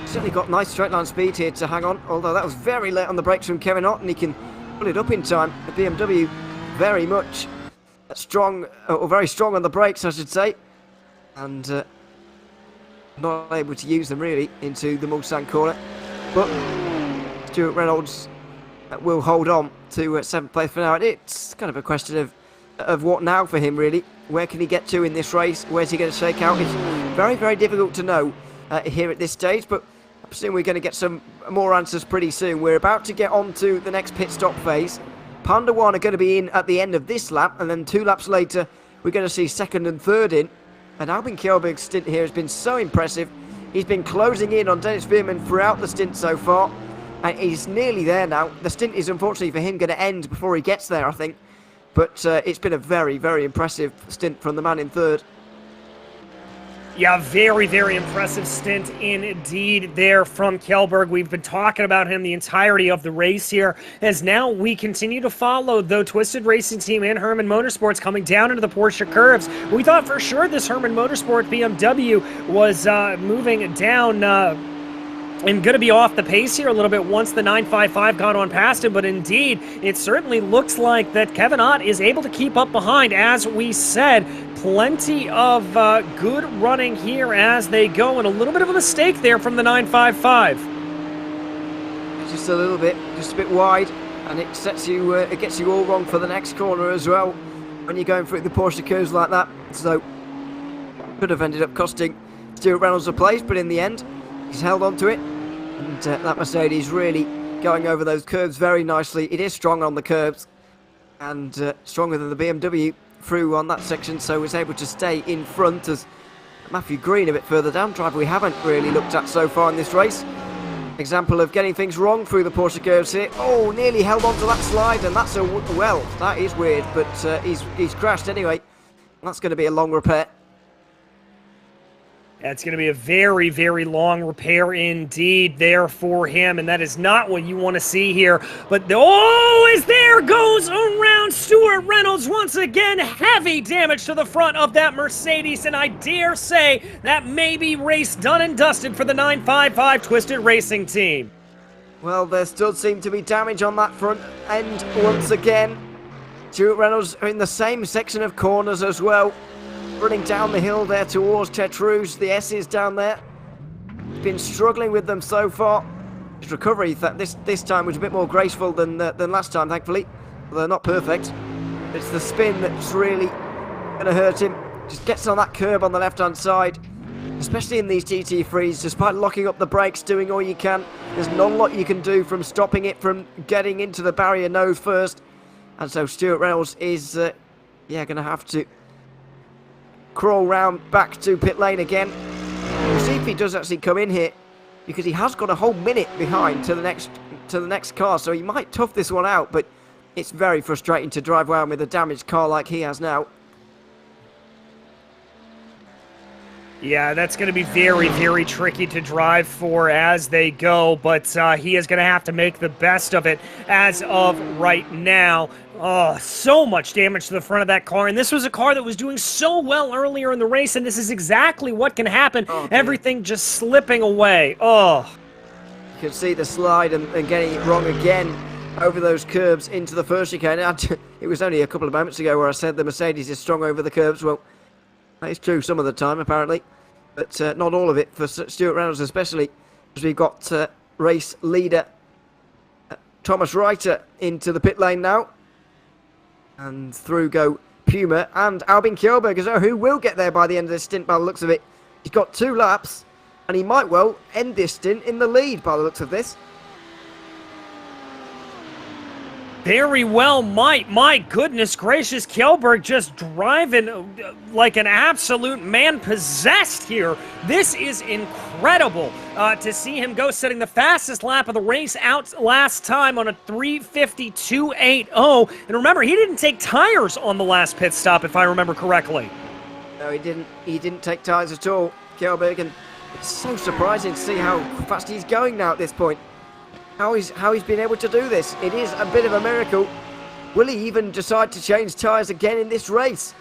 Certainly got nice straight line speed here to hang on, although that was very late on the brakes from Kevin Ott, and he can pull it up in time. The BMW very much strong, or very strong on the brakes, I should say. And not able to use them really into the Mulsanne corner. But Stuart Reynolds will hold on to 7th place for now. And it's kind of a question of what now for him, really. Where can he get to in this race? Where's he going to shake out? It's very, very difficult to know here at this stage, but I presume we're going to get some more answers pretty soon. We're about to get on to the next pit stop phase. Panda 1 are going to be in at the end of this lap, and then 2 laps later, we're going to see 2nd and 3rd in. And Albin Kjellberg's stint here has been so impressive. He's been closing in on Dennis Veerman throughout the stint so far, and he's nearly there now. The stint is unfortunately for him going to end before he gets there, I think. But it's been a very, very impressive stint from the man in 3rd. Yeah, very, very impressive stint indeed there from Kjellberg. We've been talking about him the entirety of the race here, as now we continue to follow the Twisted Racing Team and Herman Motorsports coming down into the Porsche curves. We thought for sure this Herman Motorsport BMW was moving down and going to be off the pace here a little bit once the 955 got on past him, but indeed, it certainly looks like that Kevin Ott is able to keep up behind. As we said, plenty of good running here as they go, and a little bit of a mistake there from the 955. Just a little bit, just a bit wide, and it sets you, it gets you all wrong for the next corner as well. when you're going through the Porsche curves like that. So, could have ended up costing Stuart Reynolds a place, but in the end, he's held on to it. And that Mercedes really going over those curves very nicely. It is strong on the curbs and stronger than the BMW through on that section, so was able to stay in front as Matthew Green a bit further down. Driver we haven't really looked at so far in this race. Example of getting things wrong through the Porsche curves here. Oh, nearly held onto that slide, and that's well, that is weird, but he's crashed anyway. That's going to be a long repair. It's going to be a very, very long repair indeed there for him, and that is not what you want to see here. But, as there goes around Stuart Reynolds once again. Heavy damage to the front of that Mercedes, and I dare say that may be race done and dusted for the 955 Twisted Racing team. Well, there still seemed to be damage on that front end once again. Stuart Reynolds in the same section of corners as well. Running down the hill there towards Tetrouge. The S is down there. He's been struggling with them so far. His recovery this time was a bit more graceful than last time, thankfully. Although not perfect. It's the spin that's really going to hurt him. Just gets on that curb on the left-hand side. Especially in these GT3s, despite locking up the brakes, doing all you can. There's not a lot you can do from stopping it from getting into the barrier nose first. And so Stuart Reynolds is, going to have to crawl round back to pit lane again. We'll see if he does actually come in here, because he has got a whole minute behind to the next car, so he might tough this one out, but it's very frustrating to drive around with a damaged car like he has now. Yeah, that's going to be very, very tricky to drive for as they go, but he is going to have to make the best of it as of right now. Oh, so much damage to the front of that car, and this was a car that was doing so well earlier in the race, and this is exactly what can happen. Oh, everything just slipping away. Oh. You can see the slide and getting it wrong again over those curbs into the first chicane. It was only a couple of moments ago where I said the Mercedes is strong over the curbs. Well, that is true some of the time, apparently, but not all of it for Stuart Reynolds, especially as we've got race leader Thomas Reiter into the pit lane now. And through go Puma and Albin Kjellberg as well, who will get there by the end of this stint by the looks of it. He's got 2 laps, and he might well end this stint in the lead by the looks of this. Very well might. My goodness gracious, Kjellberg just driving like an absolute man possessed here. This is incredible to see him go, setting the fastest lap of the race out last time on a 3:52.80. And remember, he didn't take tires on the last pit stop, if I remember correctly. No, he didn't. He didn't take tires at all, Kjellberg, and it's so surprising to see how fast he's going now at this point. How he's been able to do this. It is a bit of a miracle. Will he even decide to change tyres again in this race?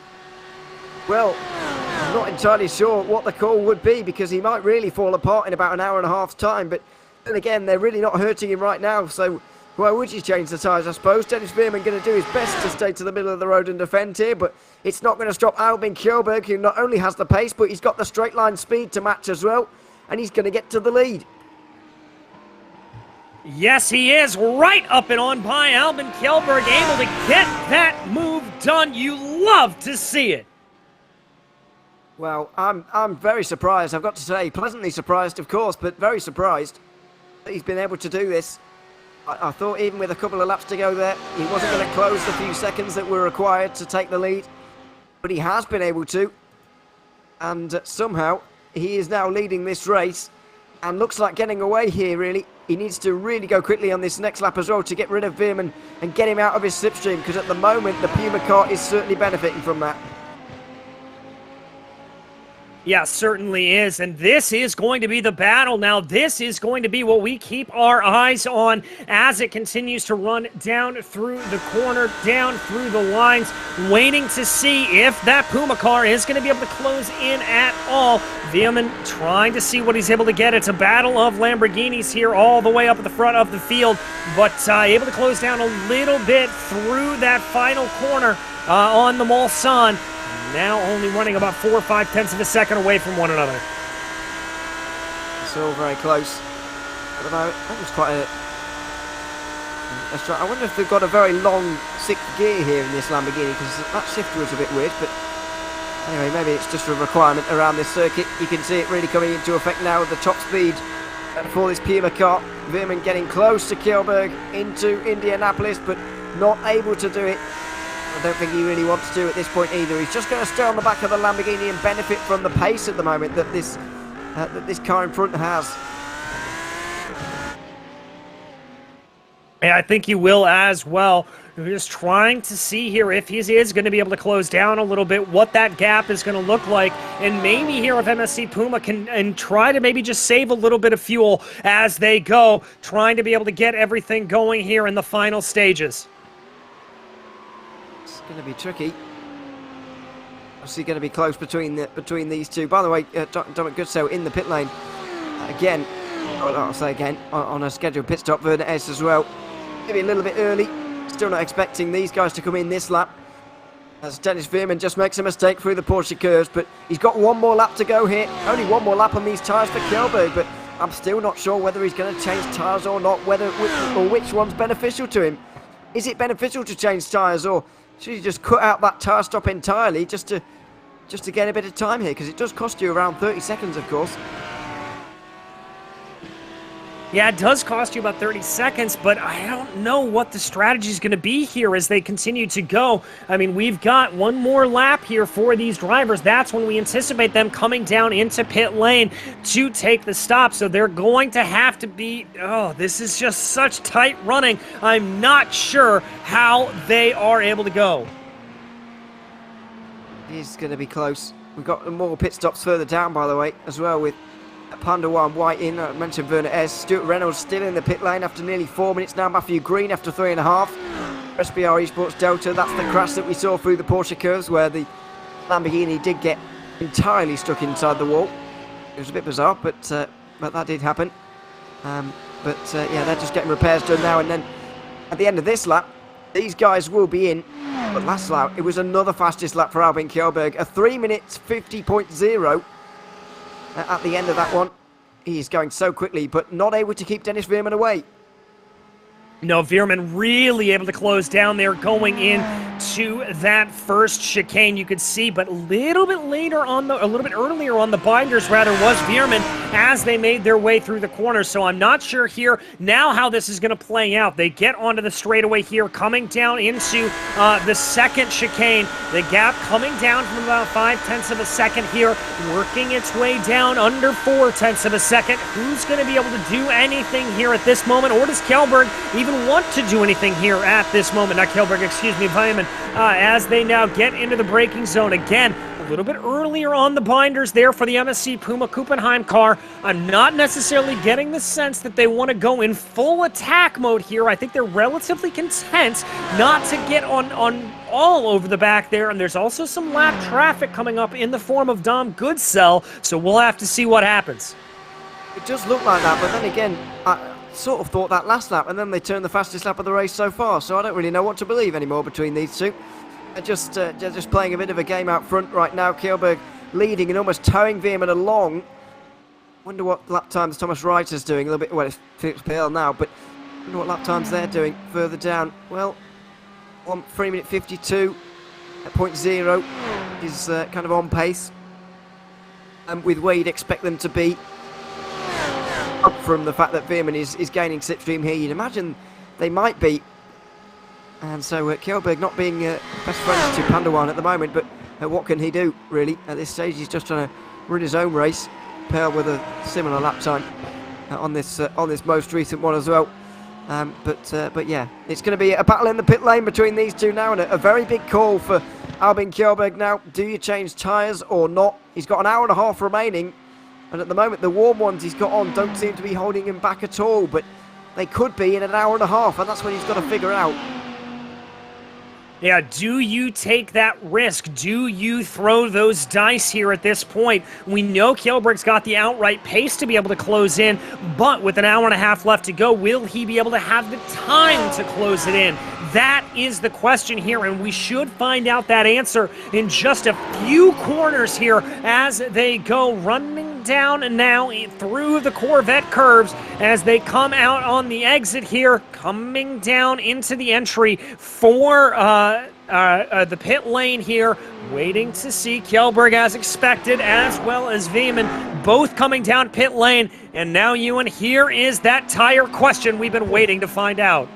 Well, I'm not entirely sure what the call would be, because he might really fall apart in about an hour and a half's time. But then again, they're really not hurting him right now, so why would you change the tyres, I suppose? Dennis Veerman going to do his best to stay to the middle of the road and defend here, but it's not going to stop Albin Kjellberg, who not only has the pace, but he's got the straight line speed to match as well, and he's going to get to the lead. Yes, he is, right up and on by Albin Kjellberg, able to get that move done. You love to see it. Well, I'm very surprised, I've got to say. Pleasantly surprised, of course, but very surprised that he's been able to do this. I thought even with a couple of laps to go there, he wasn't going to close the few seconds that were required to take the lead. But he has been able to. And somehow, he is now leading this race. And looks like getting away here, really. He needs to really go quickly on this next lap as well to get rid of Veerman and get him out of his slipstream, because at the moment, the Puma car is certainly benefiting from that. Yeah, certainly is, and this is going to be the battle now. This is going to be what we keep our eyes on as it continues to run down through the corner, down through the lines, waiting to see if that Puma car is going to be able to close in at all. Veerman trying to see what he's able to get. It's a battle of Lamborghinis here all the way up at the front of the field, but able to close down a little bit through that final corner on the Mulsanne. Now only running about 4 or 5 tenths of a second away from one another. It's all very close. But that was quite a... I wonder if they've got a very long 6th gear here in this Lamborghini, because that shifter was a bit weird, but anyway, maybe it's just a requirement around this circuit. You can see it really coming into effect now with the top speed for this Puma car. Veerman getting close to Kjellberg into Indianapolis, but not able to do it. I don't think he really wants to at this point either. He's just going to stay on the back of the Lamborghini and benefit from the pace at the moment that this car in front has. Yeah, I think he will as well. We're just trying to see here if he is going to be able to close down a little bit, what that gap is going to look like, and maybe here if MSC Puma can try to maybe just save a little bit of fuel as they go, trying to be able to get everything going here in the final stages. It's going to be tricky. Obviously going to be close between these two. By the way, Dominic Goodsoe in the pit lane again. I'll say again on a scheduled pit stop. Werner S as well. Maybe a little bit early. Still not expecting these guys to come in this lap, as Dennis Veerman just makes a mistake through the Porsche curves, but he's got one more lap to go here. Only one more lap on these tyres for Kjellberg, but I'm still not sure whether he's going to change tyres or not, which one's beneficial to him. Is it beneficial to change tyres, or should he just cut out that tyre stop entirely just to get a bit of time here, because it does cost you around 30 seconds, of course. Yeah, it does cost you about 30 seconds, but I don't know what the strategy is going to be here as they continue to go. I mean, we've got one more lap here for these drivers. That's when we anticipate them coming down into pit lane to take the stop. So they're going to have to be, oh, this is just such tight running. I'm not sure how they are able to go. It's going to be close. We've got more pit stops further down, by the way, as well, with Panda 1 White in. I mentioned Werner S. Stuart Reynolds still in the pit lane after nearly 4 minutes now. Matthew Green after 3.5. SBR Esports Delta, that's the crash that we saw through the Porsche curves where the Lamborghini did get entirely stuck inside the wall. It was a bit bizarre, but that did happen. Yeah, they're just getting repairs done now, and then at the end of this lap, these guys will be in. But last lap, it was another fastest lap for Albin Kjellberg, a 3 minutes 50.0. At the end of that one, he's going so quickly, but not able to keep Dennis Veerman away. No, Veerman really able to close down there going in to that first chicane, you could see, but a little bit earlier on the binders rather was Veerman as they made their way through the corner. So I'm not sure here now how this is going to play out. They get onto the straightaway here, coming down into the second chicane. The gap coming down from about 0.5 of a second here, working its way down under 0.4 of a second. Who's going to be able to do anything here at this moment, or does Kjellberg even want to do anything here at this moment? Not Kjellberg, excuse me, Veerman. As they now get into the braking zone again, a little bit earlier on the binders there for the MSC Puma Hockenheim car. I'm not necessarily getting the sense that they want to go in full attack mode here. I think they're relatively content not to get on all over the back there, and there's also some lap traffic coming up in the form of Dom Goodsell, so we'll have to see what happens. It does look like that, but then again, I sort of thought that last lap, and then they turned the fastest lap of the race so far, so I don't really know what to believe anymore between these two. They're just playing a bit of a game out front right now. Kjellberg leading and almost towing Veerman along. Wonder what lap times Thomas Reiter's doing. A little bit, well, it's Phillips PL now, but wonder what lap times they're doing further down. Well, 3 minute 52 at 0.0 is kind of on pace, and with where you'd expect them to be, up from the fact that Veerman is gaining slipstream here, you'd imagine they might be. And so Kjellberg not being best friends to Pandawan at the moment, but what can he do, really? At this stage, he's just trying to run his own race, pair with a similar lap time on this most recent one as well. But yeah, it's going to be a battle in the pit lane between these two now, and a very big call for Albin Kjellberg now. Do you change tyres or not? He's got an hour and a half remaining, and at the moment the warm ones he's got on don't seem to be holding him back at all, but they could be in an hour and a half, and that's what he's got to figure out. Yeah, do you take that risk? Do you throw those dice here at this point? We know Kjellberg's got the outright pace to be able to close in, but with an hour and a half left to go, will he be able to have the time to close it in? That is the question here, and we should find out that answer in just a few corners here as they go running coming down now through the Corvette curves as they come out on the exit here, coming down into the entry for the pit lane here, waiting to see Kjellberg as expected, as well as Veman, both coming down pit lane. And now, Ewan, here is that tire question we've been waiting to find out.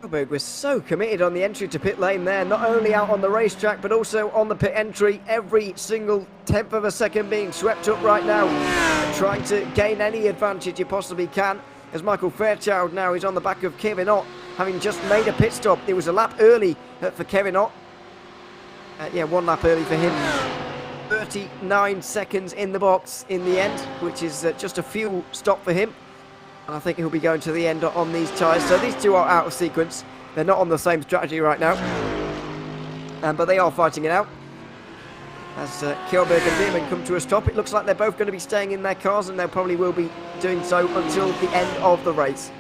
Kjellberg was so committed on the entry to pit lane there, not only out on the racetrack, but also on the pit entry. Every single tenth of a second being swept up right now, trying to gain any advantage you possibly can, as Michael Fairchild now is on the back of Kevin Ott, having just made a pit stop. It was a lap early for Kevin Ott. Yeah, 1 lap early for him. 39 seconds in the box in the end, which is just a fuel stop for him. And I think he'll be going to the end on these tyres. So these two are out of sequence. They're not on the same strategy right now. But they are fighting it out. As Kjellberg and Veerman come to a stop, it looks like they're both going to be staying in their cars, and they probably will be doing so until the end of the race.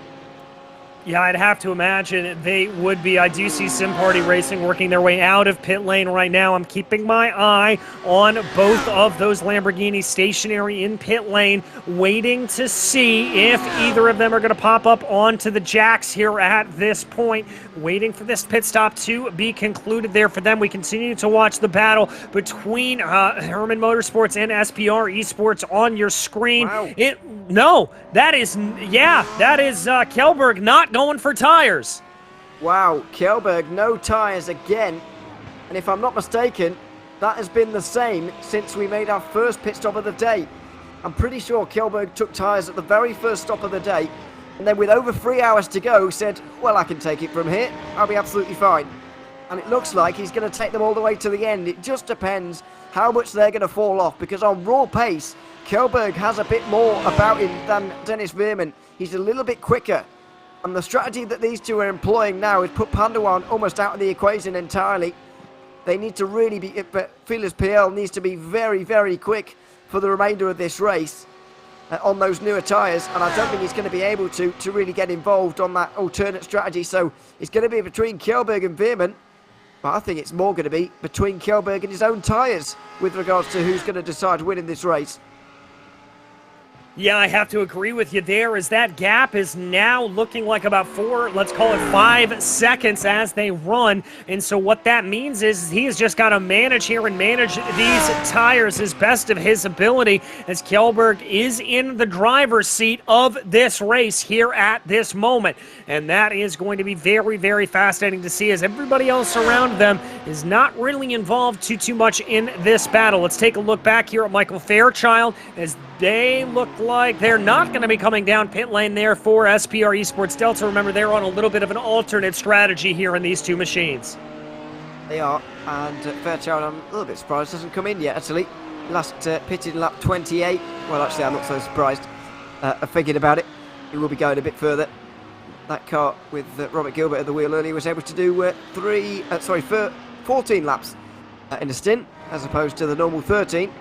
Yeah, I'd have to imagine they would be. I do see Sim Party Racing working their way out of pit lane right now. I'm keeping my eye on both of those Lamborghinis stationary in pit lane, waiting to see if either of them are going to pop up onto the jacks here at this point, waiting for this pit stop to be concluded there for them. We continue to watch the battle between Herman Motorsports and SPR Esports on your screen. Wow. That is Kjellberg not going for tires. Wow, Kjellberg, no tyres again. And if I'm not mistaken, that has been the same since we made our first pit stop of the day. I'm pretty sure Kjellberg took tyres at the very first stop of the day, and then with over 3 hours to go said, well, I can take it from here. I'll be absolutely fine. And it looks like he's going to take them all the way to the end. It just depends how much they're going to fall off, because on raw pace, Kjellberg has a bit more about him than Dennis Veerman. He's a little bit quicker. And the strategy that these two are employing now is put Pandawan almost out of the equation entirely. They need to really be, Felix PL needs to be very, very quick for the remainder of this race on those newer tyres. And I don't think he's going to be able to really get involved on that alternate strategy. So it's going to be between Kjellberg and Veerman. But I think it's more going to be between Kjellberg and his own tyres with regards to who's going to decide winning this race. Yeah, I have to agree with you there, as that gap is now looking like about 4, let's call it 5 seconds as they run. And so what that means is he's just got to manage here and manage these tires as best of his ability, as Kjellberg is in the driver's seat of this race here at this moment. And that is going to be very, very fascinating to see, as everybody else around them is not really involved too much in this battle. Let's take a look back here at Michael Fairchild, as they look like they're not going to be coming down pit lane there for SPR Esports Delta. Remember, they're on a little bit of an alternate strategy here in these two machines. They are, and Fairchild, I'm a little bit surprised, doesn't come in yet, actually. Last pitted in lap 28. Well, actually, I'm not so surprised. I figured about it. He will be going a bit further. That car with Robert Gilbert at the wheel earlier was able to do 14 laps in a stint, as opposed to the normal 13.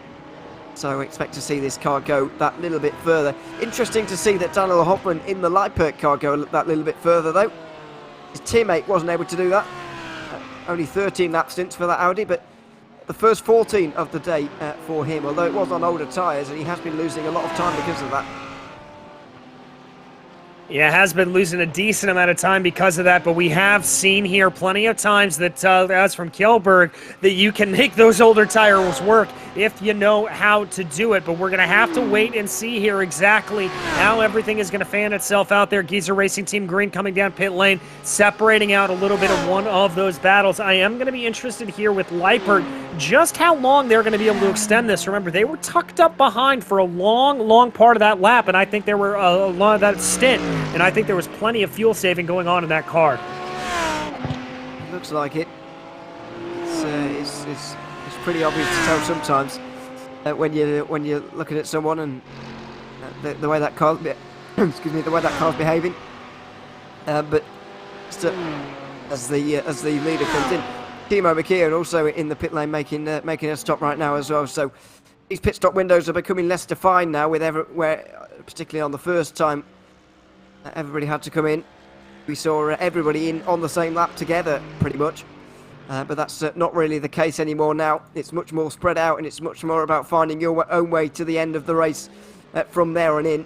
So I expect to see this car go that little bit further. Interesting to see that Daniel Hoffman in the Leipzig car go that little bit further, though. His teammate wasn't able to do that. Only 13 lap stints for that Audi, but the first 14 of the day for him, although it was on older tyres, and he has been losing a lot of time because of that. Yeah, has been losing a decent amount of time because of that, but we have seen here plenty of times that, as from Kjellberg, that you can make those older tires work if you know how to do it. But we're going to have to wait and see here exactly how everything is going to fan itself out there. Geezer Racing Team Green coming down pit lane, separating out a little bit of one of those battles. I am going to be interested here with Leipert just how long they're going to be able to extend this. Remember, they were tucked up behind for a long part of that lap, and I think there were a lot of that stint. And I think there was plenty of fuel saving going on in that car. It looks like it. It's pretty obvious to tell sometimes when you're looking at someone and the way that car, excuse me, the way that car's behaving. But as the leader comes in, Timo McKeon also in the pit lane making a stop right now as well. So these pit stop windows are becoming less defined now, with particularly on the first time. Everybody had to come in. We saw everybody in on the same lap together, pretty much. But that's not really the case anymore now. It's much more spread out, and it's much more about finding your own way to the end of the race from there on in.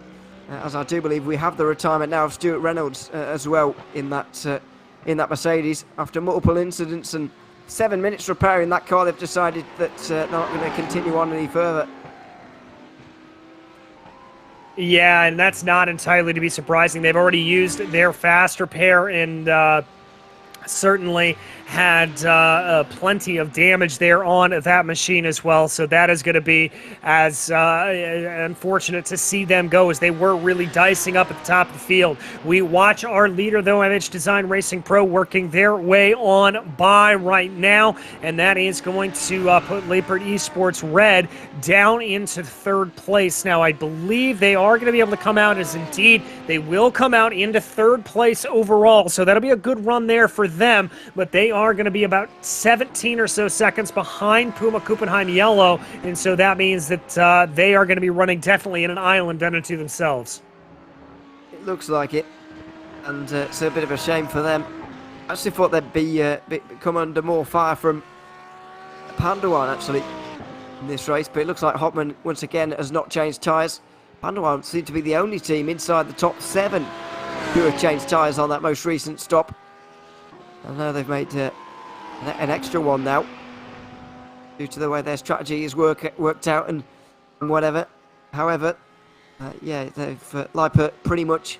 As I do believe we have the retirement now of Stuart Reynolds as well in that Mercedes. After multiple incidents and 7 minutes repairing that car, they've decided that they're not going to continue on any further. Yeah, and that's not entirely to be surprising. They've already used their fast repair and certainly had plenty of damage there on that machine as well. So that is going to be as unfortunate to see them go, as they were really dicing up at the top of the field. We watch our leader, though, MH Design Racing Pro, working their way on by right now, and that is going to put Leopard Esports Red down into third place. Now, I believe they are going to be able to come out, as indeed they will come out into third place overall. So that'll be a good run there for them, but they are going to be about 17 or so seconds behind Puma Kuppenheim Yellow, and so that means that they are going to be running definitely in an island unto themselves. It looks like it, and it's a bit of a shame for them. I actually thought they'd come under more fire from Pandawan actually in this race, but it looks like Hotman once again has not changed tyres. Pandawan seem to be the only team inside the top 7 who have changed tyres on that most recent stop. I know they've made an extra one now due to the way their strategy is worked out and whatever. However, yeah, they've Leipert pretty much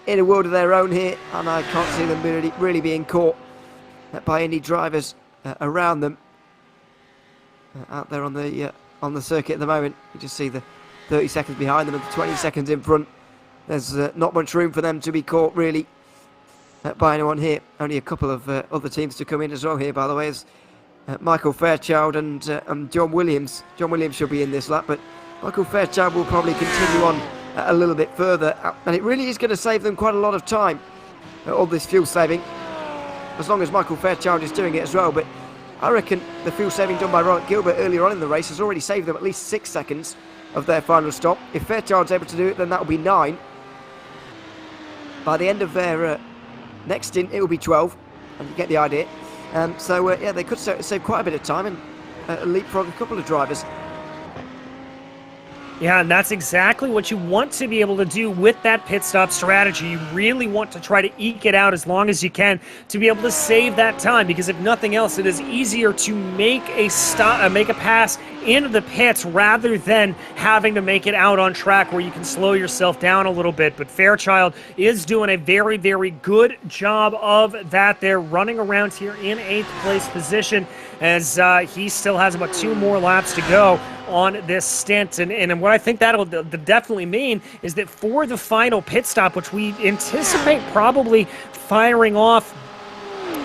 in a world of their own here, and I can't see them really being caught by any drivers around them out there on the circuit at the moment. You just see the 30 seconds behind them and the 20 seconds in front. There's not much room for them to be caught really by anyone here. Only a couple of other teams to come in as well here, by the way. There's Michael Fairchild and John Williams. John Williams should be in this lap, but Michael Fairchild will probably continue on a little bit further, and it really is going to save them quite a lot of time, all this fuel saving, as long as Michael Fairchild is doing it as well. But I reckon the fuel saving done by Robert Gilbert earlier on in the race has already saved them at least 6 seconds of their final stop. If Fairchild's able to do it, then that will be 9. By the end of their next stint, it will be 12, and you get the idea. So yeah, they could save quite a bit of time and leapfrog a couple of drivers. Yeah, and that's exactly what you want to be able to do with that pit stop strategy. You really want to try to eke it out as long as you can to be able to save that time, because if nothing else, it is easier to make a pass into the pits rather than having to make it out on track where you can slow yourself down a little bit. But Fairchild is doing a very, very good job of that. They're running around here in 8th place position as he still has about 2 more laps to go on this stint. And what I think that'll definitely mean is that for the final pit stop, which we anticipate probably firing off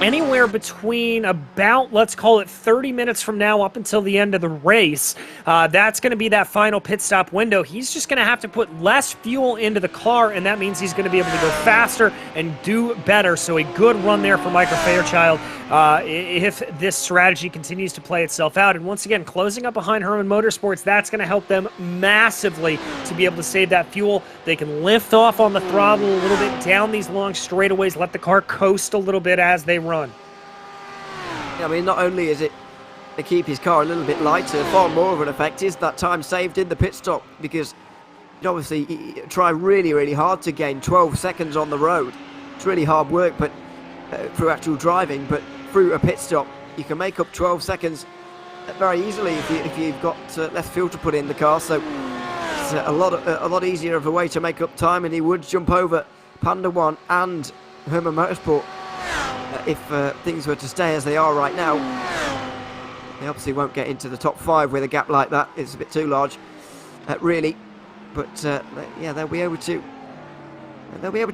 anywhere between about, let's call it 30 minutes from now up until the end of the race, that's going to be that final pit stop window. He's just going to have to put less fuel into the car, and that means he's going to be able to go faster and do better. So a good run there for Michael Fairchild if this strategy continues to play itself out. And once again, closing up behind Herman Motorsports, that's going to help them massively to be able to save that fuel. They can lift off on the throttle a little bit down these long straightaways, let the car coast a little bit as they run. I mean, not only is it to keep his car a little bit lighter, far more of an effect is that time saved in the pit stop, because you obviously try really, really hard to gain 12 seconds on the road. It's really hard work, but through actual driving, but through a pit stop, you can make up 12 seconds very easily if you've got less fuel to put in the car. So it's a lot easier of a way to make up time, and he would jump over Panda One and Herman Motorsport if things were to stay as they are right now. They obviously won't get into the top 5 with a gap like that. It's a bit too large, really. But yeah, they'll be able to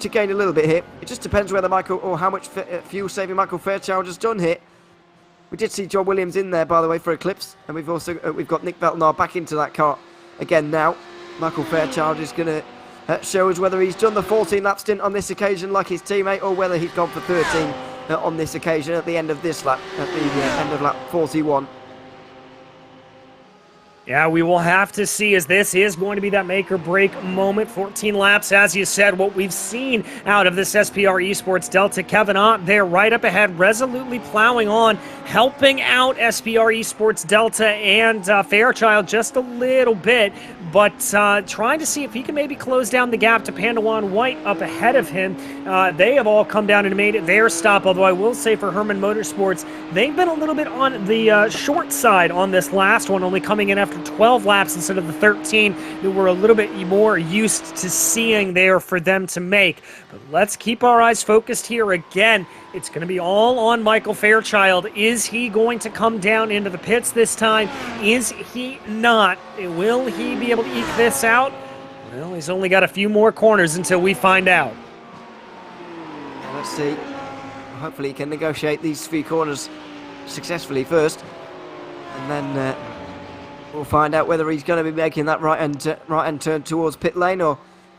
gain a little bit here. It just depends whether how much fuel saving Michael Fairchild has done here. We did see John Williams in there, by the way, for Eclipse, and we've also we've got Nick Beltonar back into that car again now. Michael Fairchild is going to show us whether he's done the 14-lap stint on this occasion like his teammate, or whether he's gone for 13 on this occasion at the end of this lap, at the end of lap 41. Yeah, we will have to see, as this is going to be that make-or-break moment. 14 laps, as you said, what we've seen out of this SPR Esports Delta. Kevin Ott there right up ahead, resolutely plowing on, helping out SPR Esports Delta and Fairchild just a little bit, but trying to see if he can maybe close down the gap to Pandawan White up ahead of him. They have all come down and made it their stop, although I will say for Herman Motorsports, they've been a little bit on the short side on this last one, only coming in after 12 laps instead of the 13 that we're a little bit more used to seeing there for them to make. But let's keep our eyes focused here again. It's going to be all on Michael Fairchild. Is he going to come down into the pits this time? Is he not? Will he be able to eke this out? Well, he's only got a few more corners until we find out. Let's see. Hopefully he can negotiate these few corners successfully first. And then we'll find out whether he's going to be making that right-hand turn towards pit lane, or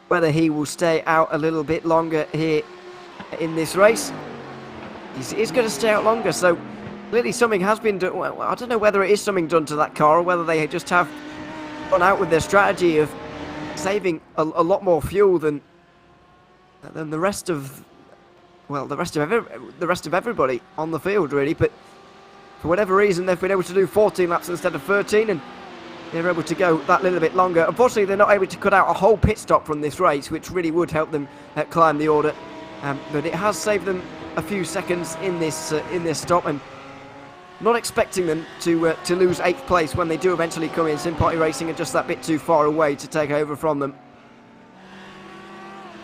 whether he will stay out a little bit longer here in this race. He's going to stay out longer, so clearly something has been done. Well, I don't know whether it is something done to that car, or whether they just have gone out with their strategy of saving a lot more fuel than the rest of, well, the rest of everybody on the field, really. But for whatever reason, they've been able to do 14 laps instead of 13, and they're able to go that little bit longer. Unfortunately, they're not able to cut out a whole pit stop from this race, which really would help them climb the order. But it has saved them a few seconds in this stop, and not expecting them to lose 8th place when they do eventually come in. Iracing are just that bit too far away to take over from them.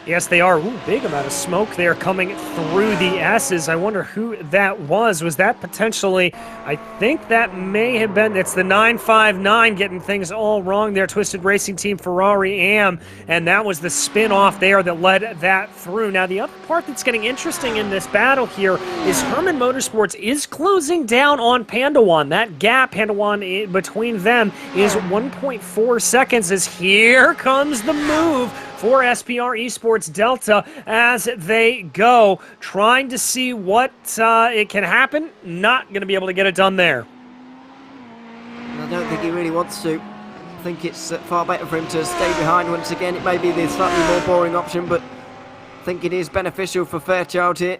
Yes, they are. Ooh, big amount of smoke there coming through the S's. I wonder who that was. Was that potentially, I think that may have been, it's the 959 getting things all wrong there. Twisted Racing Team Ferrari AM, and that was the spin off there that led that through. Now, the other part that's getting interesting in this battle here is Herman Motorsports is closing down on Pandawan. That gap, Pandawan, between them is 1.4 seconds as here comes the move for SPR Esports Delta as they go, trying to see what it can happen. Not going to be able to get it done there. I don't think he really wants to. I think it's far better for him to stay behind once again. It may be the slightly more boring option, but I think it is beneficial for Fairchild here.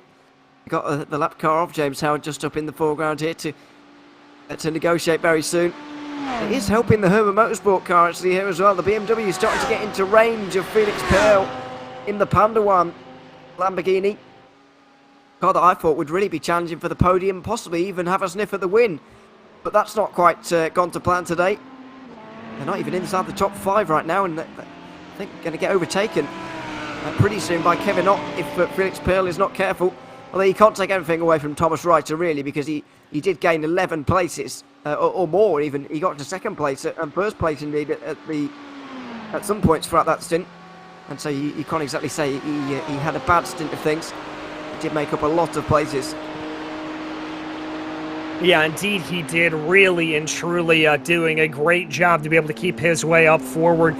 Got the lap car of James Howard just up in the foreground here to negotiate very soon. It is helping the Herman Motorsport car actually here as well. The BMW is starting to get into range of Felix Pearl in the Pandawan Lamborghini. Car that I thought would really be challenging for the podium, possibly even have a sniff at the win. But that's not quite gone to plan today. They're not even inside the top 5 right now, and I think going to get overtaken pretty soon by Kevin Ott if Felix Pearl is not careful. Although he can't take everything away from Thomas Reiter really, because he did gain 11 places. Or more even. He got to 2nd place and 1st place indeed at some points throughout that stint, and so you can't exactly say he had a bad stint of things. He did make up a lot of places. Yeah, indeed he did, really and truly doing a great job to be able to keep his way up forward.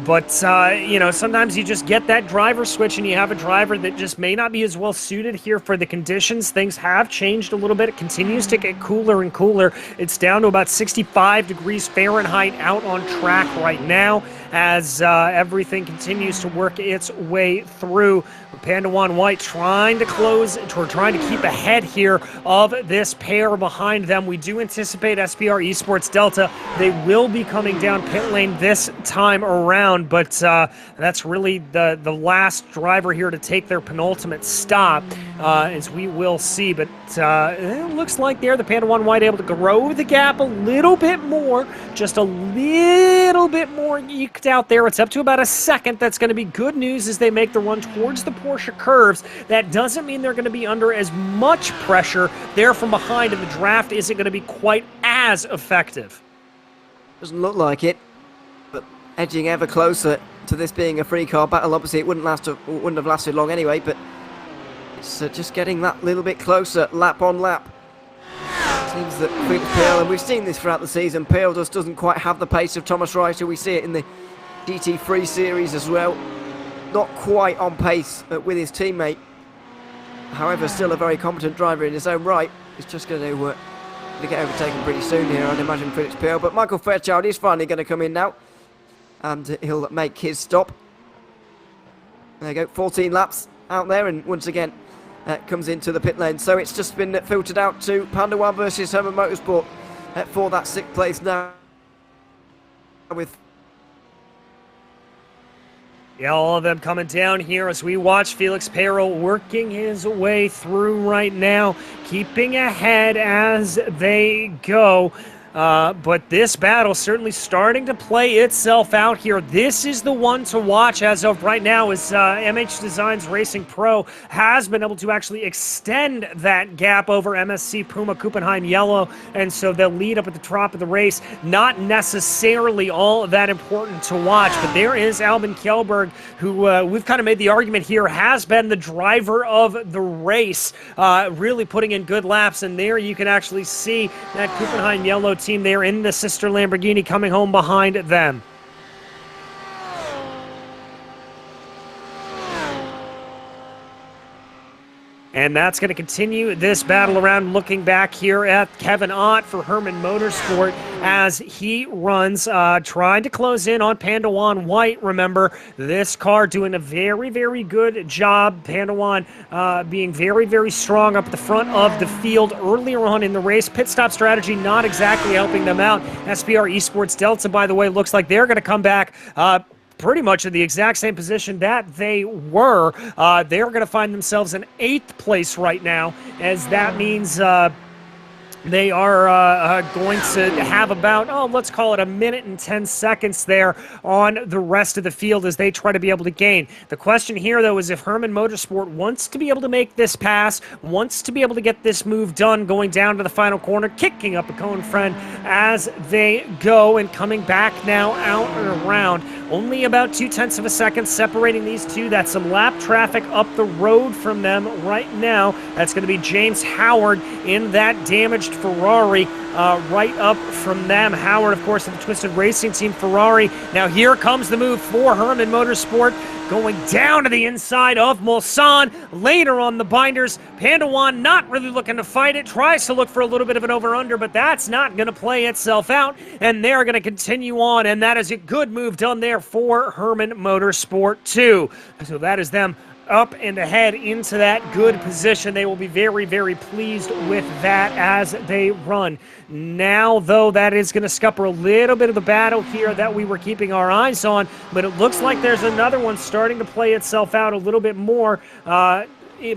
But, you know, sometimes you just get that driver switch and you have a driver that just may not be as well suited here for the conditions. Things have changed a little bit. It continues to get cooler and cooler. It's down to about 65 degrees Fahrenheit out on track right now as everything continues to work its way through. Pandawan White trying to keep ahead here of this pair behind them. We do anticipate SPR Esports Delta. They will be coming down pit lane this time around, but that's really the last driver here to take their penultimate stop, as we will see. But it looks like there the Pandawan White able to grow the gap a little bit more, just a little bit more eked out there. It's up to about a second. That's going to be good news as they make the run towards the Porsche curves. That doesn't mean they're going to be under as much pressure there from behind, and the draft isn't going to be quite as effective. Doesn't look like it, but edging ever closer to this being a free car battle. Obviously it wouldn't have lasted long anyway, but it's just getting that little bit closer, lap on lap. Seems that Felix Pearl, and we've seen this throughout the season, Pearl just doesn't quite have the pace of Thomas Reiter. We see it in the GT3 series as well. Not quite on pace with his teammate. However, still a very competent driver in his own right. He's just going to get overtaken pretty soon here, I'd imagine, Felix Pearl. But Michael Fairchild is finally going to come in now, and he'll make his stop. There you go, 14 laps out there, and once again, comes into the pit lane. So it's just been filtered out to Panda One versus Herman Motorsport for that 6th place now. With yeah, all of them coming down here as we watch Felix Pero working his way through right now, keeping ahead as they go. But this battle certainly starting to play itself out here. This is the one to watch as of right now, as MH Designs Racing Pro has been able to actually extend that gap over MSC Puma Kuppenheim Yellow, and so they'll lead up at the top of the race. Not necessarily all that important to watch, but there is Albin Kjellberg, who we've kind of made the argument here has been the driver of the race, really putting in good laps, and there you can actually see that Kuppenheim Yellow team there in the sister Lamborghini coming home behind them. And that's going to continue this battle around. Looking back here at Kevin Ott for Herman Motorsport as he runs, trying to close in on Panda One White. Remember, this car doing a very, very good job. Panda One being very, very strong up at the front of the field earlier on in the race. Pit stop strategy not exactly helping them out. SPR Esports Delta, by the way, looks like they're going to come back pretty much in the exact same position that they were. They're going to find themselves in 8th place right now, as that means they are going to have about, let's call it 1 minute and 10 seconds there on the rest of the field as they try to be able to gain. The question here, though, is if Herman Motorsport wants to be able to make this pass, wants to be able to get this move done going down to the final corner, kicking up a cone friend as they go and coming back now out and around. Only about 0.2 of a second separating these two. That's some lap traffic up the road from them right now. That's going to be James Howard in that damaged Ferrari right up from them. Howard, of course, of the Twisted Racing Team Ferrari. Now here comes the move for Herman Motorsport, going down to the inside of Mulsanne. Later on the binders, Panda One not really looking to fight it, tries to look for a little bit of an over-under, but that's not going to play itself out, and they're going to continue on, and that is a good move done there for Herman Motorsport 2. So that is them up and ahead into that good position. They will be very, very pleased with that as they run. Now, though, that is going to scupper a little bit of the battle here that we were keeping our eyes on, but it looks like there's another one starting to play itself out a little bit more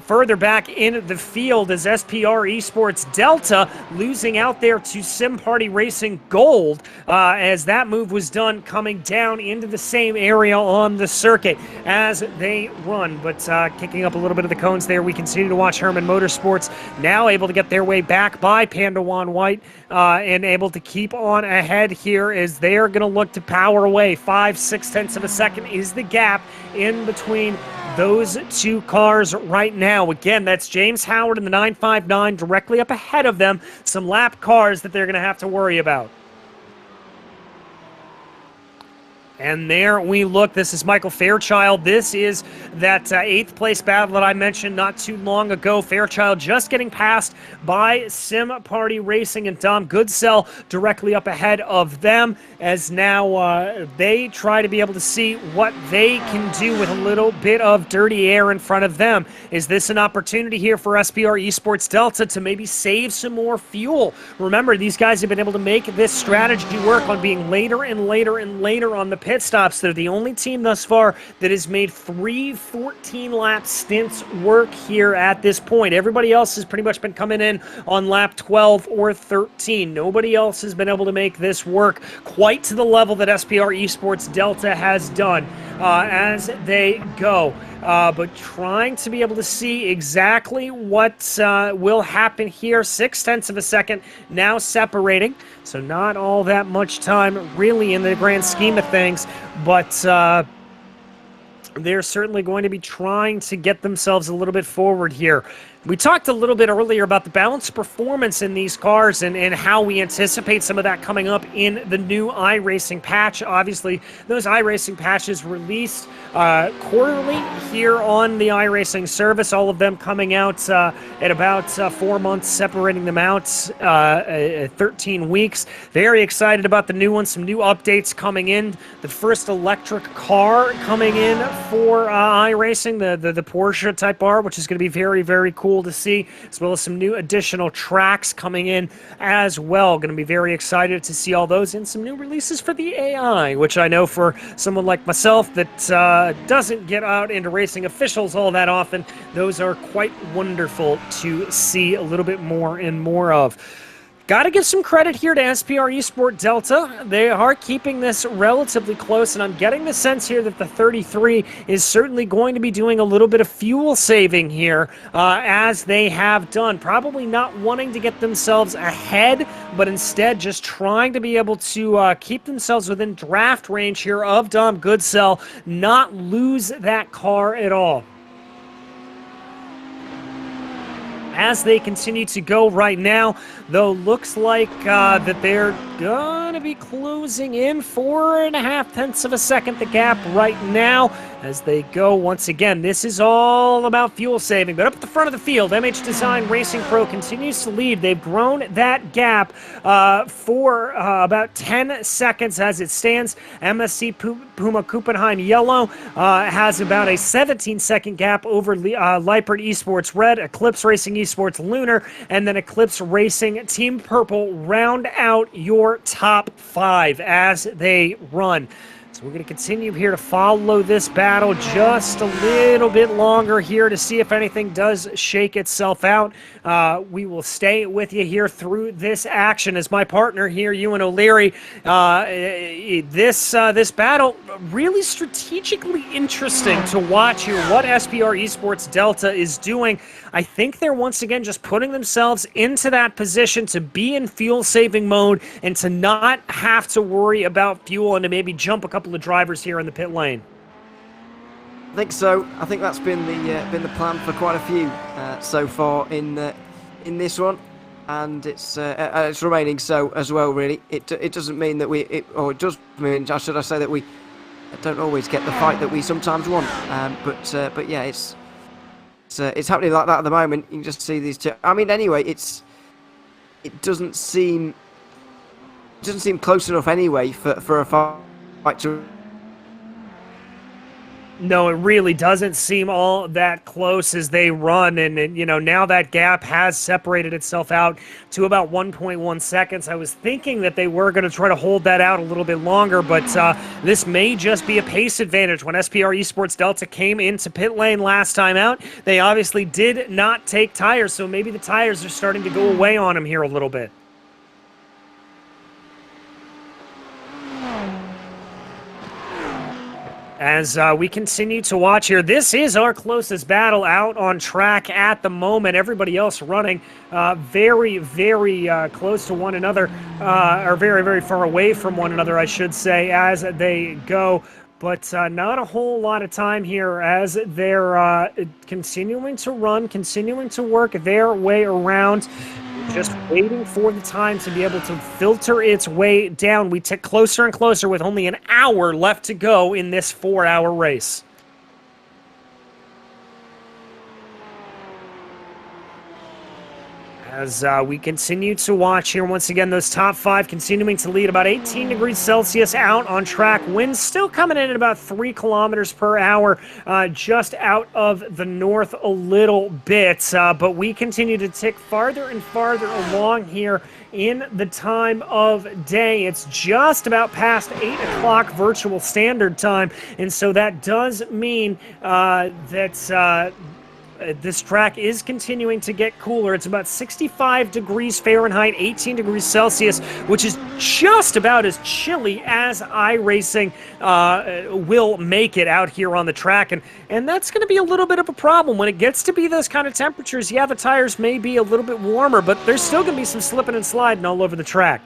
further back in the field as SPR Esports Delta losing out there to Sim Party Racing Gold as that move was done coming down into the same area on the circuit as they run. But kicking up a little bit of the cones there, we continue to watch Herman Motorsports now able to get their way back by Panda One White and able to keep on ahead here as they're going to look to power away. 5/6 of a second is the gap in between those two cars right now. Again, that's James Howard in the 959 directly up ahead of them. Some lap cars that they're going to have to worry about. And there we look. This is Michael Fairchild. This is that 8th place battle that I mentioned not too long ago. Fairchild just getting passed by Sim Party Racing and Dom Goodsell directly up ahead of them, as now they try to be able to see what they can do with a little bit of dirty air in front of them. Is this an opportunity here for SPR Esports Delta to maybe save some more fuel? Remember, these guys have been able to make this strategy work on being later and later and later on the pit stops. They're the only team thus far that has made 3 14-lap stints work here at this point. Everybody else has pretty much been coming in on lap 12 or 13. Nobody else has been able to make this work quite to the level that SPR Esports Delta has done as they go. But trying to be able to see exactly what will happen here. 0.6 of a second now separating, so not all that much time really in the grand scheme of things, but they're certainly going to be trying to get themselves a little bit forward here. We talked a little bit earlier about the balanced performance in these cars and how we anticipate some of that coming up in the new iRacing patch. Obviously, those iRacing patches released quarterly here on the iRacing service, all of them coming out at about 4 months, separating them out 13 weeks. Very excited about the new ones, some new updates coming in. The first electric car coming in for iRacing, the Porsche Type R, which is going to be very, very cool to see, as well as some new additional tracks coming in as well. Going to be very excited to see all those, and some new releases for the AI, which I know for someone like myself that doesn't get out into racing officials all that often, those are quite wonderful to see a little bit more and more of. Got to give some credit here to SPR Esport Delta. They are keeping this relatively close, and I'm getting the sense here that the 33 is certainly going to be doing a little bit of fuel saving here, as they have done. Probably not wanting to get themselves ahead, but instead just trying to be able to keep themselves within draft range here of Dom Goodsell, not lose that car at all. As they continue to go right now, though, looks like that they're going to be closing in 4.5 tenths of a second the gap right now as they go. Once again, this is all about fuel saving, but up at the front of the field, MH Design Racing Pro continues to lead. They've grown that gap for about 10 seconds as it stands. MSC Puma Kuppenheim Yellow has about a 17-second gap over Leipert Esports Red, Eclipse Racing Esports Lunar, and then Eclipse Racing Team Purple round out your top 5 as they run. So we're going to continue here to follow this battle just a little bit longer here to see if anything does shake itself out. We will stay with you here through this action as my partner here, Ewan O'Leary. This battle really strategically interesting to watch here. What SPR Esports Delta is doing, I think they're once again just putting themselves into that position to be in fuel-saving mode and to not have to worry about fuel and to maybe jump a couple of drivers here in the pit lane. I think so. I think that's been the plan for quite a few so far in this one, and it's remaining so as well. Really, it doesn't mean that it does mean, should I say, that we don't always get the fight that we sometimes want. But yeah, it's happening like that at the moment. You can just see these two. I mean, anyway, it doesn't seem close enough anyway for a fight to. No, it really doesn't seem all that close as they run, and you know, now that gap has separated itself out to about 1.1 seconds. I was thinking that they were going to try to hold that out a little bit longer, but this may just be a pace advantage. When SPR Esports Delta came into pit lane last time out, they obviously did not take tires, so maybe the tires are starting to go away on them here a little bit. As we continue to watch here, this is our closest battle out on track at the moment. Everybody else running very, very close to one another, or very, very far away from one another, I should say, as they go. But not a whole lot of time here as they're continuing to run, continuing to work their way around. Just waiting for the time to be able to filter its way down. We tick closer and closer with only an hour left to go in this 4-hour race. As we continue to watch here, once again, those top 5 continuing to lead about 18 degrees Celsius out on track. Winds still coming in at about 3 kilometers per hour, just out of the north a little bit. But we continue to tick farther and farther along here in the time of day. It's just about past 8 o'clock virtual standard time, and so that does mean that this track is continuing to get cooler. It's about 65 degrees Fahrenheit, 18 degrees Celsius, which is just about as chilly as iRacing will make it out here on the track. And that's going to be a little bit of a problem. When it gets to be those kind of temperatures, yeah, the tires may be a little bit warmer, but there's still going to be some slipping and sliding all over the track.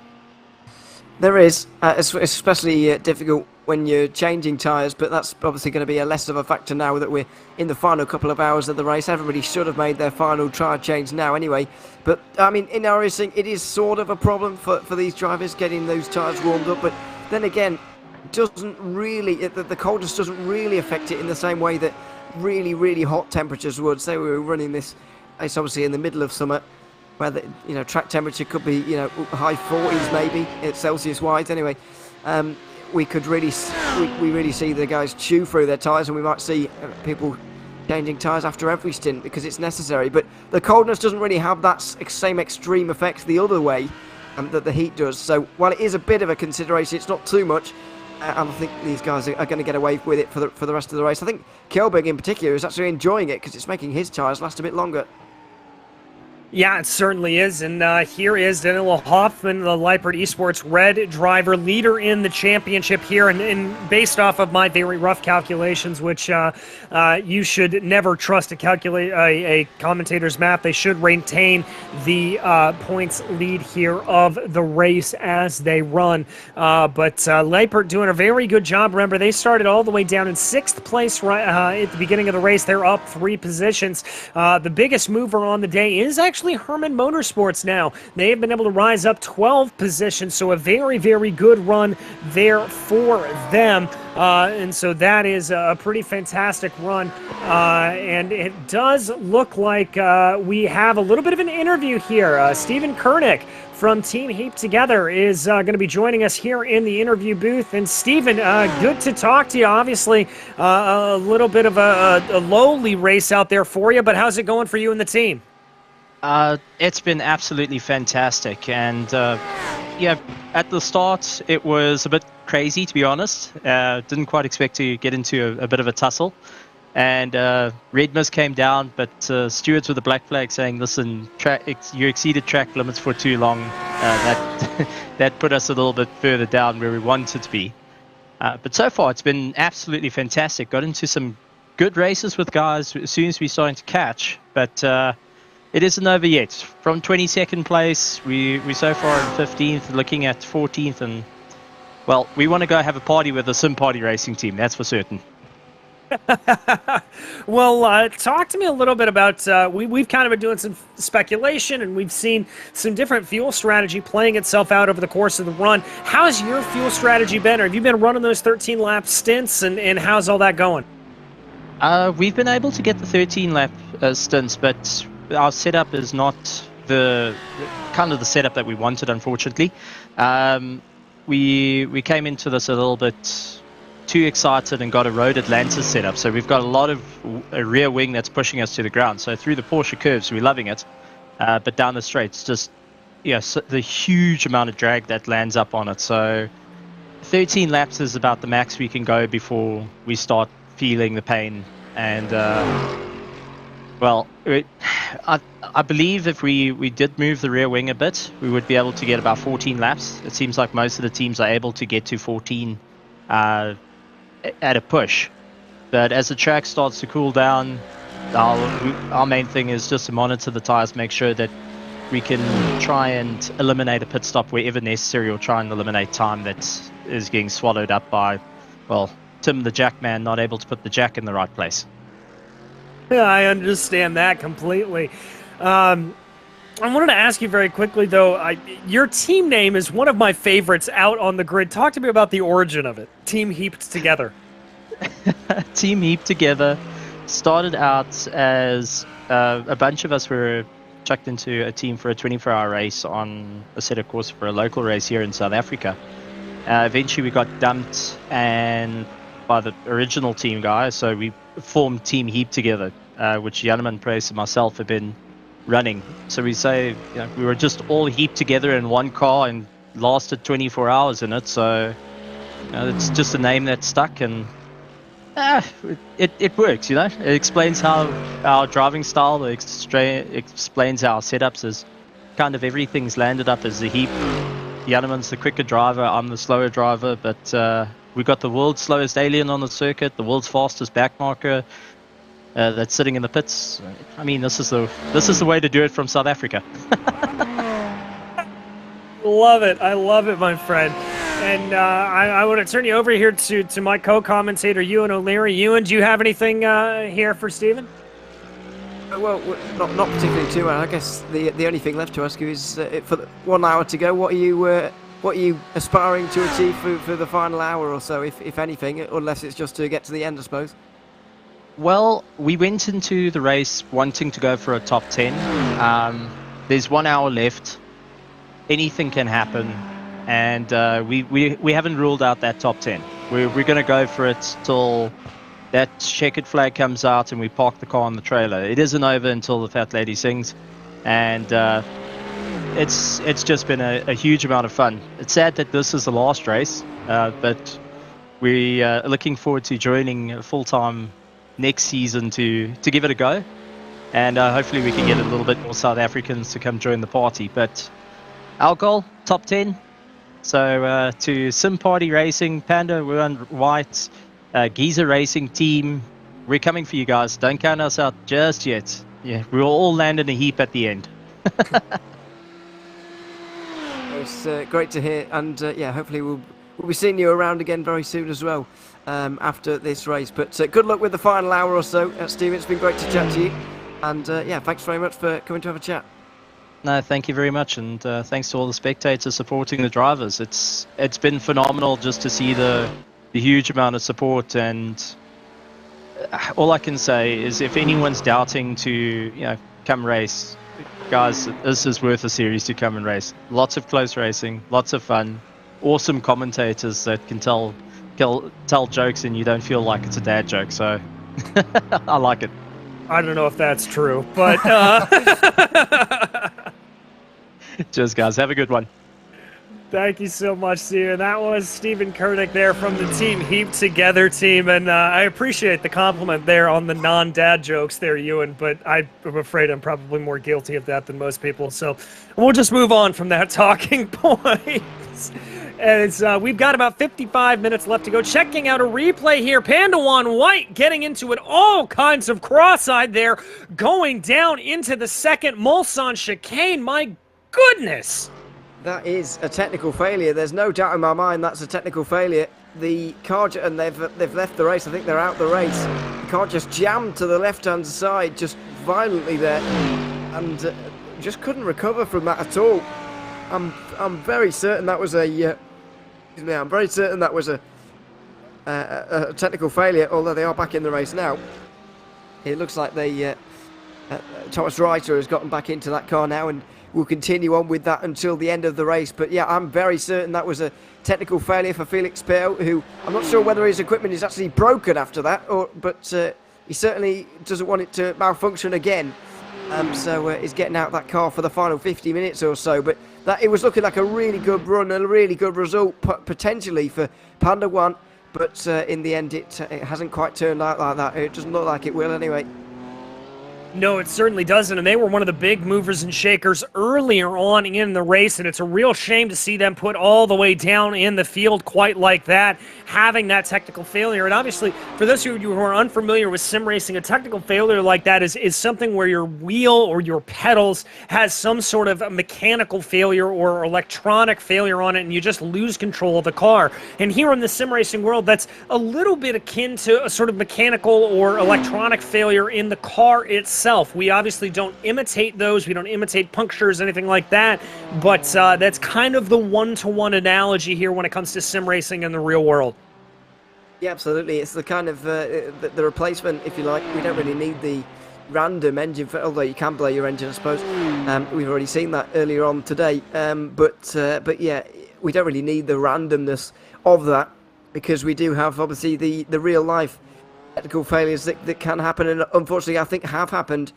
There is, especially difficult when you're changing tyres, but that's obviously going to be a less of a factor now that we're in the final couple of hours of the race. Everybody should have made their final tyre change now anyway. But, I mean, in Iracing, it is sort of a problem for these drivers getting those tyres warmed up. But then again, doesn't really, the coldness doesn't really affect it in the same way that really, really hot temperatures would. Say we were running this, it's obviously in the middle of summer, where the track temperature could be high 40s maybe, Celsius wise anyway. We could really we really see the guys chew through their tyres, and we might see people changing tyres after every stint because it's necessary. But the coldness doesn't really have that same extreme effect the other way that the heat does. So while it is a bit of a consideration, it's not too much. And I think these guys are going to get away with it for the rest of the race. I think Kjellberg in particular is actually enjoying it because it's making his tyres last a bit longer. Yeah, it certainly is. And here is Danilo Hoffman, the Leipert Esports Red driver, leader in the championship here. And based off of my very rough calculations, which you should never trust a commentator's map, they should maintain the points lead here of the race as they run. But Leipert doing a very good job. Remember, they started all the way down in 6th place at the beginning of the race. They're up 3 positions. The biggest mover on the day is actually Herman Motorsports now. They have been able to rise up 12 positions, so a very, very good run there for them. And so that is a pretty fantastic run. And it does look like we have a little bit of an interview here. Stephen Kernick from Team Heap Together is going to be joining us here in the interview booth. And Stephen, good to talk to you. Obviously, a little bit of a lowly race out there for you, but how's it going for you and the team? It's been absolutely fantastic, and yeah, at the start it was a bit crazy, to be honest. Didn't quite expect to get into a bit of a tussle, and red mist came down, but stewards with the black flag saying, listen, you exceeded track limits for too long. That put us a little bit further down where we wanted to be. But so far it's been absolutely fantastic. Got into some good races with guys as soon as we started to catch, but it isn't over yet. From 22nd place, we so far in 15th, looking at 14th, and well, we want to go have a party with the Sim Party racing team, that's for certain. Well, talk to me a little bit about, we've kind of been doing some speculation, and we've seen some different fuel strategy playing itself out over the course of the run. How's your fuel strategy been? Or have you been running those 13-lap stints, and how's all that going? We've been able to get the 13-lap stints, but our setup is not the kind of the setup that we wanted, unfortunately. We came into this a little bit too excited and got a road Atlantis setup, so we've got a lot of a rear wing that's pushing us to the ground. So through the Porsche curves, we're loving it, but down the straights, just so the huge amount of drag that lands up on it. So 13 laps is about the max we can go before we start feeling the pain. And well, I believe if we did move the rear wing a bit, we would be able to get about 14 laps. It seems like most of the teams are able to get to 14 at a push. But as the track starts to cool down, our main thing is just to monitor the tires, make sure that we can try and eliminate a pit stop wherever necessary, or try and eliminate time that is getting swallowed up by, well, Tim the Jackman not able to put the jack in the right place. Yeah, I understand that completely. I wanted to ask you very quickly, though, your team name is one of my favorites out on the grid. Talk to me about the origin of it. Team Heaped Together. Team Heaped Together started out as a bunch of us were chucked into a team for a 24-hour race on a set of course for a local race here in South Africa. Eventually we got dumped and by the original team guys, so we formed Team Heap Together, which Janneman Price and myself have been running. So we say, we were just all heaped together in one car and lasted 24 hours in it. So it's just a name that stuck, and it works. It explains how our driving style, explains our setups, is kind of everything's landed up as a heap. Janneman's the quicker driver, I'm the slower driver, but we got the world's slowest alien on the circuit, the world's fastest backmarker that's sitting in the pits. I mean, this is the way to do it from South Africa. Love it. I love it, my friend. And I want to turn you over here to my co-commentator, Ewan O'Leary. Ewan, do you have anything here for Stephen? Well, not particularly too. I guess the only thing left to ask you is for the 1 hour to go. What are you aspiring to achieve for the final hour or so, if anything, unless it's just to get to the end, I suppose? Well, we went into the race wanting to go for a top 10. There's 1 hour left. Anything can happen, and we haven't ruled out that top 10. We're going to go for it till that checkered flag comes out and we park the car on the trailer. It isn't over until the fat lady sings, and it's just been a huge amount of fun. It's sad that this is the last race, but we are looking forward to joining full-time next season to give it a go, and hopefully we can get a little bit more South Africans to come join the party. But our goal, top 10. So to Sim Party Racing, Panda, we're on white, Giza Racing team, we're coming for you guys. Don't count us out just yet. Yeah, we'll all land in a heap at the end. It's great to hear, and yeah, hopefully we'll be seeing you around again very soon as well. After this race, but good luck with the final hour or so, Stephen. It's been great to chat to you, and yeah, thanks very much for coming to have a chat. No, thank you very much, and thanks to all the spectators supporting the drivers. It's been phenomenal just to see the huge amount of support, and all I can say is if anyone's doubting to come race, guys, this is worth a series to come and race. Lots of close racing, lots of fun, awesome commentators that can tell jokes and you don't feel like it's a dad joke, so I like it. I don't know if that's true, but cheers guys, have a good one. Thank you so much, Steven. That was Stephen Kurdick there from the Team Heap Together team, and I appreciate the compliment there on the non-dad jokes there, Ewan, but I'm afraid I'm probably more guilty of that than most people, so we'll just move on from that talking point. As we've got about 55 minutes left to go. Checking out a replay here. Pandawan White getting into it. All kinds of cross-eyed there. Going down into the second Mulsanne chicane. My goodness. That is a technical failure. There's no doubt in my mind that's a technical failure. The car, and they've left the race. I think they're out the race. The car just jammed to the left-hand side, just violently there. And just couldn't recover from that at all. I'm very certain that was a I'm very certain that was a technical failure, although they are back in the race now. It looks like Thomas Reiter has gotten back into that car now and will continue on with that until the end of the race. But yeah, I'm very certain that was a technical failure for Felix Pearl, who I'm not sure whether his equipment is actually broken after that, but he certainly doesn't want it to malfunction again. So he's getting out that car for the final 50 minutes or so. But it was looking like a really good run, a really good result potentially for Panda One. But in the end, it hasn't quite turned out like that. It doesn't look like it will anyway. No, it certainly doesn't, and they were one of the big movers and shakers earlier on in the race, and it's a real shame to see them put all the way down in the field quite like that, having that technical failure. And obviously, for those of you who are unfamiliar with sim racing, a technical failure like that is something where your wheel or your pedals has some sort of mechanical failure or electronic failure on it, and you just lose control of the car. And here in the sim racing world, that's a little bit akin to a sort of mechanical or electronic failure in the car itself. We obviously don't imitate those. We don't imitate punctures, anything like that. But that's kind of the one-to-one analogy here when it comes to sim racing in the real world. Yeah, absolutely. It's the kind of the replacement, if you like. We don't really need the random engine, although you can blow your engine, I suppose. We've already seen that earlier on today. But yeah, we don't really need the randomness of that, because we do have, obviously, the real-life technical failures that can happen, and unfortunately I think have happened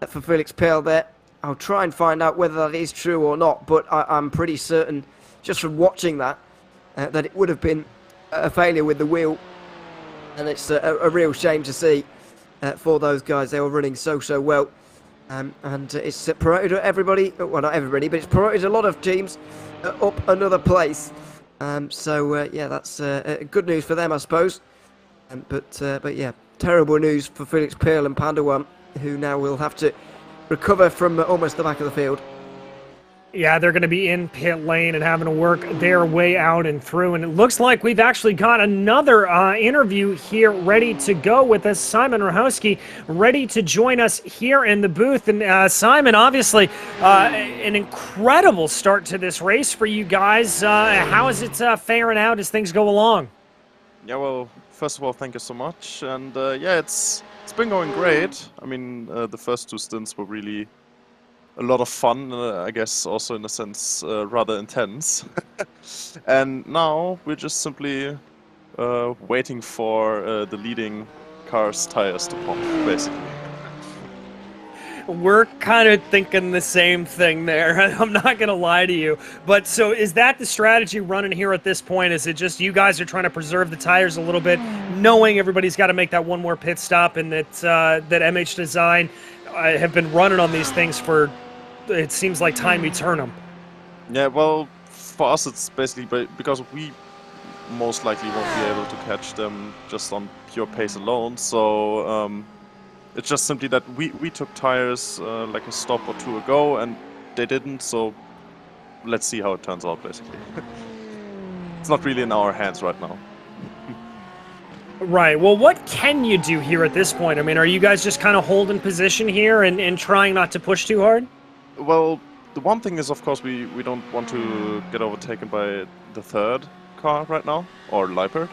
for Felix Pearl there. I'll try and find out whether that is true or not, but I'm pretty certain, just from watching that it would have been a failure with the wheel, and it's a real shame to see for those guys. They were running so well, and it's promoted everybody, well, not everybody, but it's promoted a lot of teams up another place. So yeah, that's good news for them, I suppose. But yeah, terrible news for Felix Pearl and Panda One, who now will have to recover from almost the back of the field. Yeah, they're going to be in pit lane and having to work their way out and through. And it looks like we've actually got another interview here ready to go with us. Simon Rahowski ready to join us here in the booth. And Simon, obviously, an incredible start to this race for you guys. How is it faring out as things go along? Yeah, well, first of all, thank you so much. And yeah, it's been going great. I mean, the first 2 stints were really a lot of fun, I guess also in a sense rather intense. And now we're just simply waiting for the leading car's tires to pop, basically. We're kind of thinking the same thing there. I'm not going to lie to you. But so is that the strategy running here at this point? Is it just you guys are trying to preserve the tires a little bit, knowing everybody's got to make that one more pit stop, and that that MH Design have been running on these things for, it seems like, time eternum? Yeah, well, for us it's basically because we most likely won't be able to catch them just on pure pace alone, so it's just simply that we took tires like a stop or 2 ago and they didn't, so let's see how it turns out, basically. It's not really in our hands right now. Right. Well, what can you do here at this point? I mean, are you guys just kind of holding position here and trying not to push too hard? Well, the one thing is, of course, we don't want to get overtaken by the 3rd car right now, or Leipert.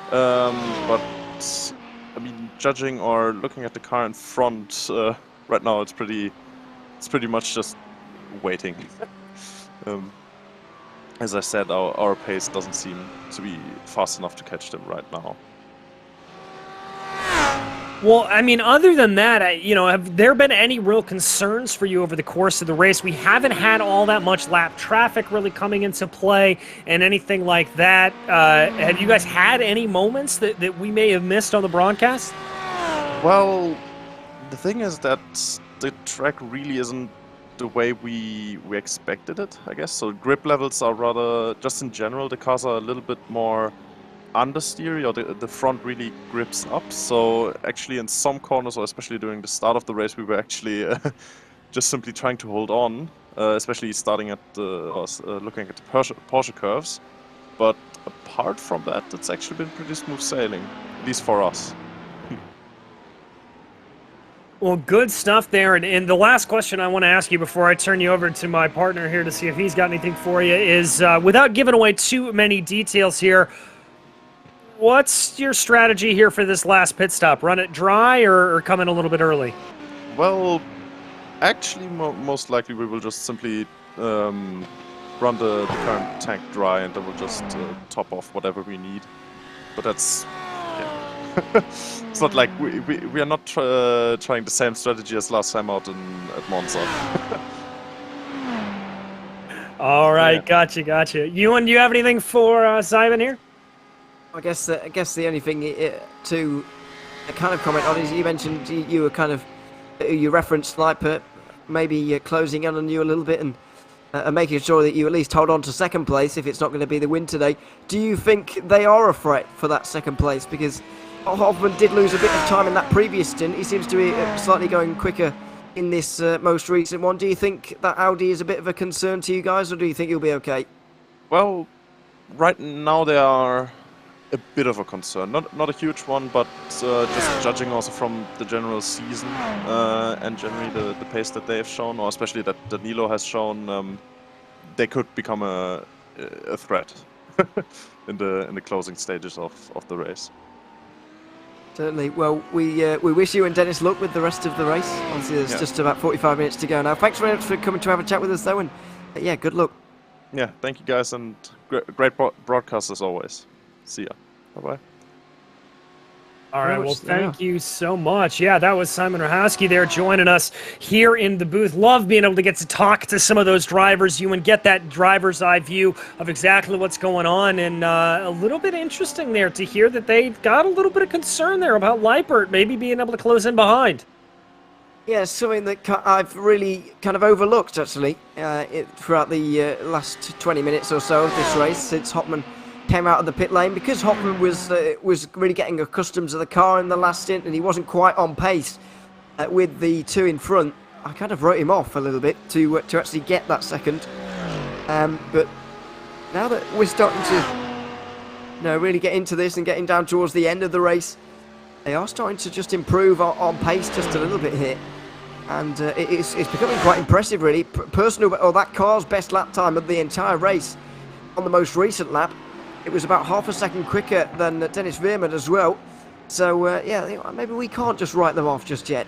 But, I mean, judging or looking at the car in front, right now it's pretty much just waiting. As I said, our pace doesn't seem to be fast enough to catch them right now. Well, I mean, other than that, have there been any real concerns for you over the course of the race? We haven't had all that much lap traffic really coming into play and anything like that. Have you guys had any moments that we may have missed on the broadcast? Well, the thing is that the track really isn't the way we expected it, I guess. So grip levels are rather, just in general, the cars are a little bit more understeery, or the front really grips up. So actually in some corners, or especially during the start of the race, we were actually just simply trying to hold on, especially starting at looking at the Porsche curves. But apart from that, it's actually been pretty smooth sailing, at least for us. Well, good stuff there. And the last question I want to ask you before I turn you over to my partner here to see if he's got anything for you is, without giving away too many details here, what's your strategy here for this last pit stop? Run it dry or come in a little bit early? Well, actually, most likely we will just simply run the current tank dry, and then we'll just top off whatever we need. But that's, yeah. It's not like we are not trying the same strategy as last time out at Monza. All right, Yeah. gotcha. Ewan, do you have anything for Simon here? I guess the only thing to kind of comment on is you mentioned you were kind of you referenced Leipert maybe closing in on you a little bit and making sure that you at least hold on to second place if it's not going to be the win today. Do you think they are a threat for that second place? Because Hoffman did lose a bit of time in that previous stint. He seems to be slightly going quicker in this most recent one. Do you think that Audi is a bit of a concern to you guys, or do you think you'll be okay? Well, right now they are a bit of a concern, not a huge one, but just judging also from the general season and generally the pace that they have shown, or especially that Danilo has shown, they could become a threat in the closing stages of the race. Certainly. Well, we wish you and Dennis luck with the rest of the race. Obviously, there's just about 45 minutes to go now. Thanks very much for coming to have a chat with us, though, and yeah, good luck. Yeah, thank you guys, and great broadcast as always. See ya. Bye-bye. All right, well, thank you so much. Yeah, that was Simon Rahowski there joining us here in the booth. Love being able to get to talk to some of those drivers, you, and get that driver's eye view of exactly what's going on. And a little bit interesting there to hear that they've got a little bit of concern there about Leipert maybe being able to close in behind. Yeah, something that I've really kind of overlooked, actually, throughout the last 20 minutes or so of this race since Hoffman came out of the pit lane, because Hoffman was really getting accustomed to the car in the last stint, and he wasn't quite on pace with the two in front. I kind of wrote him off a little bit to actually get that second. But now that we're starting to really get into this and getting down towards the end of the race, they are starting to just improve on pace just a little bit here. And it's becoming quite impressive, really. That car's best lap time of the entire race on the most recent lap. It was about half a second quicker than Dennis Veerman as well. So, yeah, maybe we can't just write them off just yet.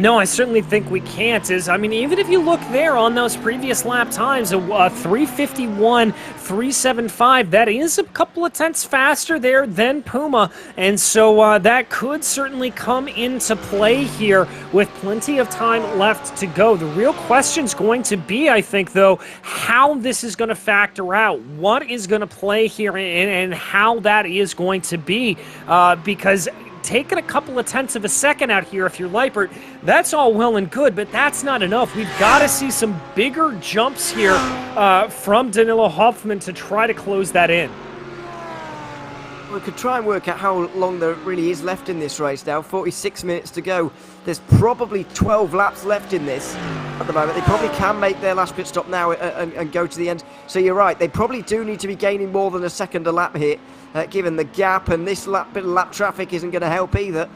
No, I certainly think we can't. Even if you look there on those previous lap times, 3:51, 3:75, that is a couple of tenths faster there than Puma. And so that could certainly come into play here with plenty of time left to go. The real question's going to be, I think, though, how this is going to factor out. What is going to play here and how that is going to be. Because taking a couple of tenths of a second out here, if you're Leipert, that's all well and good, but that's not enough. We've got to see some bigger jumps here from Danilo Hoffman to try to close that in. We could try and work out how long there really is left in this race now. 46 minutes to go. There's probably 12 laps left in this at the moment. They probably can make their last pit stop now and go to the end. So you're right, they probably do need to be gaining more than a second a lap here, given the gap, and this bit of lap traffic isn't going to help either.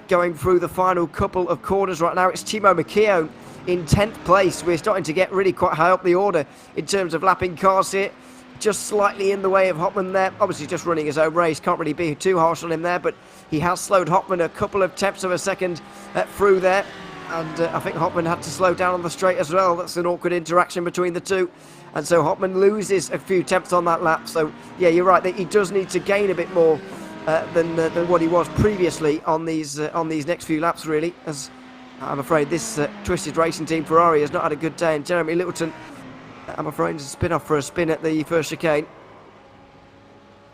Going through the final couple of corners right now, it's Timo McKeown in 10th place. We're starting to get really quite high up the order in terms of lapping cars here. Just slightly in the way of Hopman there. Obviously just running his own race, can't really be too harsh on him there, but he has slowed Hopman a couple of tenths of a second through there. And I think Hopman had to slow down on the straight as well. That's an awkward interaction between the two. And so Hopman loses a few tenths on that lap. So, yeah, you're right, that he does need to gain a bit more than what he was previously on these next few laps, really. As I'm afraid this Twisted Racing Team Ferrari has not had a good day. And Jeremy Littleton, I'm afraid, is a spin-off for a spin at the first chicane.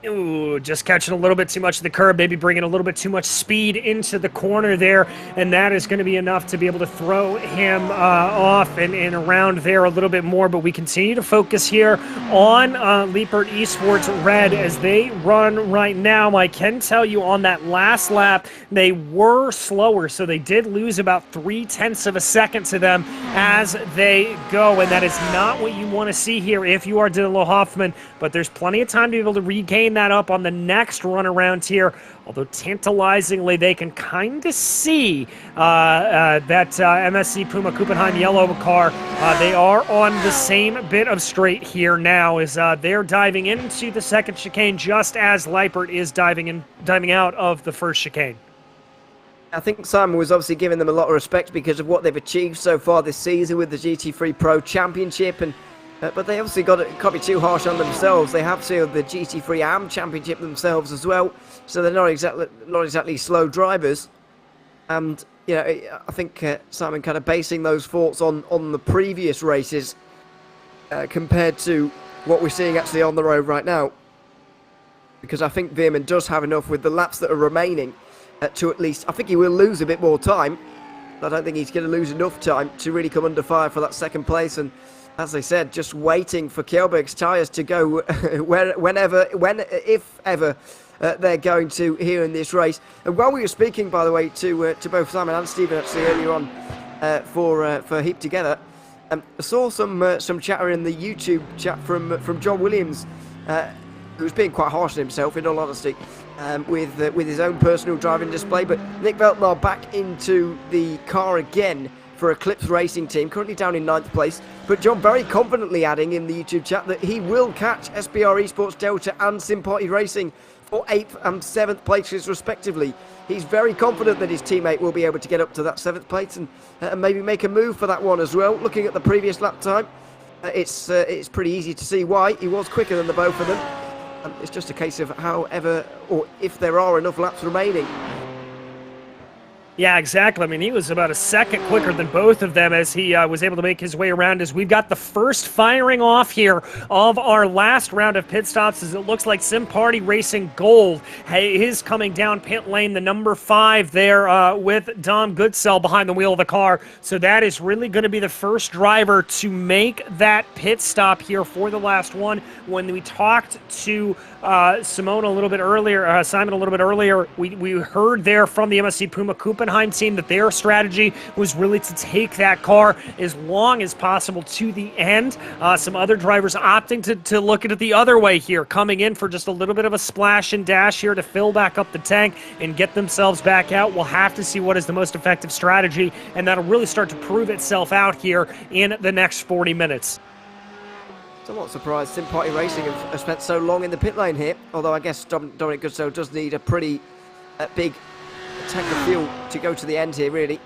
Ooh, just catching a little bit too much of the curb, maybe bringing a little bit too much speed into the corner there, and that is going to be enough to be able to throw him off and around there a little bit more. But we continue to focus here on Leipert Esports Red as they run right now. I can tell you on that last lap, they were slower, so they did lose about 0.3 of a second to them as they go, and that is not what you want to see here if you are Danilo Hoffman, but there's plenty of time to be able to regain that up on the next run around here, although tantalizingly they can kind of see that MSC Puma Kuppenheim yellow car, they are on the same bit of straight here now as they're diving into the second chicane just as Leipert is diving out of the first chicane. I think Simon was obviously giving them a lot of respect because of what they've achieved so far this season with the GT3 Pro Championship, and but they obviously can't be too harsh on themselves. They have sealed the GT3 AM Championship themselves as well, so they're not exactly slow drivers. And you know, I think Simon kind of basing those thoughts on the previous races compared to what we're seeing actually on the road right now, because I think Veerman does have enough with the laps that are remaining to at least. I think he will lose a bit more time. I don't think he's going to lose enough time to really come under fire for that second place. And as I said, just waiting for Kjellberg's tyres to go if ever they're going to here in this race. And while we were speaking, by the way, to both Simon and Stephen actually earlier on for Heap Together, I saw some chatter in the YouTube chat from John Williams, who's being quite harsh on himself, in all honesty, with his own personal driving display. But Nick Veltmar back into the car again for Eclipse Racing Team, currently down in 9th place. But John very confidently adding in the YouTube chat that he will catch SBR Esports Delta and Sim Party Racing for 8th and 7th places respectively. He's very confident that his teammate will be able to get up to that 7th place and maybe make a move for that one as well. Looking at the previous lap time, it's pretty easy to see why. He was quicker than the both of them. It's just a case of however or if there are enough laps remaining. Yeah, exactly. I mean, he was about a second quicker than both of them as he was able to make his way around as we've got the first firing off here of our last round of pit stops as it looks like Sim Party Racing Gold is coming down pit lane, the number 5 there with Dom Goodsell behind the wheel of the car. So that is really going to be the first driver to make that pit stop here for the last one. When we talked to Simon a little bit earlier, we heard there from the MSC Puma Kuppenheim Hockenheim team that their strategy was really to take that car as long as possible to the end. Some other drivers opting to look at it the other way here, coming in for just a little bit of a splash and dash here to fill back up the tank and get themselves back out. We'll have to see what is the most effective strategy, and that'll really start to prove itself out here in the next 40 minutes. Somewhat surprised SIM3D Racing have spent so long in the pit lane here, although I guess Dominic Goodsoe does need a pretty big tank of fuel to go to the end here, really.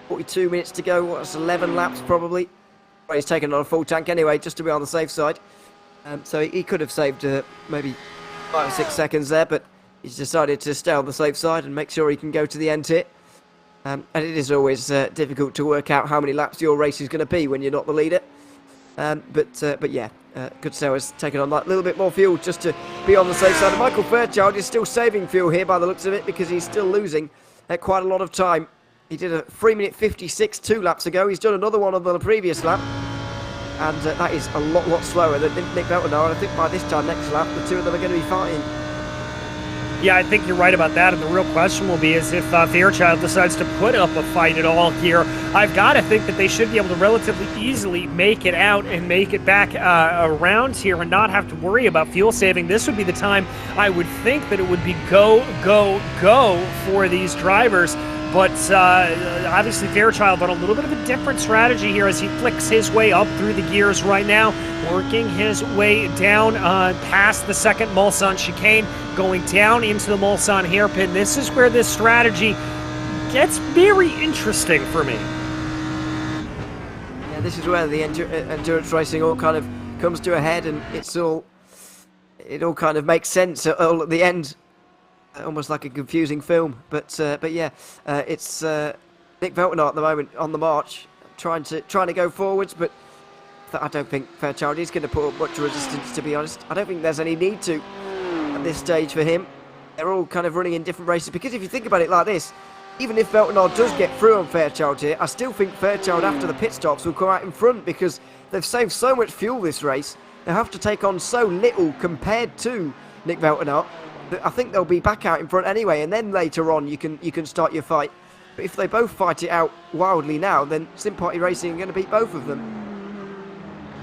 42 minutes to go, what's 11 laps probably. Well, he's taken on a full tank anyway, just to be on the safe side. So he could have saved maybe 5 or 6 seconds there, but he's decided to stay on the safe side and make sure he can go to the end here. And it is always difficult to work out how many laps your race is going to be when you're not the leader. But yeah, Goodsoe has taken on that little bit more fuel just to be on the safe side. And Michael Fairchild is still saving fuel here by the looks of it, because he's still losing quite a lot of time. He did a 3-minute 56 2 laps ago. He's done another one on the previous lap, and that is a lot slower than Nick Veltner. And I think by this time next lap, the two of them are going to be fighting. Yeah, I think you're right about that, and the real question will be is if Fairchild decides to put up a fight at all here. I've got to think that they should be able to relatively easily make it out and make it back around here and not have to worry about fuel saving. This would be the time I would think that it would be go for these drivers. But obviously Fairchild on a little bit of a different strategy here as he flicks his way up through the gears right now, working his way down past the second Mulsanne chicane, going down into the Mulsanne hairpin. This is where this strategy gets very interesting for me. Yeah, this is where the endurance racing all kind of comes to a head, and it all kind of makes sense all at the end. Almost like a confusing film, but yeah, it's Nick Veltner at the moment on the march, trying to go forwards, but I don't think Fairchild is going to put up much resistance, to be honest. I don't think there's any need to at this stage for him. They're all kind of running in different races, because if you think about it like this, even if Veltner does get through on Fairchild here, I still think Fairchild after the pit stops will come out in front, because they've saved so much fuel this race. They have to take on so little compared to Nick Veltner. I think they'll be back out in front anyway, and then later on you can start your fight. But if they both fight it out wildly now, then SIM3D Racing are going to beat both of them.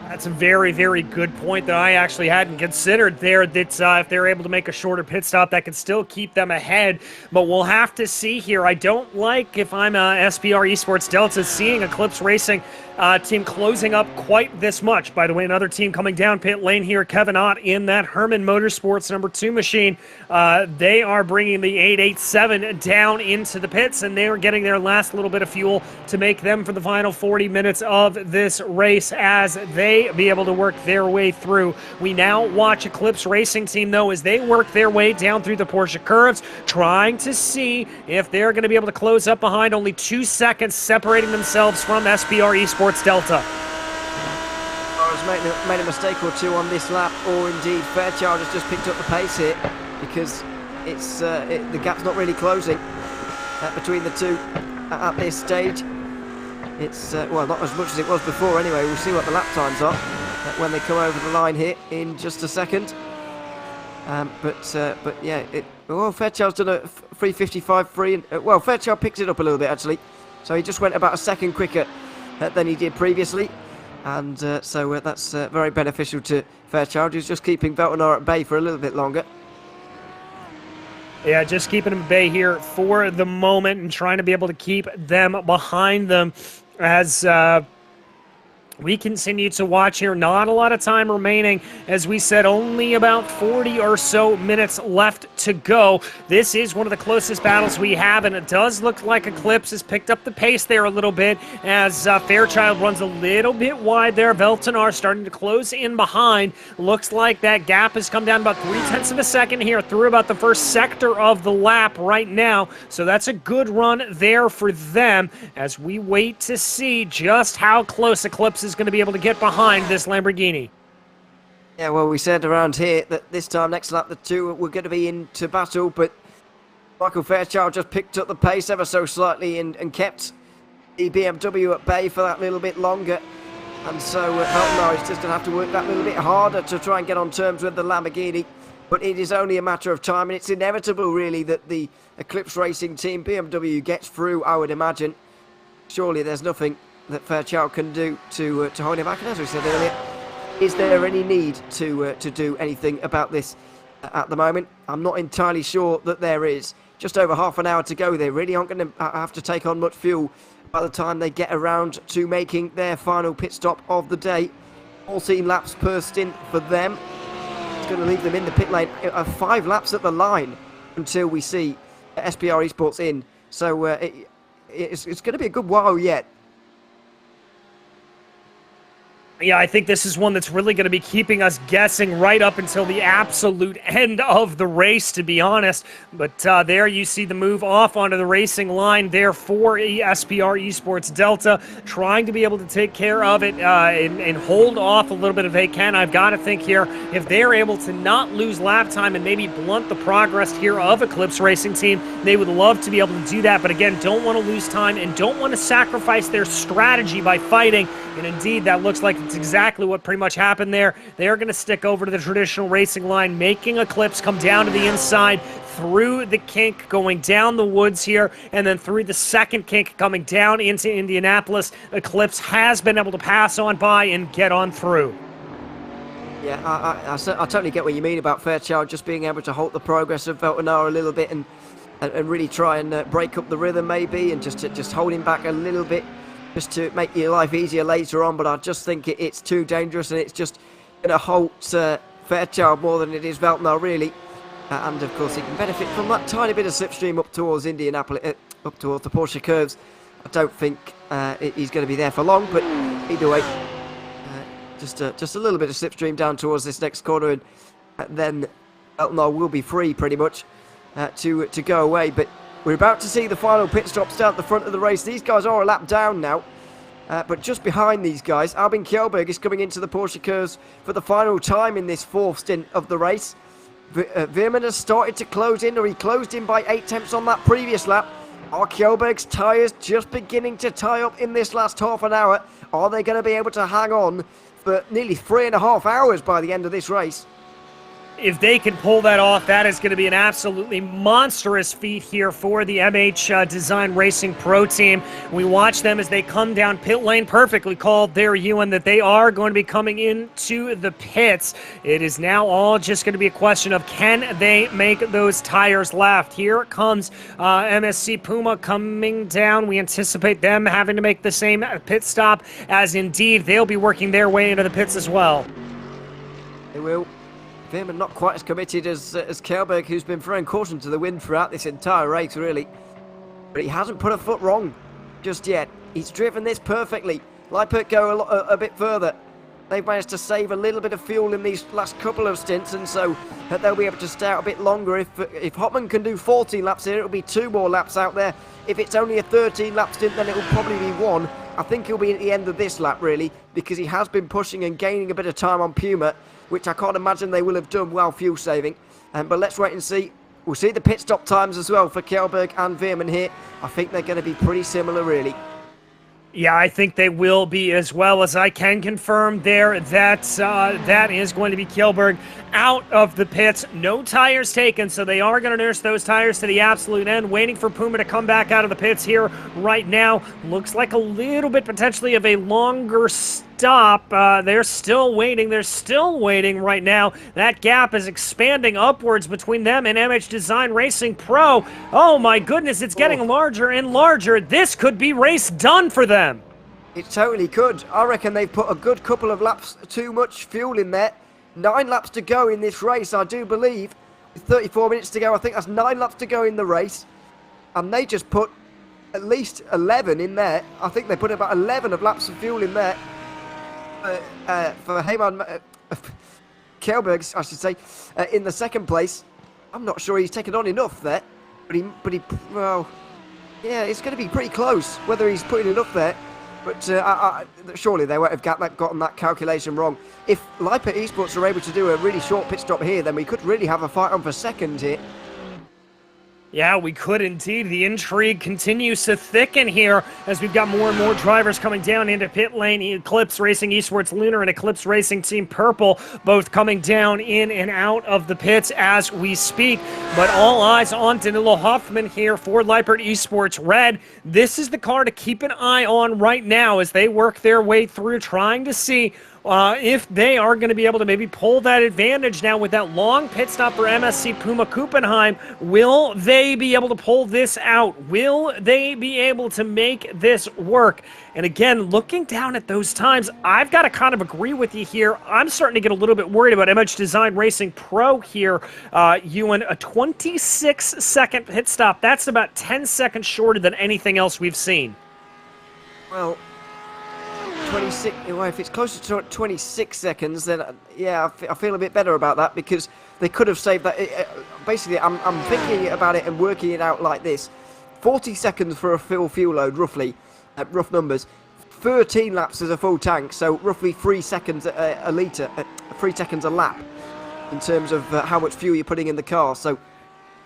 That's a very, very good point that I actually hadn't considered there, that if they're able to make a shorter pit stop, that could still keep them ahead. But we'll have to see here. I don't like, if I'm SPR Esports Delta, seeing Eclipse Racing team closing up quite this much. By the way, another team coming down pit lane here, Kevin Ott in that Herman Motorsports #2 machine. They are bringing the 887 down into the pits, and they are getting their last little bit of fuel to make them for the final 40 minutes of this race as they be able to work their way through. We now watch Eclipse Racing team, though, as they work their way down through the Porsche curves, trying to see if they're going to be able to close up behind, only 2 seconds separating themselves from SPR Esports Delta. Has made a mistake or two on this lap, or indeed Fairchild has just picked up the pace here, because it's the gap's not really closing between the two at this stage. It's well, not as much as it was before anyway. We'll see what the lap times are when they come over the line here in just a second. But yeah, Fairchild's done a 3:55.3, and well, Fairchild picked it up a little bit actually, so he just went about a second quicker than he did previously, and so that's very beneficial to Fairchild, who's just keeping Veltner at bay for a little bit longer. Yeah, just keeping them at bay here for the moment and trying to be able to keep them behind them as we continue to watch here. Not a lot of time remaining. As we said, only about 40 or so minutes left to go. This is one of the closest battles we have, and it does look like Eclipse has picked up the pace there a little bit as Fairchild runs a little bit wide there. Veltner starting to close in behind. Looks like that gap has come down about 0.3 of a second here through about the first sector of the lap right now. So that's a good run there for them as we wait to see just how close Eclipse is going to be able to get behind this Lamborghini. Yeah, well, we said around here that this time next lap the two were going to be into battle, but Michael Fairchild just picked up the pace ever so slightly and kept the BMW at bay for that little bit longer. And so Veltner is just going to have to work that little bit harder to try and get on terms with the Lamborghini. But it is only a matter of time, and it's inevitable, really, that the Eclipse Racing team, BMW, gets through, I would imagine. Surely there's nothing that Fairchild can do to hold him back. And as we said earlier, is there any need to do anything about this at the moment? I'm not entirely sure that there is. Just over half an hour to go. They really aren't going to have to take on much fuel by the time they get around to making their final pit stop of the day. 14 laps per stint for them. It's going to leave them in the pit lane. 5 laps at the line until we see SPR Esports in. So it's going to be a good while yet. Yeah, I think this is one that's really going to be keeping us guessing right up until the absolute end of the race, to be honest. But there you see the move off onto the racing line there for SPR Esports Delta, trying to be able to take care of it and hold off a little bit if they can. I've got to think here, if they're able to not lose lap time and maybe blunt the progress here of Eclipse Racing Team, they would love to be able to do that. But again, don't want to lose time and don't want to sacrifice their strategy by fighting. And indeed, that looks like it's exactly what pretty much happened there. They're going to stick over to the traditional racing line, making Eclipse come down to the inside, through the kink, going down the woods here, and then through the second kink, coming down into Indianapolis. Eclipse has been able to pass on by and get on through. Yeah, I totally get what you mean about Fairchild just being able to halt the progress of Veltonar a little bit and really try and break up the rhythm maybe, and just hold him back a little bit, just to make your life easier later on. But I just think it's too dangerous, and it's just going to halt Fairchild more than it is Veltnar, really. And of course, he can benefit from that tiny bit of slipstream up towards Indianapolis, up towards the Porsche curves. I don't think he's going to be there for long, but either way, just a little bit of slipstream down towards this next corner, and then Veltnar will be free pretty much to go away. But we're about to see the final pit stop start at the front of the race. These guys are a lap down now. But just behind these guys, Albin Kjellberg is coming into the Porsche curves for the final time in this fourth stint of the race. Veerman has started to close in, or he closed in by 8 tenths on that previous lap. Are Kjellberg's tyres just beginning to tie up in this last half an hour? Are they going to be able to hang on for nearly 3.5 hours by the end of this race? If they can pull that off, that is going to be an absolutely monstrous feat here for the MH Design Racing Pro team. We watch them as they come down pit lane. Perfectly called there, Ewan, that they are going to be coming into the pits. It is now all just going to be a question of, can they make those tires last? Here comes MSC Puma coming down. We anticipate them having to make the same pit stop, as indeed they'll be working their way into the pits as well. They will. Veerman not quite as committed as Kjellberg, who's been throwing caution to the wind throughout this entire race, really. But he hasn't put a foot wrong just yet. He's driven this perfectly. Lippert go a bit further. They've managed to save a little bit of fuel in these last couple of stints, and so they'll be able to stay out a bit longer. If Hopman can do 14 laps here, it'll be 2 more laps out there. If it's only a 13-lap stint, then it'll probably be 1. I think he'll be at the end of this lap, really, because he has been pushing and gaining a bit of time on Puma, which I can't imagine they will have done while fuel saving. But let's wait and see. We'll see the pit stop times as well for Kjellberg and Veerman here. I think they're going to be pretty similar, really. Yeah, I think they will be, as well as I can confirm there that that is going to be Kjellberg out of the pits. No tires taken, so they are going to nurse those tires to the absolute end, waiting for Puma to come back out of the pits here right now. Looks like a little bit potentially of a longer stop. They're still waiting. They're still waiting right now. That gap is expanding upwards between them and MH Design Racing Pro. Oh my goodness, it's getting larger and larger. This could be race done for them. It totally could. I reckon they've put a good couple of laps too much fuel in there. 9 laps to go in this race, I do believe. With 34 minutes to go, I think that's 9 laps to go in the race. And they just put at least 11 in there. I think they put about 11 of laps of fuel in there. For Heyman Kjellberg, I should say, in the second place. I'm not sure he's taken on enough there. But he well, yeah, it's going to be pretty close whether he's putting enough there. But surely they won't have gotten that calculation wrong. If Lippert Esports are able to do a really short pit stop here, then we could really have a fight on for second here. Yeah, we could indeed. The intrigue continues to thicken here as we've got more and more drivers coming down into pit lane. Eclipse Racing Esports Lunar and Eclipse Racing Team Purple both coming down in and out of the pits as we speak. But all eyes on Danilo Hoffman here for Leipert Esports Red. This is the car to keep an eye on right now as they work their way through trying to see if they are going to be able to maybe pull that advantage now with that long pit stop for MSC Puma Kuppenheim. Will they be able to pull this out? Will they be able to make this work? And again, looking down at those times, I've got to kind of agree with you here. I'm starting to get a little bit worried about MH Design Racing Pro here. Ewan, a 26-second pit stop. That's about 10 seconds shorter than anything else we've seen. Well, 26. Well, if it's closer to 26 seconds, then yeah, I feel a bit better about that because they could have saved that. Basically, I'm thinking about it and working it out like this: 40 seconds for a fuel load, roughly, rough numbers. 13 laps as a full tank, so roughly 3 seconds a litre, 3 seconds a lap, in terms of how much fuel you're putting in the car. So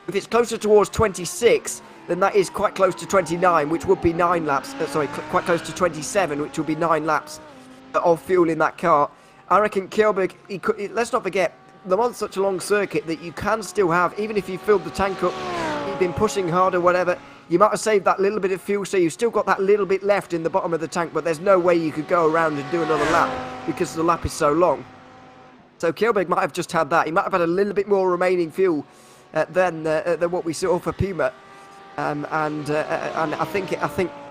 if it's closer towards 26. Then that is quite close to 29, which would be 9 laps. Quite close to 27, which would be 9 laps of fuel in that car. I reckon Kjellberg, let's not forget, they're on such a long circuit that you can still have, even if you filled the tank up, you've been pushing hard or whatever, you might have saved that little bit of fuel, so you've still got that little bit left in the bottom of the tank, but there's no way you could go around and do another lap because the lap is so long. So Kjellberg might have just had that. He might have had a little bit more remaining fuel than what we saw for Puma. And I think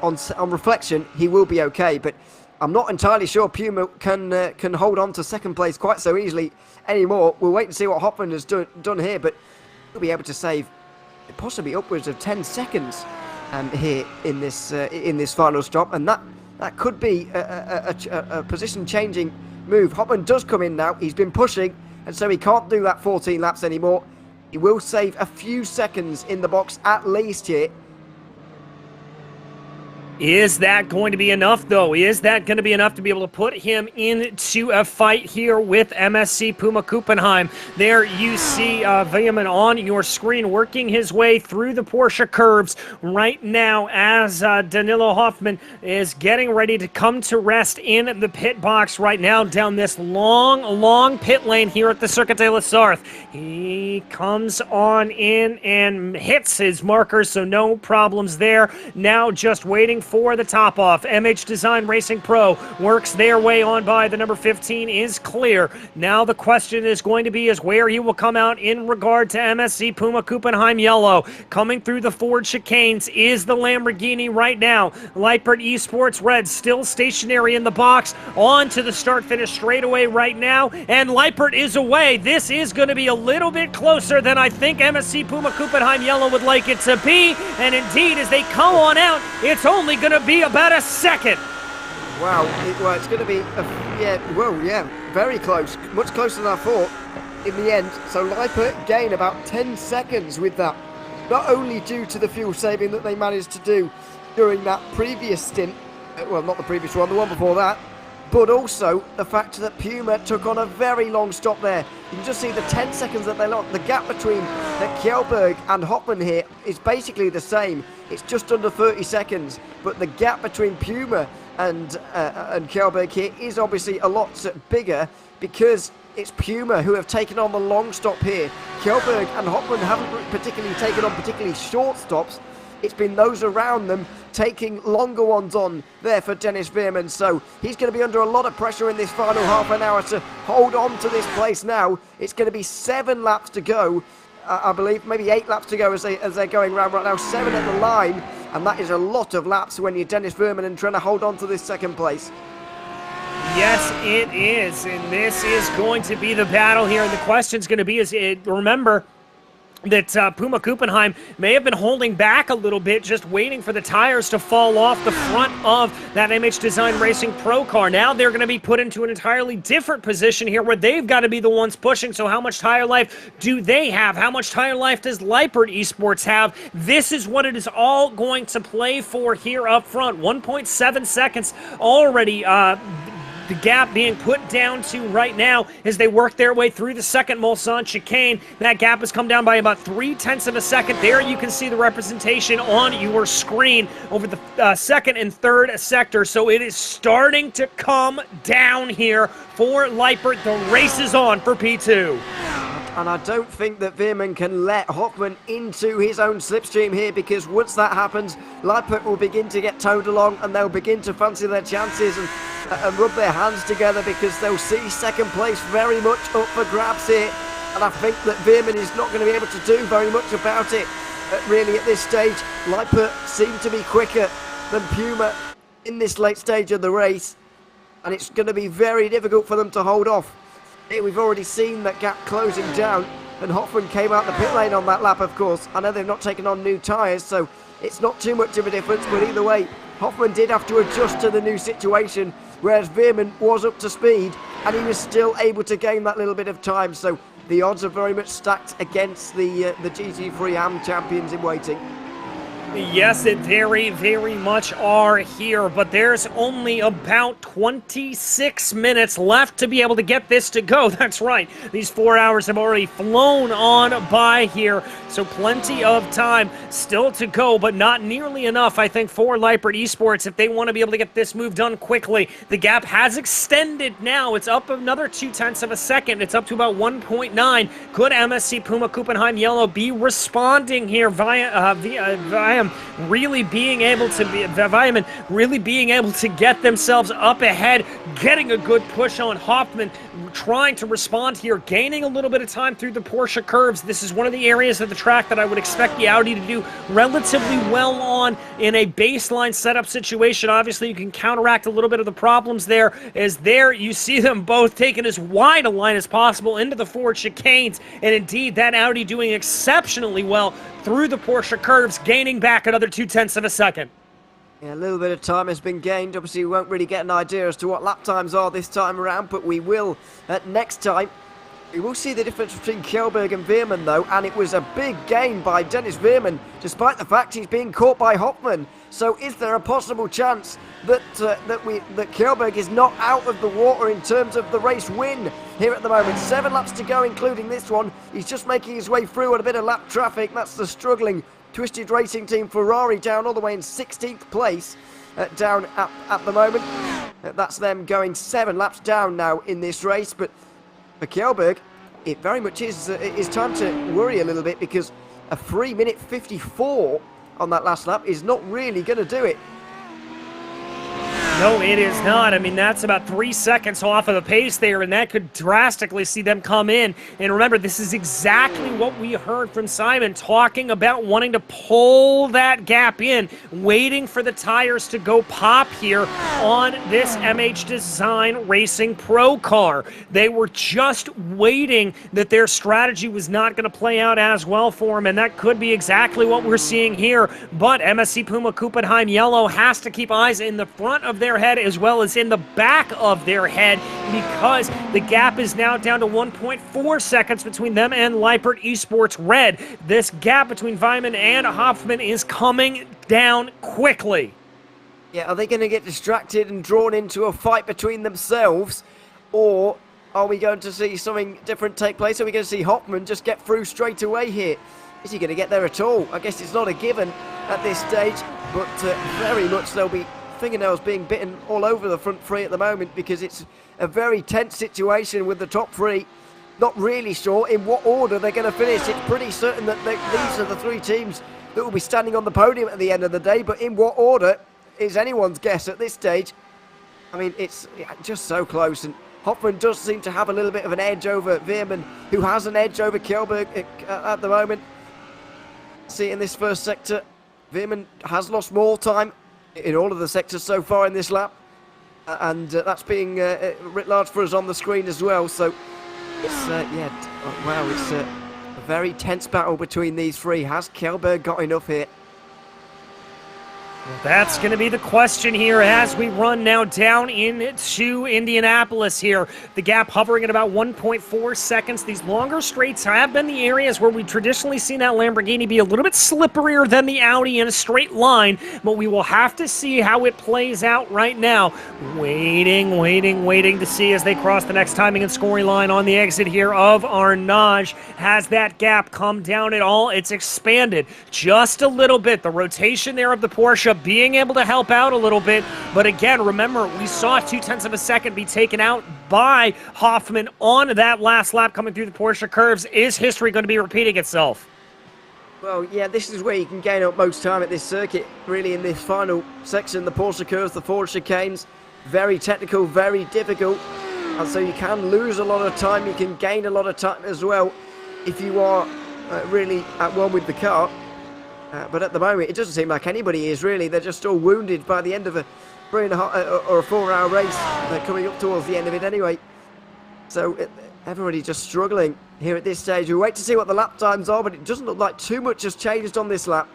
on reflection he will be okay, but I'm not entirely sure Puma can hold on to second place quite so easily anymore. We'll wait and see what Hoffman has done here, but he'll be able to save possibly upwards of 10 seconds here in this final stop, and that could be a position changing move. Hoffman does come in now. He's been pushing, and so he can't do that 14 laps anymore. He will save a few seconds in the box at least here. Is that going to be enough, though? Is that going to be enough to be able to put him into a fight here with MSC Puma Kuppenheim? There you see Vehemen on your screen working his way through the Porsche curves right now as Danilo Hoffman is getting ready to come to rest in the pit box right now down this long pit lane here at the Circuit de la Sarthe. He comes on in and hits his markers, so no problems there. Now just waiting for the top off. MH Design Racing Pro works their way on by. The number 15 is clear. Now the question is going to be is where he will come out in regard to MSC Puma Kuppenheim Yellow. Coming through the Ford chicanes is the Lamborghini right now. Leipert Esports Red still stationary in the box. On to the start-finish straightaway right now, and Leipert is away. This is going to be a little bit closer than I think MSC Puma Kuppenheim Yellow would like it to be, and indeed as they come on out, it's only going to be about a second. Wow, it's going to be, very close. Much closer than I thought in the end. So Leipert gain about 10 seconds with that. Not only due to the fuel saving that they managed to do during that previous stint, well, not the previous one, the one before that, but also the fact that Puma took on a very long stop there. You can just see the 10 seconds that they lost. The gap between Kjellberg and Hoffman here is basically the same. It's just under 30 seconds, but the gap between Puma and Kjellberg here is obviously a lot bigger because it's Puma who have taken on the long stop here. Kjellberg and Hoffman haven't particularly taken on particularly short stops. It's been those around them taking longer ones on there for Dennis Veerman. So he's going to be under a lot of pressure in this final half an hour to hold on to this place now. It's going to be 7 laps to go, I believe, maybe 8 laps to go as they're going round right now. 7 at the line, and that is a lot of laps when you're Dennis Veerman and trying to hold on to this second place. Yes, it is, and this is going to be the battle here, and the question's going to be, remember that Puma Kuppenheim may have been holding back a little bit, just waiting for the tires to fall off the front of that MH Design Racing Pro car. Now they're going to be put into an entirely different position here where they've got to be the ones pushing. So how much tire life do they have? How much tire life does Leipert Esports have? This is what it is all going to play for here up front. 1.7 seconds already the gap being put down to right now as they work their way through the second Mulsanne chicane. That gap has come down by about 0.3 of a second. There you can see the representation on your screen over the second and third sector. So it is starting to come down here for Leipert. The race is on for P2. And I don't think that Veerman can let Hoffman into his own slipstream here, because once that happens, Leipert will begin to get towed along and they'll begin to fancy their chances and rub their hands together, because they'll see second place very much up for grabs here. And I think that Veerman is not going to be able to do very much about it, really, at this stage. Leipert seem to be quicker than Puma in this late stage of the race, and it's going to be very difficult for them to hold off. Here we've already seen that gap closing down, and Hoffman came out the pit lane on that lap, of course. I know they've not taken on new tyres, so it's not too much of a difference, but either way, Hoffman did have to adjust to the new situation, whereas Veerman was up to speed, and he was still able to gain that little bit of time. So the odds are very much stacked against the GT3 AM champions in waiting. Yes, it very, very much are here, but there's only about 26 minutes left to be able to get this to go. That's right. These 4 hours have already flown on by here, so plenty of time still to go, but not nearly enough, I think, for Leipert Esports if they want to be able to get this move done quickly. The gap has extended now. It's up another 0.2 of a second. It's up to about 1.9. Could MSC Puma Kuppenheim Yellow be responding here via really being able to get themselves up ahead, getting a good push on Hoffman, trying to respond here, gaining a little bit of time through the Porsche curves. This is one of the areas of the track that I would expect the Audi to do relatively well on in a baseline setup situation. Obviously, you can counteract a little bit of the problems there, as there you see them both taking as wide a line as possible into the forward chicanes, and indeed that Audi doing exceptionally well through the Porsche curves, gaining back another 0.2 of a second. Yeah, a little bit of time has been gained. Obviously, we won't really get an idea as to what lap times are this time around, but we will next time. We will see the difference between Kjellberg and Veerman, though, and it was a big gain by Dennis Veerman, despite the fact he's being caught by Hoffman. So is there a possible chance that Kjellberg is not out of the water in terms of the race win here at the moment? 7 laps to go, including this one. He's just making his way through on a bit of lap traffic. That's the struggling Twisted Racing Team Ferrari down all the way in 16th place down at the moment. That's them going 7 laps down now in this race. But for Kjellberg, it very much is time to worry a little bit, because a 3-minute 54 on that last lap is not really going to do it. No, it is not. I mean, that's about 3 seconds off of the pace there, and that could drastically see them come in. And remember, this is exactly what we heard from Simon, talking about wanting to pull that gap in, waiting for the tires to go pop here on this MH Design Racing Pro car. They were just waiting that their strategy was not going to play out as well for them, and that could be exactly what we're seeing here. But MSC Puma Kuppenheim Yellow has to keep eyes in the front of their head as well as in the back of their head, because the gap is now down to 1.4 seconds between them and Leipert Esports Red. This gap between Weimann and Hoffman is coming down quickly. Yeah, are they going to get distracted and drawn into a fight between themselves, or are we going to see something different take place? Are we going to see Hoffman just get through straight away here? Is he going to get there at all? I guess it's not a given at this stage, but very much there'll be fingernails being bitten all over the front three at the moment, because it's a very tense situation with the top three. Not really sure in what order they're going to finish. It's pretty certain that these are the 3 teams that will be standing on the podium at the end of the day, but in what order is anyone's guess at this stage. I mean, it's just so close, and Hoffman does seem to have a little bit of an edge over Veerman, who has an edge over Kjellberg at the moment. See, in this first sector, Veerman has lost more time in all of the sectors so far in this lap, and that's being writ large for us on the screen as well. So it's wow, it's a very tense battle between these 3. Has Kjellberg got enough here? Well, that's going to be the question here as we run now down into Indianapolis here. The gap hovering at about 1.4 seconds. These longer straights have been the areas where we've traditionally seen that Lamborghini be a little bit slipperier than the Audi in a straight line, but we will have to see how it plays out right now. Waiting to see as they cross the next timing and scoring line on the exit here of Arnage. Has that gap come down at all? It's expanded just a little bit. The rotation there of the Porsche being able to help out a little bit, but again, remember, we saw 0.2 of a second be taken out by Hoffman on that last lap coming through the Porsche curves. Is history going to be repeating itself? Well, yeah, this is where you can gain up most time at this circuit, really, in this final section. The Porsche curves, the Ford chicanes, very technical, very difficult, and so you can lose a lot of time, you can gain a lot of time as well if you are really at one with the car. But at the moment, it doesn't seem like anybody is really. They're just all wounded by the end of a 3.5 or a 4-hour race. They're coming up towards the end of it anyway. So everybody's just struggling here at this stage. We wait to see what the lap times are, but it doesn't look like too much has changed on this lap.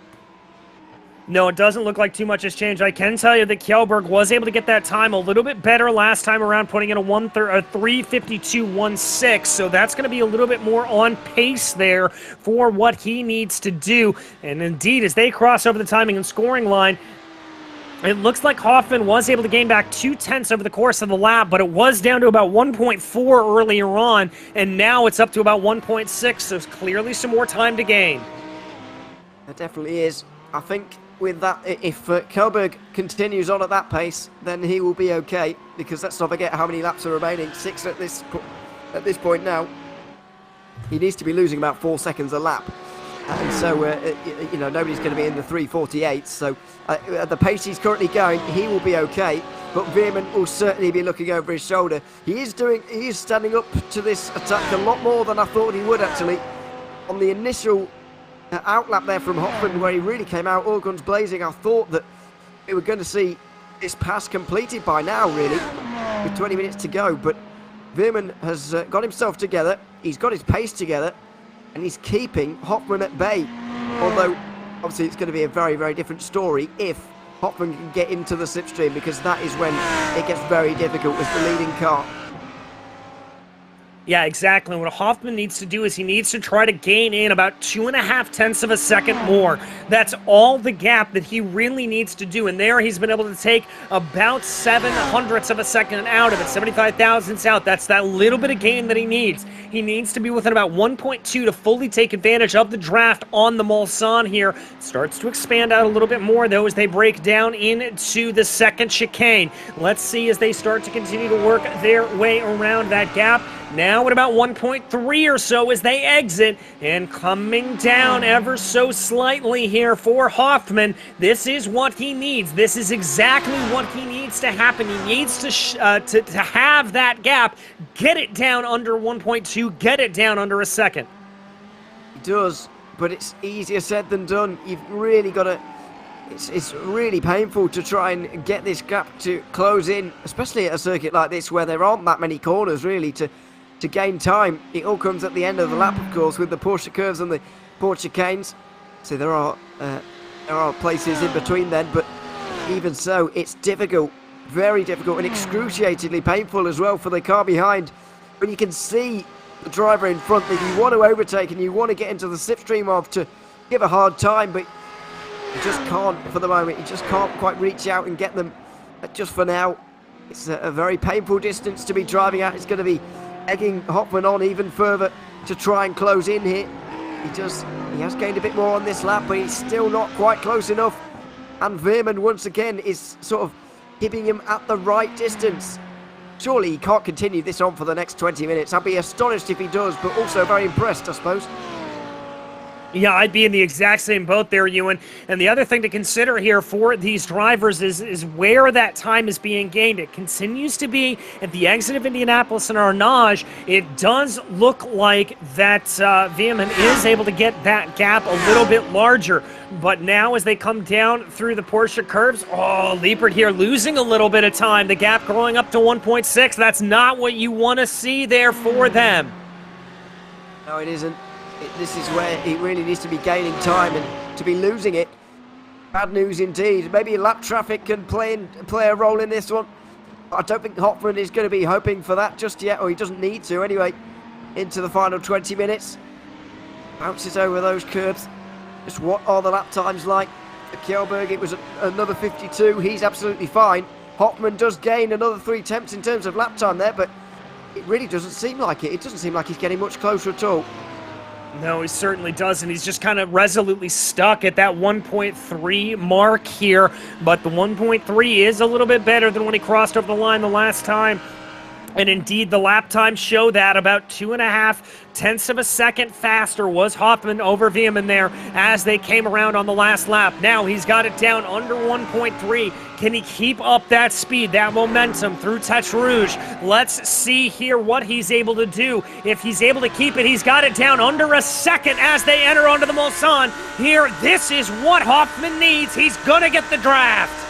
No, it doesn't look like too much has changed. I can tell you that Kjellberg was able to get that time a little bit better last time around, putting in a 3:52.16, so that's going to be a little bit more on pace there for what he needs to do. And indeed, as they cross over the timing and scoring line, it looks like Hoffman was able to gain back 0.2 over the course of the lap, but it was down to about 1.4 earlier on, and now it's up to about 1.6, so there's clearly some more time to gain. It definitely is. I think with that, if Kjellberg continues on at that pace, then he will be okay, because let's not forget how many laps are remaining. 6 at this point now. He needs to be losing about 4 seconds a lap. And so, you know, nobody's going to be in the 3:48. So, at the pace he's currently going, he will be okay. But Veerman will certainly be looking over his shoulder. He is standing up to this attack a lot more than I thought he would, actually. On the initial outlap there from Hoffman, where he really came out all guns blazing, I thought that we were going to see this pass completed by now, really, with 20 minutes to go. But Veerman has got himself together. He's got his pace together. And he's keeping Hoffman at bay. Although, obviously, it's going to be a very, very different story if Hoffman can get into the slipstream, because that is when it gets very difficult as the leading car. Yeah, exactly. What Hoffman needs to do is he needs to try to gain in about 0.2 of a second more. That's all the gap that he really needs to do. And there he's been able to take about 0.07 of a second out of it, 75 thousandths out. That's that little bit of gain that he needs. He needs to be within about 1.2 to fully take advantage of the draft on the Mulsanne here. It starts to expand out a little bit more, though, as they break down into the second chicane. Let's see as they start to continue to work their way around that gap. Now at about 1.3 or so as they exit, and coming down ever so slightly here for Hoffman. This is what he needs. This is exactly what he needs to happen. He needs to have that gap, get it down under 1.2, get it down under a second. He does, but it's easier said than done. You've really got to... It's really painful to try and get this gap to close in, especially at a circuit like this where there aren't that many corners, really, to gain time. It all comes at the end of the lap, of course, with the Porsche curves and the Porsche chicanes. So there are places in between then, but even so, it's difficult, very difficult, and excruciatingly painful as well for the car behind. When you can see the driver in front that you want to overtake and you want to get into the slipstream of to give a hard time, but you just can't for the moment. You just can't quite reach out and get them. Just for now, it's a very painful distance to be driving at. It's going to be egging Hoffman on even further to try and close in here. He has gained a bit more on this lap, but he's still not quite close enough. And Veerman once again is sort of keeping him at the right distance. Surely he can't continue this on for the next 20 minutes. I'd be astonished if he does, but also very impressed, I suppose. Yeah, I'd be in the exact same boat there, Ewan. And the other thing to consider here for these drivers is where that time is being gained. It continues to be at the exit of Indianapolis and Arnage. It does look like that Veerman is able to get that gap a little bit larger. But now as they come down through the Porsche curves, Liepert here losing a little bit of time. The gap growing up to 1.6. That's not what you want to see there for them. No, it isn't. This is where he really needs to be gaining time, and to be losing it Bad news indeed. Maybe lap traffic can play a role in this one. I don't think Hoffman is going to be hoping for that just yet, or he doesn't need to anyway. Into the final 20 minutes. Bounces over those curves. Just what are the lap times like? For Kjellberg, it was another 52. He's absolutely fine. Hoffman does gain another 3 tenths in terms of lap time there, but it really doesn't seem like it. It doesn't seem like he's getting much closer at all. No, he certainly doesn't. He's just kind of resolutely stuck at that 1.3 mark here. But the 1.3 is a little bit better than when he crossed over the line the last time. And indeed, the lap times show that about 2.5 tenths of a second faster was Hoffman over Veerman there as they came around on the last lap. Now he's got it down under 1.3. Can he keep up that speed, that momentum through Tete Rouge? Let's see here what he's able to do. If he's able to keep it, he's got it down under a second as they enter onto the Mulsanne. Here, this is what Hoffman needs. He's going to get the draft.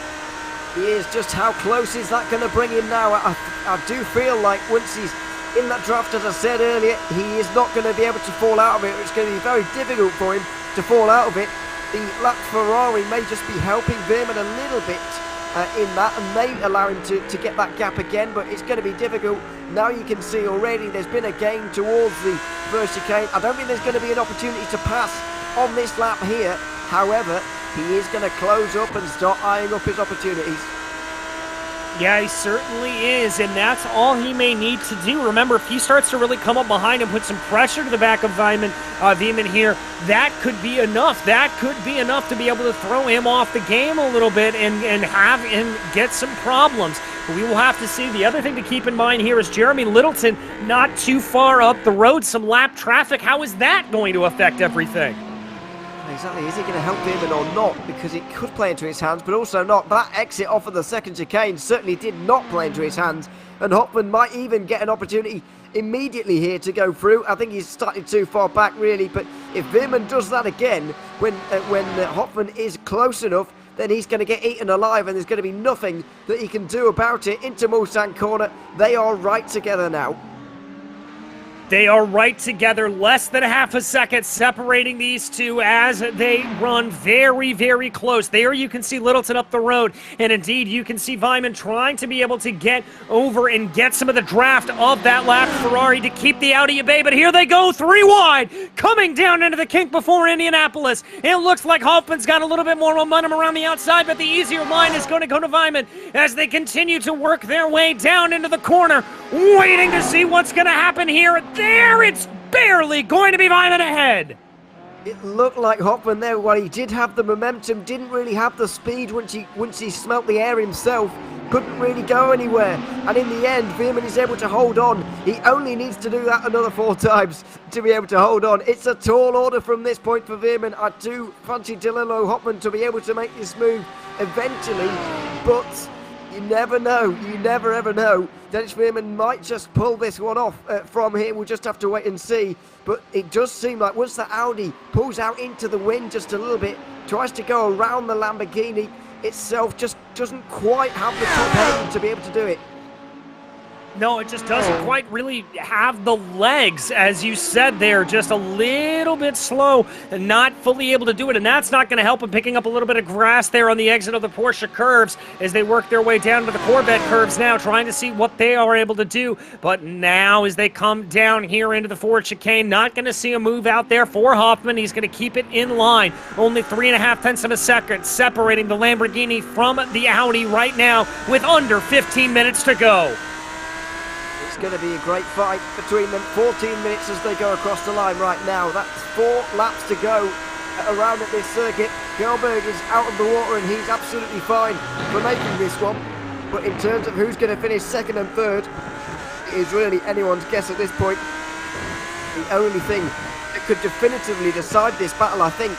He is. Just how close is that going to bring him now? I do feel like once he's in that draft, as I said earlier, he is not going to be able to fall out of it. It's going to be very difficult for him to fall out of it. The lap Ferrari may just be helping Veerman a little bit in that and may allow him to get that gap again, but it's going to be difficult. Now you can see already there's been a gain towards the first chicane. I don't think there's going to be an opportunity to pass on this lap here. However, he is going to close up and start eyeing up his opportunities. Yeah, he certainly is, and that's all he may need to do. Remember, if he starts to really come up behind and put some pressure to the back of Veerman here, that could be enough. That could be enough to be able to throw him off the game a little bit and have him get some problems. But we will have to see. The other thing to keep in mind here is Jeremy Littleton not too far up the road, some lap traffic. How is that going to affect everything? Exactly, is he going to help Veerman or not? Because it could play into his hands, but also not. That exit off of the second chicane certainly did not play into his hands, and Hoffman might even get an opportunity immediately here to go through. I think he's started too far back, really, but if Veerman does that again, when Hoffman is close enough, then he's going to get eaten alive, and there's going to be nothing that he can do about it. Into Mulsanne corner, they are right together now. They are right together, less than half a second separating these two as they run very, very close. There you can see Littleton up the road, and indeed you can see Veerman trying to be able to get over and get some of the draft of that lap Ferrari to keep the Audi at bay, but here they go, 3 wide, coming down into the kink before Indianapolis. It looks like Hoffman's got a little bit more momentum around the outside, but the easier line is going to go to Veerman as they continue to work their way down into the corner, waiting to see what's going to happen here. There, it's barely going to be Veerman ahead. It looked like Hoffman there, while he did have the momentum, didn't really have the speed once he smelt the air himself, couldn't really go anywhere. And in the end, Veerman is able to hold on. He only needs to do that another 4 times to be able to hold on. It's a tall order from this point for Veerman. I do fancy Danilo Hoffman to be able to make this move eventually, but you never know. You never ever know. Dennis Veerman might just pull this one off from here. We'll just have to wait and see. But it does seem like once the Audi pulls out into the wind just a little bit, tries to go around the Lamborghini itself, just doesn't quite have the top end to be able to do it. No, it just doesn't quite really have the legs, as you said there, just a little bit slow and not fully able to do it, and that's not going to help him picking up a little bit of grass there on the exit of the Porsche curves as they work their way down to the Corvette curves now, trying to see what they are able to do. But now as they come down here into the Ford chicane, not going to see a move out there for Hoffman. He's going to keep it in line. Only 3.5 tenths of a second separating the Lamborghini from the Audi right now with under 15 minutes to go. It's going to be a great fight between them. 14 minutes as they go across the line right now. That's 4 laps to go around at this circuit. Kjellberg is out of the water and he's absolutely fine for making this one. But in terms of who's going to finish second and third, it is really anyone's guess at this point. The only thing that could definitively decide this battle, I think,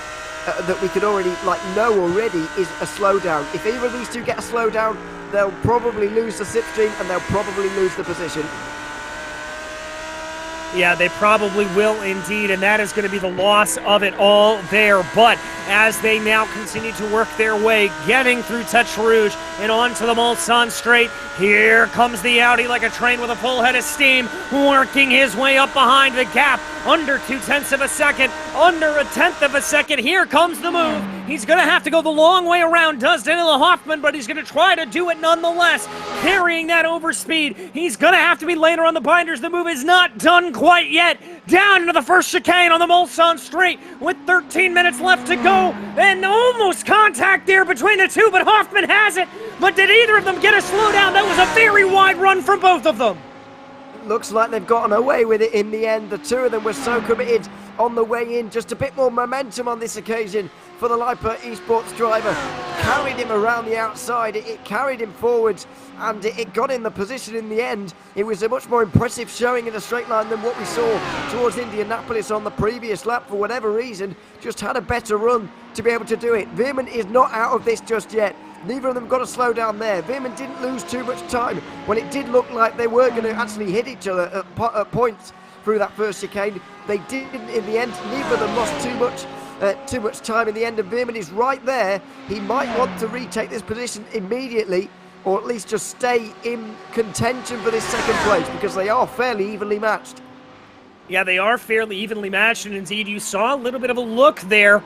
that we could already know already is a slowdown. If either of these two get a slowdown, they'll probably lose the slipstream and they'll probably lose the position. Yeah, they probably will indeed, and that is going to be the loss of it all there. But as they now continue to work their way, getting through Tete Rouge and onto the Mulsanne straight, here comes the Audi like a train with a full head of steam, working his way up behind the gap. Under 2 tenths of a second, under 1/10 of a second. Here comes the move. He's going to have to go the long way around, does Danilo Hoffman, but he's going to try to do it nonetheless, carrying that overspeed. He's going to have to be later on the binders. The move is not done quite yet. Down into the first chicane on the Mulsanne straight with 13 minutes left to go, and almost contact there between the two, but Hoffman has it. But did either of them get a slowdown? That was a very wide run from both of them. Looks like they've gotten away with it in the end. The two of them were so committed on the way in. Just a bit more momentum on this occasion for the Lipa Esports driver. Carried him around the outside. It carried him forwards, and it got in the position in the end. It was a much more impressive showing in a straight line than what we saw towards Indianapolis on the previous lap. For whatever reason, just had a better run to be able to do it. Veerman is not out of this just yet. Neither of them got to slow down there. Veerman didn't lose too much time when it did look like they were going to actually hit each other at points through that first chicane. They didn't in the end. Neither of them lost too much time in the end. And Veerman is right there. He might want to retake this position immediately, or at least just stay in contention for this second place, because they are fairly evenly matched. Yeah, they are fairly evenly matched, and indeed you saw a little bit of a look there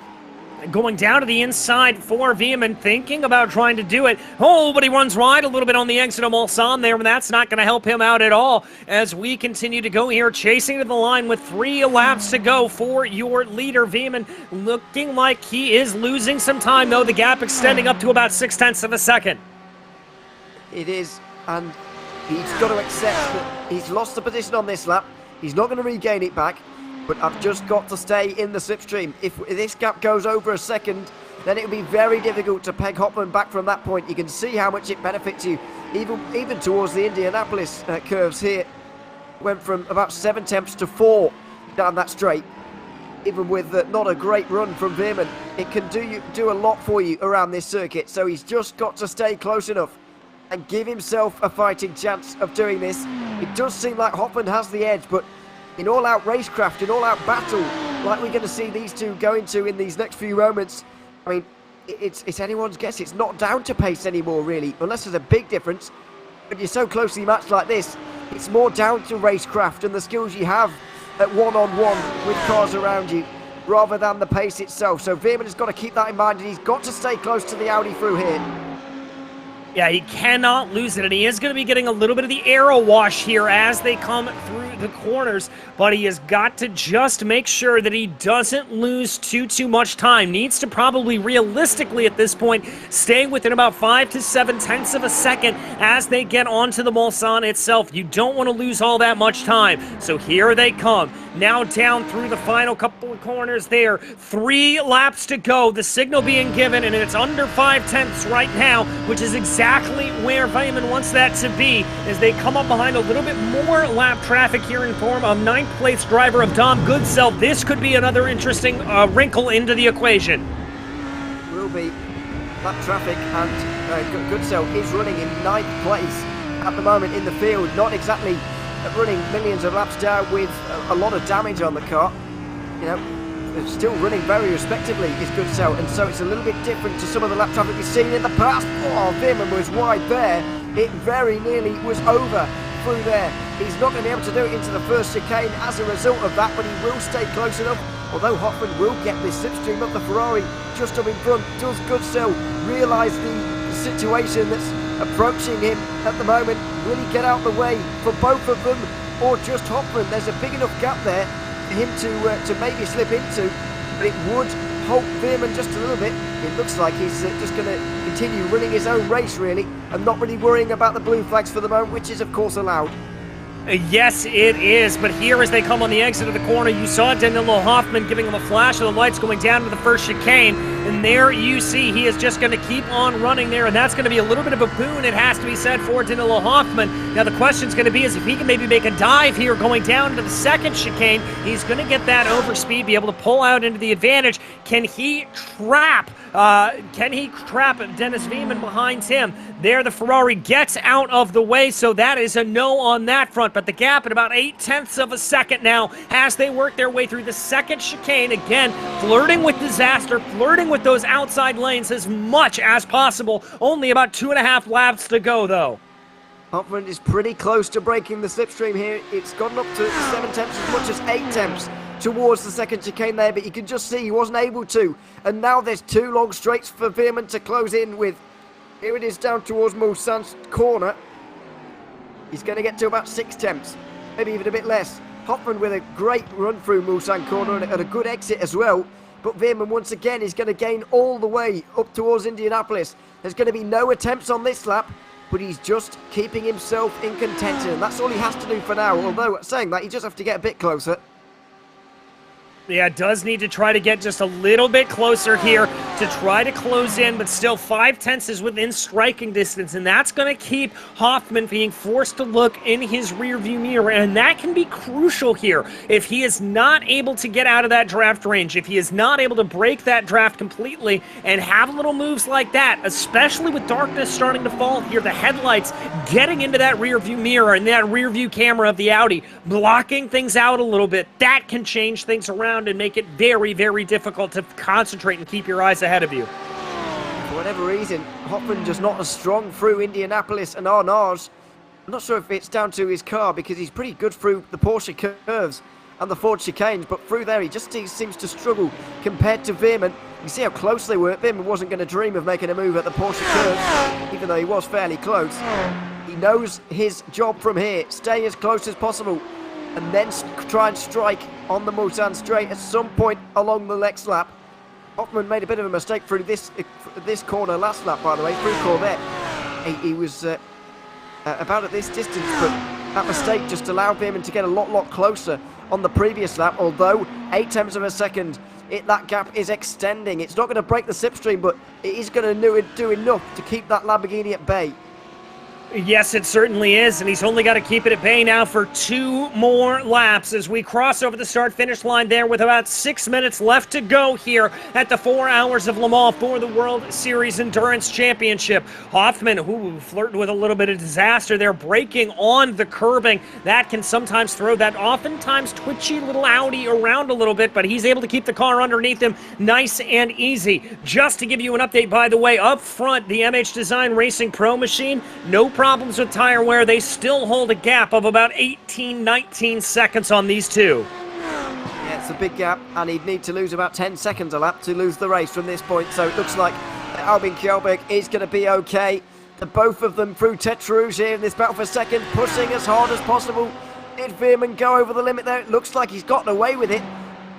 going down to the inside for Veerman, thinking about trying to do it. Oh, but he runs wide a little bit on the exit of Mulsanne there, and that's not going to help him out at all as we continue to go here, chasing to the line with 3 laps to go for your leader. Veerman looking like he is losing some time, though. The gap extending up to about 0.6 of a second. It is, and he's got to accept that he's lost the position on this lap. He's not going to regain it back. But I've just got to stay in the slipstream. If this gap goes over a second, then it'll be very difficult to peg Hoffman back from that point. You can see how much it benefits you, even towards the Indianapolis curves here. Went from about 7 tenths to 4 down that straight. Even with not a great run from Veerman, it can do a lot for you around this circuit. So he's just got to stay close enough and give himself a fighting chance of doing this. It does seem like Hoffman has the edge, but in all-out racecraft, in all-out battle, like we're going to see these two go into in these next few moments, I mean, it's anyone's guess. It's not down to pace anymore, really, unless there's a big difference. When you're so closely matched like this, it's more down to racecraft and the skills you have at one-on-one with cars around you, rather than the pace itself. So Veerman has got to keep that in mind, and he's got to stay close to the Audi through here. Yeah, he cannot lose it, and he is going to be getting a little bit of the aero wash here as they come through the corners, but he has got to just make sure that he doesn't lose too much time. Needs to probably realistically at this point stay within about 5 to 7 tenths of a second as they get onto the Mulsanne itself. You don't want to lose all that much time, so here they come. Now down through the final couple of corners there. 3 laps to go. The signal being given, and it's under 5 tenths right now, which is exactly where Veerman wants that to be as they come up behind a little bit more lap traffic here in form of 9th place driver of Dom Goodsell. This could be another interesting wrinkle into the equation. Will be. Lap traffic, and Goodsell is running in 9th place at the moment in the field. Not exactly running millions of laps down with a lot of damage on the car. You know, still running very respectively is Goodsell, and so it's a little bit different to some of the lap traffic we've seen in the past. Oh, Veerman was wide there. It very nearly was over through there. He's not going to be able to do it into the first chicane as a result of that, but he will stay close enough. Although Hoffman will get this slipstream of the Ferrari just up in front, does Goodsell realise the situation that's approaching him at the moment? Will he get out the way for both of them, or just Hoffman? There's a big enough gap there for him to maybe slip into, but it would halt Veerman just a little bit. It looks like he's just going to continue running his own race, really, and not really worrying about the blue flags for the moment, which is, of course, allowed. Yes, it is, but here as they come on the exit of the corner, you saw Danilo Hoffman giving him a flash of the lights going down to the first chicane, and there you see he is just going to keep on running there, and that's going to be a little bit of a boon, it has to be said, for Danilo Hoffman. Now the question's going to be is if he can maybe make a dive here going down to the second chicane, he's going to get that overspeed, be able to pull out into the advantage. Can he trap Dennis Veerman behind him? There the Ferrari gets out of the way, so that is a no on that front. But the gap at about 8 tenths of a second now as they work their way through the second chicane. Again, flirting with disaster, flirting with those outside lanes as much as possible. Only about 2.5 laps to go, though. Hoffman is pretty close to breaking the slipstream here. It's gotten up to 7 tenths as much as 8 tenths towards the second chicane there, but you can just see he wasn't able to. And now there's 2 long straights for Veerman to close in with. Here it is down towards Mulsanne's corner. He's going to get to about 6 tenths, maybe even a bit less. Hoffman with a great run through Mulsanne corner and a good exit as well. But Veerman once again is going to gain all the way up towards Indianapolis. There's going to be no attempts on this lap, but he's just keeping himself in contention. And that's all he has to do for now. Although, saying that, he just have to get a bit closer. Yeah, does need to try to get just a little bit closer here to try to close in, but still 5 tenths is within striking distance, and that's going to keep Hoffman being forced to look in his rearview mirror, and that can be crucial here. If he is not able to get out of that draft range, if he is not able to break that draft completely and have little moves like that, especially with darkness starting to fall here, the headlights getting into that rearview mirror and that rearview camera of the Audi, blocking things out a little bit, that can change things around and make it very, very difficult to concentrate and keep your eyes ahead of you. For whatever reason, Hoffman just not as strong through Indianapolis and Arnage. I'm not sure if it's down to his car, because he's pretty good through the Porsche curves and the Ford chicanes, but through there he just seems to struggle compared to Veerman. You see how close they were. Veerman wasn't going to dream of making a move at the Porsche curves, even though he was fairly close. He knows his job from here, stay as close as possible, and then try and strike on the Mulsanne straight at some point along the next lap. Hoffman made a bit of a mistake through this corner last lap, by the way, through Corvette. He was about at this distance, but that mistake just allowed him to get a lot closer on the previous lap, although 8 tenths of a second, that gap is extending. It's not going to break the slipstream, but it is going to do enough to keep that Lamborghini at bay. Yes, it certainly is, and he's only got to keep it at bay now for 2 more laps as we cross over the start-finish line there with about 6 minutes left to go here at the 4 Hours of Le Mans for the World Series Endurance Championship. Hoffman, who flirted with a little bit of disaster there, braking on the curbing. That can sometimes throw that oftentimes twitchy little Audi around a little bit, but he's able to keep the car underneath him nice and easy. Just to give you an update, by the way, up front, the MH Design Racing Pro machine, no problems with tire wear. They still hold a gap of about 18-19 seconds on these two. Yeah, it's a big gap, and he'd need to lose about 10 seconds a lap to lose the race from this point, so it looks like Albin Kjellberg is going to be okay. The both of them through Tete Rouge here in this battle for second, pushing as hard as possible. Did Veerman go over the limit there? It looks like he's gotten away with it,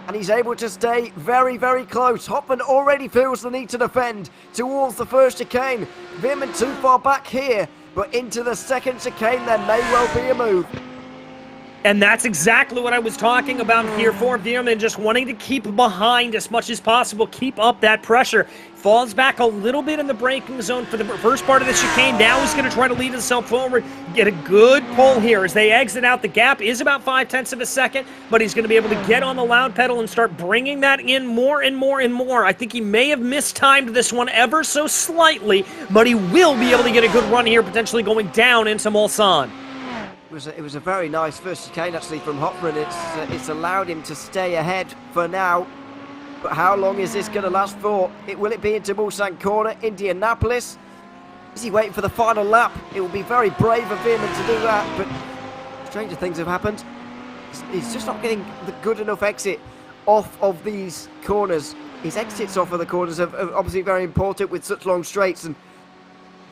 and he's able to stay very, very close. Hoffman already feels the need to defend towards the first chicane. Veerman too far back here, but into the second chicane there may well be a move. And that's exactly what I was talking about here for Veerman, just wanting to keep behind as much as possible, keep up that pressure. Falls back a little bit in the braking zone for the first part of the chicane. Now he's going to try to lead himself forward, get a good pull here as they exit out. The gap is about 5 tenths of a second, but he's going to be able to get on the loud pedal and start bringing that in more and more and more. I think he may have mistimed this one ever so slightly, but he will be able to get a good run here, potentially going down into Mulsanne. It was a very nice first chicane actually from Hoffman. It's allowed him to stay ahead for now. But how long is this going to last for? Will it be into Mulsanne corner, Indianapolis? Is he waiting for the final lap? It will be very brave of Veerman to do that, but stranger things have happened. He's just not getting the good enough exit off of these corners. His exits off of the corners are obviously very important with such long straights, and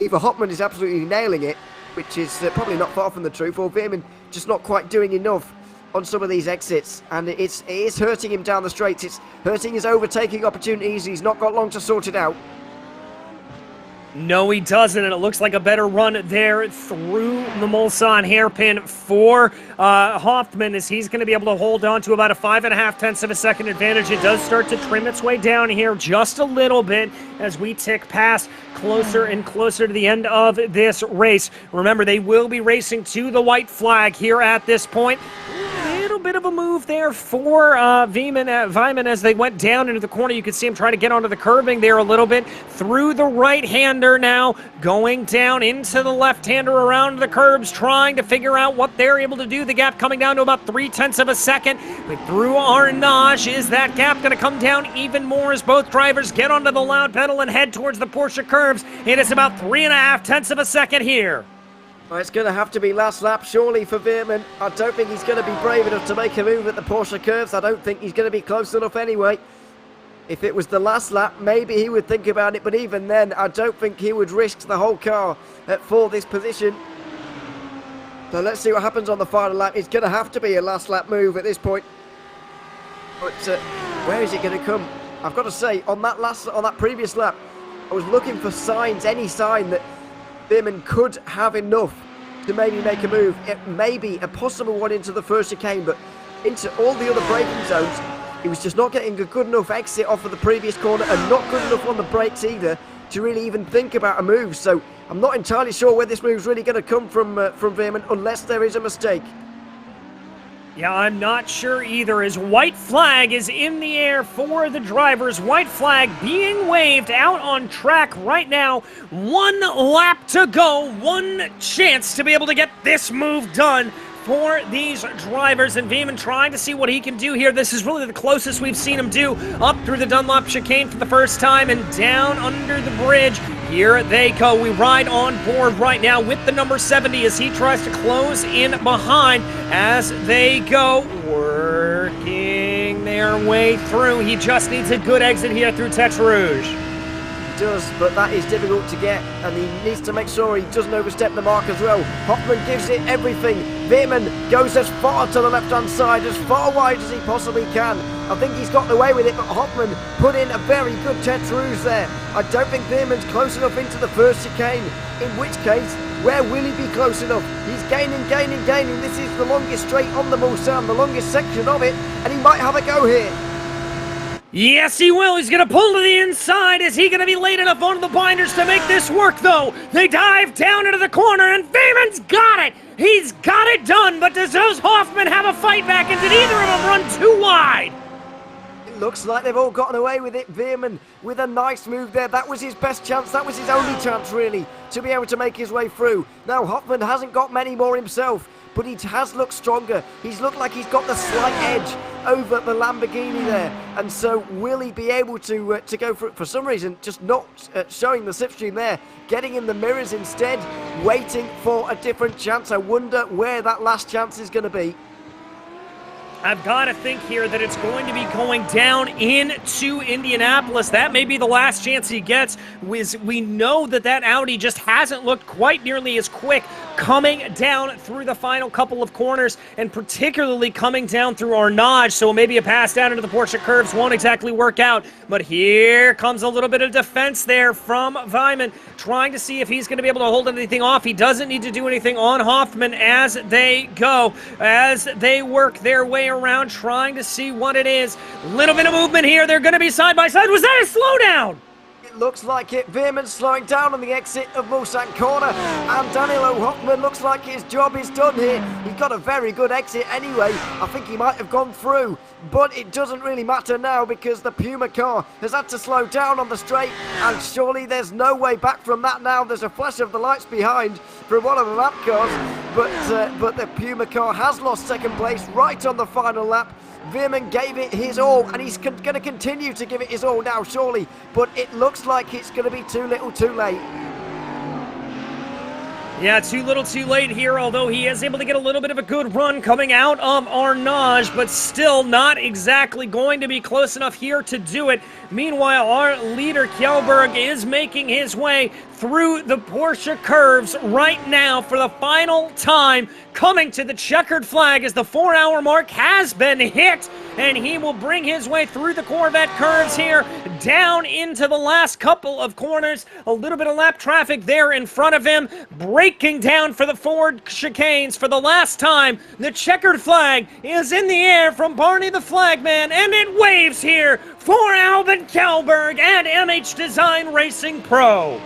either Hoffman is absolutely nailing it, which is probably not far from the truth, or Veerman just not quite doing enough on some of these exits, and it is hurting him down the straights. It's hurting his overtaking opportunities. He's not got long to sort it out. No, he doesn't, and it looks like a better run there through the Mulsanne hairpin for Hoffman, as he's going to be able to hold on to about a 5.5 tenths of a second advantage. It does start to trim its way down here just a little bit as we tick past closer and closer to the end of this race. Remember, they will be racing to the white flag here at this point. A little bit of a move there for Weimann as they went down into the corner. You could see him trying to get onto the curbing there a little bit. Through the right-hander now, going down into the left-hander around the curbs, trying to figure out what they're able to do. The gap coming down to about 0.3 tenths of a second. But through Arnage, is that gap going to come down even more as both drivers get onto the loud pedal and head towards the Porsche curves? It is about 3.5 tenths of a second here. Well, it's going to have to be last lap, surely, for Veerman. I don't think he's going to be brave enough to make a move at the Porsche curves. I don't think he's going to be close enough anyway. If it was the last lap, maybe he would think about it, but even then, I don't think he would risk the whole car for this position. So let's see what happens on the final lap. It's going to have to be a last lap move at this point. But where is it going to come? I've got to say, on that previous lap, I was looking for signs, any sign that Veerman could have enough to maybe make a move. It may be a possible one into the first chicane, but into all the other braking zones, he was just not getting a good enough exit off of the previous corner and not good enough on the brakes either to really even think about a move. So I'm not entirely sure where this move's really going to come from Veerman, unless there is a mistake. Yeah, I'm not sure either, as white flag is in the air for the drivers. White flag being waved out on track right now. 1 lap to go, 1 chance to be able to get this move done for these drivers, and Veerman trying to see what he can do here. This is really the closest we've seen him do, up through the Dunlop chicane for the first time and down under the bridge. Here they go. We ride on board right now with the number 70 as he tries to close in behind as they go, working their way through. He just needs a good exit here through Tete Rouge. Does, but that is difficult to get, and he needs to make sure he doesn't overstep the mark as well. Hoffman gives it everything. Veerman goes as far to the left-hand side, as far wide as he possibly can. I think he's gotten away with it, but Hoffman put in a very good Tete Rouge there. I don't think Veerman's close enough into the first chicane, in which case, where will he be close enough? He's gaining. This is the longest straight on the Mulsanne, the longest section of it, and he might have a go here. Yes, he will. He's going to pull to the inside. Is he going to be late enough onto the binders to make this work, though? They dive down into the corner, and Veerman's got it. He's got it done, but does Hoffman have a fight back, and did either of them run too wide? It looks like they've all gotten away with it. Veerman with a nice move there. That was his best chance. That was his only chance, really, to be able to make his way through. Now, Hoffman hasn't got many more himself, but he has looked stronger. He's looked like he's got the slight edge over the Lamborghini there. And so will he be able to go for some reason, just not showing the slipstream there, getting in the mirrors instead, waiting for a different chance. I wonder where that last chance is going to be. I've got to think here that it's going to be going down into Indianapolis. That may be the last chance he gets. We know that Audi just hasn't looked quite nearly as quick coming down through the final couple of corners, and particularly coming down through Arnage, so maybe a pass down into the Porsche curves won't exactly work out. But here comes a little bit of defense there from Veerman, trying to see if he's going to be able to hold anything off. He doesn't need to do anything on Hoffman as they go, as they work their way around, trying to see what it is. Little bit of movement here. They're going to be side by side. Was that a slowdown? It looks like it. Veerman slowing down on the exit of Mulsanne corner, and Danilo Hoffman looks like his job is done here. He's got a very good exit anyway. I think he might have gone through, but it doesn't really matter now because the Puma car has had to slow down on the straight, and surely there's no way back from that now. There's a flash of the lights behind from one of the lap cars, but the Puma car has lost second place right on the final lap. Veerman gave it his all, and he's going to continue to give it his all now, surely. But it looks like it's going to be too little too late. Yeah, too little too late here, although he is able to get a little bit of a good run coming out of Arnage, but still not exactly going to be close enough here to do it. Meanwhile, our leader, Kjellberg, is making his way through the Porsche curves right now for the final time, coming to the checkered flag as the 4-hour mark has been hit, and he will bring his way through the Corvette curves here, down into the last couple of corners. A little bit of lap traffic there in front of him, breaking down for the Ford chicanes for the last time. The checkered flag is in the air from Barney the Flagman, and it waves here for Albin Kjellberg and MH Design Racing Pro.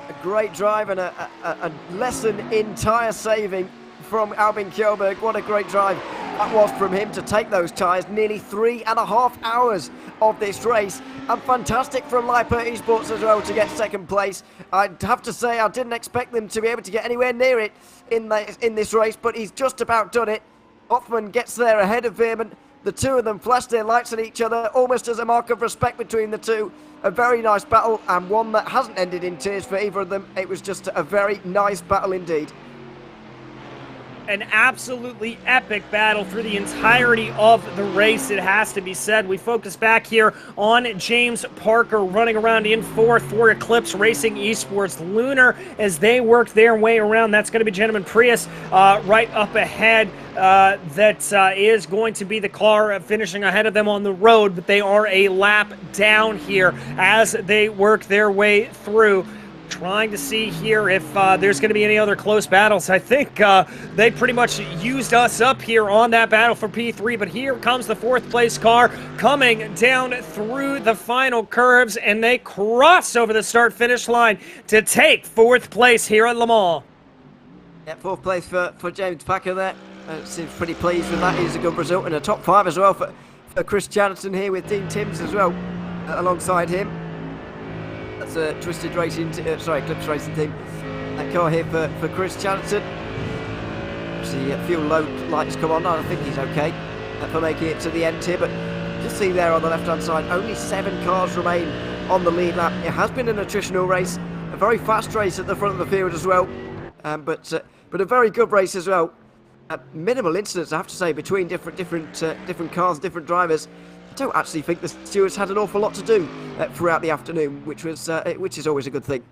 A great drive and a lesson in tyre saving from Albin Kjellberg. What a great drive that was from him to take those tyres. Nearly 3.5 hours of this race, and fantastic from Leiper Esports as well to get second place. I'd have to say I didn't expect them to be able to get anywhere near it in this race, but he's just about done it. Hoffman gets there ahead of Veerman. The two of them flash their lights at each other, almost as a mark of respect between the two. A very nice battle, and one that hasn't ended in tears for either of them. It was just a very nice battle indeed. An absolutely epic battle through the entirety of the race, it has to be said. We focus back here on James Parker running around in fourth for Eclipse Racing Esports Lunar as they work their way around. That's going to be Gentleman Prius right up ahead. That is going to be the car finishing ahead of them on the road, but they are a lap down here as they work their way through. Trying to see here if there's going to be any other close battles. I think they pretty much used us up here on that battle for P3, but here comes the fourth place car coming down through the final curves, and they cross over the start-finish line to take fourth place here at Le Mans. Yeah, fourth place for James Packer there. Seems pretty pleased with that. He's a good result, and a top 5 as well for Chris Jansen here with Dean Timms as well alongside him. That's a Twisted Racing, Eclipse Racing team. That car here for Chris Jansen. See, fuel load light has come on. I think he's okay for making it to the end here. But just see there on the left-hand side, only 7 cars remain on the lead lap. It has been an attritional race, a very fast race at the front of the field as well. But a very good race as well. Minimal incidents, I have to say, between different cars, different drivers. I don't actually think the stewards had an awful lot to do throughout the afternoon, which is always a good thing.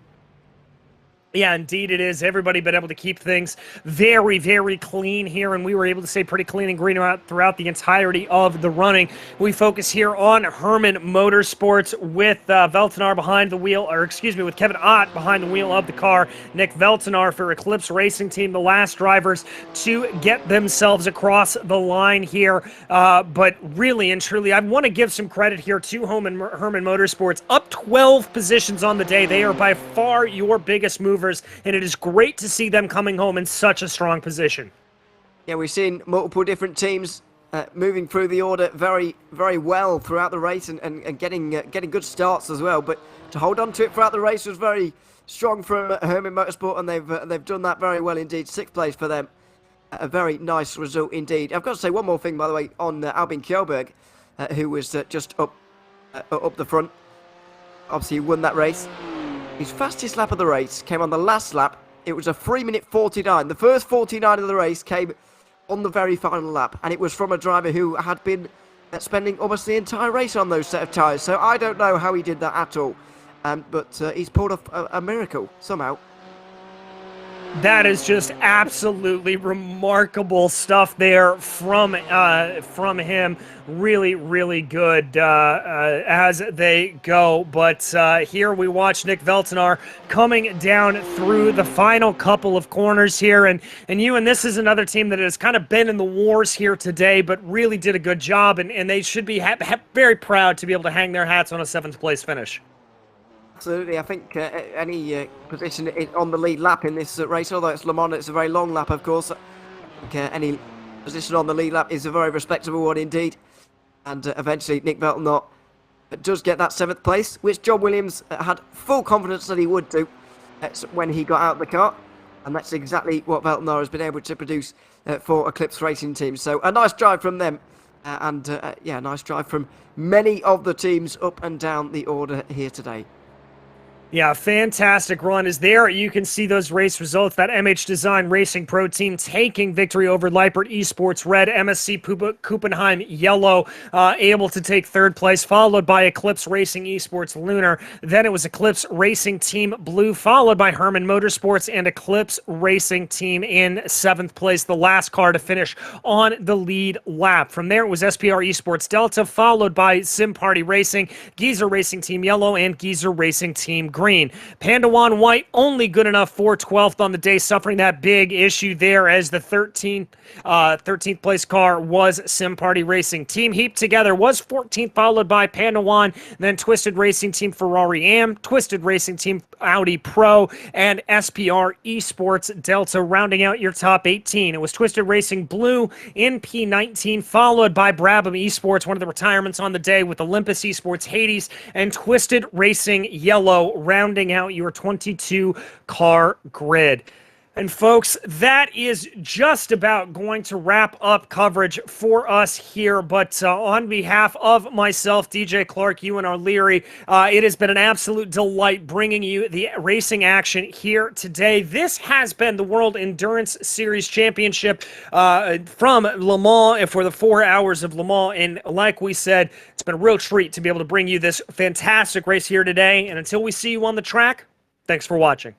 Yeah, indeed it is. Everybody been able to keep things very, very clean here, and we were able to stay pretty clean and green throughout the entirety of the running. We focus here on Herman Motorsports with Veltenar behind the wheel, or excuse me, with Kevin Ott behind the wheel of the car. Nick Veltenar for Eclipse Racing Team, the last drivers to get themselves across the line here. But really and truly, I want to give some credit here to Herman Motorsports. Up 12 positions on the day. They are by far your biggest movers, and it is great to see them coming home in such a strong position. Yeah, we've seen multiple different teams moving through the order very, very well throughout the race and getting good starts as well. But to hold on to it throughout the race was very strong from Herman Motorsport, and they've done that very well indeed. 6th place for them, a very nice result indeed. I've got to say one more thing, by the way, on Albin Kjellberg, who was just up the front. Obviously, he won that race. His fastest lap of the race came on the last lap. It was a 3:49. The first 49 of the race came on the very final lap, and it was from a driver who had been spending almost the entire race on those set of tyres. So I don't know how he did that at all, but he's pulled off a miracle somehow. That is just absolutely remarkable stuff there from him. Really, really good as they go. But here we watch Nick Veltenar coming down through the final couple of corners here. And this is another team that has kind of been in the wars here today, but really did a good job. And they should be very proud to be able to hang their hats on a 7th place finish. Absolutely, I think any position on the lead lap in this race, although it's Le Mans, it's a very long lap, of course. I think any position on the lead lap is a very respectable one indeed. And eventually, Nick Veltenar does get that 7th place, which John Williams had full confidence that he would do when he got out of the car. And that's exactly what Veltenar has been able to produce for Eclipse Racing Team. So a nice drive from them. Yeah, nice drive from many of the teams up and down the order here today. Yeah, fantastic run is there. You can see those race results. That MH Design Racing Pro team taking victory over Leipert Esports Red, MSC Kuppenheim Yellow, able to take 3rd place, followed by Eclipse Racing Esports Lunar. Then it was Eclipse Racing Team Blue, followed by Herman Motorsports and Eclipse Racing Team in 7th place, the last car to finish on the lead lap. From there, it was SPR Esports Delta, followed by Sim Party Racing, Geezer Racing Team Yellow, and Geezer Racing Team Green. Pandawan White only good enough for 12th on the day, suffering that big issue there as the 13th place car was Sim Party Racing. Team Heap Together was 14th, followed by Pandawan, then Twisted Racing Team Ferrari Am, Twisted Racing Team Audi Pro, and SPR Esports Delta rounding out your top 18. It was Twisted Racing Blue in P19, followed by Brabham Esports, one of the retirements on the day, with Olympus Esports Hades, and Twisted Racing Yellow rounding out your 22 car grid. And folks, that is just about going to wrap up coverage for us here. But on behalf of myself, DJ Clark, you and our Leary, it has been an absolute delight bringing you the racing action here today. This has been the World Endurance Series Championship from Le Mans for the 4 Hours of Le Mans. And like we said, it's been a real treat to be able to bring you this fantastic race here today. And until we see you on the track, thanks for watching.